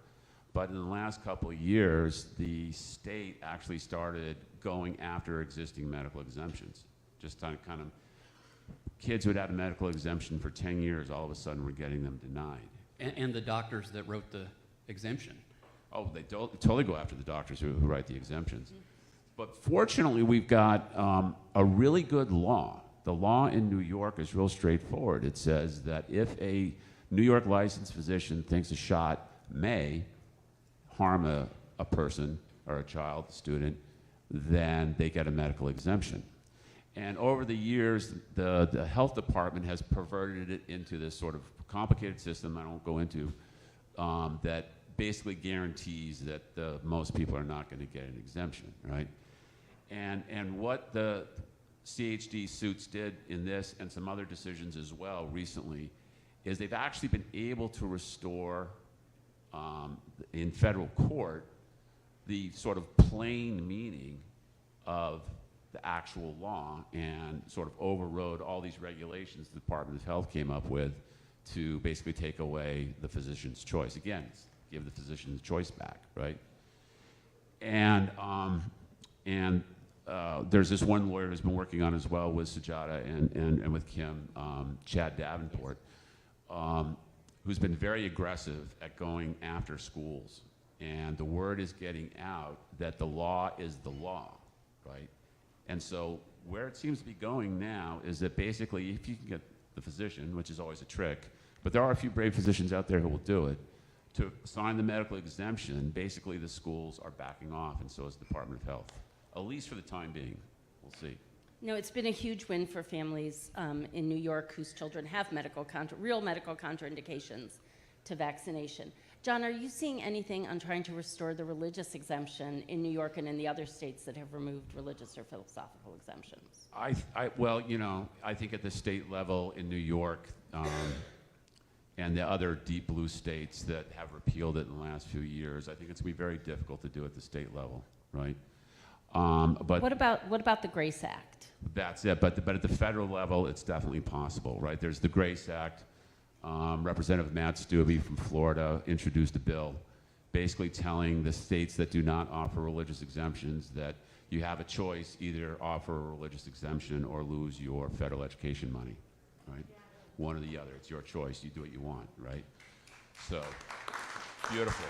But in the last couple of years, the state actually started going after existing medical exemptions. Just kind of kids who had had a medical exemption for 10 years, all of a sudden were getting them denied. And the doctors that wrote the exemption. Oh, they totally go after the doctors who write the exemptions. Mm-hmm. But fortunately, we've got a really good law. The law in New York is real straightforward. It says that if a New York licensed physician thinks a shot may harm a person or a child, student, then they get a medical exemption. And over the years, the health department has perverted it into this sort of complicated system I won't go into, that basically guarantees that most people are not going to get an exemption, right? And what the CHD suits did in this and some other decisions as well recently is they've actually been able to restore in federal court the sort of plain meaning of the actual law and sort of overrode all these regulations the Department of Health came up with to basically take away the physician's choice. Again, give the physician's choice back, right? And there's this one lawyer who's been working on as well with Sujata and with Kim, Chad Davenport, who's been very aggressive at going after schools. And the word is getting out that the law is the law, right? And so where it seems to be going now is that basically if you can get the physician, which is always a trick, but there are a few brave physicians out there who will do it, to sign the medical exemption, basically the schools are backing off, and so is the Department of Health, at least for the time being. We'll see. No, it's been a huge win for families in New York whose children have real medical contraindications to vaccination. John, are you seeing anything on trying to restore the religious exemption in New York and in the other states that have removed religious or philosophical exemptions? Well, you know, I think at the state level in New York and the other deep blue states that have repealed it in the last few years, I think it's going to be very difficult to do at the state level, right? But what about the Grace Act? That's it. But at the federal level, it's definitely possible, right? There's the Grace Act. Representative Matt Stubbe from Florida introduced a bill basically telling the states that do not offer religious exemptions that you have a choice, either offer a religious exemption or lose your federal education money, right? Yeah. One or the other. It's your choice. You do what you want, right? So, beautiful.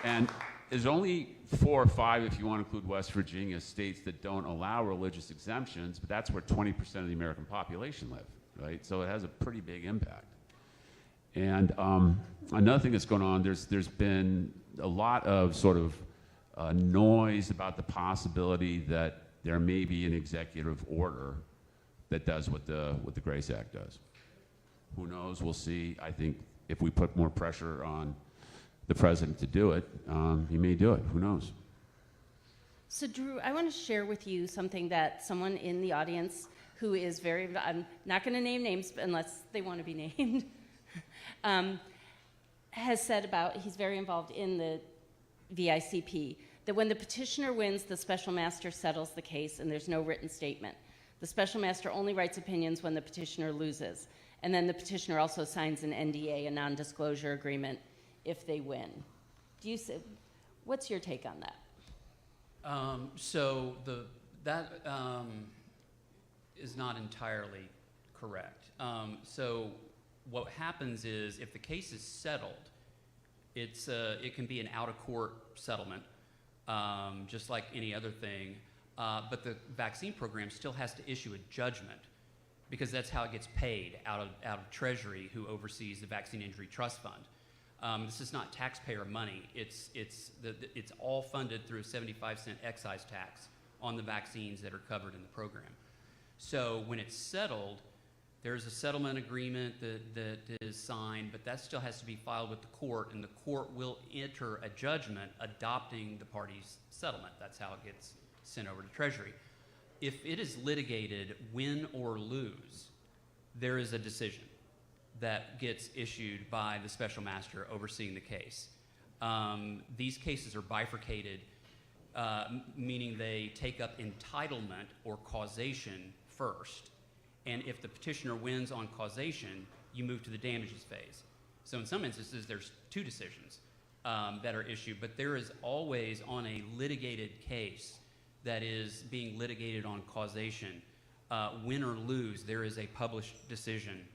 And there's only 4 or 5, if you want to include West Virginia, states that don't allow religious exemptions, but that's where 20% of the American population live, right? So it has a pretty big impact. And another thing that's going on, there's been a lot of sort of noise about the possibility that there may be an executive order that does what the Grace Act does. Who knows? We'll see. I think if we put more pressure on the president to do it, he may do it. Who knows? So Drew, I want to share with you something that someone in the audience who is I'm not going to name names unless they want to be named, has said about, he's very involved in the VICP, that when the petitioner wins, the special master settles the case and there's no written statement. The special master only writes opinions when the petitioner loses. And then the petitioner also signs an NDA, a non-disclosure agreement, if they win. What's your take on that? That is not entirely correct. So what happens is if the case is settled, it can be an out-of-court settlement, just like any other thing, but the vaccine program still has to issue a judgment because that's how it gets paid out of Treasury, who oversees the Vaccine Injury Trust Fund. This is not taxpayer money. It's all funded through a 75-cent excise tax on the vaccines that are covered in the program. So when it's settled, there's a settlement agreement that is signed, but that still has to be filed with the court, and the court will enter a judgment adopting the party's settlement. That's how it gets sent over to Treasury. If it is litigated, win or lose, there is a decision that gets issued by the special master overseeing the case. These cases are bifurcated, meaning they take up entitlement or causation first. And if the petitioner wins on causation, you move to the damages phase. So in some instances, there's 2 decisions that are issued, but there is always on a litigated case that is being litigated on causation, win or lose, there is a published decision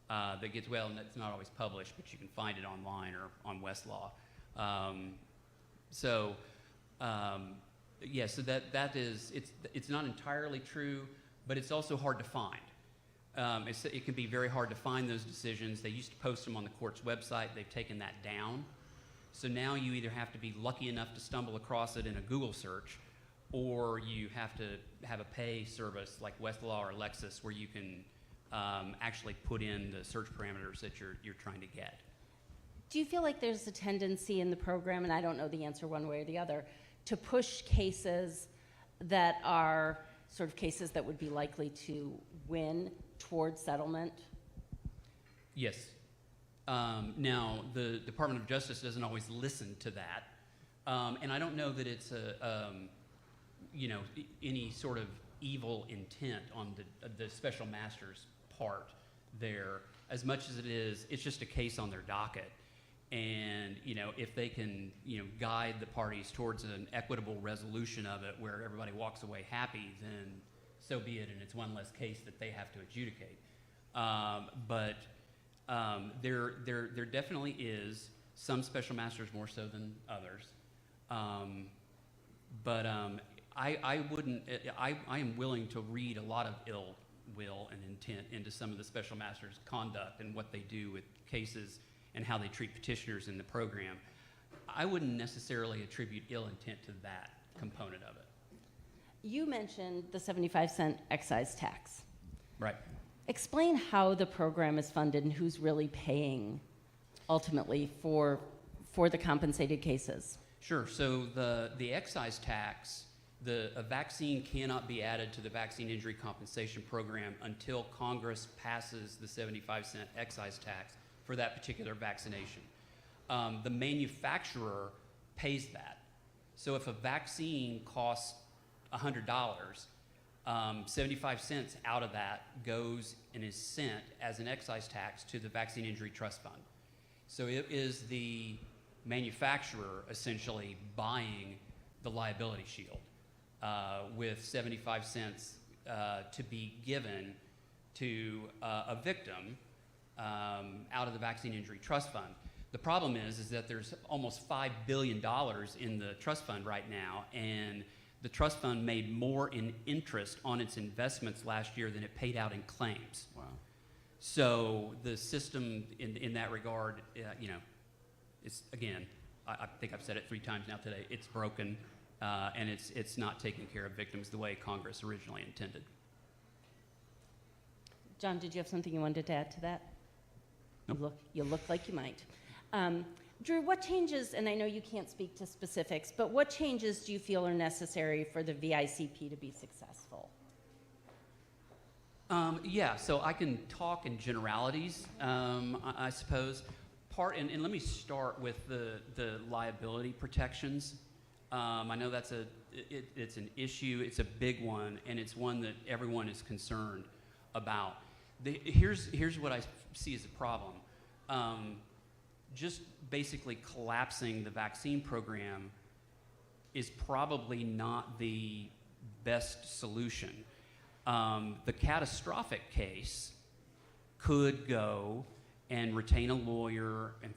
that gets, well, and that's not always published, but you can find it online or on Westlaw. So that is, it's not entirely true, but it's also hard to find. It can be very hard to find those decisions. They used to post them on the court's website. They've taken that down. So now you either have to be lucky enough to stumble across it in a Google search, or you have to have a pay service like Westlaw or Lexis where you can actually put in the search parameters that you're trying to get. Do you feel like there's a tendency in the program, and I don't know the answer one way or the other, to push cases that are sort of cases that would be likely to win towards settlement? Yes. Now, the Department of Justice doesn't always listen to that. And I don't know that it's any sort of evil intent on the special master's part there, as much as it's just a case on their docket. And, if they can, guide the parties towards an equitable resolution of it where everybody walks away happy, then so be it, and it's one less case that they have to adjudicate. But there definitely is some special masters more so than others. I am willing to read a lot of ill will and intent into some of the special masters' conduct and what they do with cases and how they treat petitioners in the program. I wouldn't necessarily attribute ill intent to that component of it. You mentioned the 75-cent excise tax. Right. Explain how the program is funded and who's really paying ultimately for the compensated cases. Sure. So the excise tax, a vaccine cannot be added to the vaccine injury compensation program until Congress passes the 75-cent excise tax for that particular vaccination. The manufacturer pays that. So if a vaccine costs $100, 75 cents out of that goes and is sent as an excise tax to the Vaccine Injury Trust Fund. So it is the manufacturer essentially buying the liability shield with 75 cents to be given to a victim out of the Vaccine Injury Trust Fund. The problem is that there's almost $5 billion in the trust fund right now, and the trust fund made more in interest on its investments last year than it paid out in claims. Wow. So the system in that regard, it's, again, I think I've said it 3 times now today, it's broken, and it's not taking care of victims the way Congress originally intended. John, did you have something you wanted to add to that? Nope. You look like you might. Drew, what changes, and I know you can't speak to specifics, but what changes do you feel are necessary for the VICP to be successful? Yeah, so I can talk in generalities, I suppose. And let me start with the liability protections. I know that's it's an issue, it's a big one, and it's one that everyone is concerned about. Here's what I see as a problem. Just basically collapsing the vaccine program is probably not the best solution. The catastrophic case could go and retain a lawyer and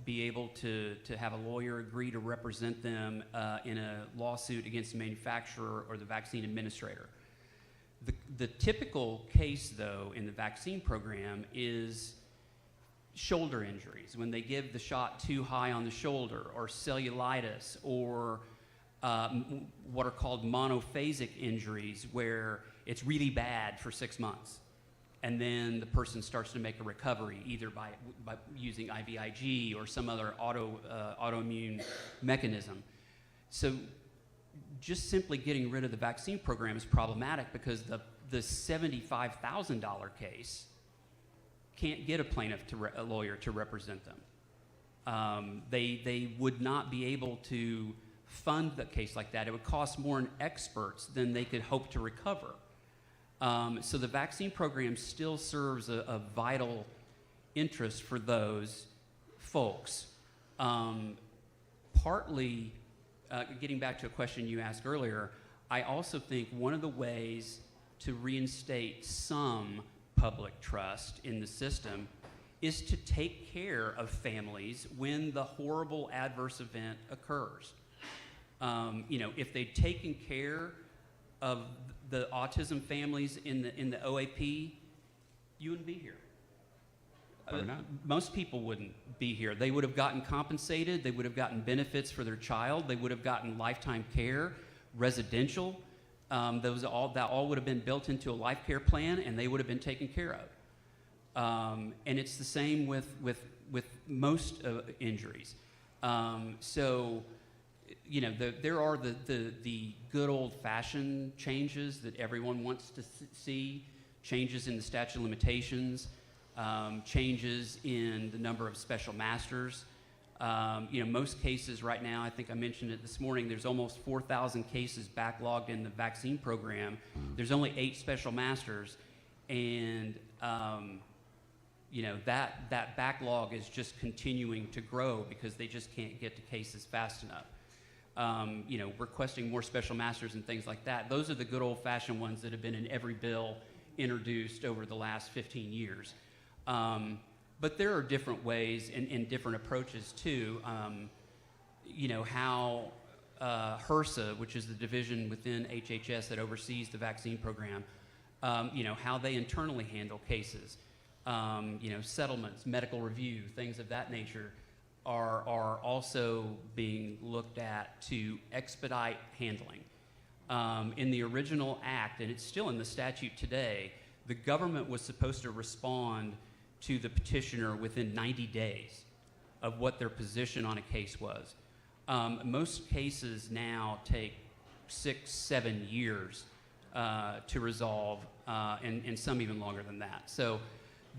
be able to have a lawyer agree to represent them in a lawsuit against the manufacturer or the vaccine administrator. The typical case, though, in the vaccine program is shoulder injuries, when they give the shot too high on the shoulder, or cellulitis, or what are called monophasic injuries, where it's really bad for 6 months. And then the person starts to make a recovery, either by using IVIG or some other autoimmune mechanism. So just simply getting rid of the vaccine program is problematic because the $75,000 case can't get a lawyer to represent them. They would not be able to fund a case like that. It would cost more in experts than they could hope to recover. So the vaccine program still serves a vital interest for those folks. Partly, getting back to a question you asked earlier, I also think one of the ways to reinstate some public trust in the system is to take care of families when the horrible adverse event occurs. If they'd taken care of the autism families in the OAP, you wouldn't be here. Most people wouldn't be here. They would have gotten compensated. They would have gotten benefits for their child. They would have gotten lifetime care, residential. That all would have been built into a life care plan, and they would have been taken care of. And it's the same with most injuries. So, you know, there are the good old-fashioned changes that everyone wants to see, changes in the statute of limitations, changes in the number of special masters. You know, most cases right now, I think I mentioned it this morning, there's almost 4,000 cases backlogged in the vaccine program. There's only 8 special masters, and you know, that backlog is just continuing to grow because they just can't get to cases fast enough. You know, requesting more special masters and things like that. Those are the good old-fashioned ones that have been in every bill introduced over the last 15 years. But there are different ways and different approaches too. You know, how HRSA, which is the division within HHS that oversees the vaccine program, you know, how they internally handle cases, you know, settlements, medical review, things of that nature are also being looked at to expedite handling. In the original act, and it's still in the statute today, the government was supposed to respond to the petitioner within 90 days of what their position on a case was. Most cases now take 6-7 years to resolve, and some even longer than that. So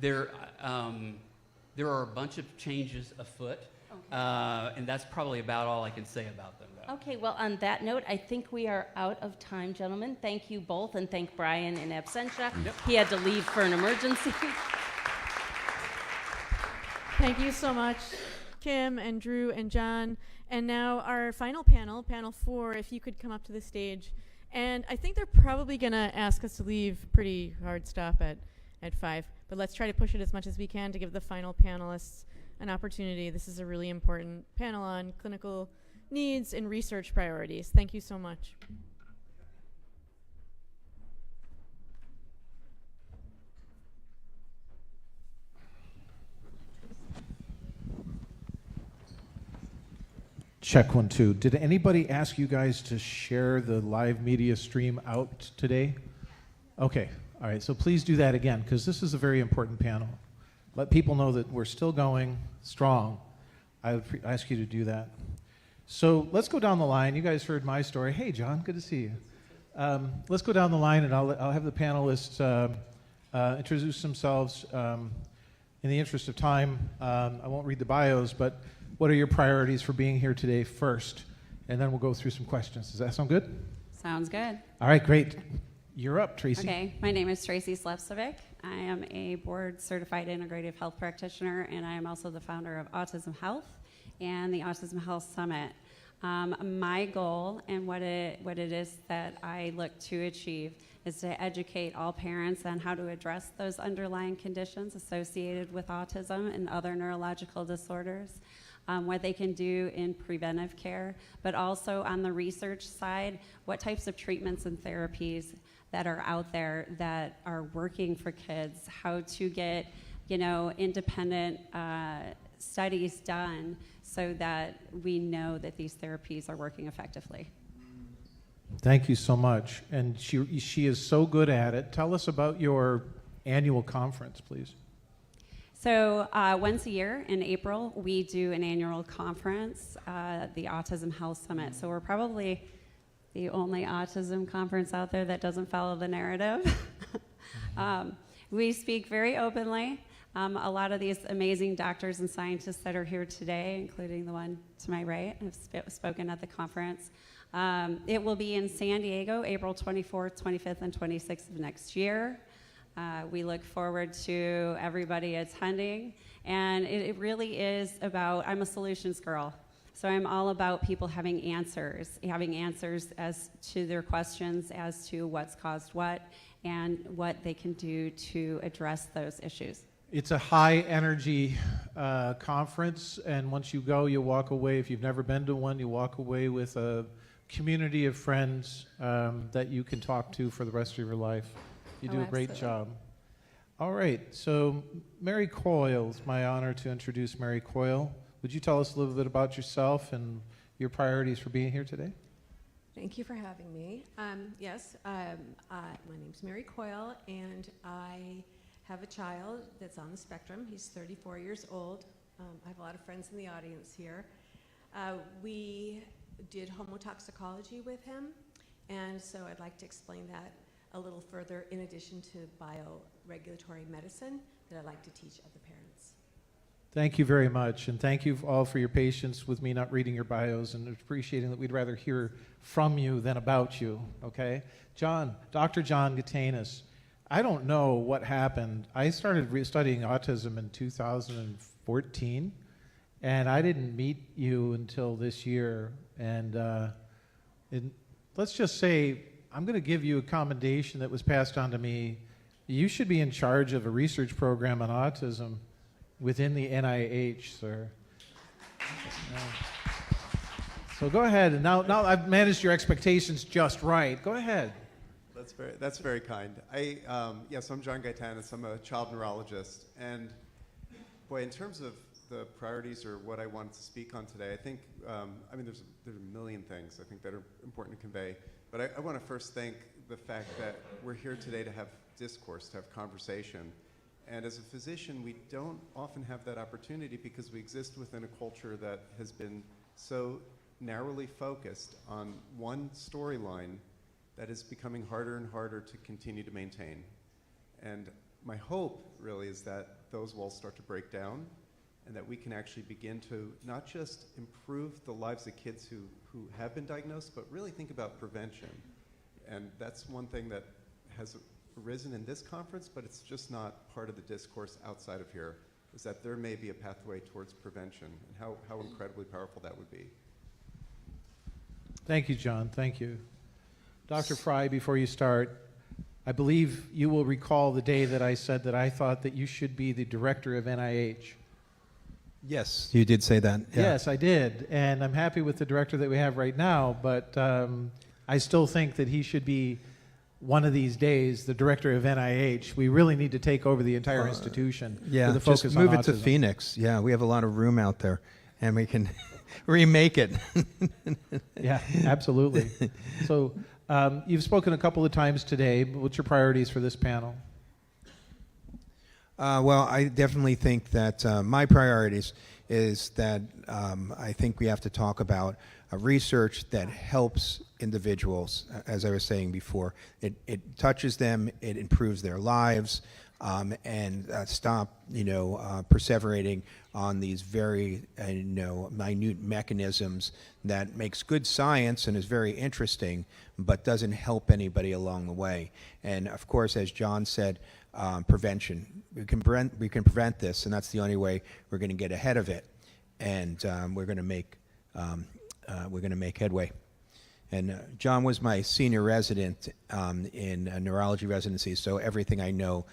there are a bunch of changes afoot, and that's probably about all I can say about them. Okay, well, on that note, I think we are out of time, gentlemen. Thank you both, and thank Brian in absentia. Yep. He had to leave for an emergency. Thank you so much, Kim and Drew and John. And now our final panel, panel 4, if you could come up to the stage. And I think they're probably going to ask us to leave pretty hard stop at 5. But let's try to push it as much as we can to give the final panelists an opportunity. This is a really important panel on clinical needs and research priorities. Thank you so much. Check 1, 2. Did anybody ask you guys to share the live media stream out today? Okay. All right. So please do that again, because this is a very important panel. Let people know that we're still going strong. I would ask you to do that. So let's go down the line. You guys heard my story. Hey, John, good to see you. Let's go down the line, and I'll have the panelists introduce themselves. In the interest of time, I won't read the bios, but what are your priorities for being here today first? And then we'll go through some questions. Does that sound good? Sounds good. All right, great. You're up, Tracy. Okay, my name is Tracy Slepcevic. I am a board-certified integrative health practitioner, and I am also the founder of Autism Health and the Autism Health Summit. My goal and what it is that I look to achieve is to educate all parents on how to address those underlying conditions associated with autism and other neurological disorders, what they can do in preventive care, but also on the research side, what types of treatments and therapies that are out there that are working for kids, how to get, independent studies done so that we know that these therapies are working effectively. Thank you so much. And she is so good at it. Tell us about your annual conference, please. So once a year in April, we do an annual conference, the Autism Health Summit. So we're probably the only autism conference out there that doesn't follow the narrative. We speak very openly. A lot of these amazing doctors and scientists that are here today, including the one to my right, have spoken at the conference. It will be in San Diego, April 24th, 25th, and 26th of next year. We look forward to everybody attending. And it really is about, I'm a solutions girl. So I'm all about people having answers as to their questions as to what's caused what and what they can do to address those issues. It's a high energy conference, and once you go, you walk away. If you've never been to one, you walk away with a community of friends that you can talk to for the rest of your life. You do a great job. All right, so Mary Coyle, it's my honor to introduce Mary Coyle. Would you tell us a little bit about yourself and your priorities for being here today? Thank you for having me. Yes, my name's Mary Coyle, and I have a child that's on the spectrum. He's 34 years old. I have a lot of friends in the audience here. We did homotoxicology with him, and so I'd like to explain that a little further in addition to bioregulatory medicine that I'd like to teach other parents. Thank you very much, and thank you all for your patience with me not reading your bios and appreciating that we'd rather hear from you than about you, okay? Dr. John Gatanis, I don't know what happened. I started studying autism in 2014, and I didn't meet you until this year, and let's just say I'm going to give you a commendation that was passed on to me. You should be in charge of a research program on autism within the NIH, sir. So go ahead. And now I've managed your expectations just right. Go ahead. That's very kind. Yes, I'm John Gaetanis. I'm a child neurologist. And boy, in terms of the priorities or what I wanted to speak on today, I think, there's a million things I think that are important to convey. But I want to first thank the fact that we're here today to have discourse, to have conversation. And as a physician, we don't often have that opportunity because we exist within a culture that has been so narrowly focused on one storyline that is becoming harder and harder to continue to maintain. And my hope really is that those walls start to break down and that we can actually begin to not just improve the lives of kids who have been diagnosed, but really think about prevention. And that's one thing that has arisen in this conference, but it's just not part of the discourse outside of here, is that there may be a pathway towards prevention and how incredibly powerful that would be. Thank you, John. Thank you. Dr. Frye, before you start, I believe you will recall the day that I said that I thought that you should be the director of NIH. Yes, you did say that. Yeah. Yes, I did. And I'm happy with the director that we have right now, but I still think that he should be one of these days the director of NIH. We really need to take over the entire institution with a focus just on move it to autism. Phoenix. Yeah, we have a lot of room out there, and we can remake it. Yeah, absolutely. So you've spoken a couple of times today. What's your priorities for this panel? Well, I definitely think that my priorities is that I think we have to talk about research that helps individuals, as I was saying before. It touches them, it improves their lives, and stop, perseverating on these very, minute mechanisms that makes good science and is very interesting, but doesn't help anybody along the way. And of course, as John said, prevention. We can prevent this, and that's the only way we're going to get ahead of it, and we're going to make headway. And John was my senior resident in neurology residency, so everything I know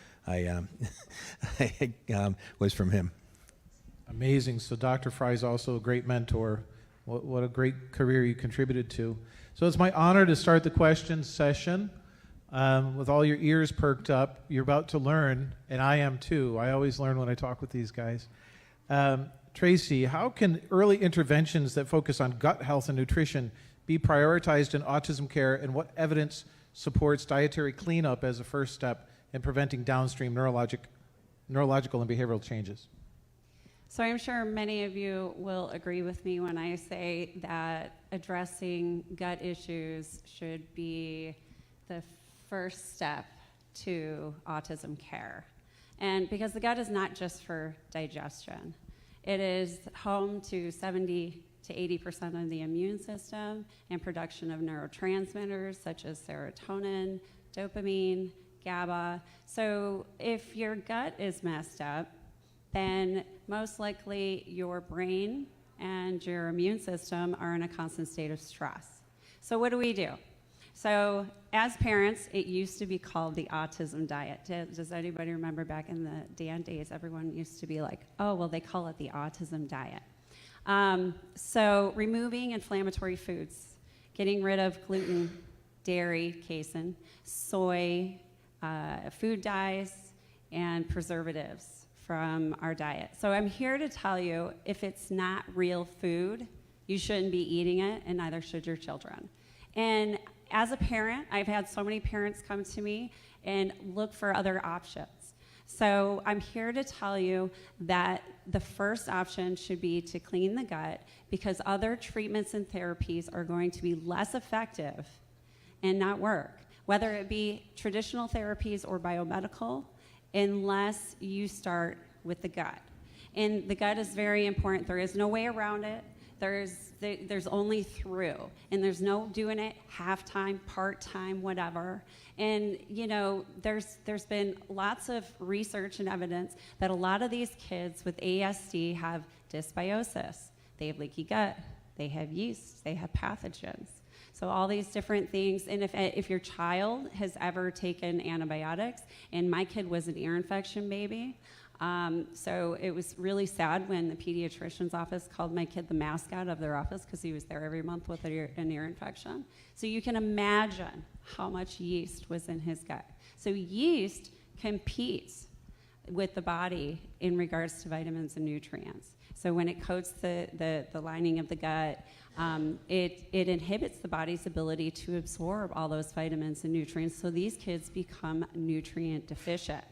was from him. Amazing. So Dr. Frye is also a great mentor. What a great career you contributed to. So it's my honor to start the question session. With all your ears perked up, you're about to learn, and I am too. I always learn when I talk with these guys. Tracy, how can early interventions that focus on gut health and nutrition be prioritized in autism care, and what evidence supports dietary cleanup as a first step in preventing downstream neurological and behavioral changes? So I'm sure many of you will agree with me when I say that addressing gut issues should be the first step to autism care. And because the gut is not just for digestion, it is home to 70 to 80% of the immune system and production of neurotransmitters such as serotonin, dopamine, GABA. So if your gut is messed up, then most likely your brain and your immune system are in a constant state of stress. So what do? So as parents, it used to be called the autism diet. Does anybody remember back in the Dan days, everyone used to be like, oh, well, they call it the autism diet. So removing inflammatory foods, getting rid of gluten, dairy, casein, soy, food dyes, and preservatives from our diet. So I'm here to tell you, if it's not real food, you shouldn't be eating it, and neither should your children. And as a parent, I've had so many parents come to me and look for other options. So I'm here to tell you that the first option should be to clean the gut, because other treatments and therapies are going to be less effective and not work, whether it be traditional therapies or biomedical, unless you start with the gut. And the gut is very important. There is no way around it. There's only through, and there's no doing it half-time, part-time, whatever. And you know, there's been lots of research and evidence that a lot of these kids with ASD have dysbiosis. They have leaky gut, they have yeast, they have pathogens. So all these different things. And if your child has ever taken antibiotics, and my kid was an ear infection baby, so it was really sad when the pediatrician's office called my kid the mascot of their office because he was there every month with an ear infection. So you can imagine how much yeast was in his gut. So yeast competes with the body in regards to vitamins and nutrients. So when it coats the lining of the gut, it inhibits the body's ability to absorb all those vitamins and nutrients, so these kids become nutrient deficient.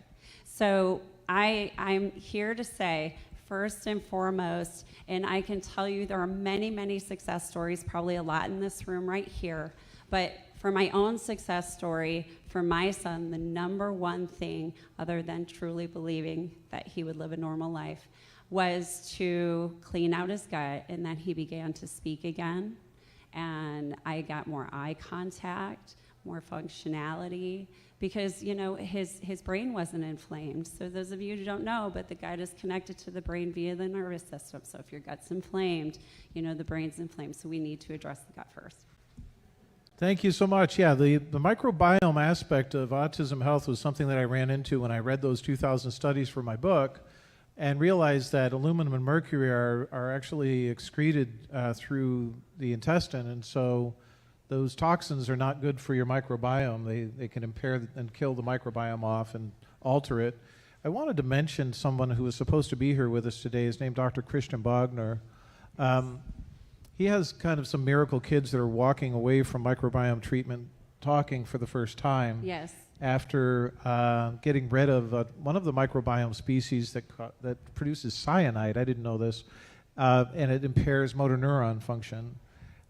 So I'm here to say, first and foremost, and I can tell you there are many, many success stories, probably a lot in this room right here, but for my own success story, for my son, the number one thing, other than truly believing that he would live a normal life, was to clean out his gut, and then he began to speak again, and I got more eye contact, more functionality, because you know his brain wasn't inflamed. So those of you who don't know, but the gut is connected to the brain via the nervous system. So if your gut's inflamed, you know the brain's inflamed. So we need to address the gut first. Thank you so much. Yeah, the microbiome aspect of autism health was something that I ran into when I read those 2,000 studies for my book, and realized that aluminum and mercury are actually excreted through the intestine, and so those toxins are not good for your microbiome. They can impair and kill the microbiome off and alter it. I wanted to mention someone who was supposed to be here with us today. His name Dr. Christian Bogner. He has kind of some miracle kids that are walking away from microbiome treatment, talking for the first time. Yes. After getting rid of one of the microbiome species that produces cyanide. I didn't know this. And it impairs motor neuron function.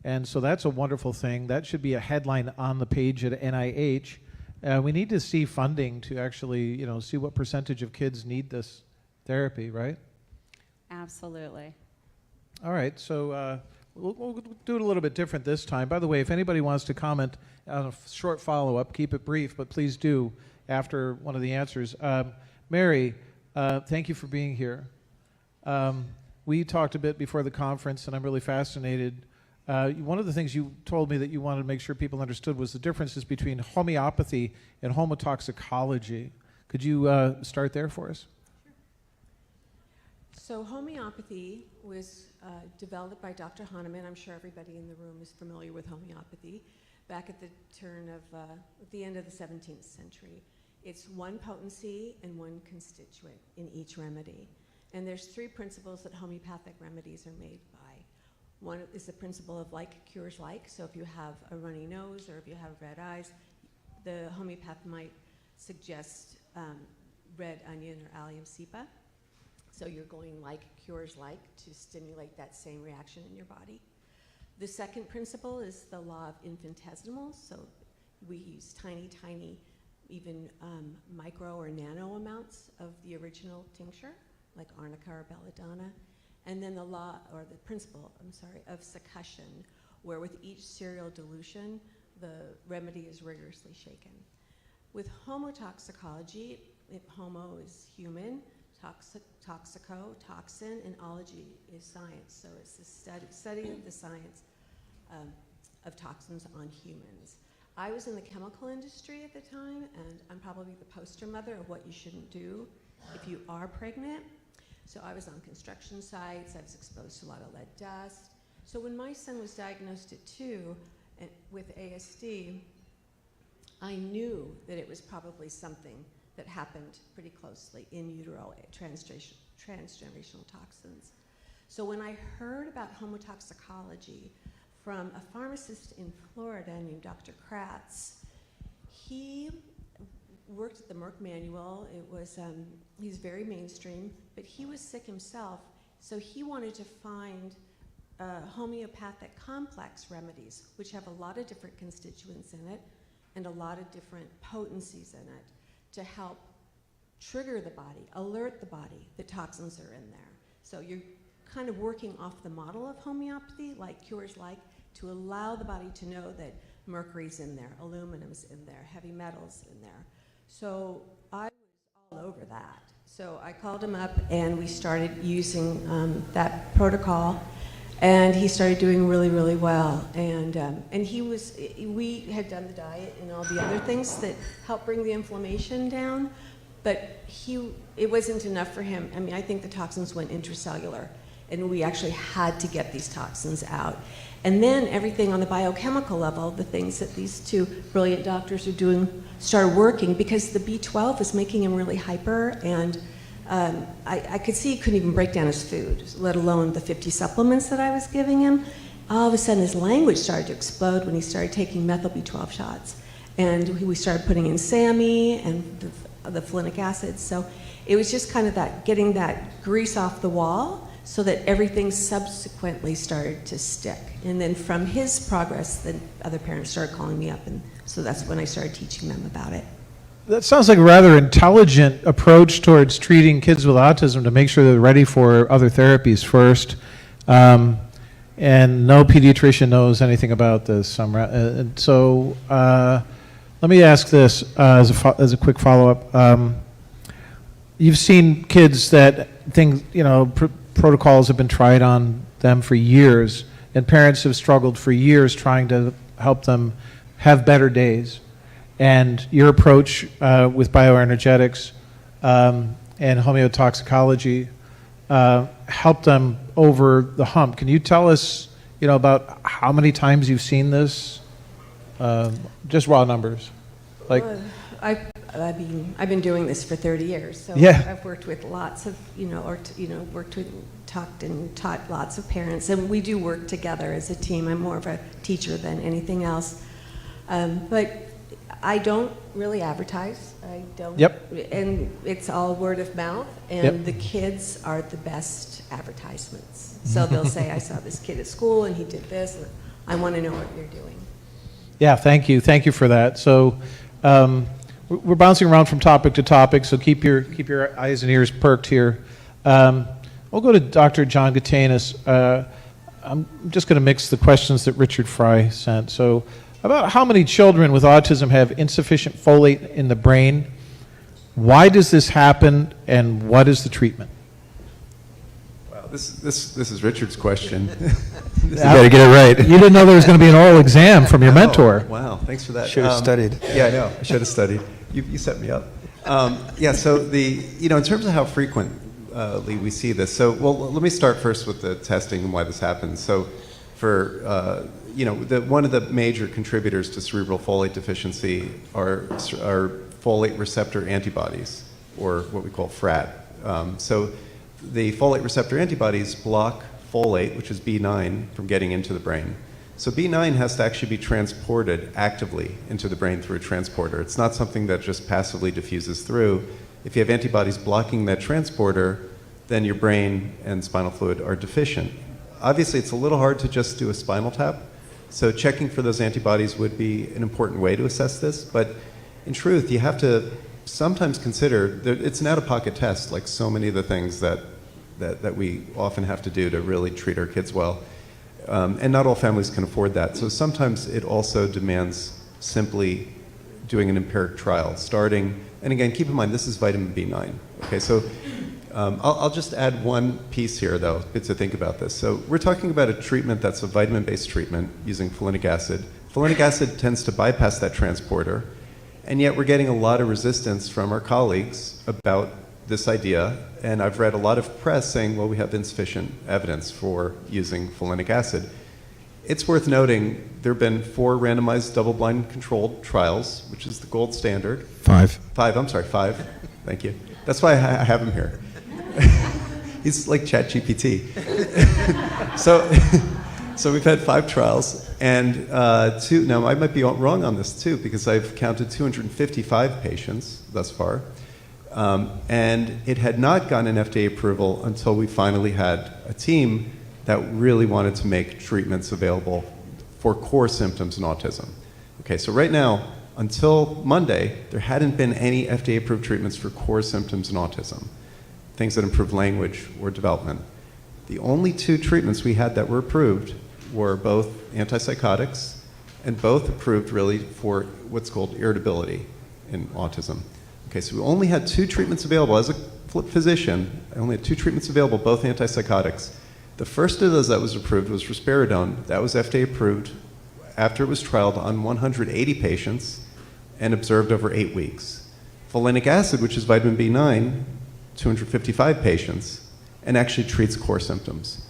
And so that's a wonderful thing. That should be a headline on the page at NIH. We need to see funding to actually, see what percentage of kids need this therapy, right? Absolutely. All right, so we'll do it a little bit different this time. By the way, if anybody wants to comment on a short follow-up, keep it brief, but please do after one of the answers. Mary, thank you for being here. We talked a bit before the conference, and I'm really fascinated. One of the things you told me that you wanted to make sure people understood was the differences between homeopathy and homotoxicology. Could you start there for us? So homeopathy was developed by Dr. Hahnemann. I'm sure everybody in the room is familiar with homeopathy. Back at the at the end of the 17th century. It's one potency and one constituent in each remedy. And there's three principles that homeopathic remedies are made by. One is the principle of like cures like. So if you have a runny nose or if you have red eyes, the homeopath might suggest red onion or allium cepa. So you're going like cures like to stimulate that same reaction in your body. The second principle is the law of infinitesimals. So we use tiny, tiny, even micro or nano amounts of the original tincture, like arnica or belladonna. And then the law, or the principle, of succussion, where with each serial dilution, the remedy is rigorously shaken. With homotoxicology, homo is human, toxico, toxin, and ology is science. So it's the study of the science of toxins on humans. I was in the chemical industry at the time, and I'm probably the poster mother of what you shouldn't do if you are pregnant. So I was on construction sites, I was exposed to a lot of lead dust. So when my son was diagnosed at 2 with ASD, I knew that it was probably something that happened pretty closely in utero transgenerational toxins. So when I heard about homotoxicology from a pharmacist in Florida named Dr. Kratz, he worked at the Merck manual. It was, he's very mainstream, but he was sick himself, so he wanted to find homeopathic complex remedies, which have a lot of different constituents in it and a lot of different potencies in it to help trigger the body, alert the body that toxins are in there. So you're kind of working off the model of homeopathy, like Cures Like, to allow the body to know that mercury's in there, aluminum's in there, heavy metals in there. So I was all over that. So I called him up and we started using that protocol, and he started doing really, really well. And we had done the diet and all the other things that help bring the inflammation down, but it wasn't enough for him. I mean, I think the toxins went intracellular, and we actually had to get these toxins out. And then everything on the biochemical level, the things that these two brilliant doctors are doing, started working, because the B12 was making him really hyper, and I could see he couldn't even break down his food, let alone the 50 supplements that I was giving him. All of a sudden his language started to explode when he started taking methyl B12 shots. And we started putting in SAMe and the folinic acid. So it was just kind of that, getting that grease off the wall, so that everything subsequently started to stick. And then from his progress, then other parents started calling me up, and so that's when I started teaching them about it. That sounds like a rather intelligent approach towards treating kids with autism, to make sure they're ready for other therapies first. And no pediatrician knows anything about this. So let me ask this as a quick follow-up. You've seen kids that things, protocols have been tried on them for years, and parents have struggled for years trying to help them have better days. And your approach with bioenergetics and homeotoxicology helped them over the hump. Can you tell us, about how many times you've seen this? Just raw numbers. Like, I've been doing this for 30 years, so yeah. I've worked with lots of, worked with, talked and taught lots of parents, and we do work together as a team. I'm more of a teacher than anything else, but I don't really advertise. I don't. Yep. And it's all word of mouth, and the kids are the best advertisements. So they'll say, I saw this kid at school and he did this, and I want to know what you're doing. Yeah, thank you. Thank you for that. So we're bouncing around from topic to topic, so keep your eyes and ears perked here. We'll go to Dr. John Gatanis. I'm just going to mix the questions that Richard Frye sent. So about how many children with autism have insufficient folate in the brain? Why does this happen, and what is the treatment? Wow, this is Richard's question. You got to get it right. You didn't know there was going to be an oral exam from your mentor. Wow, thanks for that. Should have studied. Yeah, I know. I should have studied. You set me up. So in terms of how frequently we see this, let me start first with the testing and why this happens. So for one of the major contributors to cerebral folate deficiency are folate receptor antibodies, or what we call FRAT. So the folate receptor antibodies block folate, which is B9, from getting into the brain. So B9 has to actually be transported actively into the brain through a transporter. It's not something that just passively diffuses through. If you have antibodies blocking that transporter, then your brain and spinal fluid are deficient. Obviously, it's a little hard to just do a spinal tap, so checking for those antibodies would be an important way to assess this, but in truth, you have to sometimes consider that it's an out-of-pocket test, like so many of the things that we often have to do to really treat our kids well. And not all families can afford that. So sometimes it also demands simply doing an empiric trial, starting, and again, keep in mind, this is vitamin B9. Okay, so I'll just add one piece here, though, to think about this. So we're talking about a treatment that's a vitamin-based treatment using folinic acid. Folinic acid tends to bypass that transporter, and yet we're getting a lot of resistance from our colleagues about this idea, and I've read a lot of press saying, well, we have insufficient evidence for using folinic acid. It's worth noting there have been 4 randomized double-blind controlled trials, which is the gold standard. 5. 5. Thank you. That's why I have him here. He's like ChatGPT. So we've had 5 trials, And now I might be wrong on this too, because I've counted 255 patients thus far. And it had not gotten an FDA approval until we finally had a team that really wanted to make treatments available for core symptoms in autism. Okay, so right now, until Monday, there hadn't been any FDA-approved treatments for core symptoms in autism, things that improve language or development. The only two treatments we had that were approved were both antipsychotics, and both approved really for what's called irritability in autism. Okay, so we only had two treatments available. As a physician, I only had two treatments available, both antipsychotics. The first of those that was approved was risperidone. That was FDA approved after it was trialed on 180 patients and observed over 8 weeks. Folinic acid, which is vitamin B9, 255 patients, and actually treats core symptoms.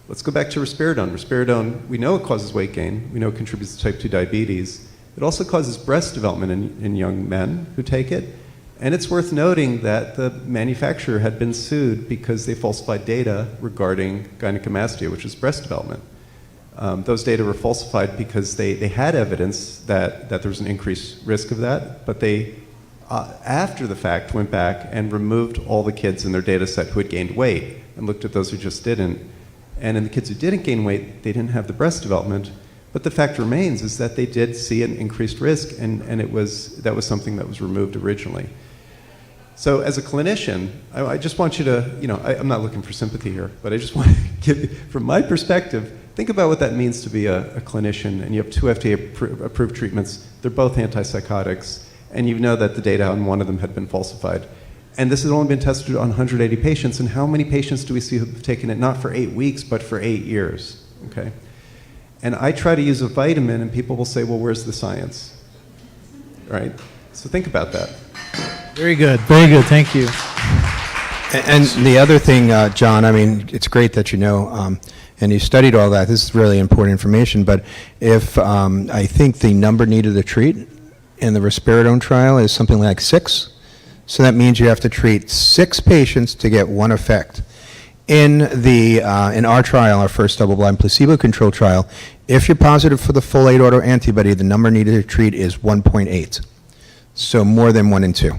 Let's go back to risperidone. Risperidone, we know it causes weight gain. We know it contributes to type 2 diabetes. It also causes breast development in young men who take it. And it's worth noting that the manufacturer had been sued because they falsified data regarding gynecomastia, which is breast development. Those data were falsified because they had evidence that there was an increased risk of that, but they, after the fact, went back and removed all the kids in their data set who had gained weight and looked at those who just didn't. And in the kids who didn't gain weight, they didn't have the breast development. But the fact remains is that they did see an increased risk, and that was something that was removed originally. So as a clinician, I just want you to, I'm not looking for sympathy here, but I just want to give you, from my perspective, think about what that means to be a clinician, and you have two FDA-approved treatments. They're both antipsychotics, and you know that the data on one of them had been falsified. And this has only been tested on 180 patients, and how many patients do we see who have taken it not for 8 weeks, but for 8 years, okay? And I try to use a vitamin, and people will say, well, where's the science, right? So think about that. Very good, thank you. And the other thing, John, I mean, it's great that you know, and you studied all that. This is really important information, but if I think the number needed to treat in the risperidone trial is something like 6, so that means you have to treat 6 patients to get one effect. In our trial, our first double-blind placebo-controlled trial, if you're positive for the folate autoantibody, the number needed to treat is 1.8, so more than 1 in 2.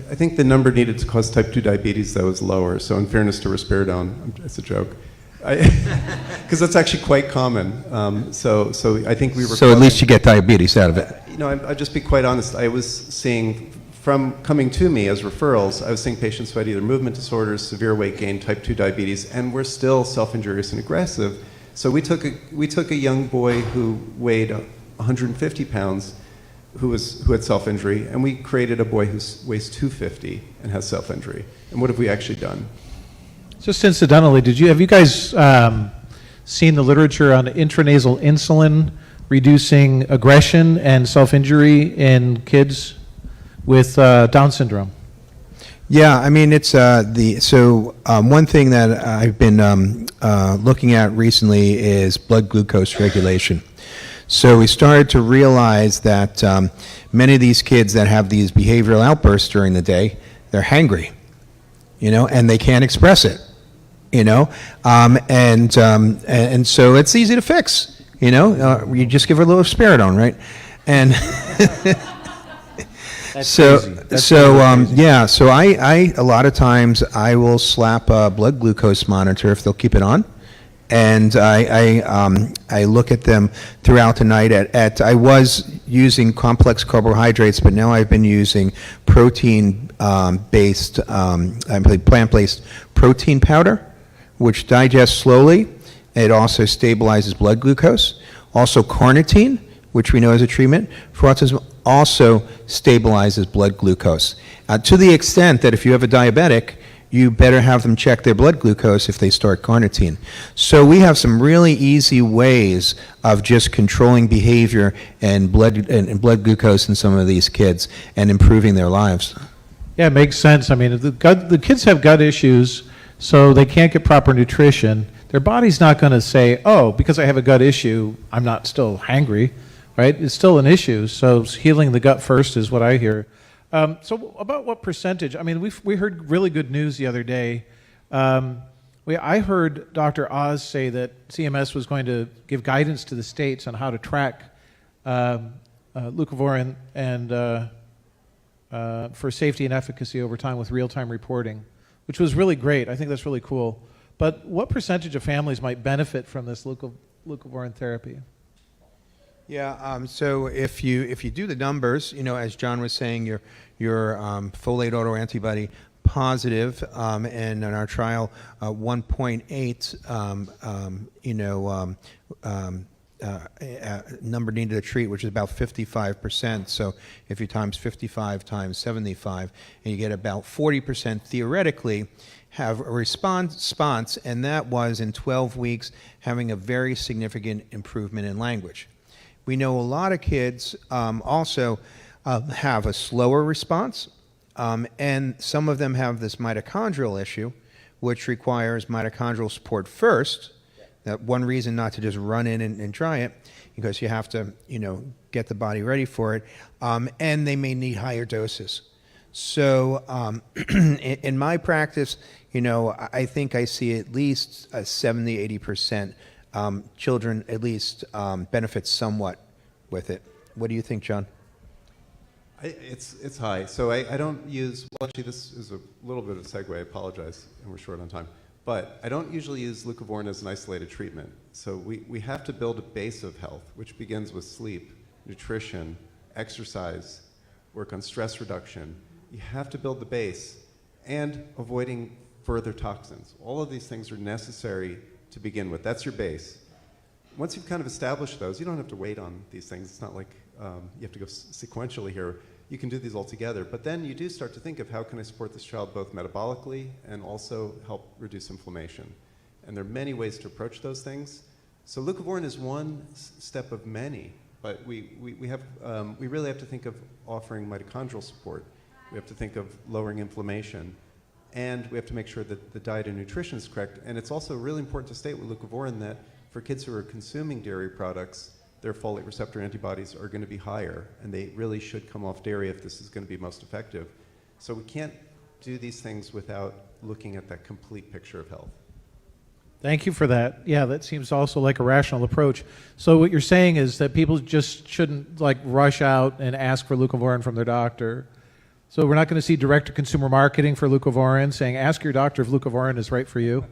I think the number needed to cause type 2 diabetes, though, is lower. So in fairness to risperidone, it's a joke. Because that's actually quite common. So I think we were... So at least you get diabetes out of it. I'll just be quite honest. I was seeing, from coming to me as referrals, I was seeing patients who had either movement disorders, severe weight gain, type 2 diabetes, and were still self-injurious and aggressive. So we took a young boy who weighed 150 pounds, who had self-injury, and we created a boy who weighs 250 and has self-injury. And what have we actually done? Just incidentally, have you guys seen the literature on intranasal insulin reducing aggression and self-injury in kids with Down syndrome? Yeah, I mean, it's one thing that I've been looking at recently is blood glucose regulation. So we started to realize that many of these kids that have these behavioral outbursts during the day, they're hangry, and they can't express it, and so it's easy to fix, you just give her a little risperidone, right? And so I a lot of times I will slap a blood glucose monitor if they'll keep it on. And I look at them throughout the night. I was using complex carbohydrates, but now I've been using protein-based, plant-based protein powder, which digests slowly. It also stabilizes blood glucose. Also carnitine, which we know is a treatment for autism, also stabilizes blood glucose. To the extent that if you have a diabetic, you better have them check their blood glucose if they start carnitine. So we have some really easy ways of just controlling behavior and blood glucose in some of these kids and improving their lives. Yeah, it makes sense. I mean, the kids have gut issues, so they can't get proper nutrition. Their body's not going to say, oh, because I have a gut issue, I'm not still hangry, right? It's still an issue, so healing the gut first is what I hear. So about what percentage? I mean, we heard really good news the other day. I heard Dr. Oz say that CMS was going to give guidance to the states on how to track leucovorin and for safety and efficacy over time with real-time reporting, which was really great. I think that's really cool. But what percentage of families might benefit from this leucovorin therapy? Yeah, so if you do the numbers, as John was saying, your folate autoantibody positive, and in our trial, 1.8, number needed to treat, which is about 55%. So if you times 55 times 75, and you get about 40% theoretically have a response, and that was in 12 weeks having a very significant improvement in language. We know a lot of kids also have a slower response, and some of them have this mitochondrial issue, which requires mitochondrial support first. That one reason not to just run in and try it, because you have to, get the body ready for it, and they may need higher doses. So in my practice, I think I see at least 70-80% children at least benefit somewhat with it. What do you think, John? It's high. So I don't use, well, actually this is a little bit of a segue, I apologize, and we're short on time. But I don't usually use leucovorin as an isolated treatment. So we have to build a base of health, which begins with sleep, nutrition, exercise, work on stress reduction. You have to build the base and avoiding further toxins. All of these things are necessary to begin with. That's your base. Once you've kind of established those, you don't have to wait on these things. It's not like you have to go sequentially here. You can do these all together. But then you do start to think of how can I support this child both metabolically and also help reduce inflammation. And there are many ways to approach those things. So leucovorin is one step of many, but we really have to think of offering mitochondrial support. We have to think of lowering inflammation. And we have to make sure that the diet and nutrition is correct. And it's also really important to state with leucovorin that for kids who are consuming dairy products, their folate receptor antibodies are going to be higher, and they really should come off dairy if this is going to be most effective. So we can't do these things without looking at that complete picture of health. Thank you for that. Yeah, that seems also like a rational approach. So what you're saying is that people just shouldn't rush out and ask for leucovorin from their doctor. So we're not going to see direct-to-consumer marketing for leucovorin saying, ask your doctor if leucovorin is right for you,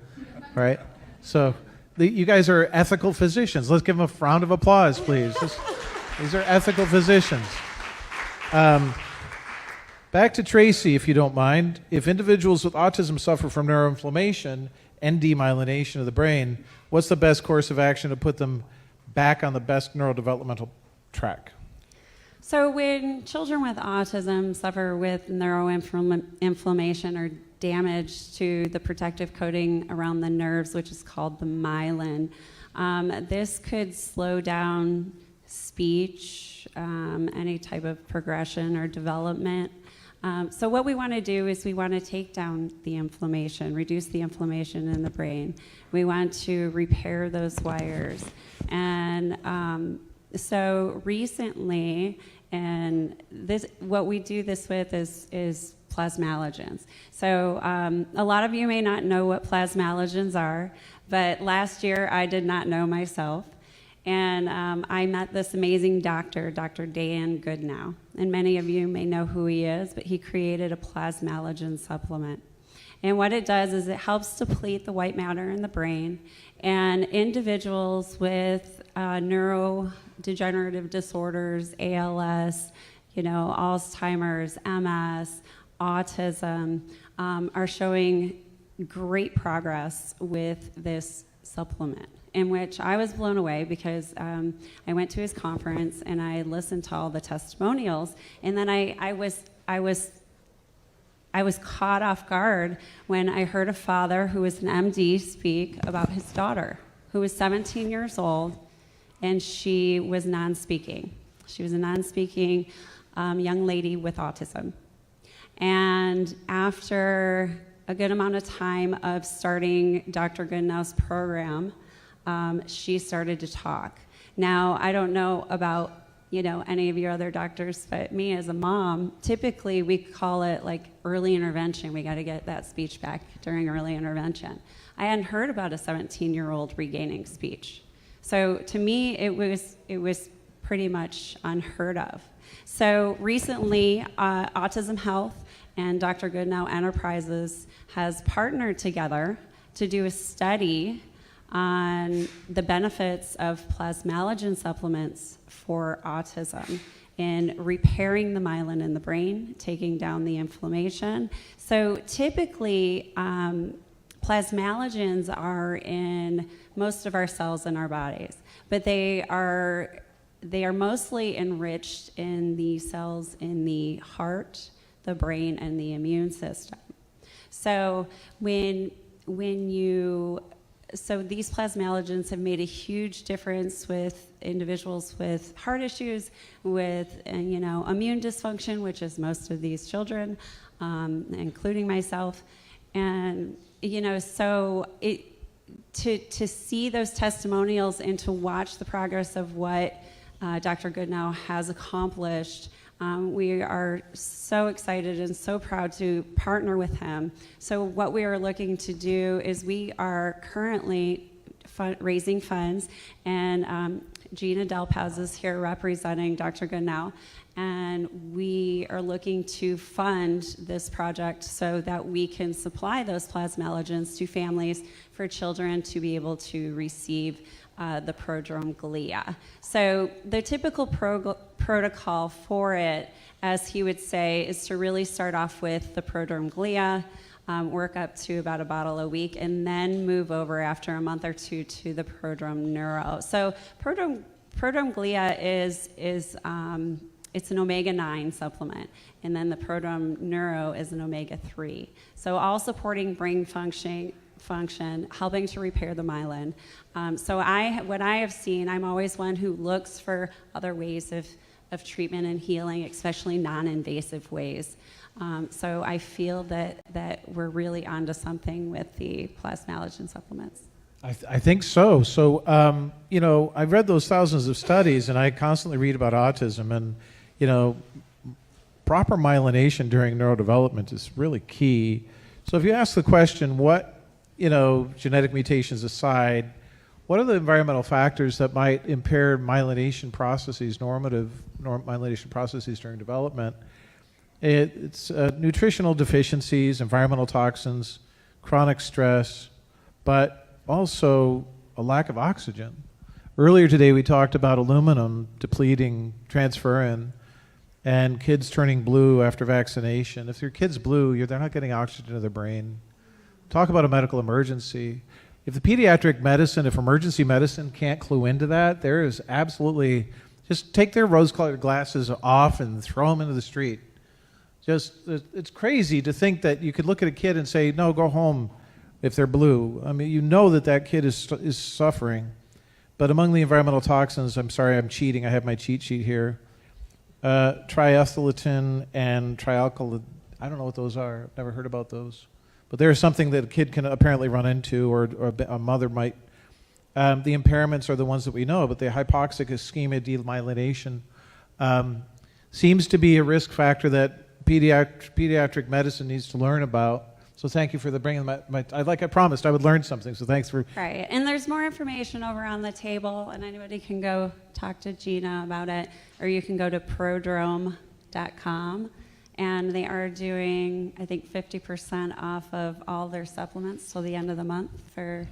right? So you guys are ethical physicians. Let's give them a round of applause, please. These are ethical physicians. Back to Tracy, if you don't mind. If individuals with autism suffer from neuroinflammation and demyelination of the brain, what's the best course of action to put them back on the best neurodevelopmental track? So when children with autism suffer with neuroinflammation or damage to the protective coating around the nerves, which is called the myelin, this could slow down speech, any type of progression or development. So what we want to do is we want to take down the inflammation, reduce the inflammation in the brain. We want to repair those wires. And so recently, and what we do this with is plasmalogens. So a lot of you may not know what plasmalogens are, but last year I did not know myself. And I met this amazing doctor, Dr. Dan Goodnow. And many of you may know who he is, but he created a plasmalogen supplement. And what it does is it helps deplete the white matter in the brain. And individuals with neurodegenerative disorders, ALS, Alzheimer's, MS, autism, are showing great progress with this supplement, in which I was blown away because I went to his conference and I listened to all the testimonials, and then I was caught off guard when I heard a father who was an MD speak about his daughter, who was 17 years old, and she was non-speaking. She was a non-speaking young lady with autism. And after a good amount of time of starting Dr. Goodnow's program, she started to talk. Now, I don't know about any of your other doctors, but me as a mom, typically we call it like early intervention. We got to get that speech back during early intervention. I hadn't heard about a 17-year-old regaining speech. So to me, it was pretty much unheard of. So recently, Autism Health and Dr. Goodnow Enterprises has partnered together to do a study on the benefits of plasmalogen supplements for autism in repairing the myelin in the brain, taking down the inflammation. So typically, plasmalogens are in most of our cells in our bodies, but they are mostly enriched in the cells in the heart, the brain, and the immune system. So so these plasmalogens have made a huge difference with individuals with heart issues, with immune dysfunction, which is most of these children, including myself, and so to see those testimonials and to watch the progress of what Dr. Goodnow has accomplished. We are so excited and so proud to partner with him. So what we are looking to do is we are currently raising funds, and Gina Delpaz is here representing Dr. Goodnow, and we are looking to fund this project so that we can supply those plasmalogens to families for children to be able to receive the prodrome glia. So the typical protocol for it, as he would say, is to really start off with the prodrome glia, work up to about a bottle a week, and then move over after a month or two to the prodrome neuro. So prodrome glia is it's an omega-9 supplement, and then the prodrome neuro is an omega-3. So all supporting brain function, helping to repair the myelin. So what I have seen, I'm always one who looks for other ways of treatment and healing, especially non-invasive ways. So I feel that we're really onto something with the plasmalogen supplements. I think so. So, I've read those thousands of studies, and I constantly read about autism, and, proper myelination during neurodevelopment is really key. So if you ask the question, what, genetic mutations aside, what are the environmental factors that might impair myelination processes, myelination processes during development? It's nutritional deficiencies, environmental toxins, chronic stress, but also a lack of oxygen. Earlier today we talked about aluminum depleting transferrin and kids turning blue after vaccination. If your kid's blue, they're not getting oxygen to their brain. Talk about a medical emergency. If the pediatric medicine, if emergency medicine can't clue into that, there is absolutely, just take their rose-colored glasses off and throw them into the street. It's crazy to think that you could look at a kid and say, no, go home if they're blue. I mean, that kid is suffering. But among the environmental toxins, I'm sorry, I'm cheating. I have my cheat sheet here. Triethylatin and trialkyl, I don't know what those are. I've never heard about those. But there's something that a kid can apparently run into, or a mother might. The impairments are the ones that we know, but the hypoxic ischemia demyelination seems to be a risk factor that pediatric medicine needs to learn about. So thank you for bringing like I promised, I would learn something. So thanks for. Right, and there's more information over on the table, and anybody can go talk to Gina about it, or you can go to prodrome.com, and they are doing, I think, 50% off of all their supplements till the end of the month for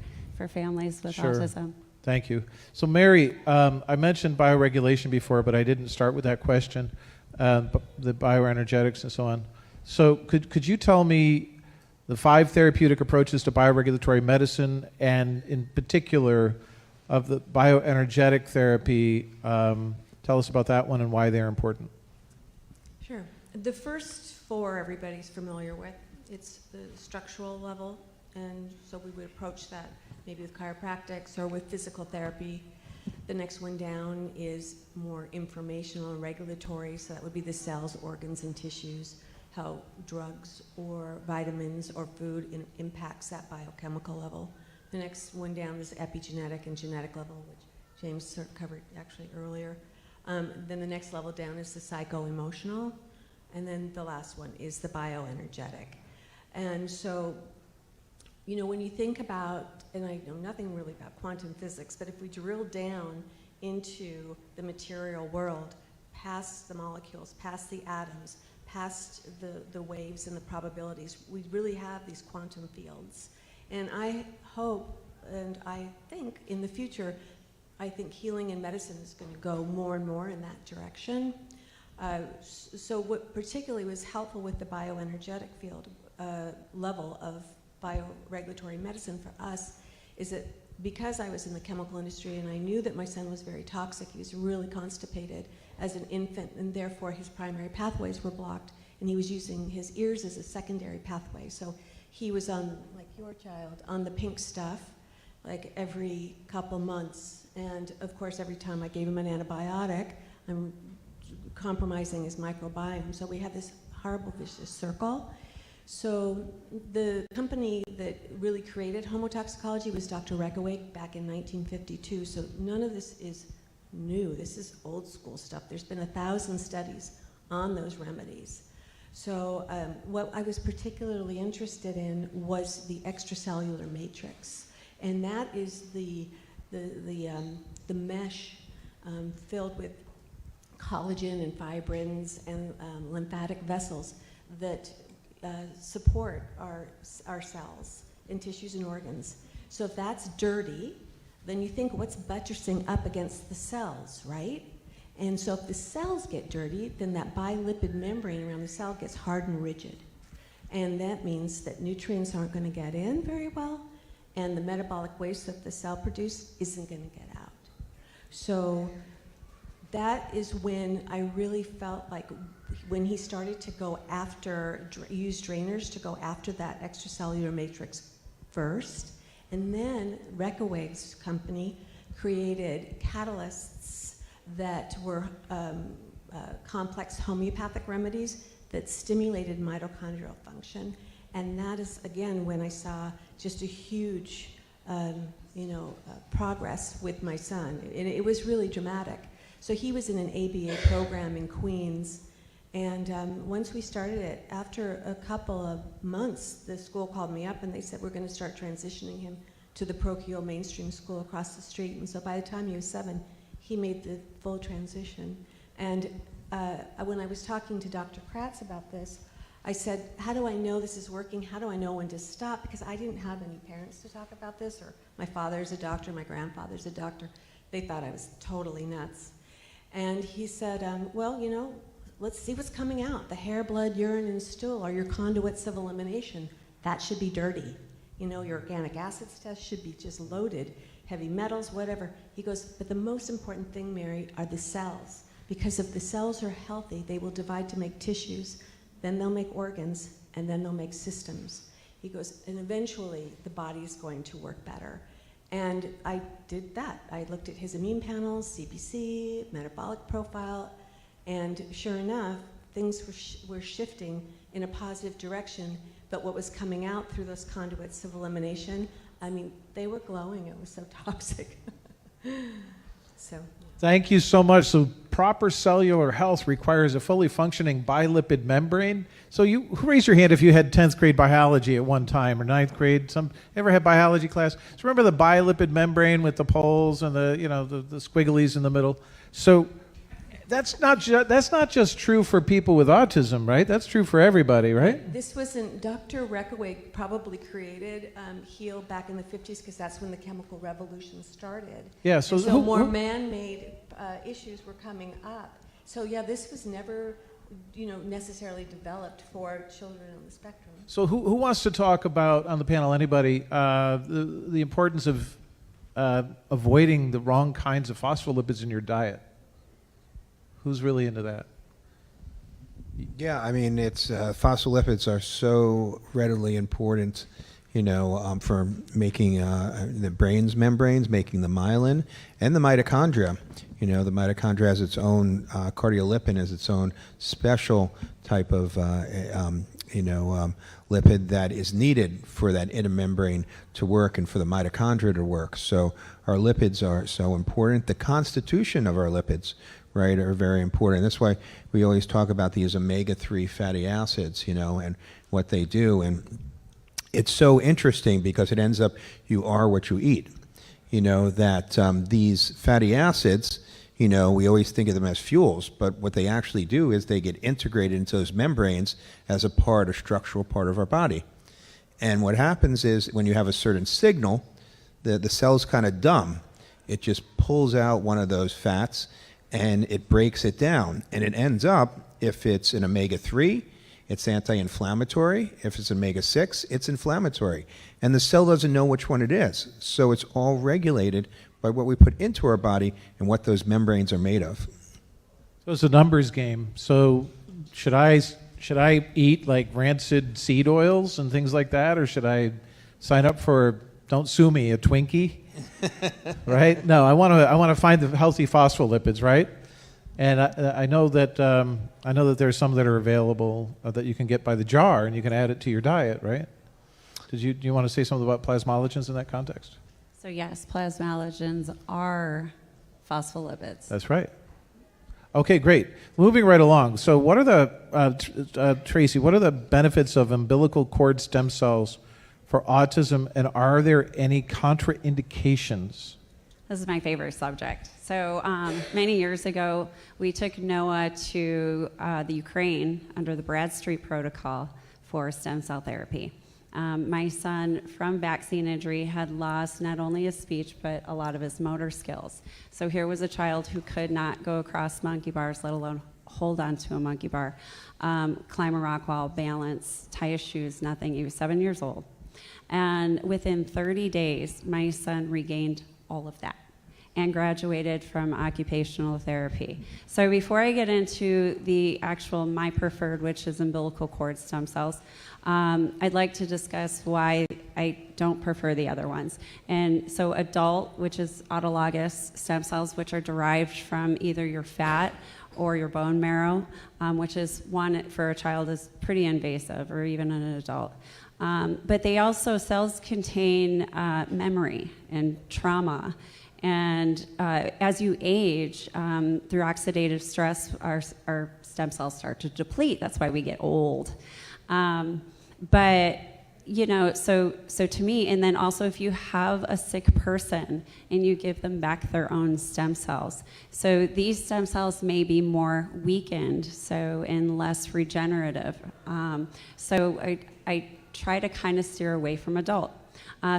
families with autism. Thank you. So Mary, I mentioned bioregulation before, but I didn't start with that question, the bioenergetics and so on. So could you tell me the 5 therapeutic approaches to bioregulatory medicine, and in particular of the bioenergetic therapy? Tell us about that one and why they're important. Sure. The first 4 everybody's familiar with. It's the structural level, and so we would approach that maybe with chiropractics or with physical therapy. The next one down is more informational and regulatory, so that would be the cells, organs, and tissues, how drugs or vitamins or food impacts that biochemical level. The next one down is epigenetic and genetic level, which James sort of covered actually earlier. Then the next level down is the psycho-emotional, and then the last one is the bioenergetic. And so, you know, when you think about, and I know nothing really about quantum physics, but if we drill down into the material world, past the molecules, past the atoms, past the waves and the probabilities, we really have these quantum fields. And I hope, and I think in the future, I think healing and medicine is going to go more and more in that direction. So what particularly was helpful with the bioenergetic field level of bioregulatory medicine for us is that because I was in the chemical industry and I knew that my son was very toxic, he was really constipated as an infant, and therefore his primary pathways were blocked, and he was using his ears as a secondary pathway. So he was on, like your child, on the pink stuff, like every couple months. And of course, every time I gave him an antibiotic, I'm compromising his microbiome. So we had this horrible vicious circle. So the company that really created homotoxicology was Dr. Reckeweg back in 1952. So none of this is new. This is old school stuff. There's been 1,000 studies on those remedies. So what I was particularly interested in was the extracellular matrix. And that is the mesh filled with collagen and fibrins and lymphatic vessels that support our cells in tissues and organs. So if that's dirty, then you think what's buttressing up against the cells, right? And so if the cells get dirty, then that bilipid membrane around the cell gets hard and rigid. And that means that nutrients aren't going to get in very well, and the metabolic waste that the cell produces isn't going to get out. So that is when I really felt like when he started to go after, use drainers to go after that extracellular matrix first, and then Reckeweg's company created catalysts that were complex homeopathic remedies that stimulated mitochondrial function. And that is, again, when I saw just a huge, progress with my son. It was really dramatic. So he was in an ABA program in Queens. And once we started it, after a couple of months, the school called me up and they said, we're going to start transitioning him to the parochial mainstream school across the street. And so by the time he was 7, he made the full transition. And when I was talking to Dr. Kratz about this, I said, how do I know this is working? How do I know when to stop? Because I didn't have any parents to talk about this, or my father's a doctor, my grandfather's a doctor. They thought I was totally nuts. And he said, well, let's see what's coming out. The hair, blood, urine, and stool are your conduits of elimination. That should be dirty. Your organic acids test should be just loaded, heavy metals, whatever. He goes, but the most important thing, Mary, are the cells. Because if the cells are healthy, they will divide to make tissues, then they'll make organs, and then they'll make systems. He goes, and eventually the body is going to work better. And I did that. I looked at his immune panels, CBC, metabolic profile, and sure enough, things were shifting in a positive direction, but what was coming out through those conduits of elimination, I mean, they were glowing. It was so toxic. So. Thank you so much. So proper cellular health requires a fully functioning bilipid membrane. So who raise your hand if you had 10th grade biology at one time, or 9th grade? Ever had biology class? So remember the bilipid membrane with the poles and the squigglies in the middle? So that's not just true for people with autism, right? That's true for everybody, right? This wasn't, Dr. Reckeweg probably created HEAL back in the 50s because that's when the chemical revolution started. Yeah, so more man-made issues were coming up. So yeah, this was never, necessarily developed for children on the spectrum. So who wants to talk about, on the panel, anybody, the importance of avoiding the wrong kinds of phospholipids in your diet? Who's really into that? Yeah, I mean, phospholipids are so readily important, for making the brain's membranes, making the myelin, and the mitochondria. The mitochondria has its own cardiolipin, has its own special type of lipid that is needed for that inner membrane to work and for the mitochondria to work. So our lipids are so important. The constitution of our lipids right, are very important. That's why we always talk about these omega-3 fatty acids, you know, and what they do. And it's so interesting because it ends up, you are what you eat. You know, that these fatty acids, you know, we always think of them as fuels, but what they actually do is they get integrated into those membranes as a structural part of our body. And what happens is when you have a certain signal, the cell's kind of dumb. It just pulls out one of those fats and it breaks it down. And it ends up, if it's an omega-3, it's anti-inflammatory. If it's omega-6, it's inflammatory. And the cell doesn't know which one it is. So it's all regulated by what we put into our body and what those membranes are made of. So it's a numbers game. So should I eat like rancid seed oils and things like that, or should I sign up for, don't sue me, a Twinkie? Right? No, I want to find the healthy phospholipids, right? And I know that there's some that are available that you can get by the jar, and you can add it to your diet, right? Do you want to say something about plasmalogens in that context? So yes, plasmalogens are phospholipids. That's right. Okay, great. Moving right along. So what are the, Tracy, what are the benefits of umbilical cord stem cells for autism, and are there any contraindications? This is my favorite subject. So many years ago, we took Noah to the Ukraine under the Bradstreet Protocol for stem cell therapy. My son, from vaccine injury, had lost not only his speech, but a lot of his motor skills. So here was a child who could not go across monkey bars, let alone hold onto a monkey bar, climb a rock wall, balance, tie his shoes, nothing. He was 7 years old. And within 30 days, my son regained all of that and graduated from occupational therapy. So before I get into the actual, my preferred, which is umbilical cord stem cells, I'd like to discuss why I don't prefer the other ones. And so adult, which is autologous stem cells, which are derived from either your fat or your bone marrow, which is one for a child is pretty invasive, or even an adult. But they also, cells contain memory and trauma. And as you age, through oxidative stress, our stem cells start to deplete. That's why we get old. But, you know, so to me, and then also if you have a sick person and you give them back their own stem cells, so these stem cells may be more weakened, so, and less regenerative. So I try to kind of steer away from adult.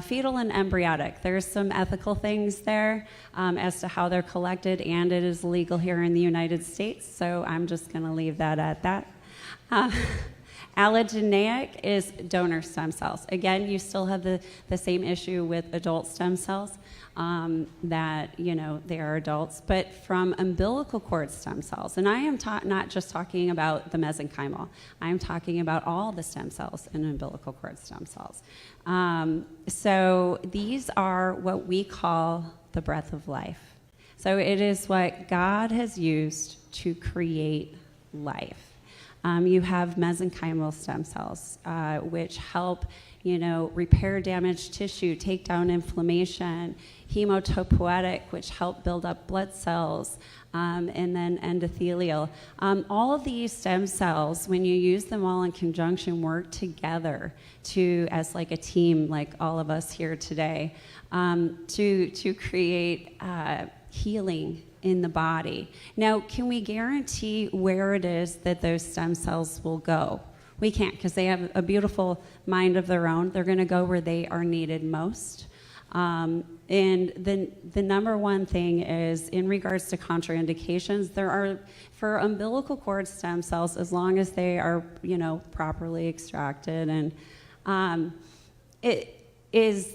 Fetal and embryonic, there's some ethical things there as to how they're collected, and it is legal here in the United States, so I'm just going to leave that at that. Allogeneic is donor stem cells. Again, you still have the same issue with adult stem cells, that, you know, they are adults, but from umbilical cord stem cells, and I am not just talking about the mesenchymal, I'm talking about all the stem cells in umbilical cord stem cells. So these are what we call the breath of life. So it is what God has used to create life. You have mesenchymal stem cells, which help, you know, repair damaged tissue, take down inflammation, hematopoietic, which help build up blood cells, and then endothelial. All of these stem cells, when you use them all in conjunction, work together to, as like a team, like all of us here today, to create healing in the body. Now, can we guarantee where it is that those stem cells will go? We can't, because they have a beautiful mind of their own. They're going to go where they are needed most. And the number one thing is, in regards to contraindications, there are, for umbilical cord stem cells, as long as they are, you know, properly extracted, and is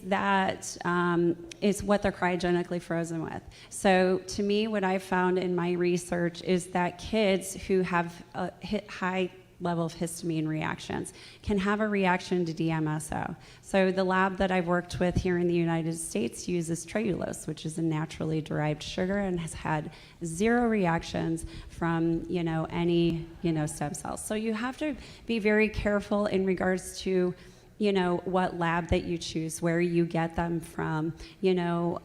what they're cryogenically frozen with. So to me, what I've found in my research is that kids who have a high level of histamine reactions can have a reaction to DMSO. So the lab that I've worked with here in the United States uses trehalose, which is a naturally derived sugar, and has had 0 reactions from, you know, any, you know, stem cells. So you have to be very careful in regards to you know, what lab that you choose, where you get them from, you know,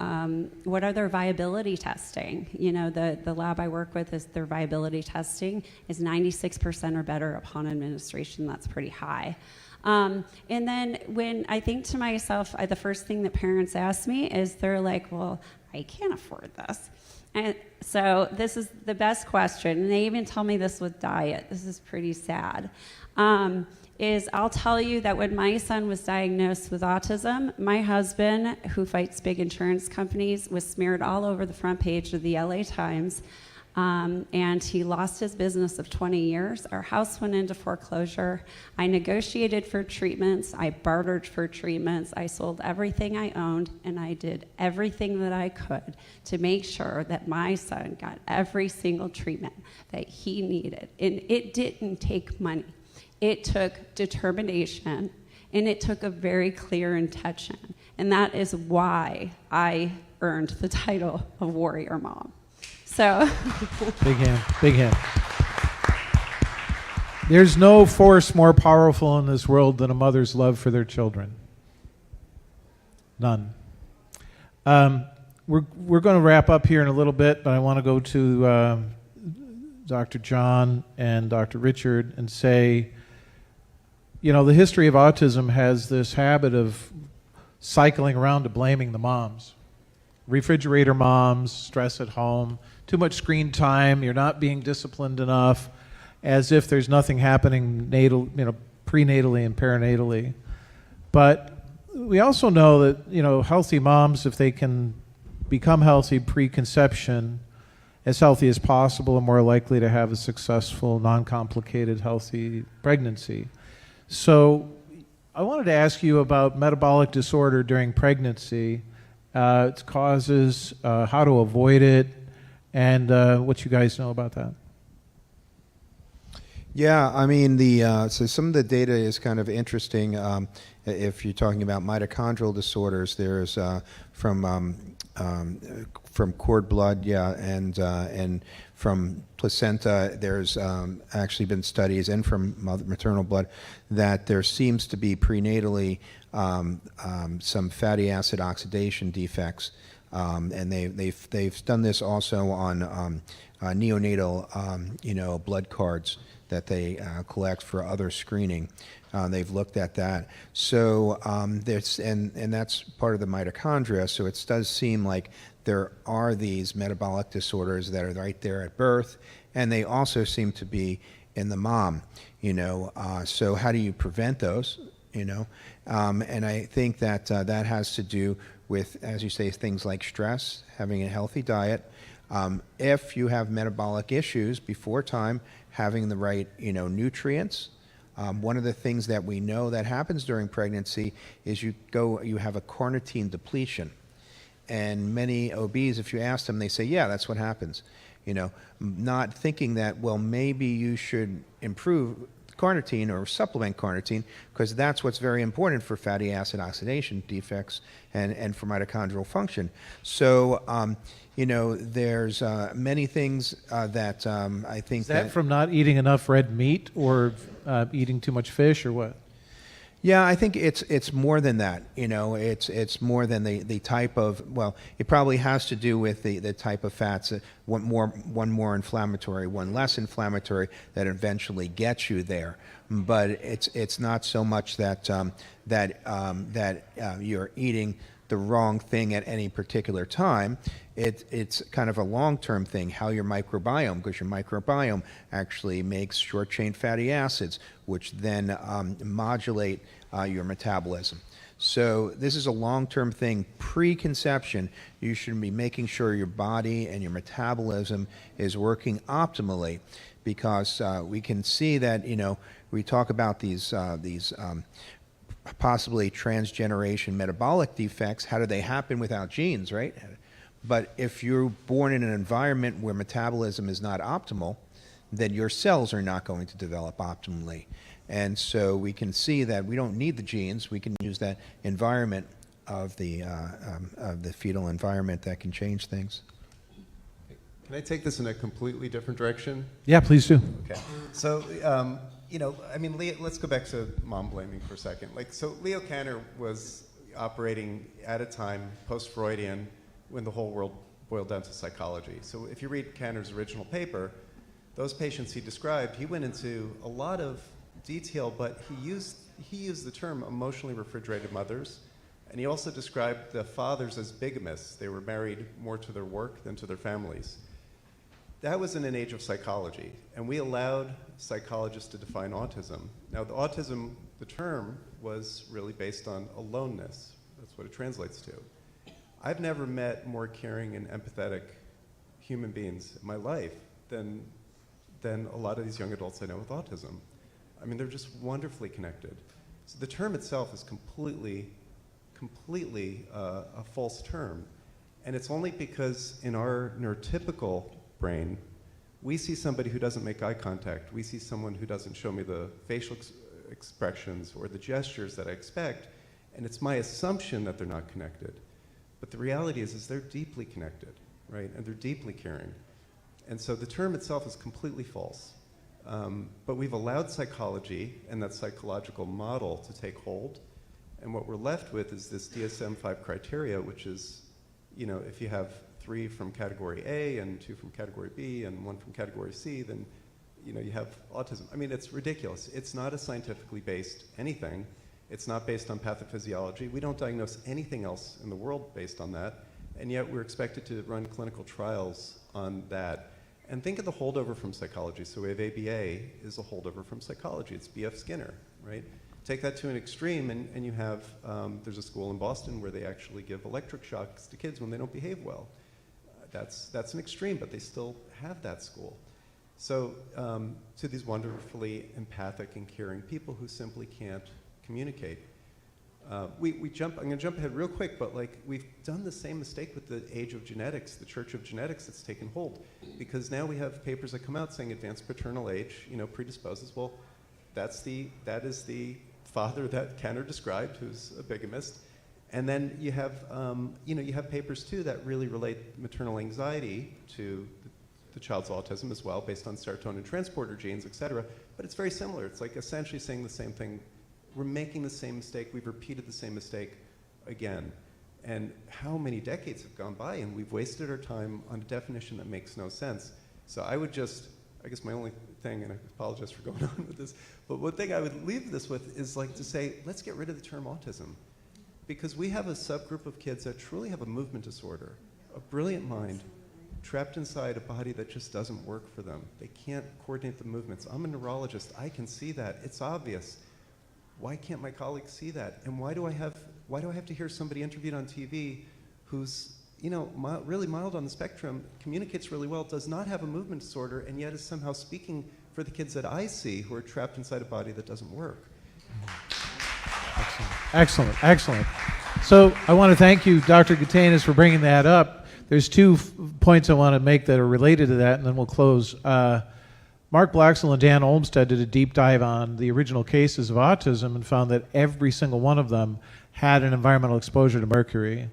what are their viability testing? You know, the lab I work with is their viability testing is 96% or better upon administration. That's pretty high. And then when I think to myself, the first thing that parents ask me is they're like, well, I can't afford this. And so this is the best question. And they even tell me this with diet. This is pretty sad. Is I'll tell you that when my son was diagnosed with autism, my husband, who fights big insurance companies, was smeared all over the front page of the LA Times. And he lost his business of 20 years. Our house went into foreclosure. I negotiated for treatments. I bartered for treatments. I sold everything I owned, and I did everything that I could to make sure that my son got every single treatment that he needed. And it didn't take money. It took determination, and it took a very clear intention. And that is why I earned the title of Warrior Mom. So big hand, big hand. There's no force more powerful in this world than a mother's love for their children. None. We're going to wrap up here in a little bit, but I want to go to Dr. John and Dr. Richard and say, you know, the history of autism has this habit of cycling around to blaming the moms. Refrigerator moms, stress at home, too much screen time, you're not being disciplined enough, as if there's nothing happening prenatally and perinatally. But we also know that, you know, healthy moms, if they can become healthy pre-conception, as healthy as possible, are more likely to have a successful, non-complicated, healthy pregnancy. So I wanted to ask you about metabolic disorder during pregnancy, its causes, how to avoid it, and what you guys know about that. Yeah, I mean, so some of the data is kind of interesting. If you're talking about mitochondrial disorders, there's from cord blood, and from placenta, there's actually been studies, and from maternal blood, that there seems to be prenatally some fatty acid oxidation defects, and they've done this also on neonatal blood cards that they collect for other screening. They've looked at that. So there's, and that's part of the mitochondria, so it does seem like there are these metabolic disorders that are right there at birth, and they also seem to be in the mom, so how do you prevent those, and I think that that has to do with, as you say, things like stress, having a healthy diet. If you have metabolic issues before time, having the right, nutrients. One of the things that we know that happens during pregnancy is you have a carnitine depletion. And many OBs, if you ask them, they say, yeah, that's what happens. Not thinking that, well, maybe you should improve carnitine or supplement carnitine, because that's what's very important for fatty acid oxidation defects and for mitochondrial function. So, there's many things that I think Is that from not eating enough red meat or eating too much fish or what? Yeah, I think it's more than that. It's more than the type of, well, it probably has to do with the type of fats. One more inflammatory, one less inflammatory, that eventually gets you there. But it's not so much that you're eating the wrong thing at any particular time. It's kind of a long-term thing, how your microbiome, because your microbiome actually makes short-chain fatty acids, which then modulate your metabolism. So this is a long-term thing. Pre-conception, you should be making sure your body and your metabolism is working optimally, because we can see that, we talk about these possibly transgeneration metabolic defects. How do they happen without genes, right? But if you're born in an environment where metabolism is not optimal, then your cells are not going to develop optimally. And so we can see that we don't need the genes. We can use that environment of the fetal environment that can change things. Can I take this in a completely different direction? Yeah, please do. Okay. So, you know, I mean, let's go back to mom blaming for a second. Like, so Leo Kanner was operating at a time post-Freudian when the whole world boiled down to psychology. So if you read Kanner's original paper, those patients he described, he went into a lot of detail, but he used the term emotionally refrigerated mothers, and he also described the fathers as bigamists. They were married more to their work than to their families. That was in an age of psychology, and we allowed psychologists to define autism. Now, the autism, the term, was really based on aloneness. That's what it translates to. I've never met more caring and empathetic human beings in my life than a lot of these young adults I know with autism. I mean, they're just wonderfully connected. So the term itself is completely a false term. And it's only because in our neurotypical brain, we see somebody who doesn't make eye contact. We see someone who doesn't show me the facial expressions or the gestures that I expect, and it's my assumption that they're not connected. But the reality is they're deeply connected, right? And they're deeply caring. And so the term itself is completely false. But we've allowed psychology and that psychological model to take hold. And what we're left with is this DSM-5 criteria, which is, you know, if you have 3 from category A and 2 from category B and 1 from category C, then, you know, you have autism. I mean, it's ridiculous. It's not a scientifically based anything. It's not based on pathophysiology. We don't diagnose anything else in the world based on that. And yet we're expected to run clinical trials on that. And think of the holdover from psychology. So we have ABA is a holdover from psychology. It's B.F. Skinner, right? Take that to an extreme, and you have, there's a school in Boston where they actually give electric shocks to kids when they don't behave well. That's an extreme, but they still have that school. So to these wonderfully empathic and caring people who simply can't communicate. I'm gonna jump ahead real quick, but like we've done the same mistake with the age of genetics, the church of genetics that's taken hold, because now we have papers that come out saying advanced paternal age, you know, predisposes. Well, that is the father that Kanner described, who's a bigamist. And then you have, you know, you have papers too that really relate maternal anxiety to the child's autism as well, based on serotonin transporter genes, et cetera. But it's very similar. It's like essentially saying the same thing. We're making the same mistake. We've repeated the same mistake again. And how many decades have gone by, and we've wasted our time on a definition that makes no sense. So I would just, I guess my only thing, and I apologize for going on with this, but one thing I would leave this with is like to say, let's get rid of the term autism. Because we have a subgroup of kids that truly have a movement disorder, a brilliant mind, trapped inside a body that just doesn't work for them. They can't coordinate the movements. I'm a neurologist. I can see that. It's obvious. Why can't my colleagues see that? And why do I have to hear somebody interviewed on TV who's, you know, really mild on the spectrum, communicates really well, does not have a movement disorder, and yet is somehow speaking for the kids that I see who are trapped inside a body that doesn't work? Excellent, excellent. So I want to thank you, Dr. Gatanis, for bringing that up. There's 2 points I want to make that are related to that, and then we'll close. Mark Blaxell and Dan Olmsted did a deep dive on the original cases of autism and found that every single one of them had an environmental exposure to mercury,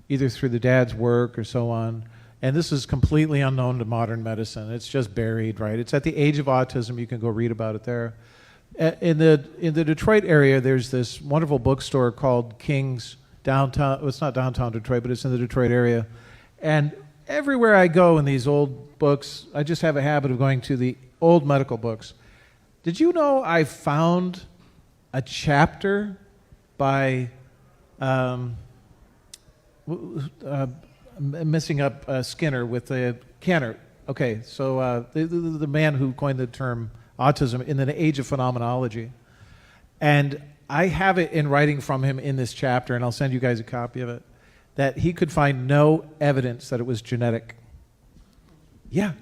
either through the dad's work or so on. And this is completely unknown to modern medicine. It's just buried, right? It's at the age of autism. You can go read about it there. In the Detroit area, there's this wonderful bookstore called King's downtown. Well, it's not downtown Detroit, but it's in the Detroit area. And everywhere I go in these old books, I just have a habit of going to the old medical books. Did you know I found a chapter by messing up Skinner with the Kanner? Okay, so the man who coined the term autism in the age of phenomenology. And I have it in writing from him in this chapter, and I'll send you guys a copy of it, that he could find no evidence that it was genetic. Yeah.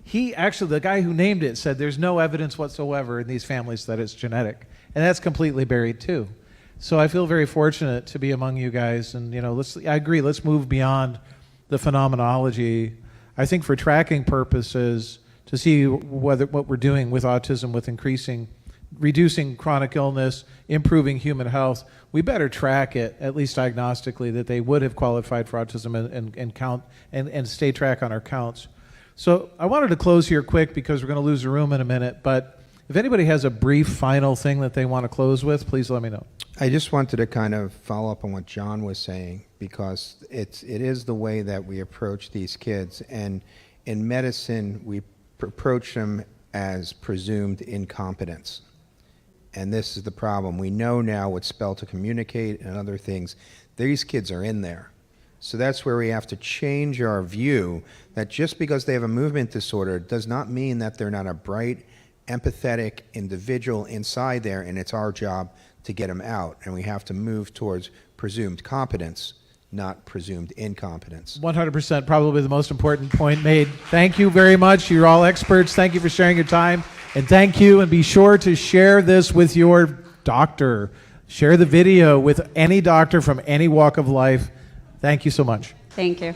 He actually, the guy who named it, said there's no evidence whatsoever in these families that it's genetic. And that's completely buried too. So I feel very fortunate to be among you guys. And, you know, I agree, let's move beyond the phenomenology. I think for tracking purposes, to see what we're doing with autism, with reducing chronic illness, improving human health, we better track it, at least diagnostically, that they would have qualified for autism and count and stay track on our counts. So I wanted to close here quick because we're going to lose the room in a minute, but If anybody has a brief final thing that they want to close with, please let me know. I just wanted to kind of follow up on what John was saying, because it is the way that we approach these kids. And in medicine, we approach them as presumed incompetence. And this is the problem. We know now what spell to communicate and other things. These kids are in there. So that's where we have to change our view that just because they have a movement disorder does not mean that they're not a bright, empathetic individual inside there, and it's our job to get them out. And we have to move towards presumed competence, not presumed incompetence. 100%, probably the most important point made. Thank you very much. You're all experts. Thank you for sharing your time. And thank you, and be sure to share this with your doctor. Share the video with any doctor from any walk of life. Thank you so much. Thank you.